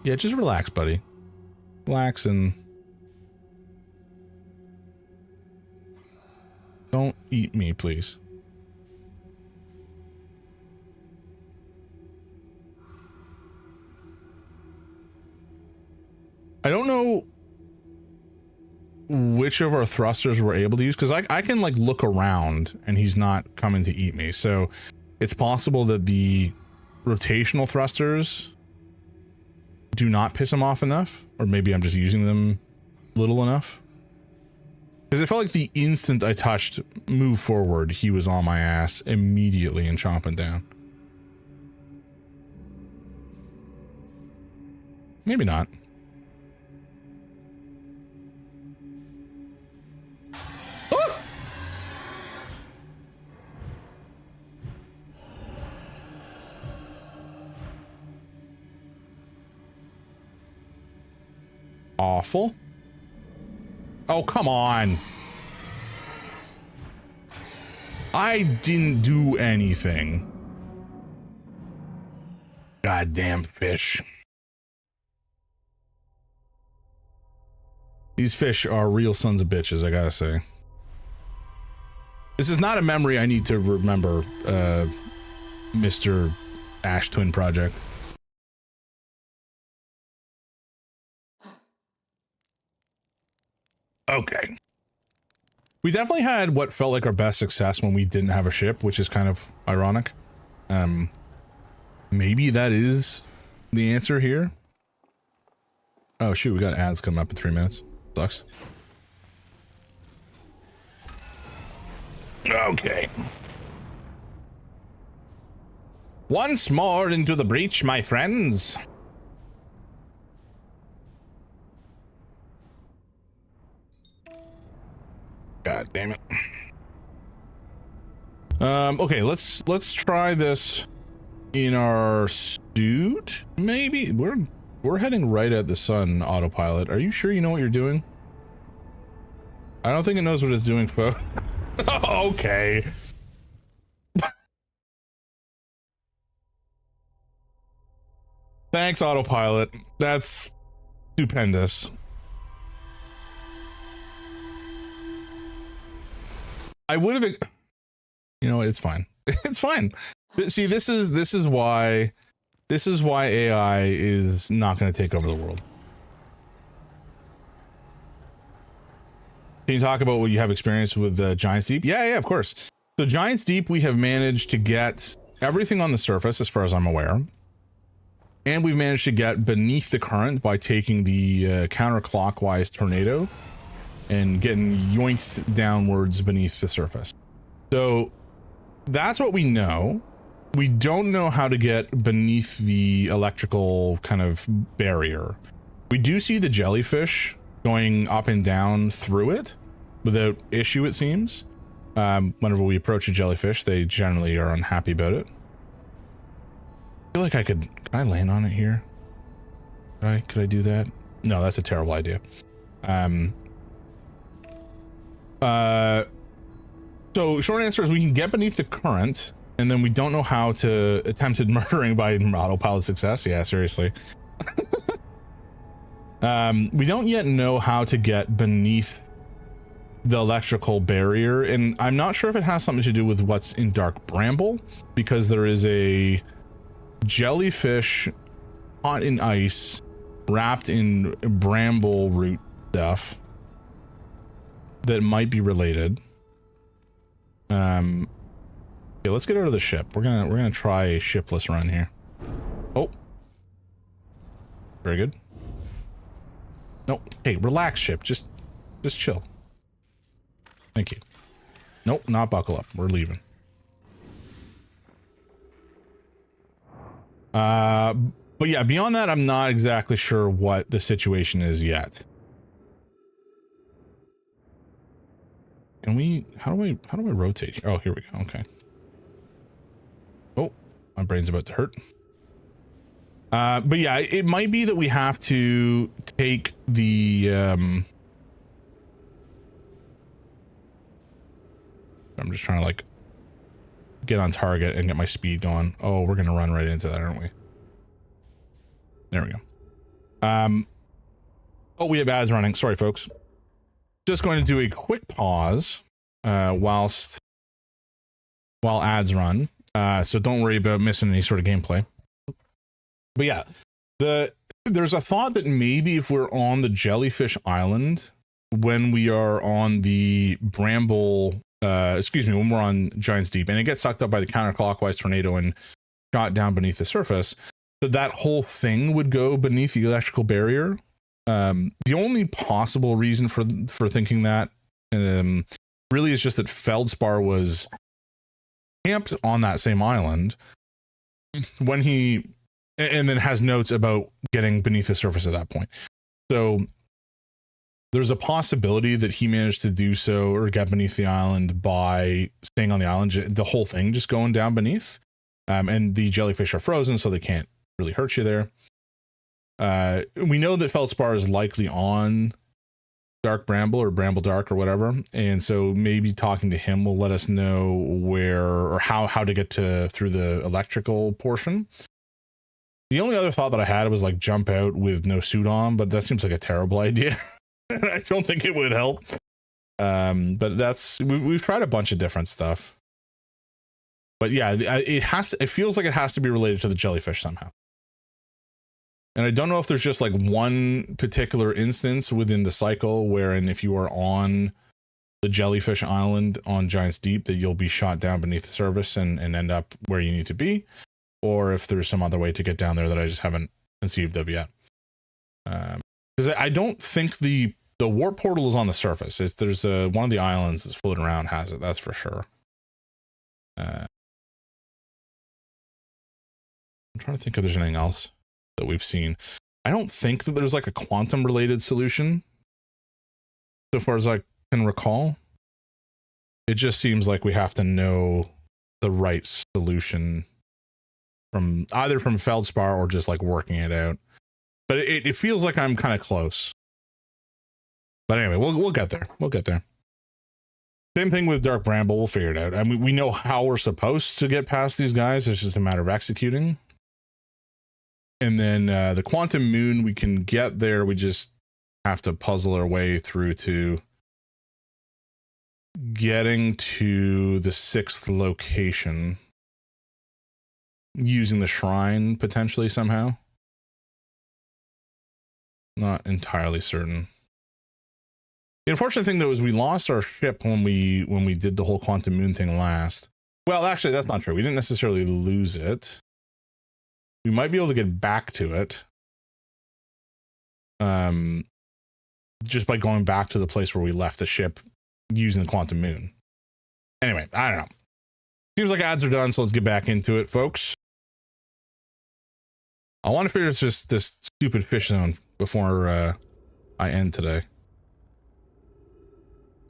Yeah, just relax, buddy. Relax and don't eat me, please. I don't know which of our thrusters we're able to use, because I can like look around and he's not coming to eat me. So it's possible that the rotational thrusters do not piss him off enough, or maybe I'm just using them little enough. Because it felt like the instant I touched move forward, he was on my ass immediately and chomping down. Maybe not. Oh! Awful. Oh, come on. I didn't do anything. Goddamn fish. These fish are real sons of bitches, I gotta say. This is not a memory I need to remember, Mr. Ash Twin Project. Okay. We definitely had what felt like our best success when we didn't have a ship, which is kind of ironic. Maybe that is the answer here. Oh shoot, we got ads coming up in 3 minutes. Sucks. Okay. Once more into the breach, my friends. God damn it. Okay, let's try this in our suit. Maybe we're heading right at the sun, autopilot. Are you sure you know what you're doing? I don't think it knows what it's doing, folks. Okay. Thanks, autopilot. That's stupendous. I would have, you know, it's fine. It's fine. See, this is why AI is not going to take over the world. Can you talk about what you have experience with Giant's Deep? Yeah, of course. So Giant's Deep, we have managed to get everything on the surface, as far as I'm aware. And we've managed to get beneath the current by taking the counterclockwise tornado and getting yoinked downwards beneath the surface. So that's what we know. We don't know how to get beneath the electrical kind of barrier. We do see the jellyfish going up and down through it without issue, it seems. Whenever we approach a jellyfish, they generally are unhappy about it. I feel like can I land on it here? Could I do that? No, that's a terrible idea. So short answer is we can get beneath the current, and then we don't know how to attempted murdering by autopilot success. Yeah, seriously. We don't yet know how to get beneath the electrical barrier, and I'm not sure if it has something to do with what's in Dark Bramble, because there is a jellyfish caught in ice wrapped in bramble root stuff. that might be related. Okay, let's get out of the ship. We're gonna try a shipless run here. Oh, very good. No, hey, relax, ship. Just chill. Thank you. Nope, not buckle up. We're leaving. But yeah, beyond that, I'm not exactly sure what the situation is yet. Can we, how do I rotate here? Oh, here we go. Okay. Oh, my brain's about to hurt. But yeah, it might be that we have to take the, I'm just trying to like get on target and get my speed going. Oh, we're going to run right into that, aren't we? There we go. Oh, we have ads running. Sorry, folks. Just going to do a quick pause while ads run. So don't worry about missing any sort of gameplay. But yeah, there's a thought that maybe if we're on the Jellyfish Island, when we are on the Bramble, when we're on Giant's Deep and it gets sucked up by the counterclockwise tornado and shot down beneath the surface, that whole thing would go beneath the electrical barrier. The only possible reason for thinking that really is just that Feldspar was camped on that same island when and then has notes about getting beneath the surface at that point. So there's a possibility that he managed to do so or get beneath the island by staying on the island, the whole thing just going down beneath. And the jellyfish are frozen, so they can't really hurt you there. We know that Feldspar is likely on Dark Bramble or Bramble Dark or whatever, and so maybe talking to him will let us know where or how to get through the electrical portion. The only other thought that I had was like jump out with no suit on, but that seems like a terrible idea. I don't think it would help. But we've tried a bunch of different stuff. But yeah, it feels like it has to be related to the jellyfish somehow. And I don't know if there's just like one particular instance within the cycle wherein if you are on the Jellyfish Island on Giant's Deep that you'll be shot down beneath the surface and end up where you need to be, or if there's some other way to get down there that I just haven't conceived of yet. Because I don't think the warp portal is on the surface. There's one of the islands that's floating around has it, that's for sure. I'm trying to think if there's anything else that we've seen. I don't think that there's like a quantum related solution so far as I can recall. It just seems like we have to know the right solution from either from Feldspar or just like working it out. But it feels like I'm kind of close. But anyway, we'll get there. We'll get there. Same thing with Dark Bramble. We'll figure it out. I mean, we know how we're supposed to get past these guys. It's just a matter of executing. And then the Quantum Moon, we can get there. We just have to puzzle our way through to getting to the 6th location using the shrine potentially somehow. Not entirely certain. The unfortunate thing though is we lost our ship when we did the whole Quantum Moon thing last. Well, actually, that's not true. We didn't necessarily lose it. We might be able to get back to it. Just by going back to the place where we left the ship using the Quantum Moon. Anyway, I don't know. Seems like ads are done, so let's get back into it, folks. I want to figure out this stupid fish zone before I end today.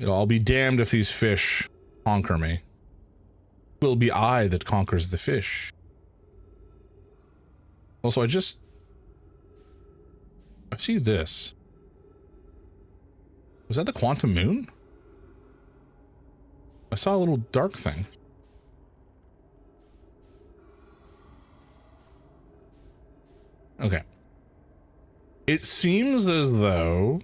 I'll be damned if these fish conquer me. It will be I that conquers the fish. Also, I see this. Was that the Quantum Moon? I saw a little dark thing. Okay. It seems as though,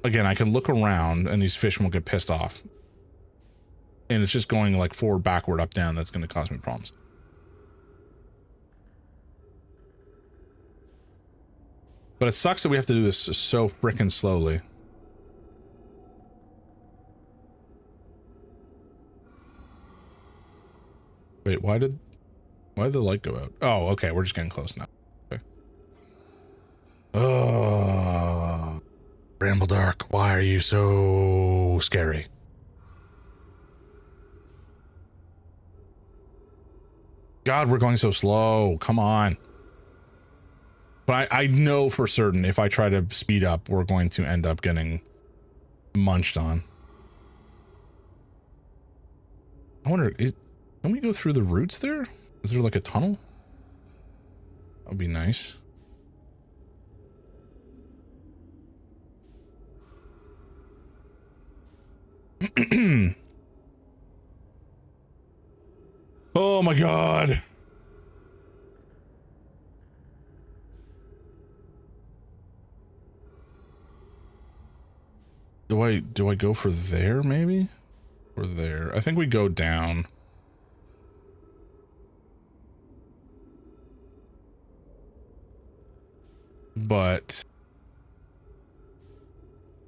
again, I can look around and these fish won't get pissed off. And it's just going like forward, backward, up, down. That's going to cause me problems. But it sucks that we have to do this so freaking slowly. Wait, why did the light go out? Oh, okay, we're just getting close now. Okay. Oh, Brambledark, why are you so scary? God, we're going so slow. Come on. But I know for certain if I try to speed up, we're going to end up getting munched on. I wonder, can we go through the roots there? Is there like a tunnel? That would be nice. Oh my God. Do I go for there maybe? Or there? I think we go down. But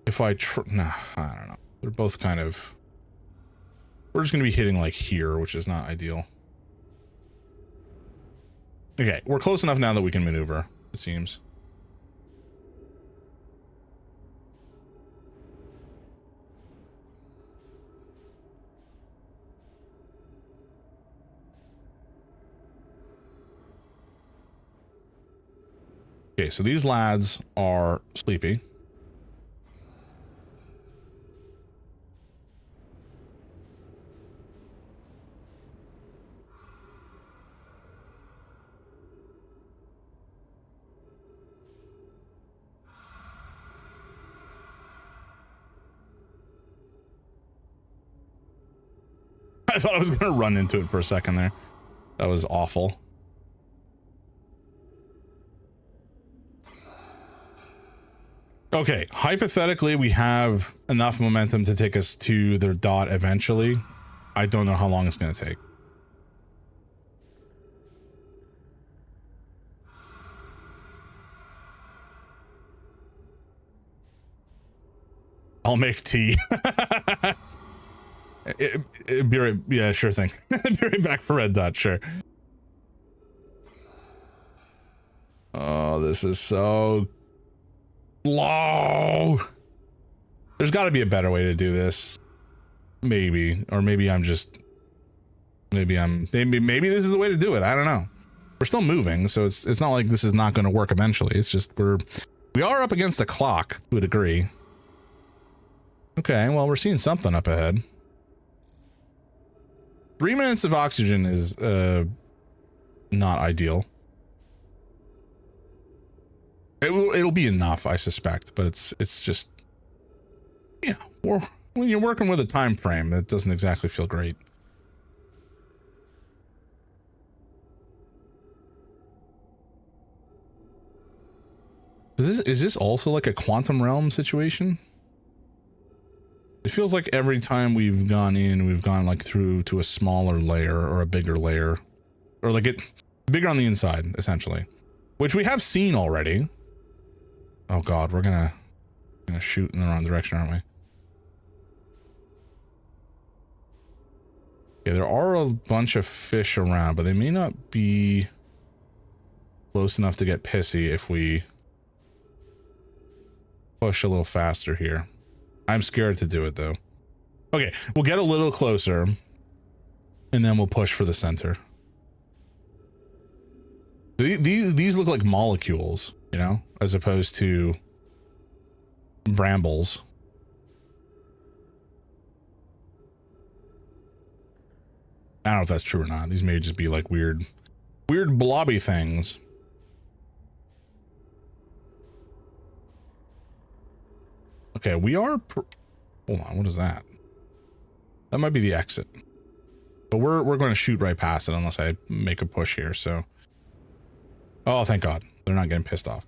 if I nah, I don't know. They're both kind of, we're just going to be hitting like here, which is not ideal. Okay, we're close enough now that we can maneuver, it seems. Okay, so these lads are sleepy. I thought I was going to run into it for a second there. That was awful. Okay, hypothetically, we have enough momentum to take us to their dot eventually. I don't know how long it's going to take. I'll make tea. Be right, yeah, sure thing. Be right back for red dot, sure. Oh, this is so low. There's got to be a better way to do this. Maybe, or maybe I'm just, maybe this is the way to do it. I don't know. We're still moving, so it's not like this is not going to work eventually. It's just we are up against the clock to a degree. Okay, well, we're seeing something up ahead. 3 minutes of oxygen is not ideal. It'll be enough, I suspect, but it's just, yeah, when you're working with a time frame, that doesn't exactly feel great. Is this also like a quantum realm situation? It feels like every time we've gone in, we've gone like through to a smaller layer or a bigger layer, or like it bigger on the inside, essentially, which we have seen already. Oh God, we're gonna shoot in the wrong direction, aren't we? Yeah, there are a bunch of fish around, but they may not be close enough to get pissy if we push a little faster here. I'm scared to do it though. Okay, we'll get a little closer and then we'll push for the center. These look like molecules, you know, as opposed to brambles. I don't know if that's true or not. These may just be like weird blobby things. Okay, we are, hold on, what is that? That might be the exit. But we're going to shoot right past it unless I make a push here, so. Oh, thank God. They're not getting pissed off.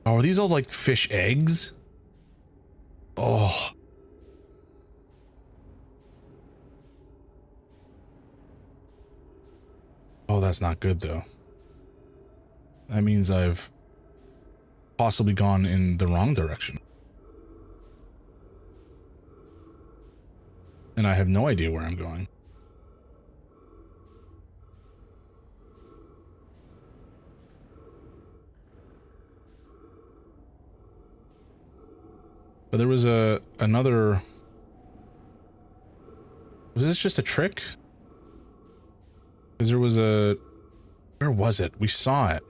Oh, are these all like fish eggs? Oh. Oh, that's not good though. That means I've possibly gone in the wrong direction. and I have no idea where I'm going. But there was another. Was this just a trick? Because there was a. Where was it? We saw it.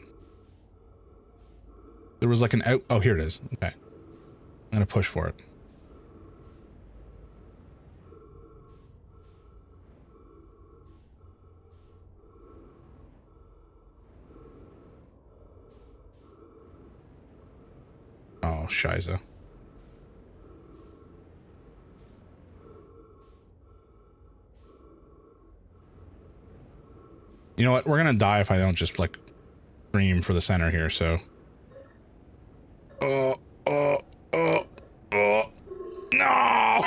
There was like an out. Oh, here it is. Okay. I'm gonna push for it. Oh, Shiza. You know what? We're gonna die if I don't just like scream for the center here, so. No!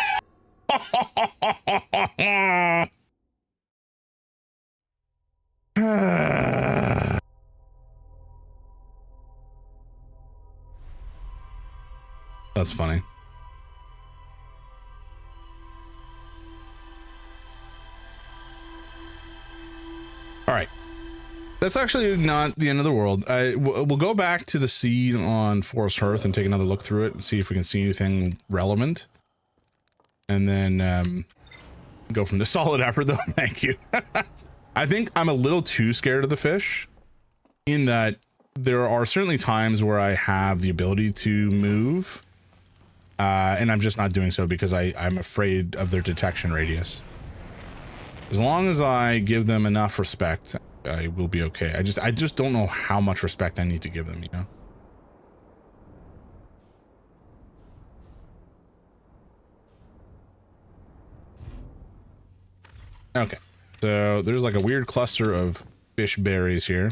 That's funny. All right. That's actually not the end of the world. We'll go back to the seed on Forest Hearth and take another look through it and see if we can see anything relevant. And then go from the solid effort, though. Thank you. I think I'm a little too scared of the fish in that there are certainly times where I have the ability to move. And I'm just not doing so because I'm afraid of their detection radius. As long as I give them enough respect, I will be okay. I just don't know how much respect I need to give them, you know? Okay. So there's like a weird cluster of fish berries here.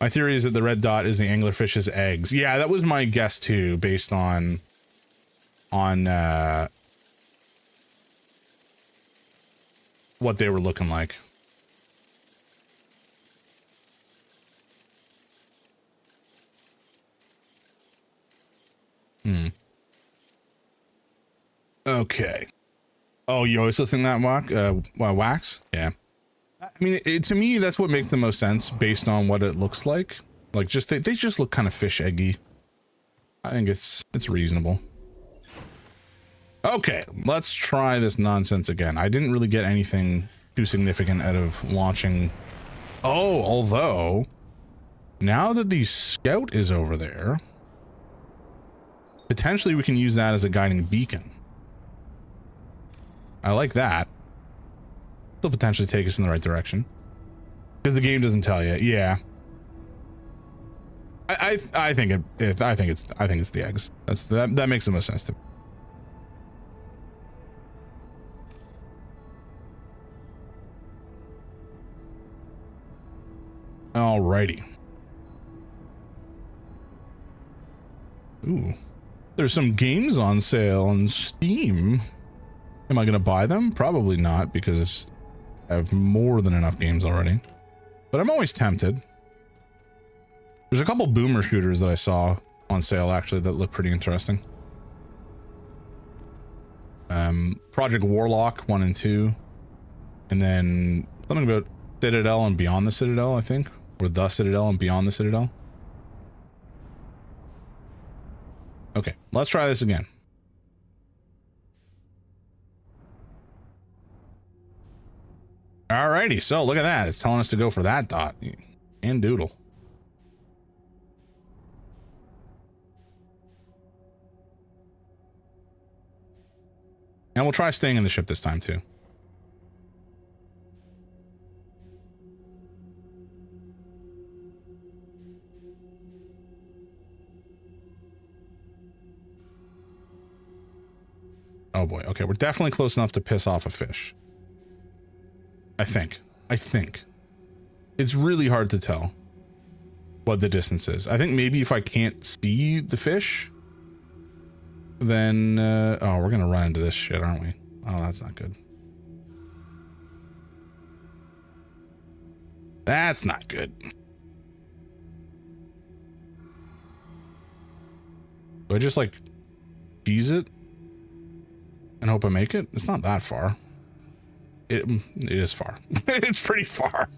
My theory is that the red dot is the anglerfish's eggs. Yeah, that was my guess too, based on what they were looking like. Okay. Oh, you also think that wax? Yeah. I mean, to me, that's what makes the most sense based on what it looks like. Like, just they just look kind of fish eggy. I think it's reasonable. Okay, let's try this nonsense again. I didn't really get anything too significant out of launching. Oh, although now that the scout is over there, potentially we can use that as a guiding beacon. I like that. They'll potentially take us in the right direction because the game doesn't tell you. Yeah, I think it's the eggs. That makes the most sense to me. Alrighty. Ooh, there's some games on sale on Steam. Am I gonna buy them? Probably not, because I have more than enough games already, but I'm always tempted. There's a couple boomer shooters that I saw on sale actually that look pretty interesting. Project Warlock 1 and 2, and then something about Citadel and Beyond the Citadel, I think, or The Citadel and Beyond the Citadel. Okay, let's try this again. Alrighty, so look at that. It's telling us to go for that dot and doodle. And we'll try staying in the ship this time too. Oh boy. Okay, we're definitely close enough to piss off a fish. I think. It's really hard to tell what the distance is. I think maybe if I can't see the fish, then, oh, we're gonna run into this shit, aren't we? Oh, that's not good. That's not good. Do I just like cheese it and hope I make it? It's not that far. It is far. It's pretty far.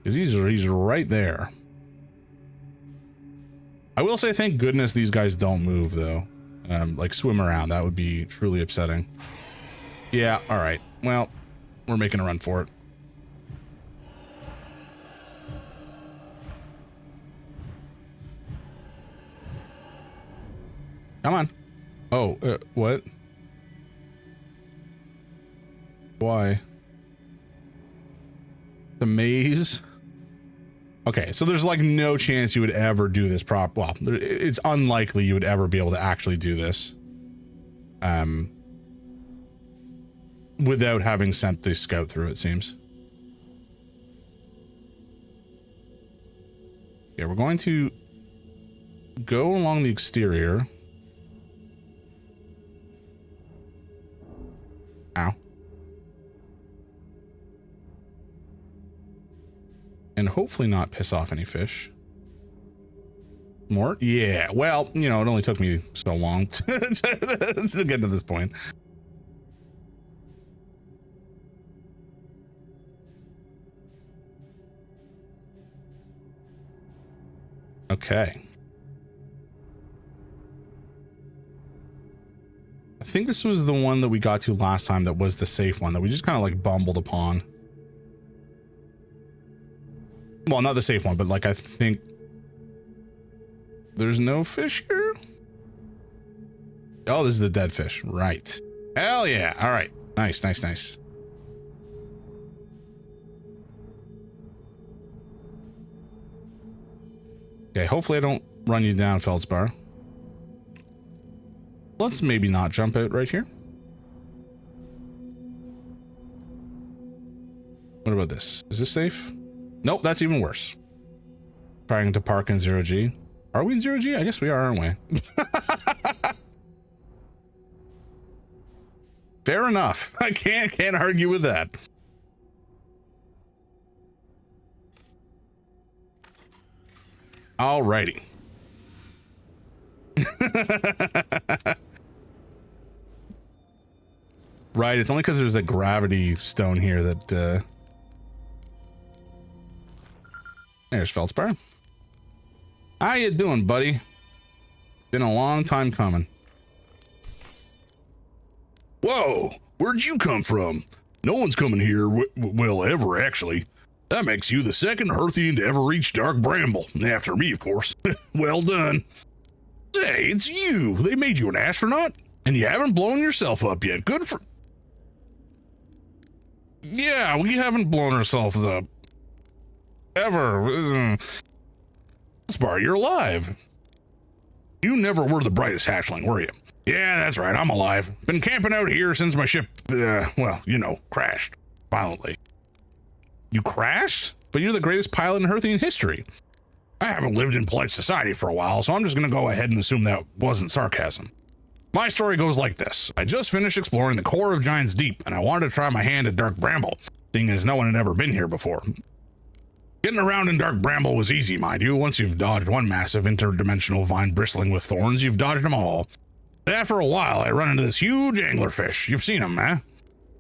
Because he's right there. I will say thank goodness these guys don't move though. Like swim around. That would be truly upsetting. Yeah, all right. Well, we're making a run for it. Come on. Oh, what? Why? The maze? Okay, so there's like no chance you would ever do this well, it's unlikely you would ever be able to actually do this. Without having sent the scout through, it seems. Yeah, we're going to go along the exterior. Ow. And hopefully not piss off any fish. More? Yeah, well, you know, it only took me so long to get to this point. Okay. I think this was the one that we got to last time that was the safe one that we just kind of like bumbled upon. Well, not the safe one, but like I think there's no fish here. Oh, this is the dead fish. Right. Hell yeah. All right. Nice, nice, nice. Okay, hopefully I don't run you down, Feldspar. Let's maybe not jump out right here. What about this? Is this safe? Nope, that's even worse. Trying to park in 0G. Are we in 0G? I guess we are, aren't we? Fair enough. I can't argue with that. Alrighty. Right, it's only because there's a gravity stone here that there's Feldspar. How you doing, buddy? Been a long time coming. Whoa, where'd you come from? No one's coming here, well, ever, actually. That makes you the second Hearthian to ever reach Dark Bramble. After me, of course. Well done. Hey, it's you. They made you an astronaut, and you haven't blown yourself up yet. Good for... Yeah, we haven't blown ourselves up. Ever. Spar, you're alive. You never were the brightest hatchling, were you? Yeah, that's right, I'm alive. Been camping out here since my ship, well, you know, crashed. Violently. You crashed? But you're the greatest pilot in Hearthian history. I haven't lived in polite society for a while, so I'm just gonna go ahead and assume that wasn't sarcasm. My story goes like this. I just finished exploring the core of Giant's Deep, and I wanted to try my hand at Dark Bramble, seeing as no one had ever been here before. Getting around in Dark Bramble was easy, mind you. Once you've dodged one massive interdimensional vine bristling with thorns, you've dodged them all. But after a while, I run into this huge anglerfish. You've seen them, eh?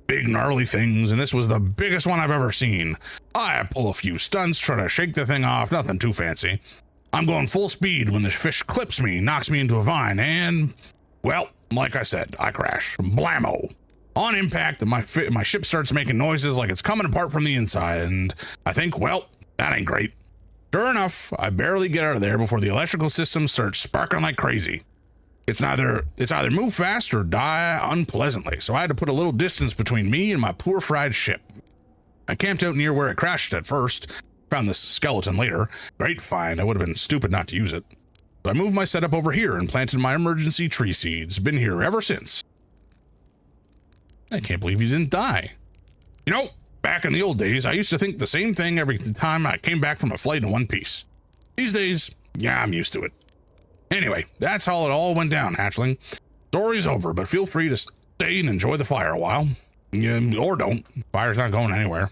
Big gnarly things, and this was the biggest one I've ever seen. I pull a few stunts, try to shake the thing off, nothing too fancy. I'm going full speed when the fish clips me, knocks me into a vine, and... well, like I said, I crash. Blammo. On impact, my ship starts making noises like it's coming apart from the inside, and I think, well, that ain't great. Sure enough, I barely get out of there before the electrical system starts sparking like crazy. It's either move fast or die unpleasantly, so I had to put a little distance between me and my poor fried ship. I camped out near where it crashed at first, found this skeleton later. Great find, I would have been stupid not to use it. So I moved my setup over here and planted my emergency tree seeds. Been here ever since. I can't believe you didn't die. You know, back in the old days, I used to think the same thing every time I came back from a flight in one piece. These days, yeah, I'm used to it. Anyway, that's how it all went down, hatchling. Story's over, but feel free to stay and enjoy the fire a while. Or don't. Fire's not going anywhere.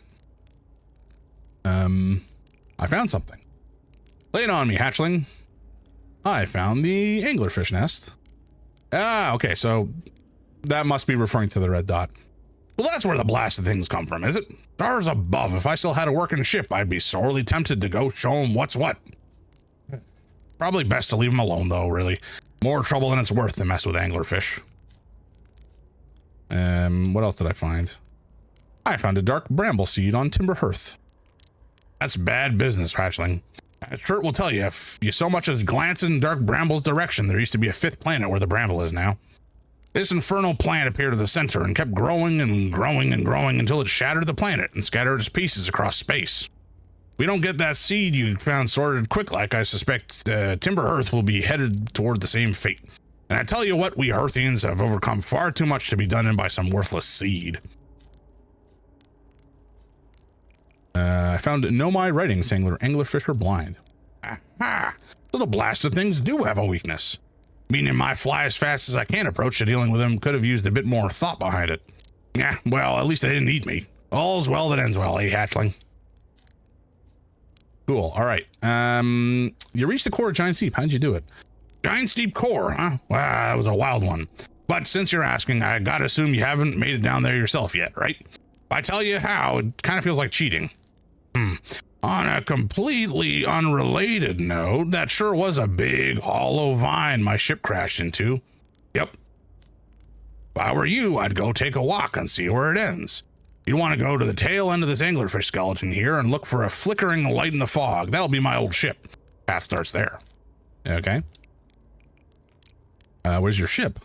I found something. Lay it on me, hatchling. I found the anglerfish nest. Ah, okay, so that must be referring to the red dot. Well, that's where the blasted things come from, is it? Stars above, if I still had a working ship, I'd be sorely tempted to go show him what's what. Probably best to leave him alone, though, really. More trouble than it's worth to mess with anglerfish. What else did I find? I found a dark bramble seed on Timber Hearth. That's bad business, hatchling. As Chert will tell you, if you so much as glance in Dark Bramble's direction, there used to be a 5th planet where the bramble is now. This infernal plant appeared at the center and kept growing and growing and growing until it shattered the planet and scattered its pieces across space. If we don't get that seed you found sorted quick like, I suspect Timber Hearth will be headed toward the same fate. And I tell you what, we Hearthians have overcome far too much to be done in by some worthless seed. I found Nomai writing saying their anglerfish are blind. Aha! So the blasted things do have a weakness. Meaning my fly as fast as I can approach to dealing with them could have used a bit more thought behind it. Yeah, well, at least they didn't eat me. All's well that ends well, eh, hatchling? Cool, all right. You reached the core of Giant's Deep. How'd you do it? Giant's Deep core, huh? Well, that was a wild one. But since you're asking, I gotta assume you haven't made it down there yourself yet, right? If I tell you how, it kind of feels like cheating. On a completely unrelated note, that sure was a big hollow vine my ship crashed into. Yep. If I were you, I'd go take a walk and see where it ends. You'd want to go to the tail end of this anglerfish skeleton here and look for a flickering light in the fog. That'll be my old ship. Path starts there. Okay. Where's your ship?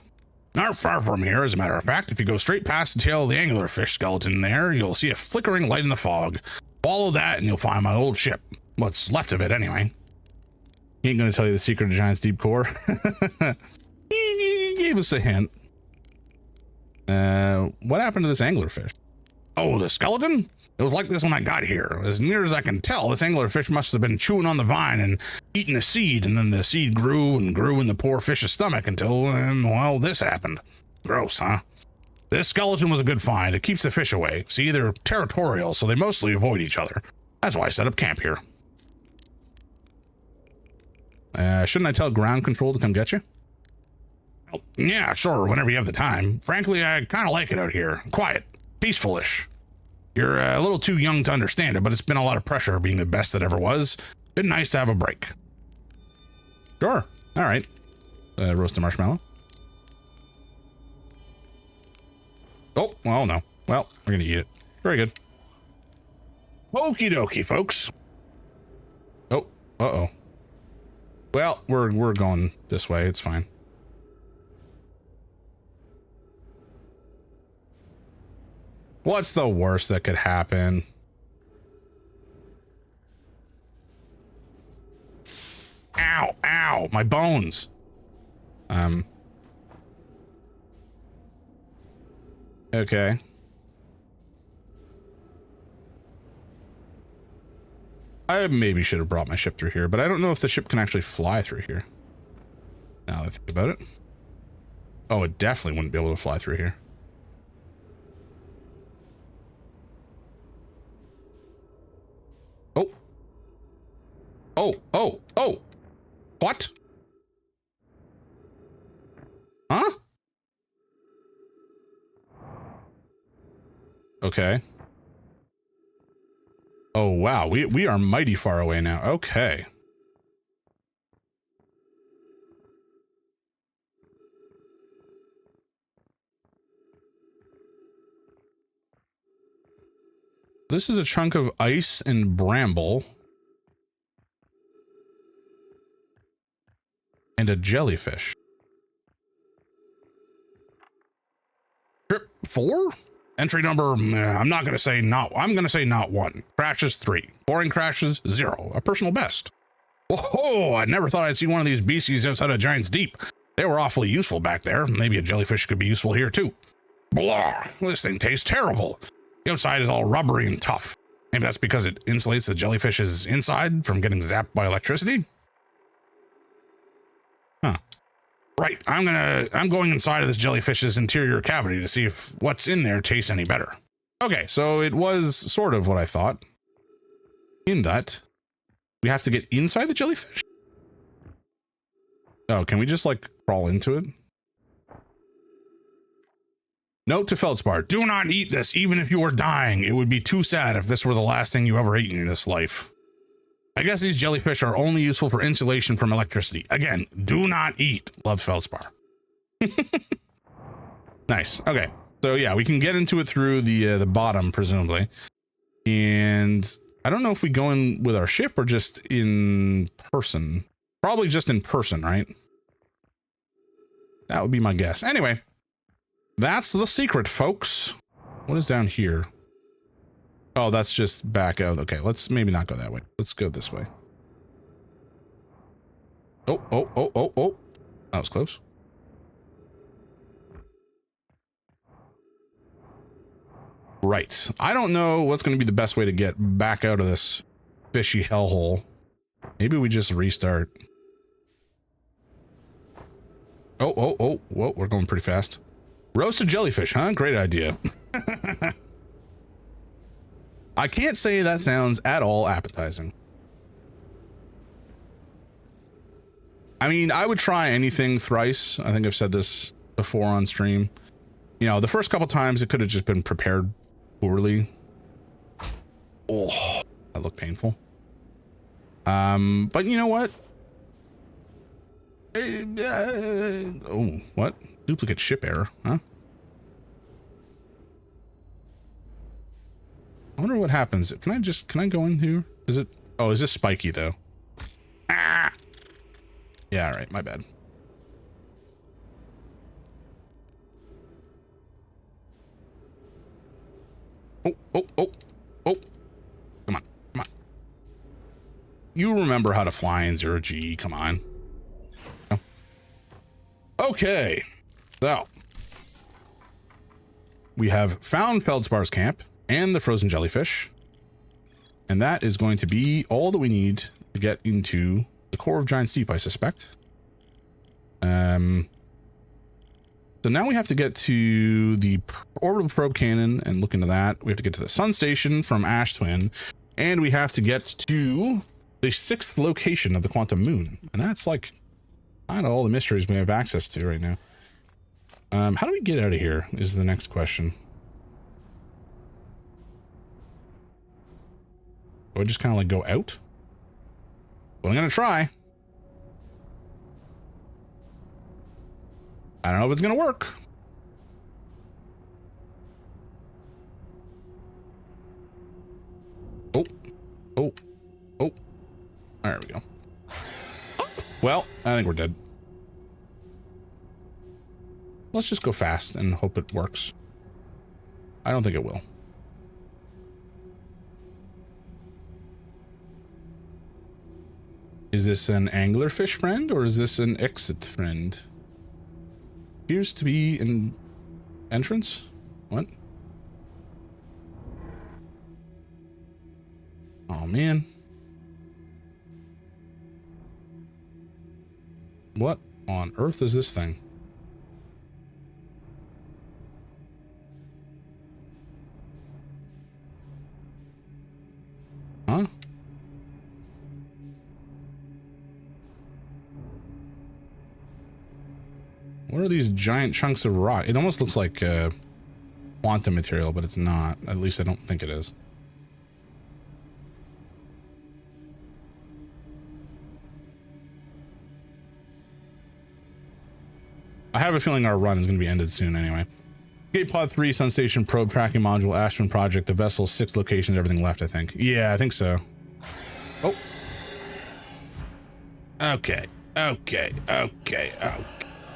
Not far from here, as a matter of fact. If you go straight past the tail of the anglerfish skeleton there, you'll see a flickering light in the fog. Follow that and you'll find my old ship. What's left of it, anyway. He ain't gonna tell you the secret of Giant's Deep core. he gave us a hint. What happened to this anglerfish? Oh, the skeleton? It was like this when I got here. As near as I can tell, this anglerfish must have been chewing on the vine and eating a seed, and then the seed grew and grew in the poor fish's stomach until, well, this happened. Gross, huh? This skeleton was a good find. It keeps the fish away. See, they're territorial, so they mostly avoid each other. That's why I set up camp here. Shouldn't I tell ground control to come get you? Well, yeah, sure, whenever you have the time. Frankly, I kind of like it out here. Quiet. Peaceful-ish. You're a little too young to understand it, but it's been a lot of pressure being the best that ever was. Been nice to have a break. Sure. All right. Roast a marshmallow. Oh, well, no. Well, we're going to eat it. Very good. Okie dokie, folks. Oh, uh-oh. Well, we're going this way. It's fine. What's the worst that could happen? Ow, ow, my bones. Okay. I maybe should have brought my ship through here, but I don't know if the ship can actually fly through here. Now that I think about it. Oh, it definitely wouldn't be able to fly through here. Oh. Oh, oh, oh. What? Huh? Okay. Oh, wow. We are mighty far away now. Okay. This is a chunk of ice and bramble. And a jellyfish. Trip 4? Entry number, I'm going to say not 1. Crashes 3. Boring crashes 0. A personal best. Whoa, I never thought I'd see one of these beasties outside of Giant's Deep. They were awfully useful back there. Maybe a jellyfish could be useful here too. Blah, this thing tastes terrible. The outside is all rubbery and tough. Maybe that's because it insulates the jellyfish's inside from getting zapped by electricity? Huh. Right, I'm going inside of this jellyfish's interior cavity to see if what's in there tastes any better. Okay, so it was sort of what I thought. In that, We have to get inside the jellyfish? Oh, can we just like crawl into it? Note to Feldspar, do not eat this even if you were dying. It would be too sad if this were the last thing you ever ate in this life. I guess these jellyfish are only useful for insulation from electricity. Again, do not eat. Love Feldspar. Nice. Okay. So yeah, we can get into it through the bottom, presumably. And I don't know if we go in with our ship or just in person. Probably just in person, right? That would be my guess. Anyway, that's the secret, folks. What is down here? Oh, that's just back out. Okay, let's maybe not go that way. Let's go this way. Oh, oh, oh, oh, oh. That was close. Right. I don't know what's going to be the best way to get back out of this fishy hellhole. Maybe we just restart. Oh, oh, oh. Whoa, we're going pretty fast. Roasted jellyfish, huh? Great idea. I can't say that sounds at all appetizing. I mean, I would try anything thrice. I think I've said this before on stream. You know, the first couple times it could have just been prepared poorly. Oh, that looked painful. But you know what? Oh, what? Duplicate ship error, huh? I wonder what happens. Can I go in here? Is it? Oh, is this spiky though? Ah! Yeah, all right, my bad. Oh, oh, oh, oh. Come on, come on. You remember how to fly in 0G, come on. Oh. Okay, so. We have found Feldspar's camp and the frozen jellyfish. And that is going to be all that we need to get into the core of Giant's Deep, I suspect. So now we have to get to the orbital probe cannon and look into that. We have to get to the sun station from Ash Twin, and we have to get to the 6th location of the quantum moon. And that's like kind of all the mysteries we have access to right now. How do we get out of here is the next question. Do I just kind of like go out? Well, I'm gonna try. I don't know if it's gonna work. Oh, oh, oh. There we go. Well, I think we're dead. Let's just go fast and hope it works. I don't think it will. Is this an anglerfish friend or is this an exit friend? Appears to be an entrance. What? Oh man. What on earth is this thing? Huh? What are these giant chunks of rock? It almost looks like quantum material, but it's not. At least I don't think it is. I have a feeling our run is going to be ended soon anyway. Gate Pod 3, Sun Station, Probe, Tracking Module, Ash Twin Project, the vessel's 6 locations, everything left, I think. Yeah, I think so. Oh. Okay. Okay. Okay. Okay.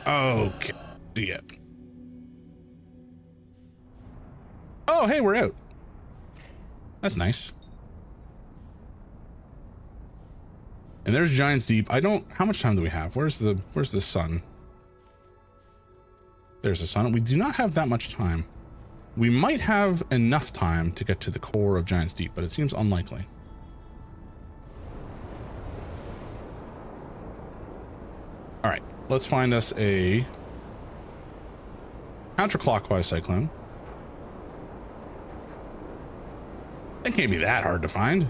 Okay. Yeah. Oh, hey, we're out. That's nice. And there's Giant's Deep. How much time do we have? Where's the sun? There's the sun. We do not have that much time. We might have enough time to get to the core of Giant's Deep, but it seems unlikely. All right, let's find us a counterclockwise cyclone. It can't be that hard to find.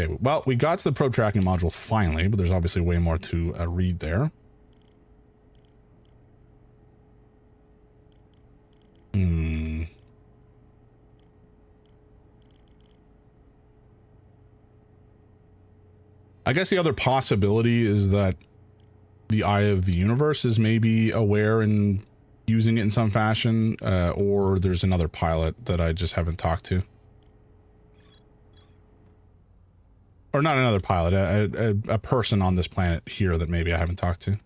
Okay, well, we got to the probe tracking module finally, but there's obviously way more to read there. I guess the other possibility is that the Eye of the Universe is maybe aware and using it in some fashion, or there's another pilot that I just haven't talked to. Or not another pilot, a person on this planet here that maybe I haven't talked to.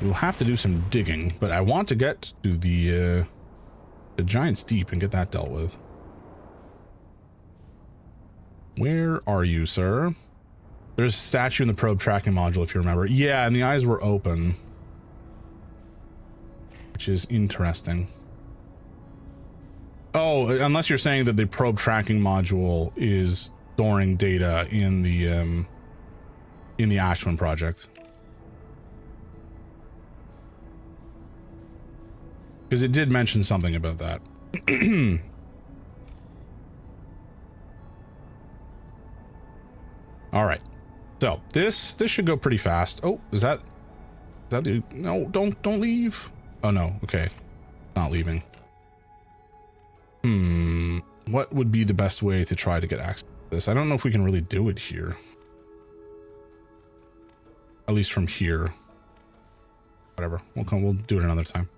We'll have to do some digging, but I want to get to the Giant's Deep and get that dealt with. Where are you, sir? There's a statue in the probe tracking module, if you remember. Yeah, and the eyes were open, which is interesting. Oh, unless you're saying that the probe tracking module is storing data in the Ashwin project. Because it did mention something about that. All right. So this should go pretty fast. Oh, is that the, no, don't leave. Oh no. Okay. Not leaving. What would be the best way to try to get access to this? I don't know if we can really do it here. At least from here. Whatever. We'll do it another time.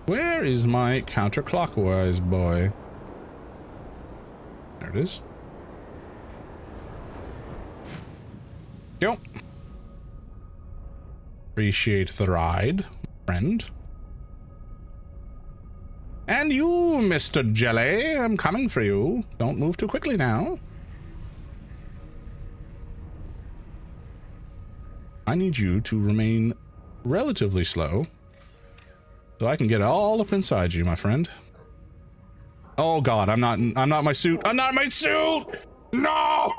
Where is my counterclockwise boy? There it is. Go. Appreciate the ride, friend. And you, Mr. Jelly, I'm coming for you. Don't move too quickly now. I need you to remain relatively slow, so I can get all up inside you, my friend. Oh God, I'm not my suit. I'm not my suit. No.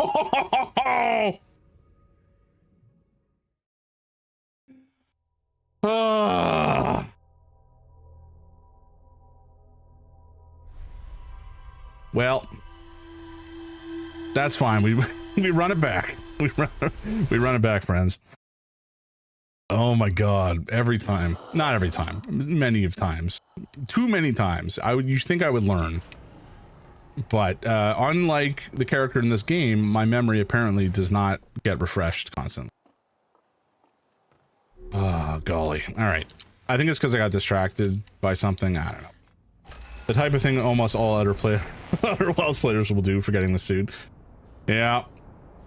Well, that's fine. We run it back. We run it back, friends. Oh my God, every time. Not every time. Many of times. Too many times. You think I would learn. But unlike the character in this game, my memory apparently does not get refreshed constantly. Oh, golly. All right. I think it's because I got distracted by something. I don't know. The type of thing almost all other Wells players will do, forgetting the suit. Yeah.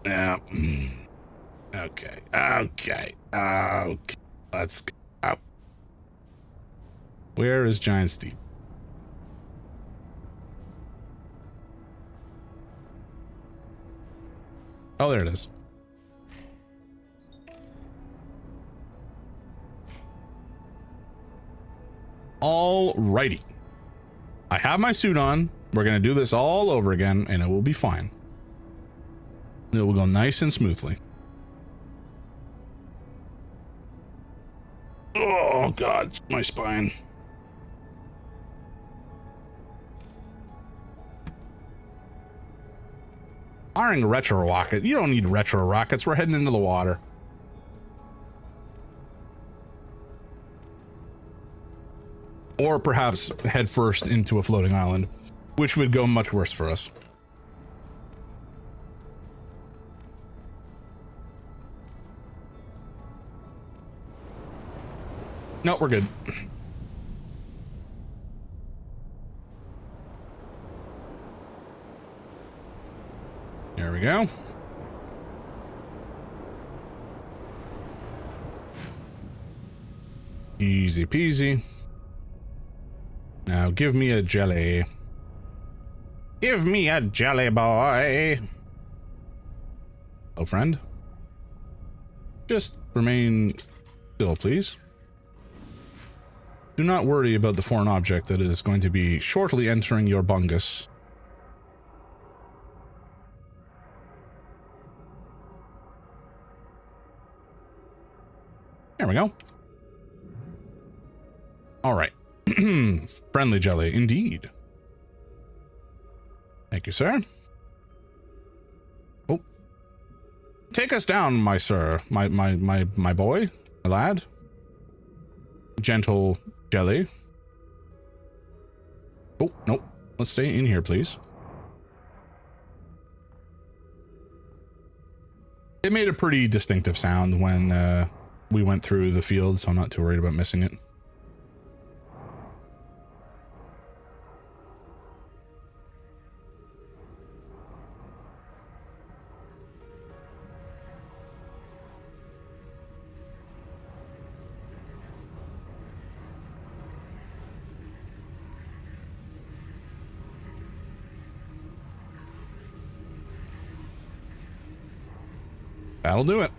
Yeah. Okay. Okay. Okay. Let's go. Where is Giant's Deep? Oh, there it is. Alrighty. I have my suit on. We're going to do this all over again, and it will be fine. It will go nice and smoothly. Oh, God, it's my spine. Firing retro rocket. You don't need retro rockets. We're heading into the water. Or perhaps head first into a floating island, which would go much worse for us. No, we're good. There we go. Easy peasy. Now give me a jelly. Give me a jelly, boy. Oh, friend. Just remain still, please. Do not worry about the foreign object that is going to be shortly entering your bungus. There we go. All right. Friendly jelly, indeed. Thank you, sir. Oh. Take us down, my sir. My boy. My lad. Gentle jelly. Oh, nope. Let's stay in here, please. It made a pretty distinctive sound when we went through the field, so I'm not too worried about missing it. That'll do it.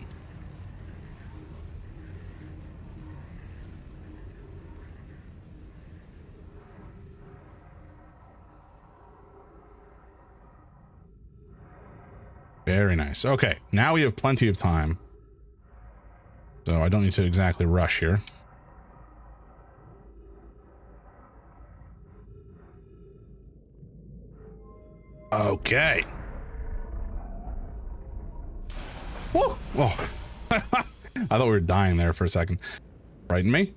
Very nice. Okay, now we have plenty of time. So I don't need to exactly rush here. Okay. Whoa! Oh. I thought we were dying there for a second. Frighten me?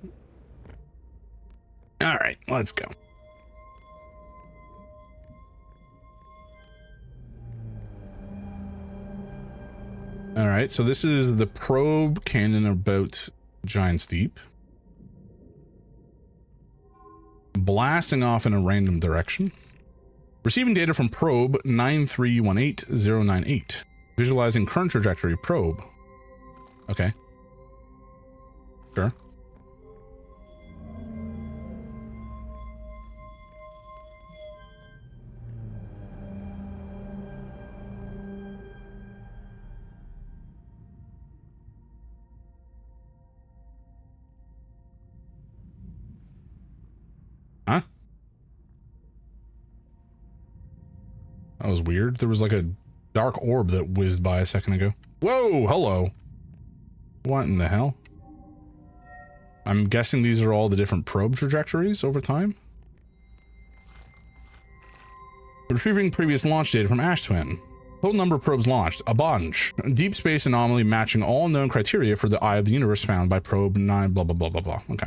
All right, let's go. All right, so this is the probe cannon about Giant's Deep. Blasting off in a random direction. Receiving data from probe 9318098. Visualizing current trajectory probe. Okay. Sure. Huh? That was weird. There was like a dark orb that whizzed by a second ago. Whoa, hello. What in the hell? I'm guessing these are all the different probe trajectories over time. Retrieving previous launch data from Ash Twin. Total number of probes launched, a bunch. Deep space anomaly matching all known criteria for the Eye of the Universe found by probe 9 blah blah blah blah blah. Okay.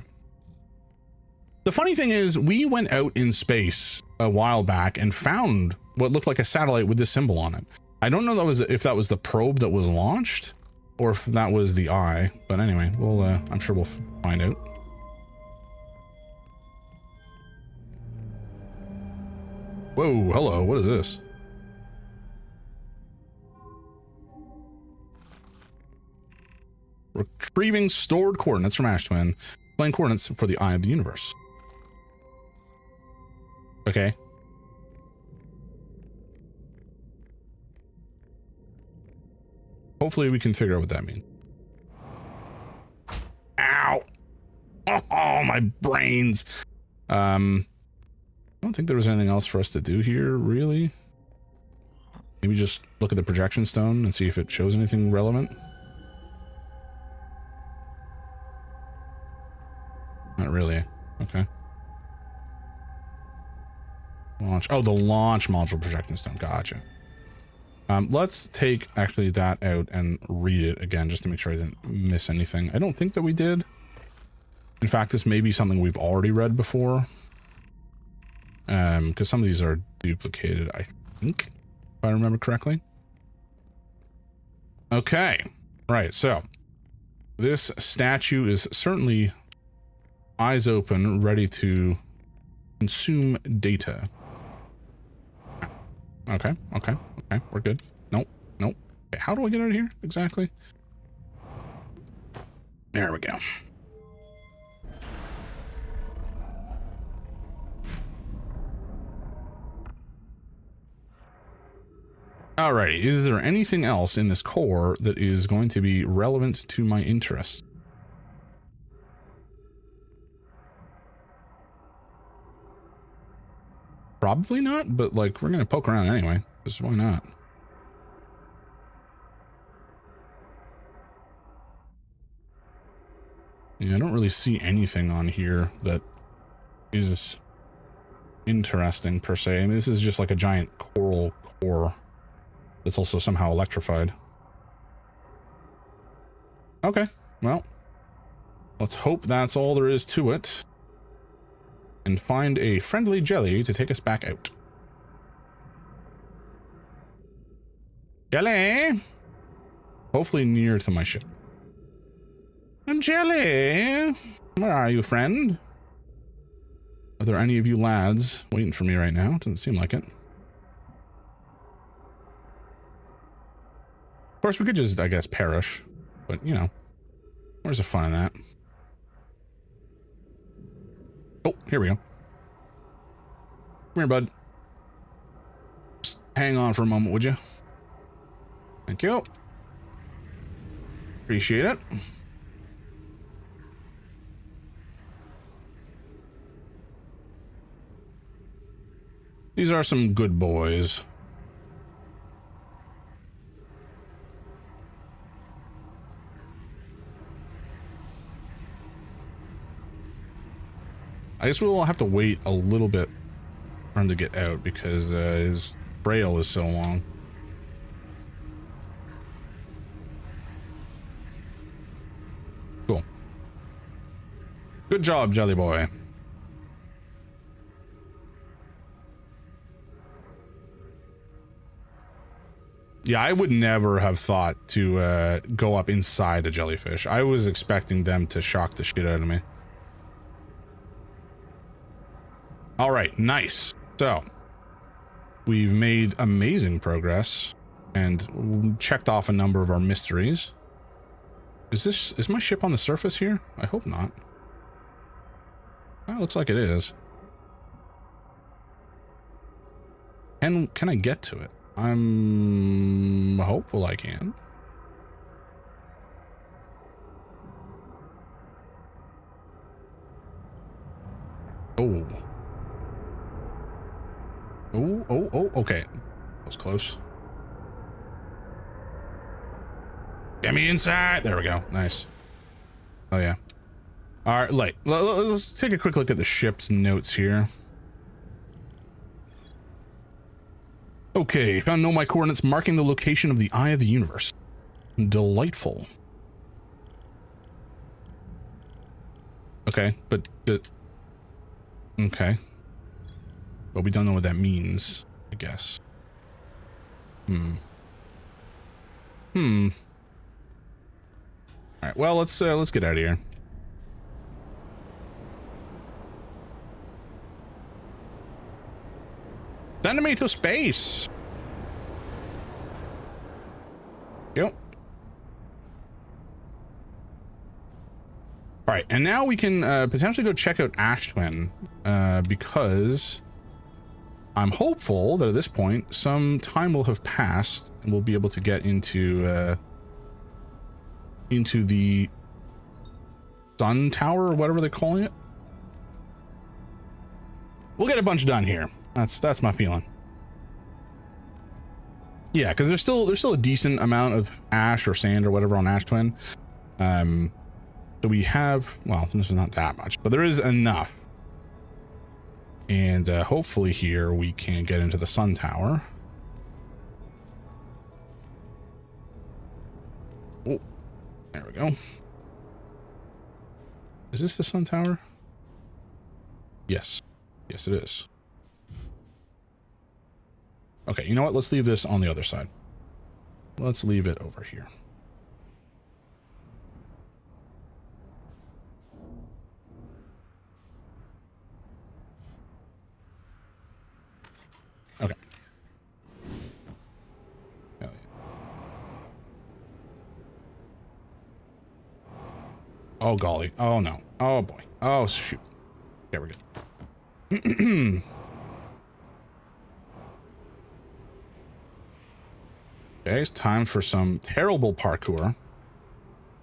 The funny thing is, we went out in space a while back and found what looked like a satellite with this symbol on it. I don't know if that was the probe that was launched or if that was the eye, but anyway, we'll I'm sure we'll find out. Whoa, hello, what is this? Retrieving stored coordinates from Ash Twin. Playing coordinates for the Eye of the Universe. Okay. Hopefully we can figure out what that means. Ow! Oh, my brains! I don't think there was anything else for us to do here, really. Maybe just look at the projection stone and see if it shows anything relevant. Not really. Okay. Launch. Oh, the launch module projection stone. Gotcha. Let's take actually that out and read it again just to make sure I didn't miss anything. I don't think that we did. In fact, this may be something we've already read before. Because some of these are duplicated, I think, if I remember correctly. Okay. Right, so this statue is certainly eyes open, ready to consume data. Okay, okay, okay, we're good. Nope, nope. Okay, how do I get out of here exactly? There we go. Alrighty, is there anything else in this core that is going to be relevant to my interests? Probably not, but like we're gonna poke around anyway. Just why not? Yeah, I don't really see anything on here that is interesting per se. I mean, this is just like a giant coral core that's also somehow electrified. Okay, well, let's hope that's all there is to it. And find a friendly jelly to take us back out. Jelly! Hopefully near to my ship. Jelly! Where are you, friend? Are there any of you lads waiting for me right now? Doesn't seem like it. Of course, we could just, I guess, perish. But, you know, where's the fun in that? Oh, here we go. Come here, bud. Just hang on for a moment, would you? Thank you. Appreciate it. These are some good boys. I guess we'll have to wait a little bit for him to get out because his braille is so long. Cool. Good job, Jelly Boy. Yeah, I would never have thought to go up inside a jellyfish. I was expecting them to shock the shit out of me. All right, nice. So we've made amazing progress and checked off a number of our mysteries. Is my ship on the surface here? I hope not. Well, it looks like it is. And can I get to it? I'm hopeful I can. Oh. Oh, okay. That was close. Get me inside. There we go. Nice. Oh, yeah. All right, let's take a quick look at the ship's notes here. Okay, found nomai coordinates marking the location of the eye of the universe. Delightful. Okay, but okay. But we don't know what that means, I guess. All right, well, let's get out of here. Send me to space. Yep. All right, and now we can potentially go check out Ash Twin because I'm hopeful that at this point some time will have passed and we'll be able to get into the sun tower or whatever they're calling it. We'll get a bunch done here. That's my feeling. Yeah, because there's still a decent amount of ash or sand or whatever on Ash Twin. So we have, well, this is not that much, but there is enough. And hopefully here we can get into the sun tower. Oh, there we go. Is this the sun tower? Yes. Yes, it is. Okay, you know what? Let's leave this on the other side. Let's leave it over here. Okay. Hell yeah. Oh, golly. Oh, no. Oh, boy. Oh, shoot. There we go. Okay, it's time for some terrible parkour,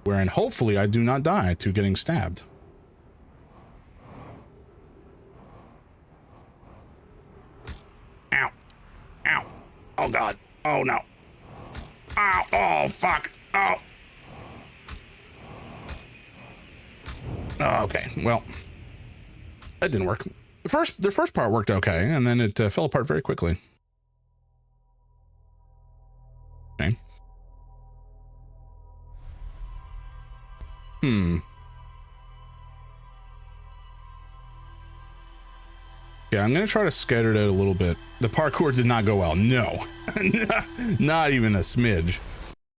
wherein hopefully I do not die to getting stabbed. Oh God. Oh no. Ow. Oh fuck. Oh. Oh, okay. Well, that didn't work. The first part worked okay, and then it fell apart very quickly. Okay. Yeah, I'm gonna try to scatter it out a little bit. The parkour did not go well. No, not even a smidge.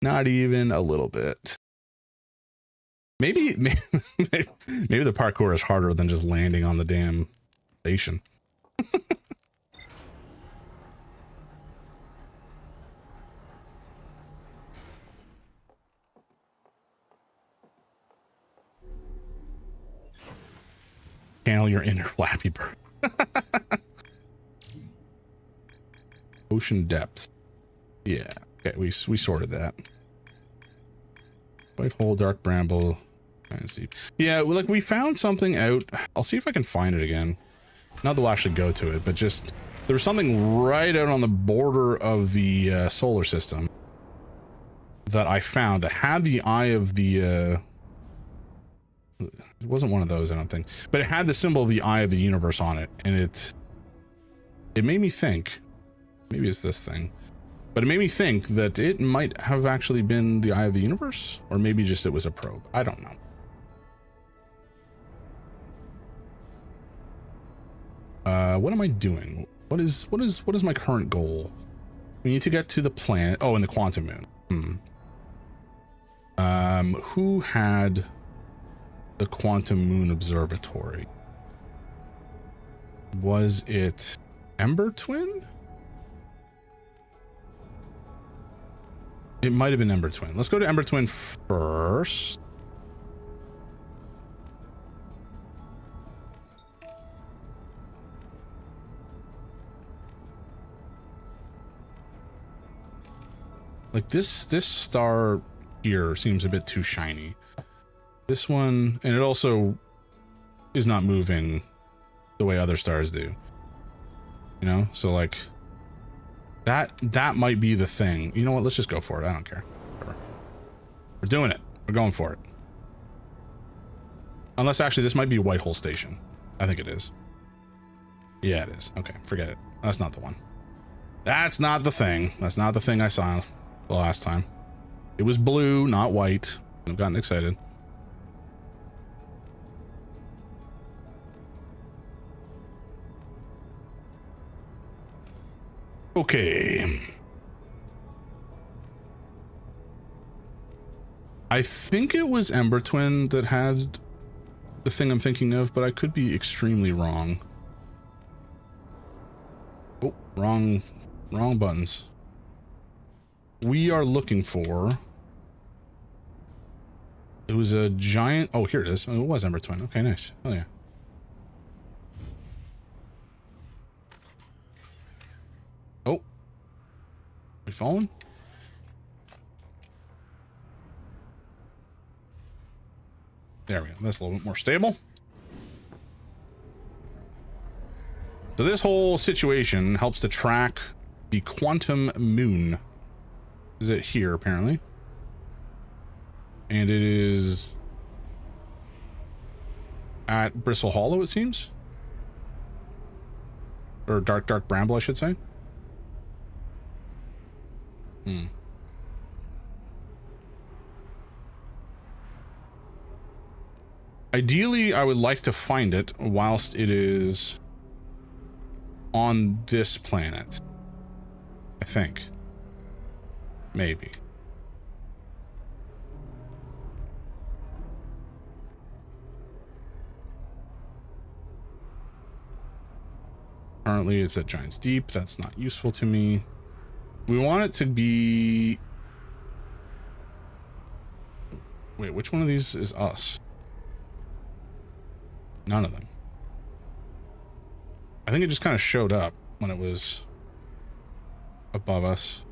Not even a little bit. Maybe the parkour is harder than just landing on the damn station. Channel your inner Flappy Bird. Ocean depth. Yeah. Okay, we sorted that. White hole, dark bramble. Yeah, like we found something out. I'll see if I can find it again. Not that we'll actually go to it, but just there was something right out on the border of the solar system that I found that had the eye of the it wasn't one of those, I don't think, but it had the symbol of the eye of the universe on it, and it made me think, maybe it's this thing, but it made me think that it might have actually been the eye of the universe, or maybe just it was a probe. I don't know. What am I doing? What is my current goal? We need to get to the planet. Oh, and the quantum moon. Who had the quantum moon observatory? Was it Ember Twin? It might have been Ember Twin. Let's go to Ember Twin first. Like this star here seems a bit too shiny. This one, and it also is not moving the way other stars do. You know, so like that might be the thing. You know what? Let's just go for it. I don't care. Whatever. We're doing it. We're going for it. Unless actually this might be White Hole Station. I think it is. Yeah, it is. Okay, forget it. That's not the one. That's not the thing. That's not the thing I saw the last time. It was blue, not white. I've gotten excited. Okay. I think it was Ember Twin that had the thing I'm thinking of, but I could be extremely wrong. Oh, wrong buttons. We are looking for... It was a giant... Oh, here it is. Oh, it was Ember Twin. Okay, nice. Oh, yeah. Oh. We fallen? There we go. That's a little bit more stable. So this whole situation helps to track the quantum moon. Is it here, apparently? And it is at Bristle Hollow, it seems. Or Dark Bramble, I should say. Ideally, I would like to find it whilst it is on this planet. I think. Maybe. Currently, it's at Giant's Deep. That's not useful to me. We want it to be... Wait, which one of these is us? None of them. I think it just kind of showed up when it was above us.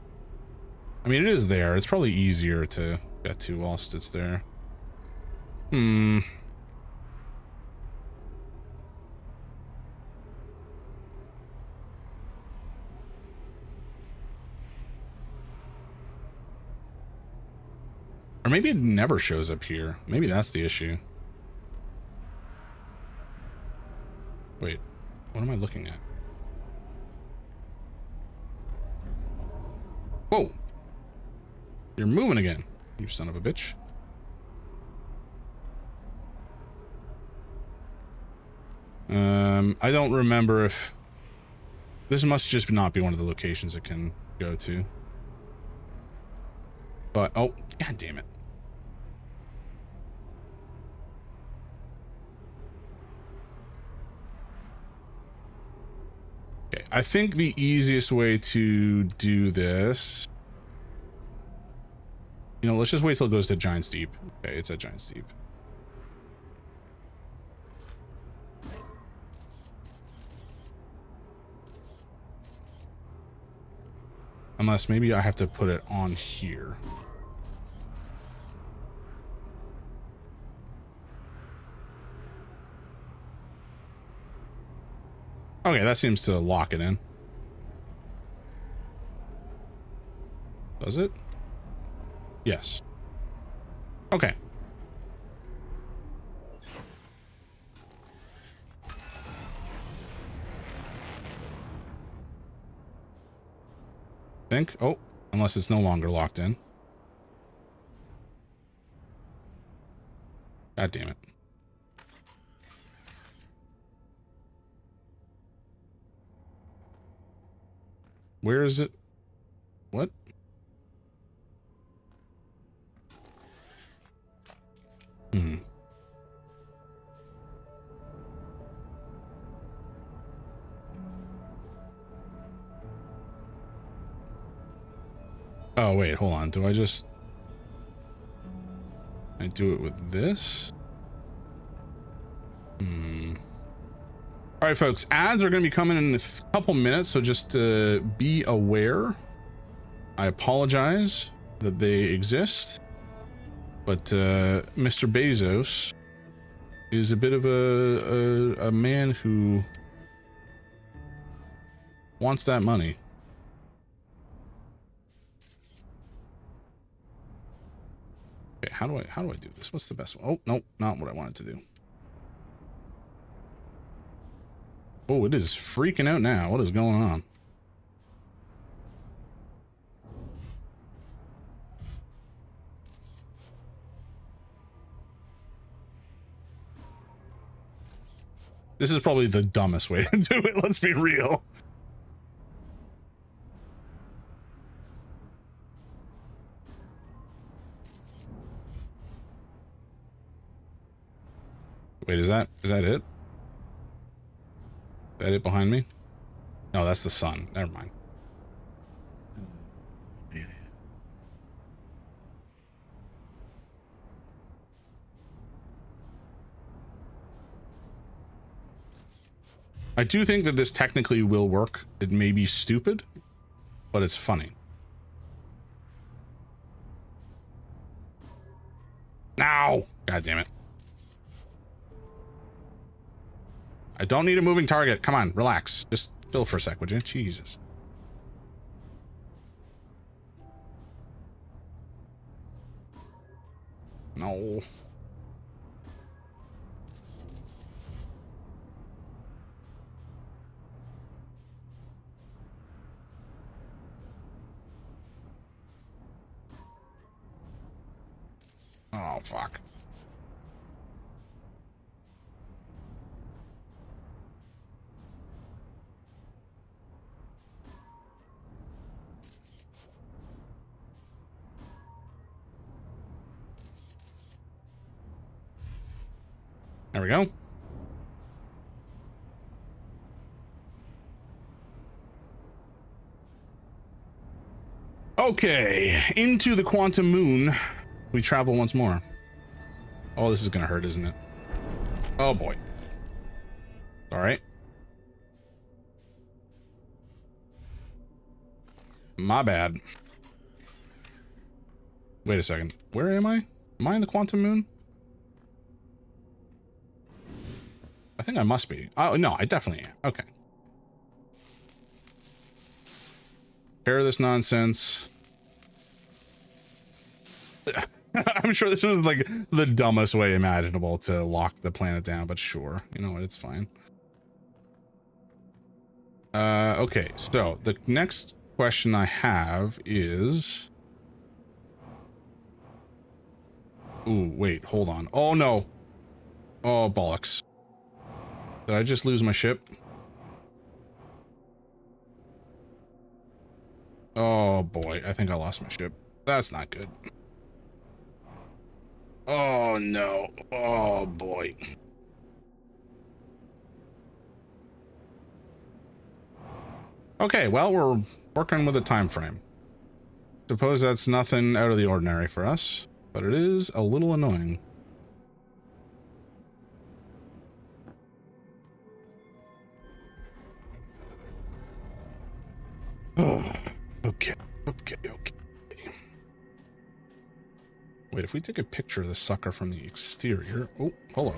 I mean, it is there. It's probably easier to get to whilst it's there. Or maybe it never shows up here. Maybe that's the issue. Wait, what am I looking at? Whoa! You're moving again, you son of a bitch. I don't remember if... This must just not be one of the locations it can go to. But, oh, god damn it. Okay, I think the easiest way to do this... You know, let's just wait till it goes to Giant's Deep. Okay, it's at Giant's Deep. Unless maybe I have to put it on here. Okay, that seems to lock it in. Does it? Yes. Okay. Think. Oh, unless it's no longer locked in. God damn it. Where is it? What? Hmm. Oh, wait, hold on. Do I just... I do it with this? Hmm. All right, folks, ads are going to be coming in a couple minutes, so just be aware. I apologize that they exist, but Mr. Bezos is a bit of a man who wants that money. Okay, how do I do this? What's the best one? Oh, nope, not what I wanted to do. Oh, it is freaking out now. What is going on? This is probably the dumbest way to do it. Let's be real. Wait, is that it? Is that it behind me? No, that's the sun. Never mind. I do think that this technically will work. It may be stupid, but it's funny. Ow! God damn it. I don't need a moving target. Come on, relax. Just chill for a sec, would you? Jesus. No. Oh, fuck. There we go. Okay, into the quantum moon we travel once more. Oh, this is gonna hurt, isn't it? Oh boy. All right. My bad. Wait a second. Where am I? Am I in the quantum moon? I think I must be. Oh, no, I definitely am. Okay. Pair this nonsense. I'm sure this was like the dumbest way imaginable to lock the planet down, but sure, you know what, it's fine. Okay, so the next question I have is... Ooh, wait, hold on. Oh no. Oh, bollocks. Did I just lose my ship? Oh boy, I think I lost my ship. That's not good. Oh no. Oh boy. Okay, well, we're working with a time frame. Suppose that's nothing out of the ordinary for us, but it is a little annoying. Oh, okay. Wait, if we take a picture of the sucker from the exterior... Oh, hello.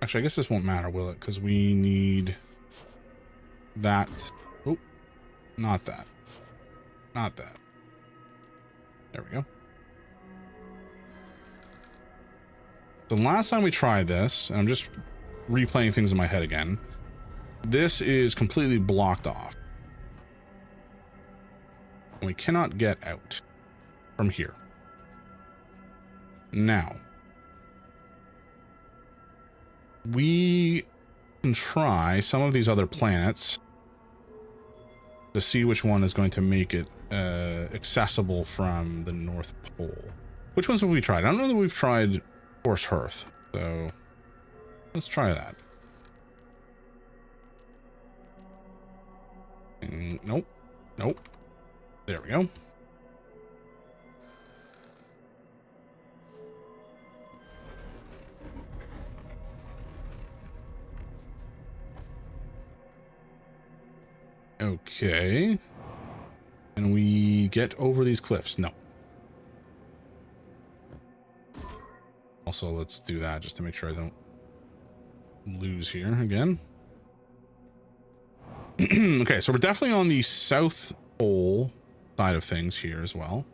Actually, I guess this won't matter, will it? Because we need that. Oh, not that. Not that. There we go. The last time we tried this, and I'm just replaying things in my head again, this is completely blocked off. And we cannot get out from here. Now, we can try some of these other planets to see which one is going to make it accessible from the North Pole. Which ones have we tried? I don't know that we've tried Horse Hearth, so let's try that. Nope. Nope. There we go. Okay. Can we get over these cliffs? No. Also, let's do that just to make sure I don't lose here again. Okay, so we're definitely on the South Pole side of things here as well.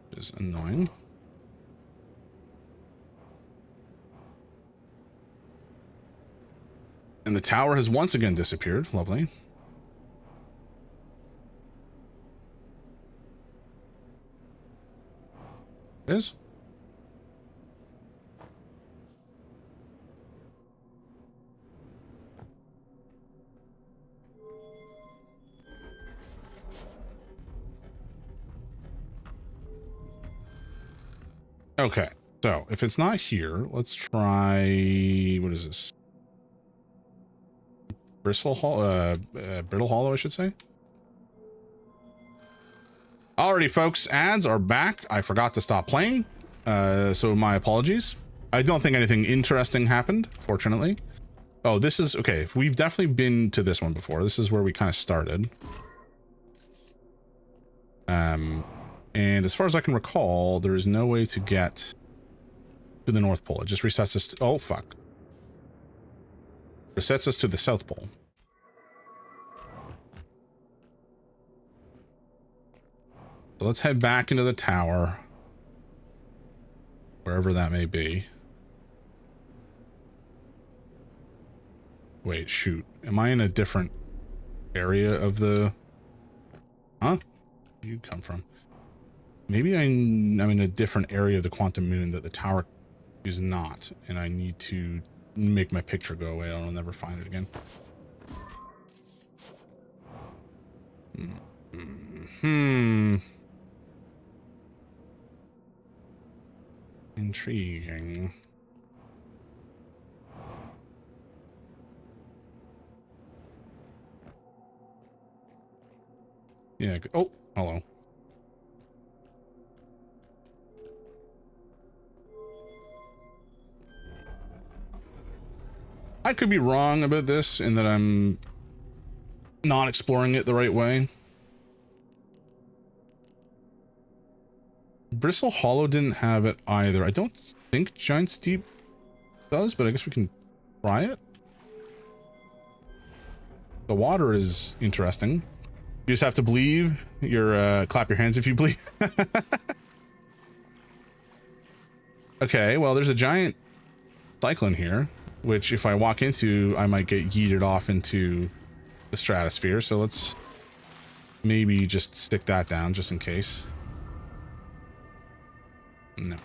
Which is annoying. And the tower has once again disappeared. Lovely. It is. Okay, so if it's not here, let's try, what is this? Brittle Hollow, I should say. Alrighty, folks, ads are back. I forgot to stop playing, so my apologies. I don't think anything interesting happened, fortunately. Oh, this is, okay, we've definitely been to this one before. This is where we kind of started. And as far as I can recall, there is no way to get to the North Pole. It just resets us to, oh, fuck. Resets us to the South Pole. So let's head back into the tower. Wherever that may be. Wait, shoot. Am I in a different area of the... Huh? Where you come from? Maybe I'm in a different area of the quantum moon that the tower is not, and I need to make my picture go away. I'll never find it again. Intriguing. Yeah. Oh, hello. I could be wrong about this in that I'm not exploring it the right way. Brittle Hollow didn't have it either. I don't think Giant's Deep does, but I guess we can try it. The water is interesting. You just have to believe. Clap your hands if you believe. Okay, well, there's a giant cyclone here, which if I walk into, I might get yeeted off into the stratosphere. So let's maybe just stick that down just in case. No.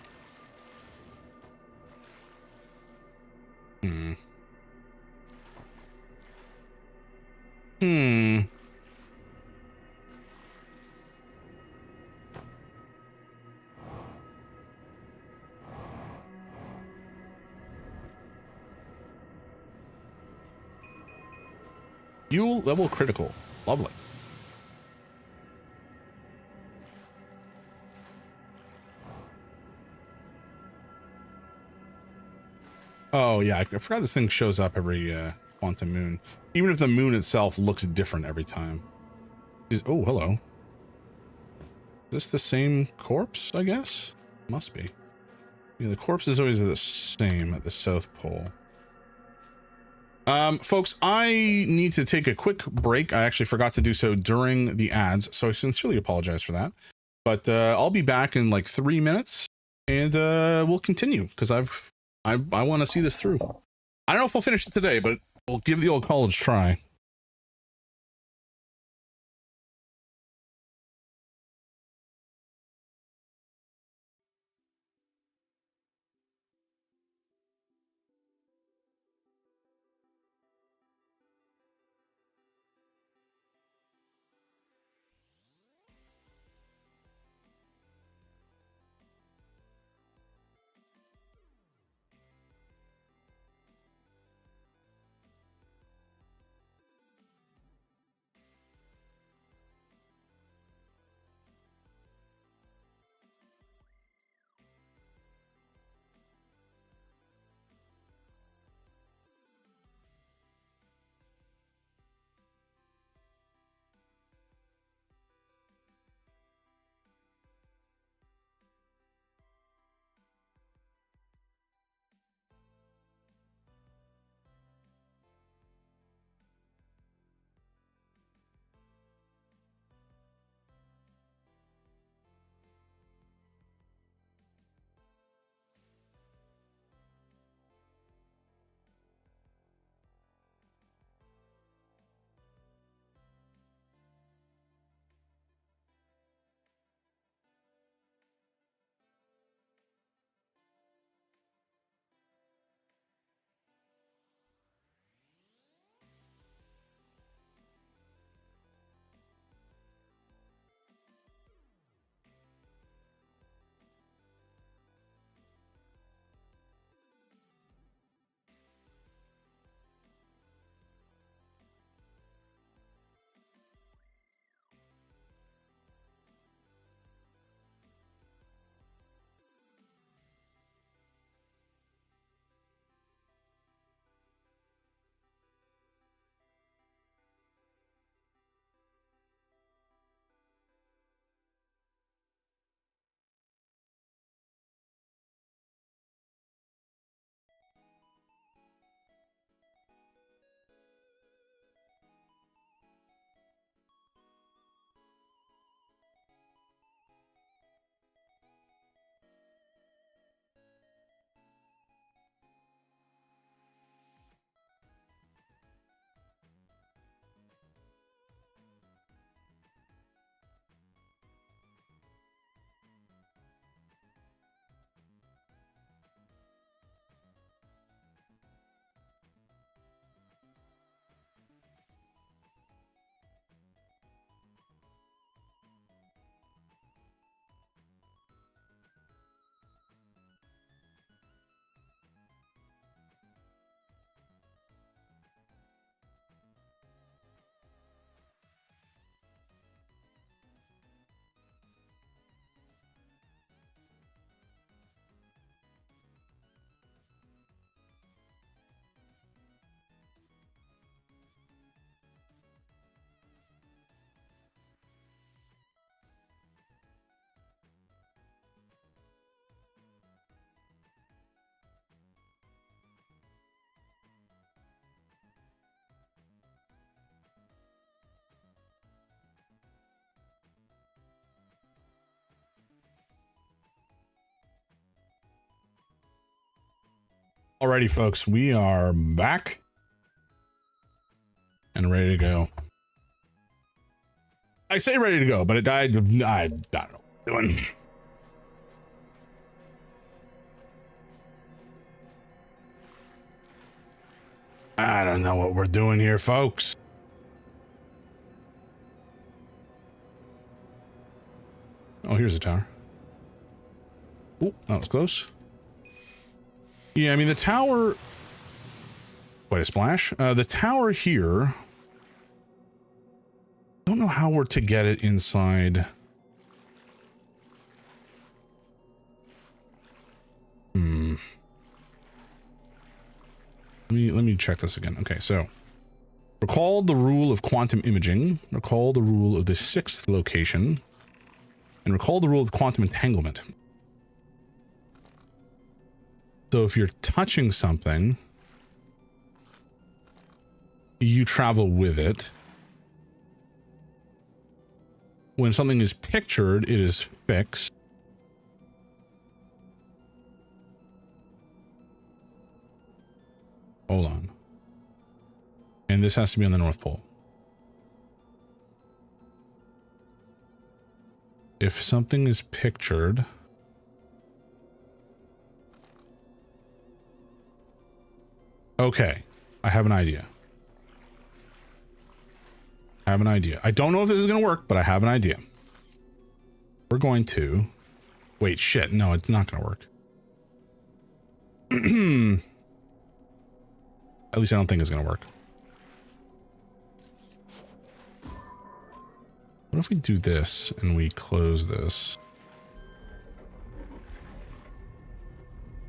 Fuel level critical. Lovely. Oh yeah, I forgot this thing shows up every quantum moon. Even if the moon itself looks different every time. Oh, hello. Is this the same corpse, I guess? Must be. Yeah, the corpse is always the same at the South Pole. Folks, I need to take a quick break. I actually forgot to do so during the ads, so I sincerely apologize for that. But I'll be back in like 3 minutes, and we'll continue because I want to see this through. I don't know if we'll finish it today, but we'll give the old college try. Alrighty, folks, we are back and ready to go. I say ready to go, but it died. I don't know what I'm doing. I don't know what we're doing here, folks. Oh, here's a tower. Oh, that was close. Yeah, I mean, the tower... Quite a splash. The tower here... I don't know how we're to get it inside. Let me check this again. Okay, so... Recall the rule of quantum imaging. Recall the rule of the 6th location. And recall the rule of quantum entanglement. So if you're touching something, you travel with it. When something is pictured, it is fixed. Hold on. And this has to be on the North Pole. If something is pictured... Okay, I have an idea. I don't know if this is going to work, but I have an idea. We're going to... Wait, shit. No, it's not going to work. At least I don't think it's going to work. What if we do this and we close this?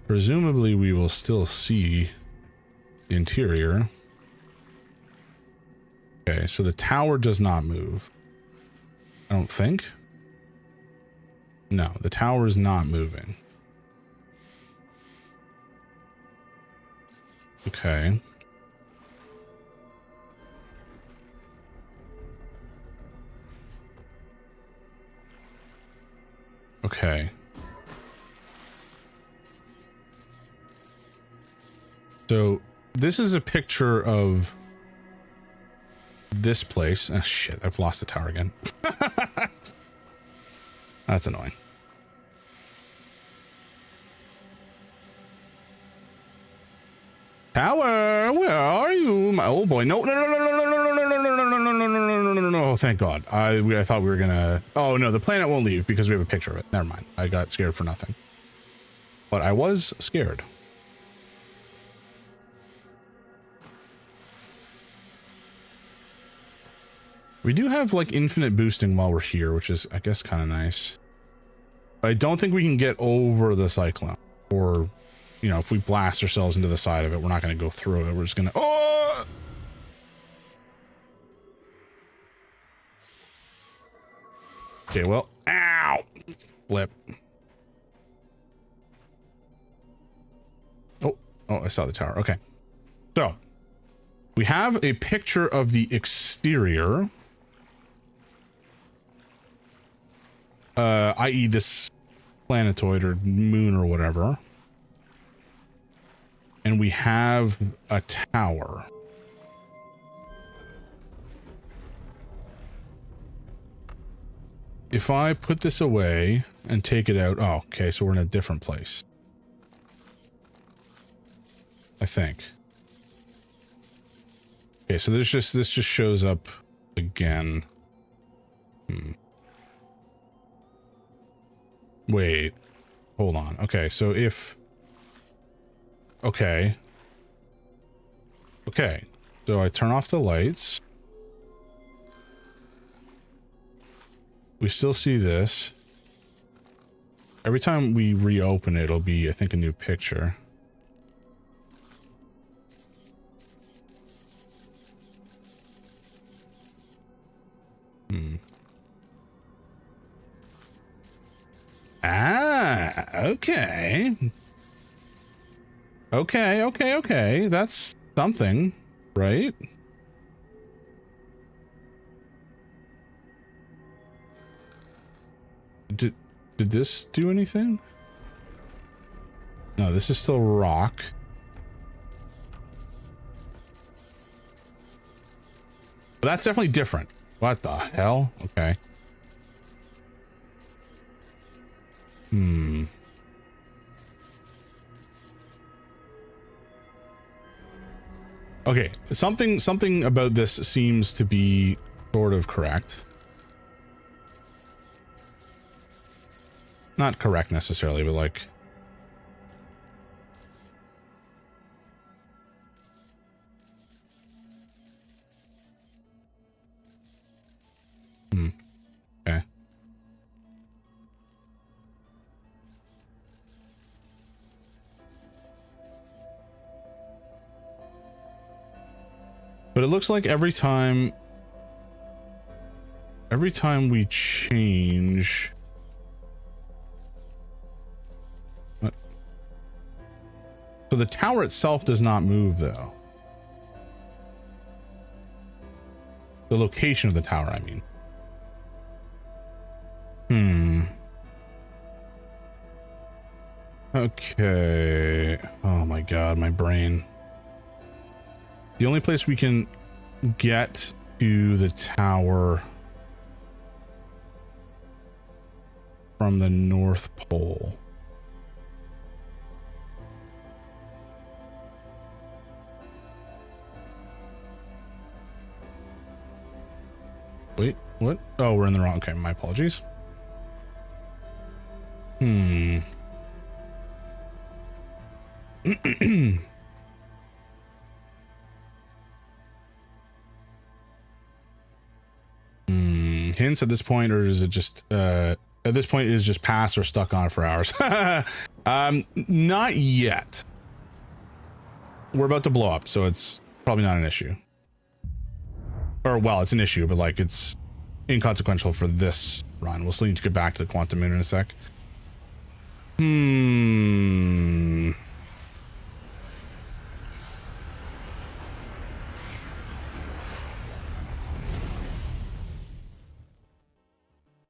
Presumably we will still see the interior. Okay, so the tower does not move. I don't think. No, the tower is not moving. Okay. Okay. So this is a picture of this place. Oh shit, I've lost the tower again. That's annoying. Tower, where are you? My old boy. No, no, no, no, no, no, no, no, no, no, no, no, no, no, no, no, no, no. Thank God. I thought we were gonna... Oh no, the planet won't leave because we have a picture of it. Never mind. I got scared for nothing. But I was scared. We do have like infinite boosting while we're here, which is, I guess, kind of nice. But I don't think we can get over the cyclone. Or, you know, if we blast ourselves into the side of it, we're not going to go through it. We're just going to... Oh! Okay, well, ow! Flip. Oh, I saw the tower. Okay. So, we have a picture of the exterior. I.e. this planetoid or moon or whatever. And we have a tower. If I put this away and take it out... Oh, okay, so we're in a different place. I think. Okay, so this just shows up again. Wait. Hold on. Okay, so if... Okay. Okay. So I turn off the lights. We still see this. Every time we reopen it, it'll be, I think, a new picture. Ah, okay. Okay. That's something, right? Did this do anything? No, this is still rock. But that's definitely different. What the hell? Okay. Okay, something about this seems to be sort of correct. Not correct necessarily, but like... Okay. But it looks like every time we change... What? So the tower itself does not move, though. The location of the tower, I mean. Okay. Oh my god, my brain. The only place we can get to the tower from the North Pole. Wait, what? Oh, we're in the wrong... Okay, my apologies. Hints at this point, or is it just at this point it is just passed or stuck on for hours? Not yet. We're about to blow up, so it's probably not an issue. Or well, it's an issue, but like it's inconsequential for this run. We'll still need to get back to the quantum moon in a sec.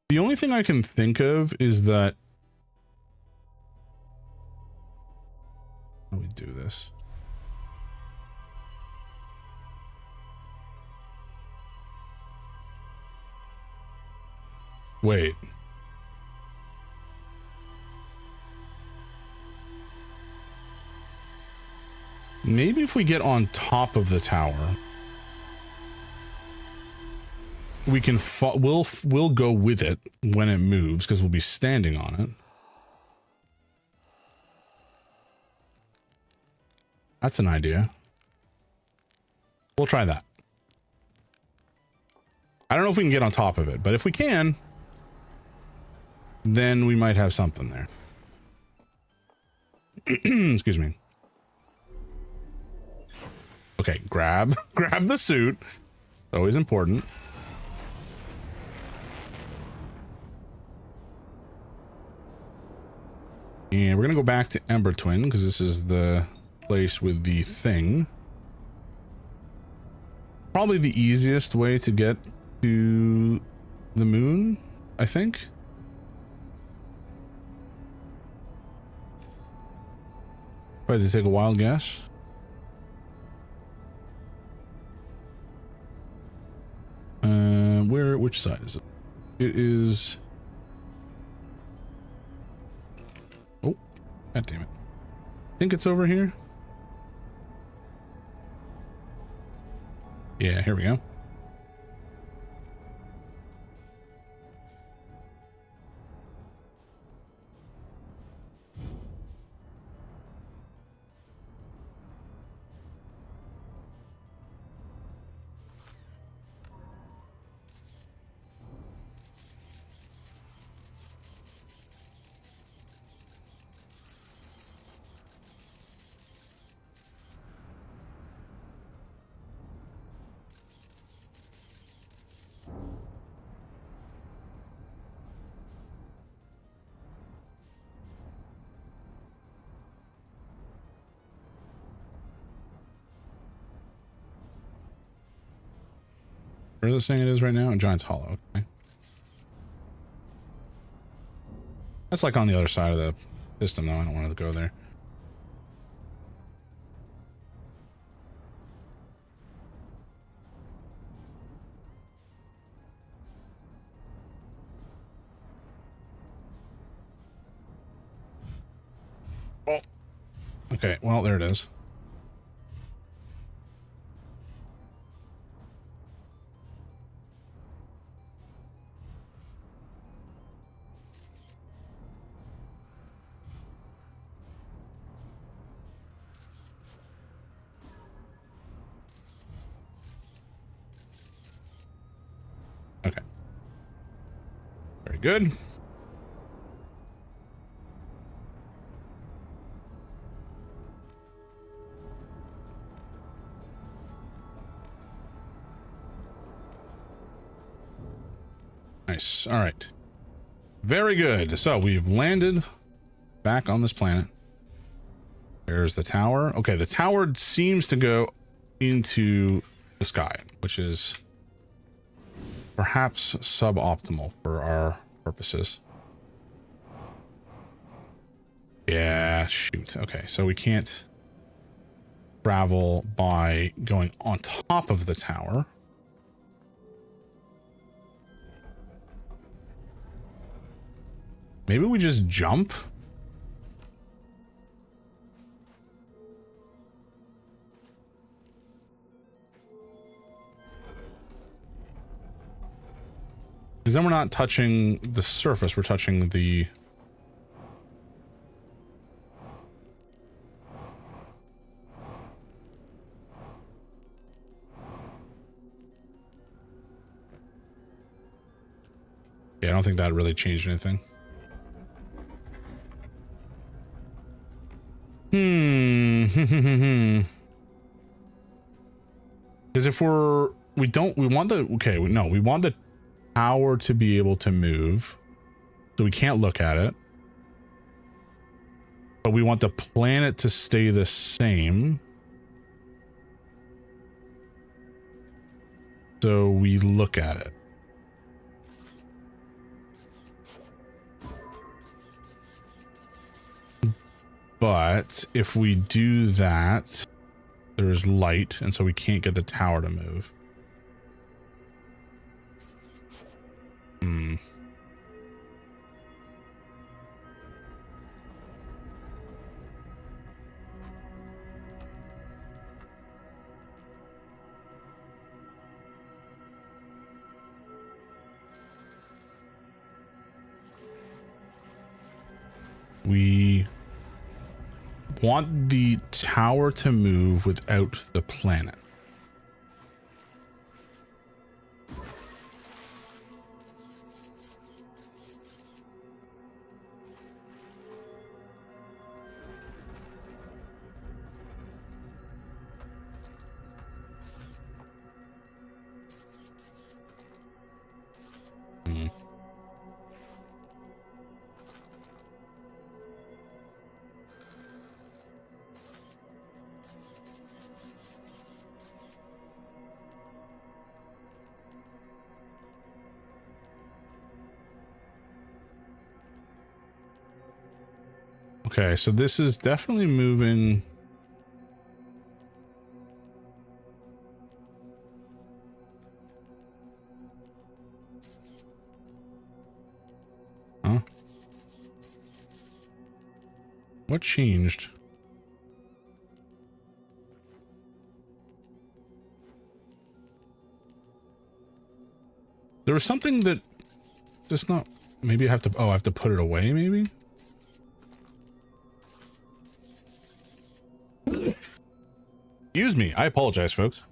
The only thing I can think of is that... How do we do this? Wait. Maybe if we get on top of the tower, we can we'll go with it when it moves because we'll be standing on it. That's an idea. We'll try that. I don't know if we can get on top of it, but if we can, then we might have something there. Excuse me. Okay, grab the suit. Always important. And we're gonna go back to Ember Twin because this is the place with the thing. Probably the easiest way to get to the moon, I think. Probably to take a wild guess. Which side is it? It is... Oh, god damn it. I think it's over here. Yeah, here we go. Where is it saying it is right now? In Giant's Hollow. Okay. That's like on the other side of the system, though. I don't want to go there. Oh. Okay, well, there it is. Okay. Very good. Nice. All right. Very good. So we've landed back on this planet. There's the tower. Okay, the tower seems to go into the sky, which is perhaps suboptimal for our purposes. Yeah, shoot. Okay, so we can't travel by going on top of the tower. Maybe we just jump? Because then we're not touching the surface, we're touching the... Yeah, I don't think that really changed anything. Because if we want the tower to be able to move, so we can't look at it. But we want the planet to stay the same. So we look at it. But if we do that, there's light, and so we can't get the tower to move. We want the tower to move without the planet. Okay, so this is definitely moving. Huh? What changed? There was something that just not, maybe I have to, oh, I have to put it away maybe? Excuse me. I apologize, folks.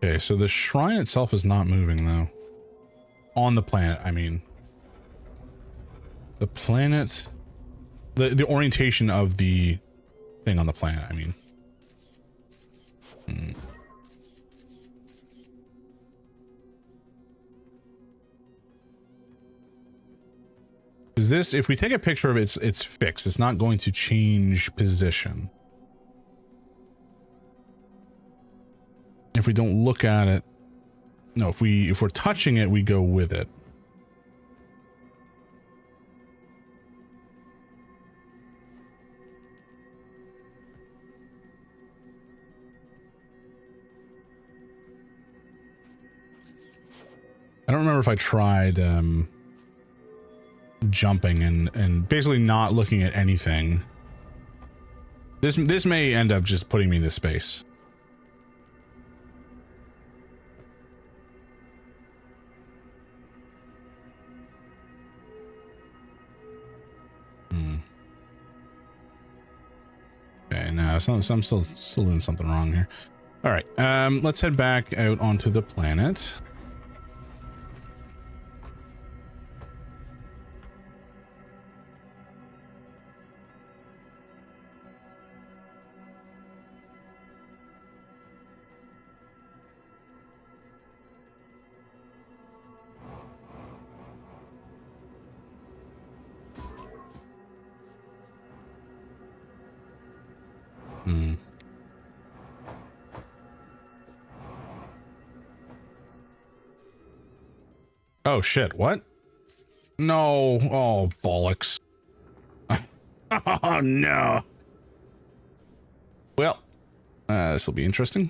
Okay, so the shrine itself is not moving though. On the planet, I mean. The planet, the orientation of the thing on the planet, I mean. Is this, if we take a picture of it, it's fixed. It's not going to change position. if we don't look at it, no, if we're touching it, we go with it. I don't remember if I tried jumping and basically not looking at anything. This may end up just putting me into space. Okay, no, so I'm still doing something wrong here. All right, let's head back out onto the planet. Oh shit, what? No, oh bollocks. Oh no. Well, this will be interesting.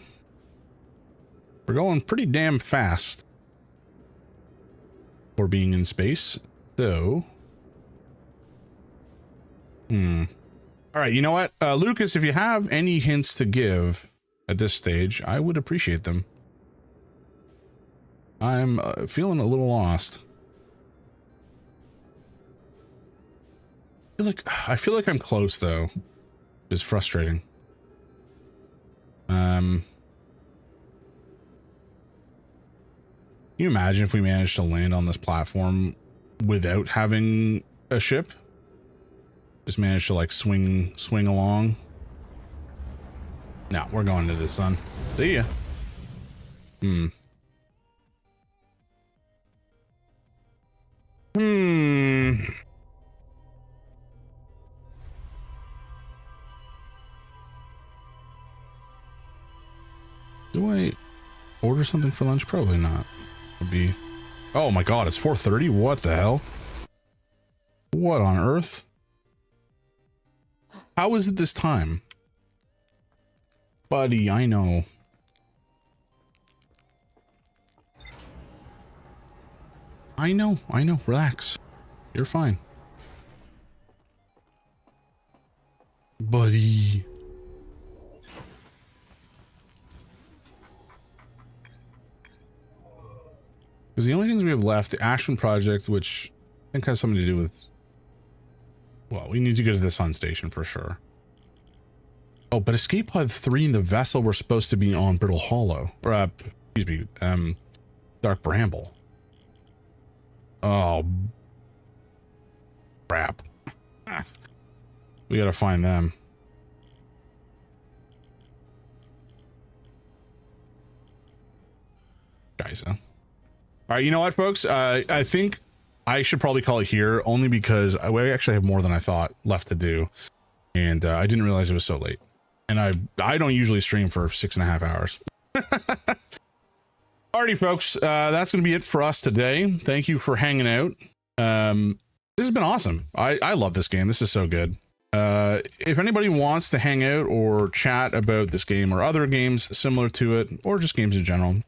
We're going pretty damn fast for being in space, so. All right, you know what? Lucas, if you have any hints to give at this stage, I would appreciate them. I'm feeling a little lost. I feel like I'm close though. It's frustrating. Can you imagine if we managed to land on this platform without having a ship? Just managed to like swing along. No, we're going to the sun. See ya. Do I order something for lunch? Probably not. Would be. Oh my god, it's 4:30. What the hell? What on earth? How is it this time? Buddy, I know. I know. Relax. You're fine. Buddy. Because the only things we have left, the Ashman Project, which I think has something to do with... Well, we need to go to the sun station for sure. Oh, but Escape Pod 3 and the vessel were supposed to be on Brittle Hollow. Or, excuse me, Dark Bramble. Oh. Crap. We gotta find them. Guys, huh? All right, you know what, folks? I think I should probably call it here, only because we actually have more than I thought left to do. And I didn't realize it was so late. And I don't usually stream for 6.5 hours. Alrighty, folks, that's going to be it for us today. Thank you for hanging out. This has been awesome. I love this game. This is so good. If anybody wants to hang out or chat about this game or other games similar to it, or just games in general,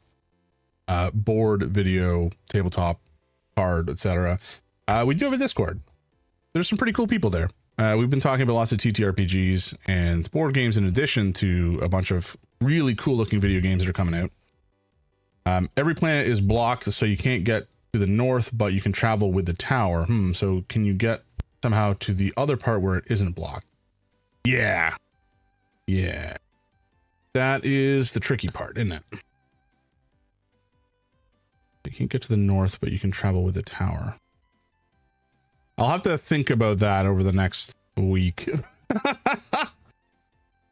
board, video, tabletop, card, etc., we do have a Discord. There's some pretty cool people there. We've been talking about lots of TTRPGs and board games in addition to a bunch of really cool looking video games that are coming out. Every planet is blocked, so you can't get to the north, but you can travel with the tower. So can you get somehow to the other part where it isn't blocked? Yeah. That is the tricky part, isn't it? You can't get to the north, but you can travel with the tower. I'll have to think about that over the next week.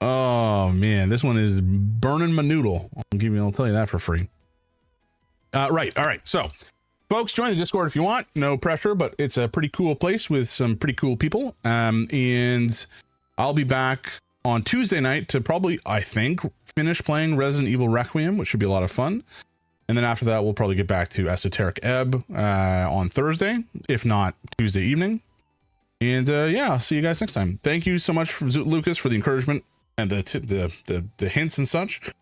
Oh man, this one is burning my noodle. I'll tell you that for free. Right. All right. So folks, join the Discord if you want. No pressure, but it's a pretty cool place with some pretty cool people. And I'll be back on Tuesday night to probably, I think, finish playing Resident Evil Requiem, which should be a lot of fun. And then after that, we'll probably get back to Esoteric Ebb on Thursday, if not Tuesday evening. And yeah, I'll see you guys next time. Thank you so much, Lucas, for the encouragement and the hints and such.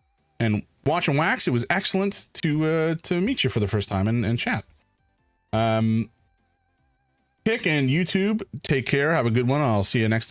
And Watch and Wax, it was excellent to meet you for the first time and chat. Kick and YouTube, take care. Have a good one. I'll see you next time.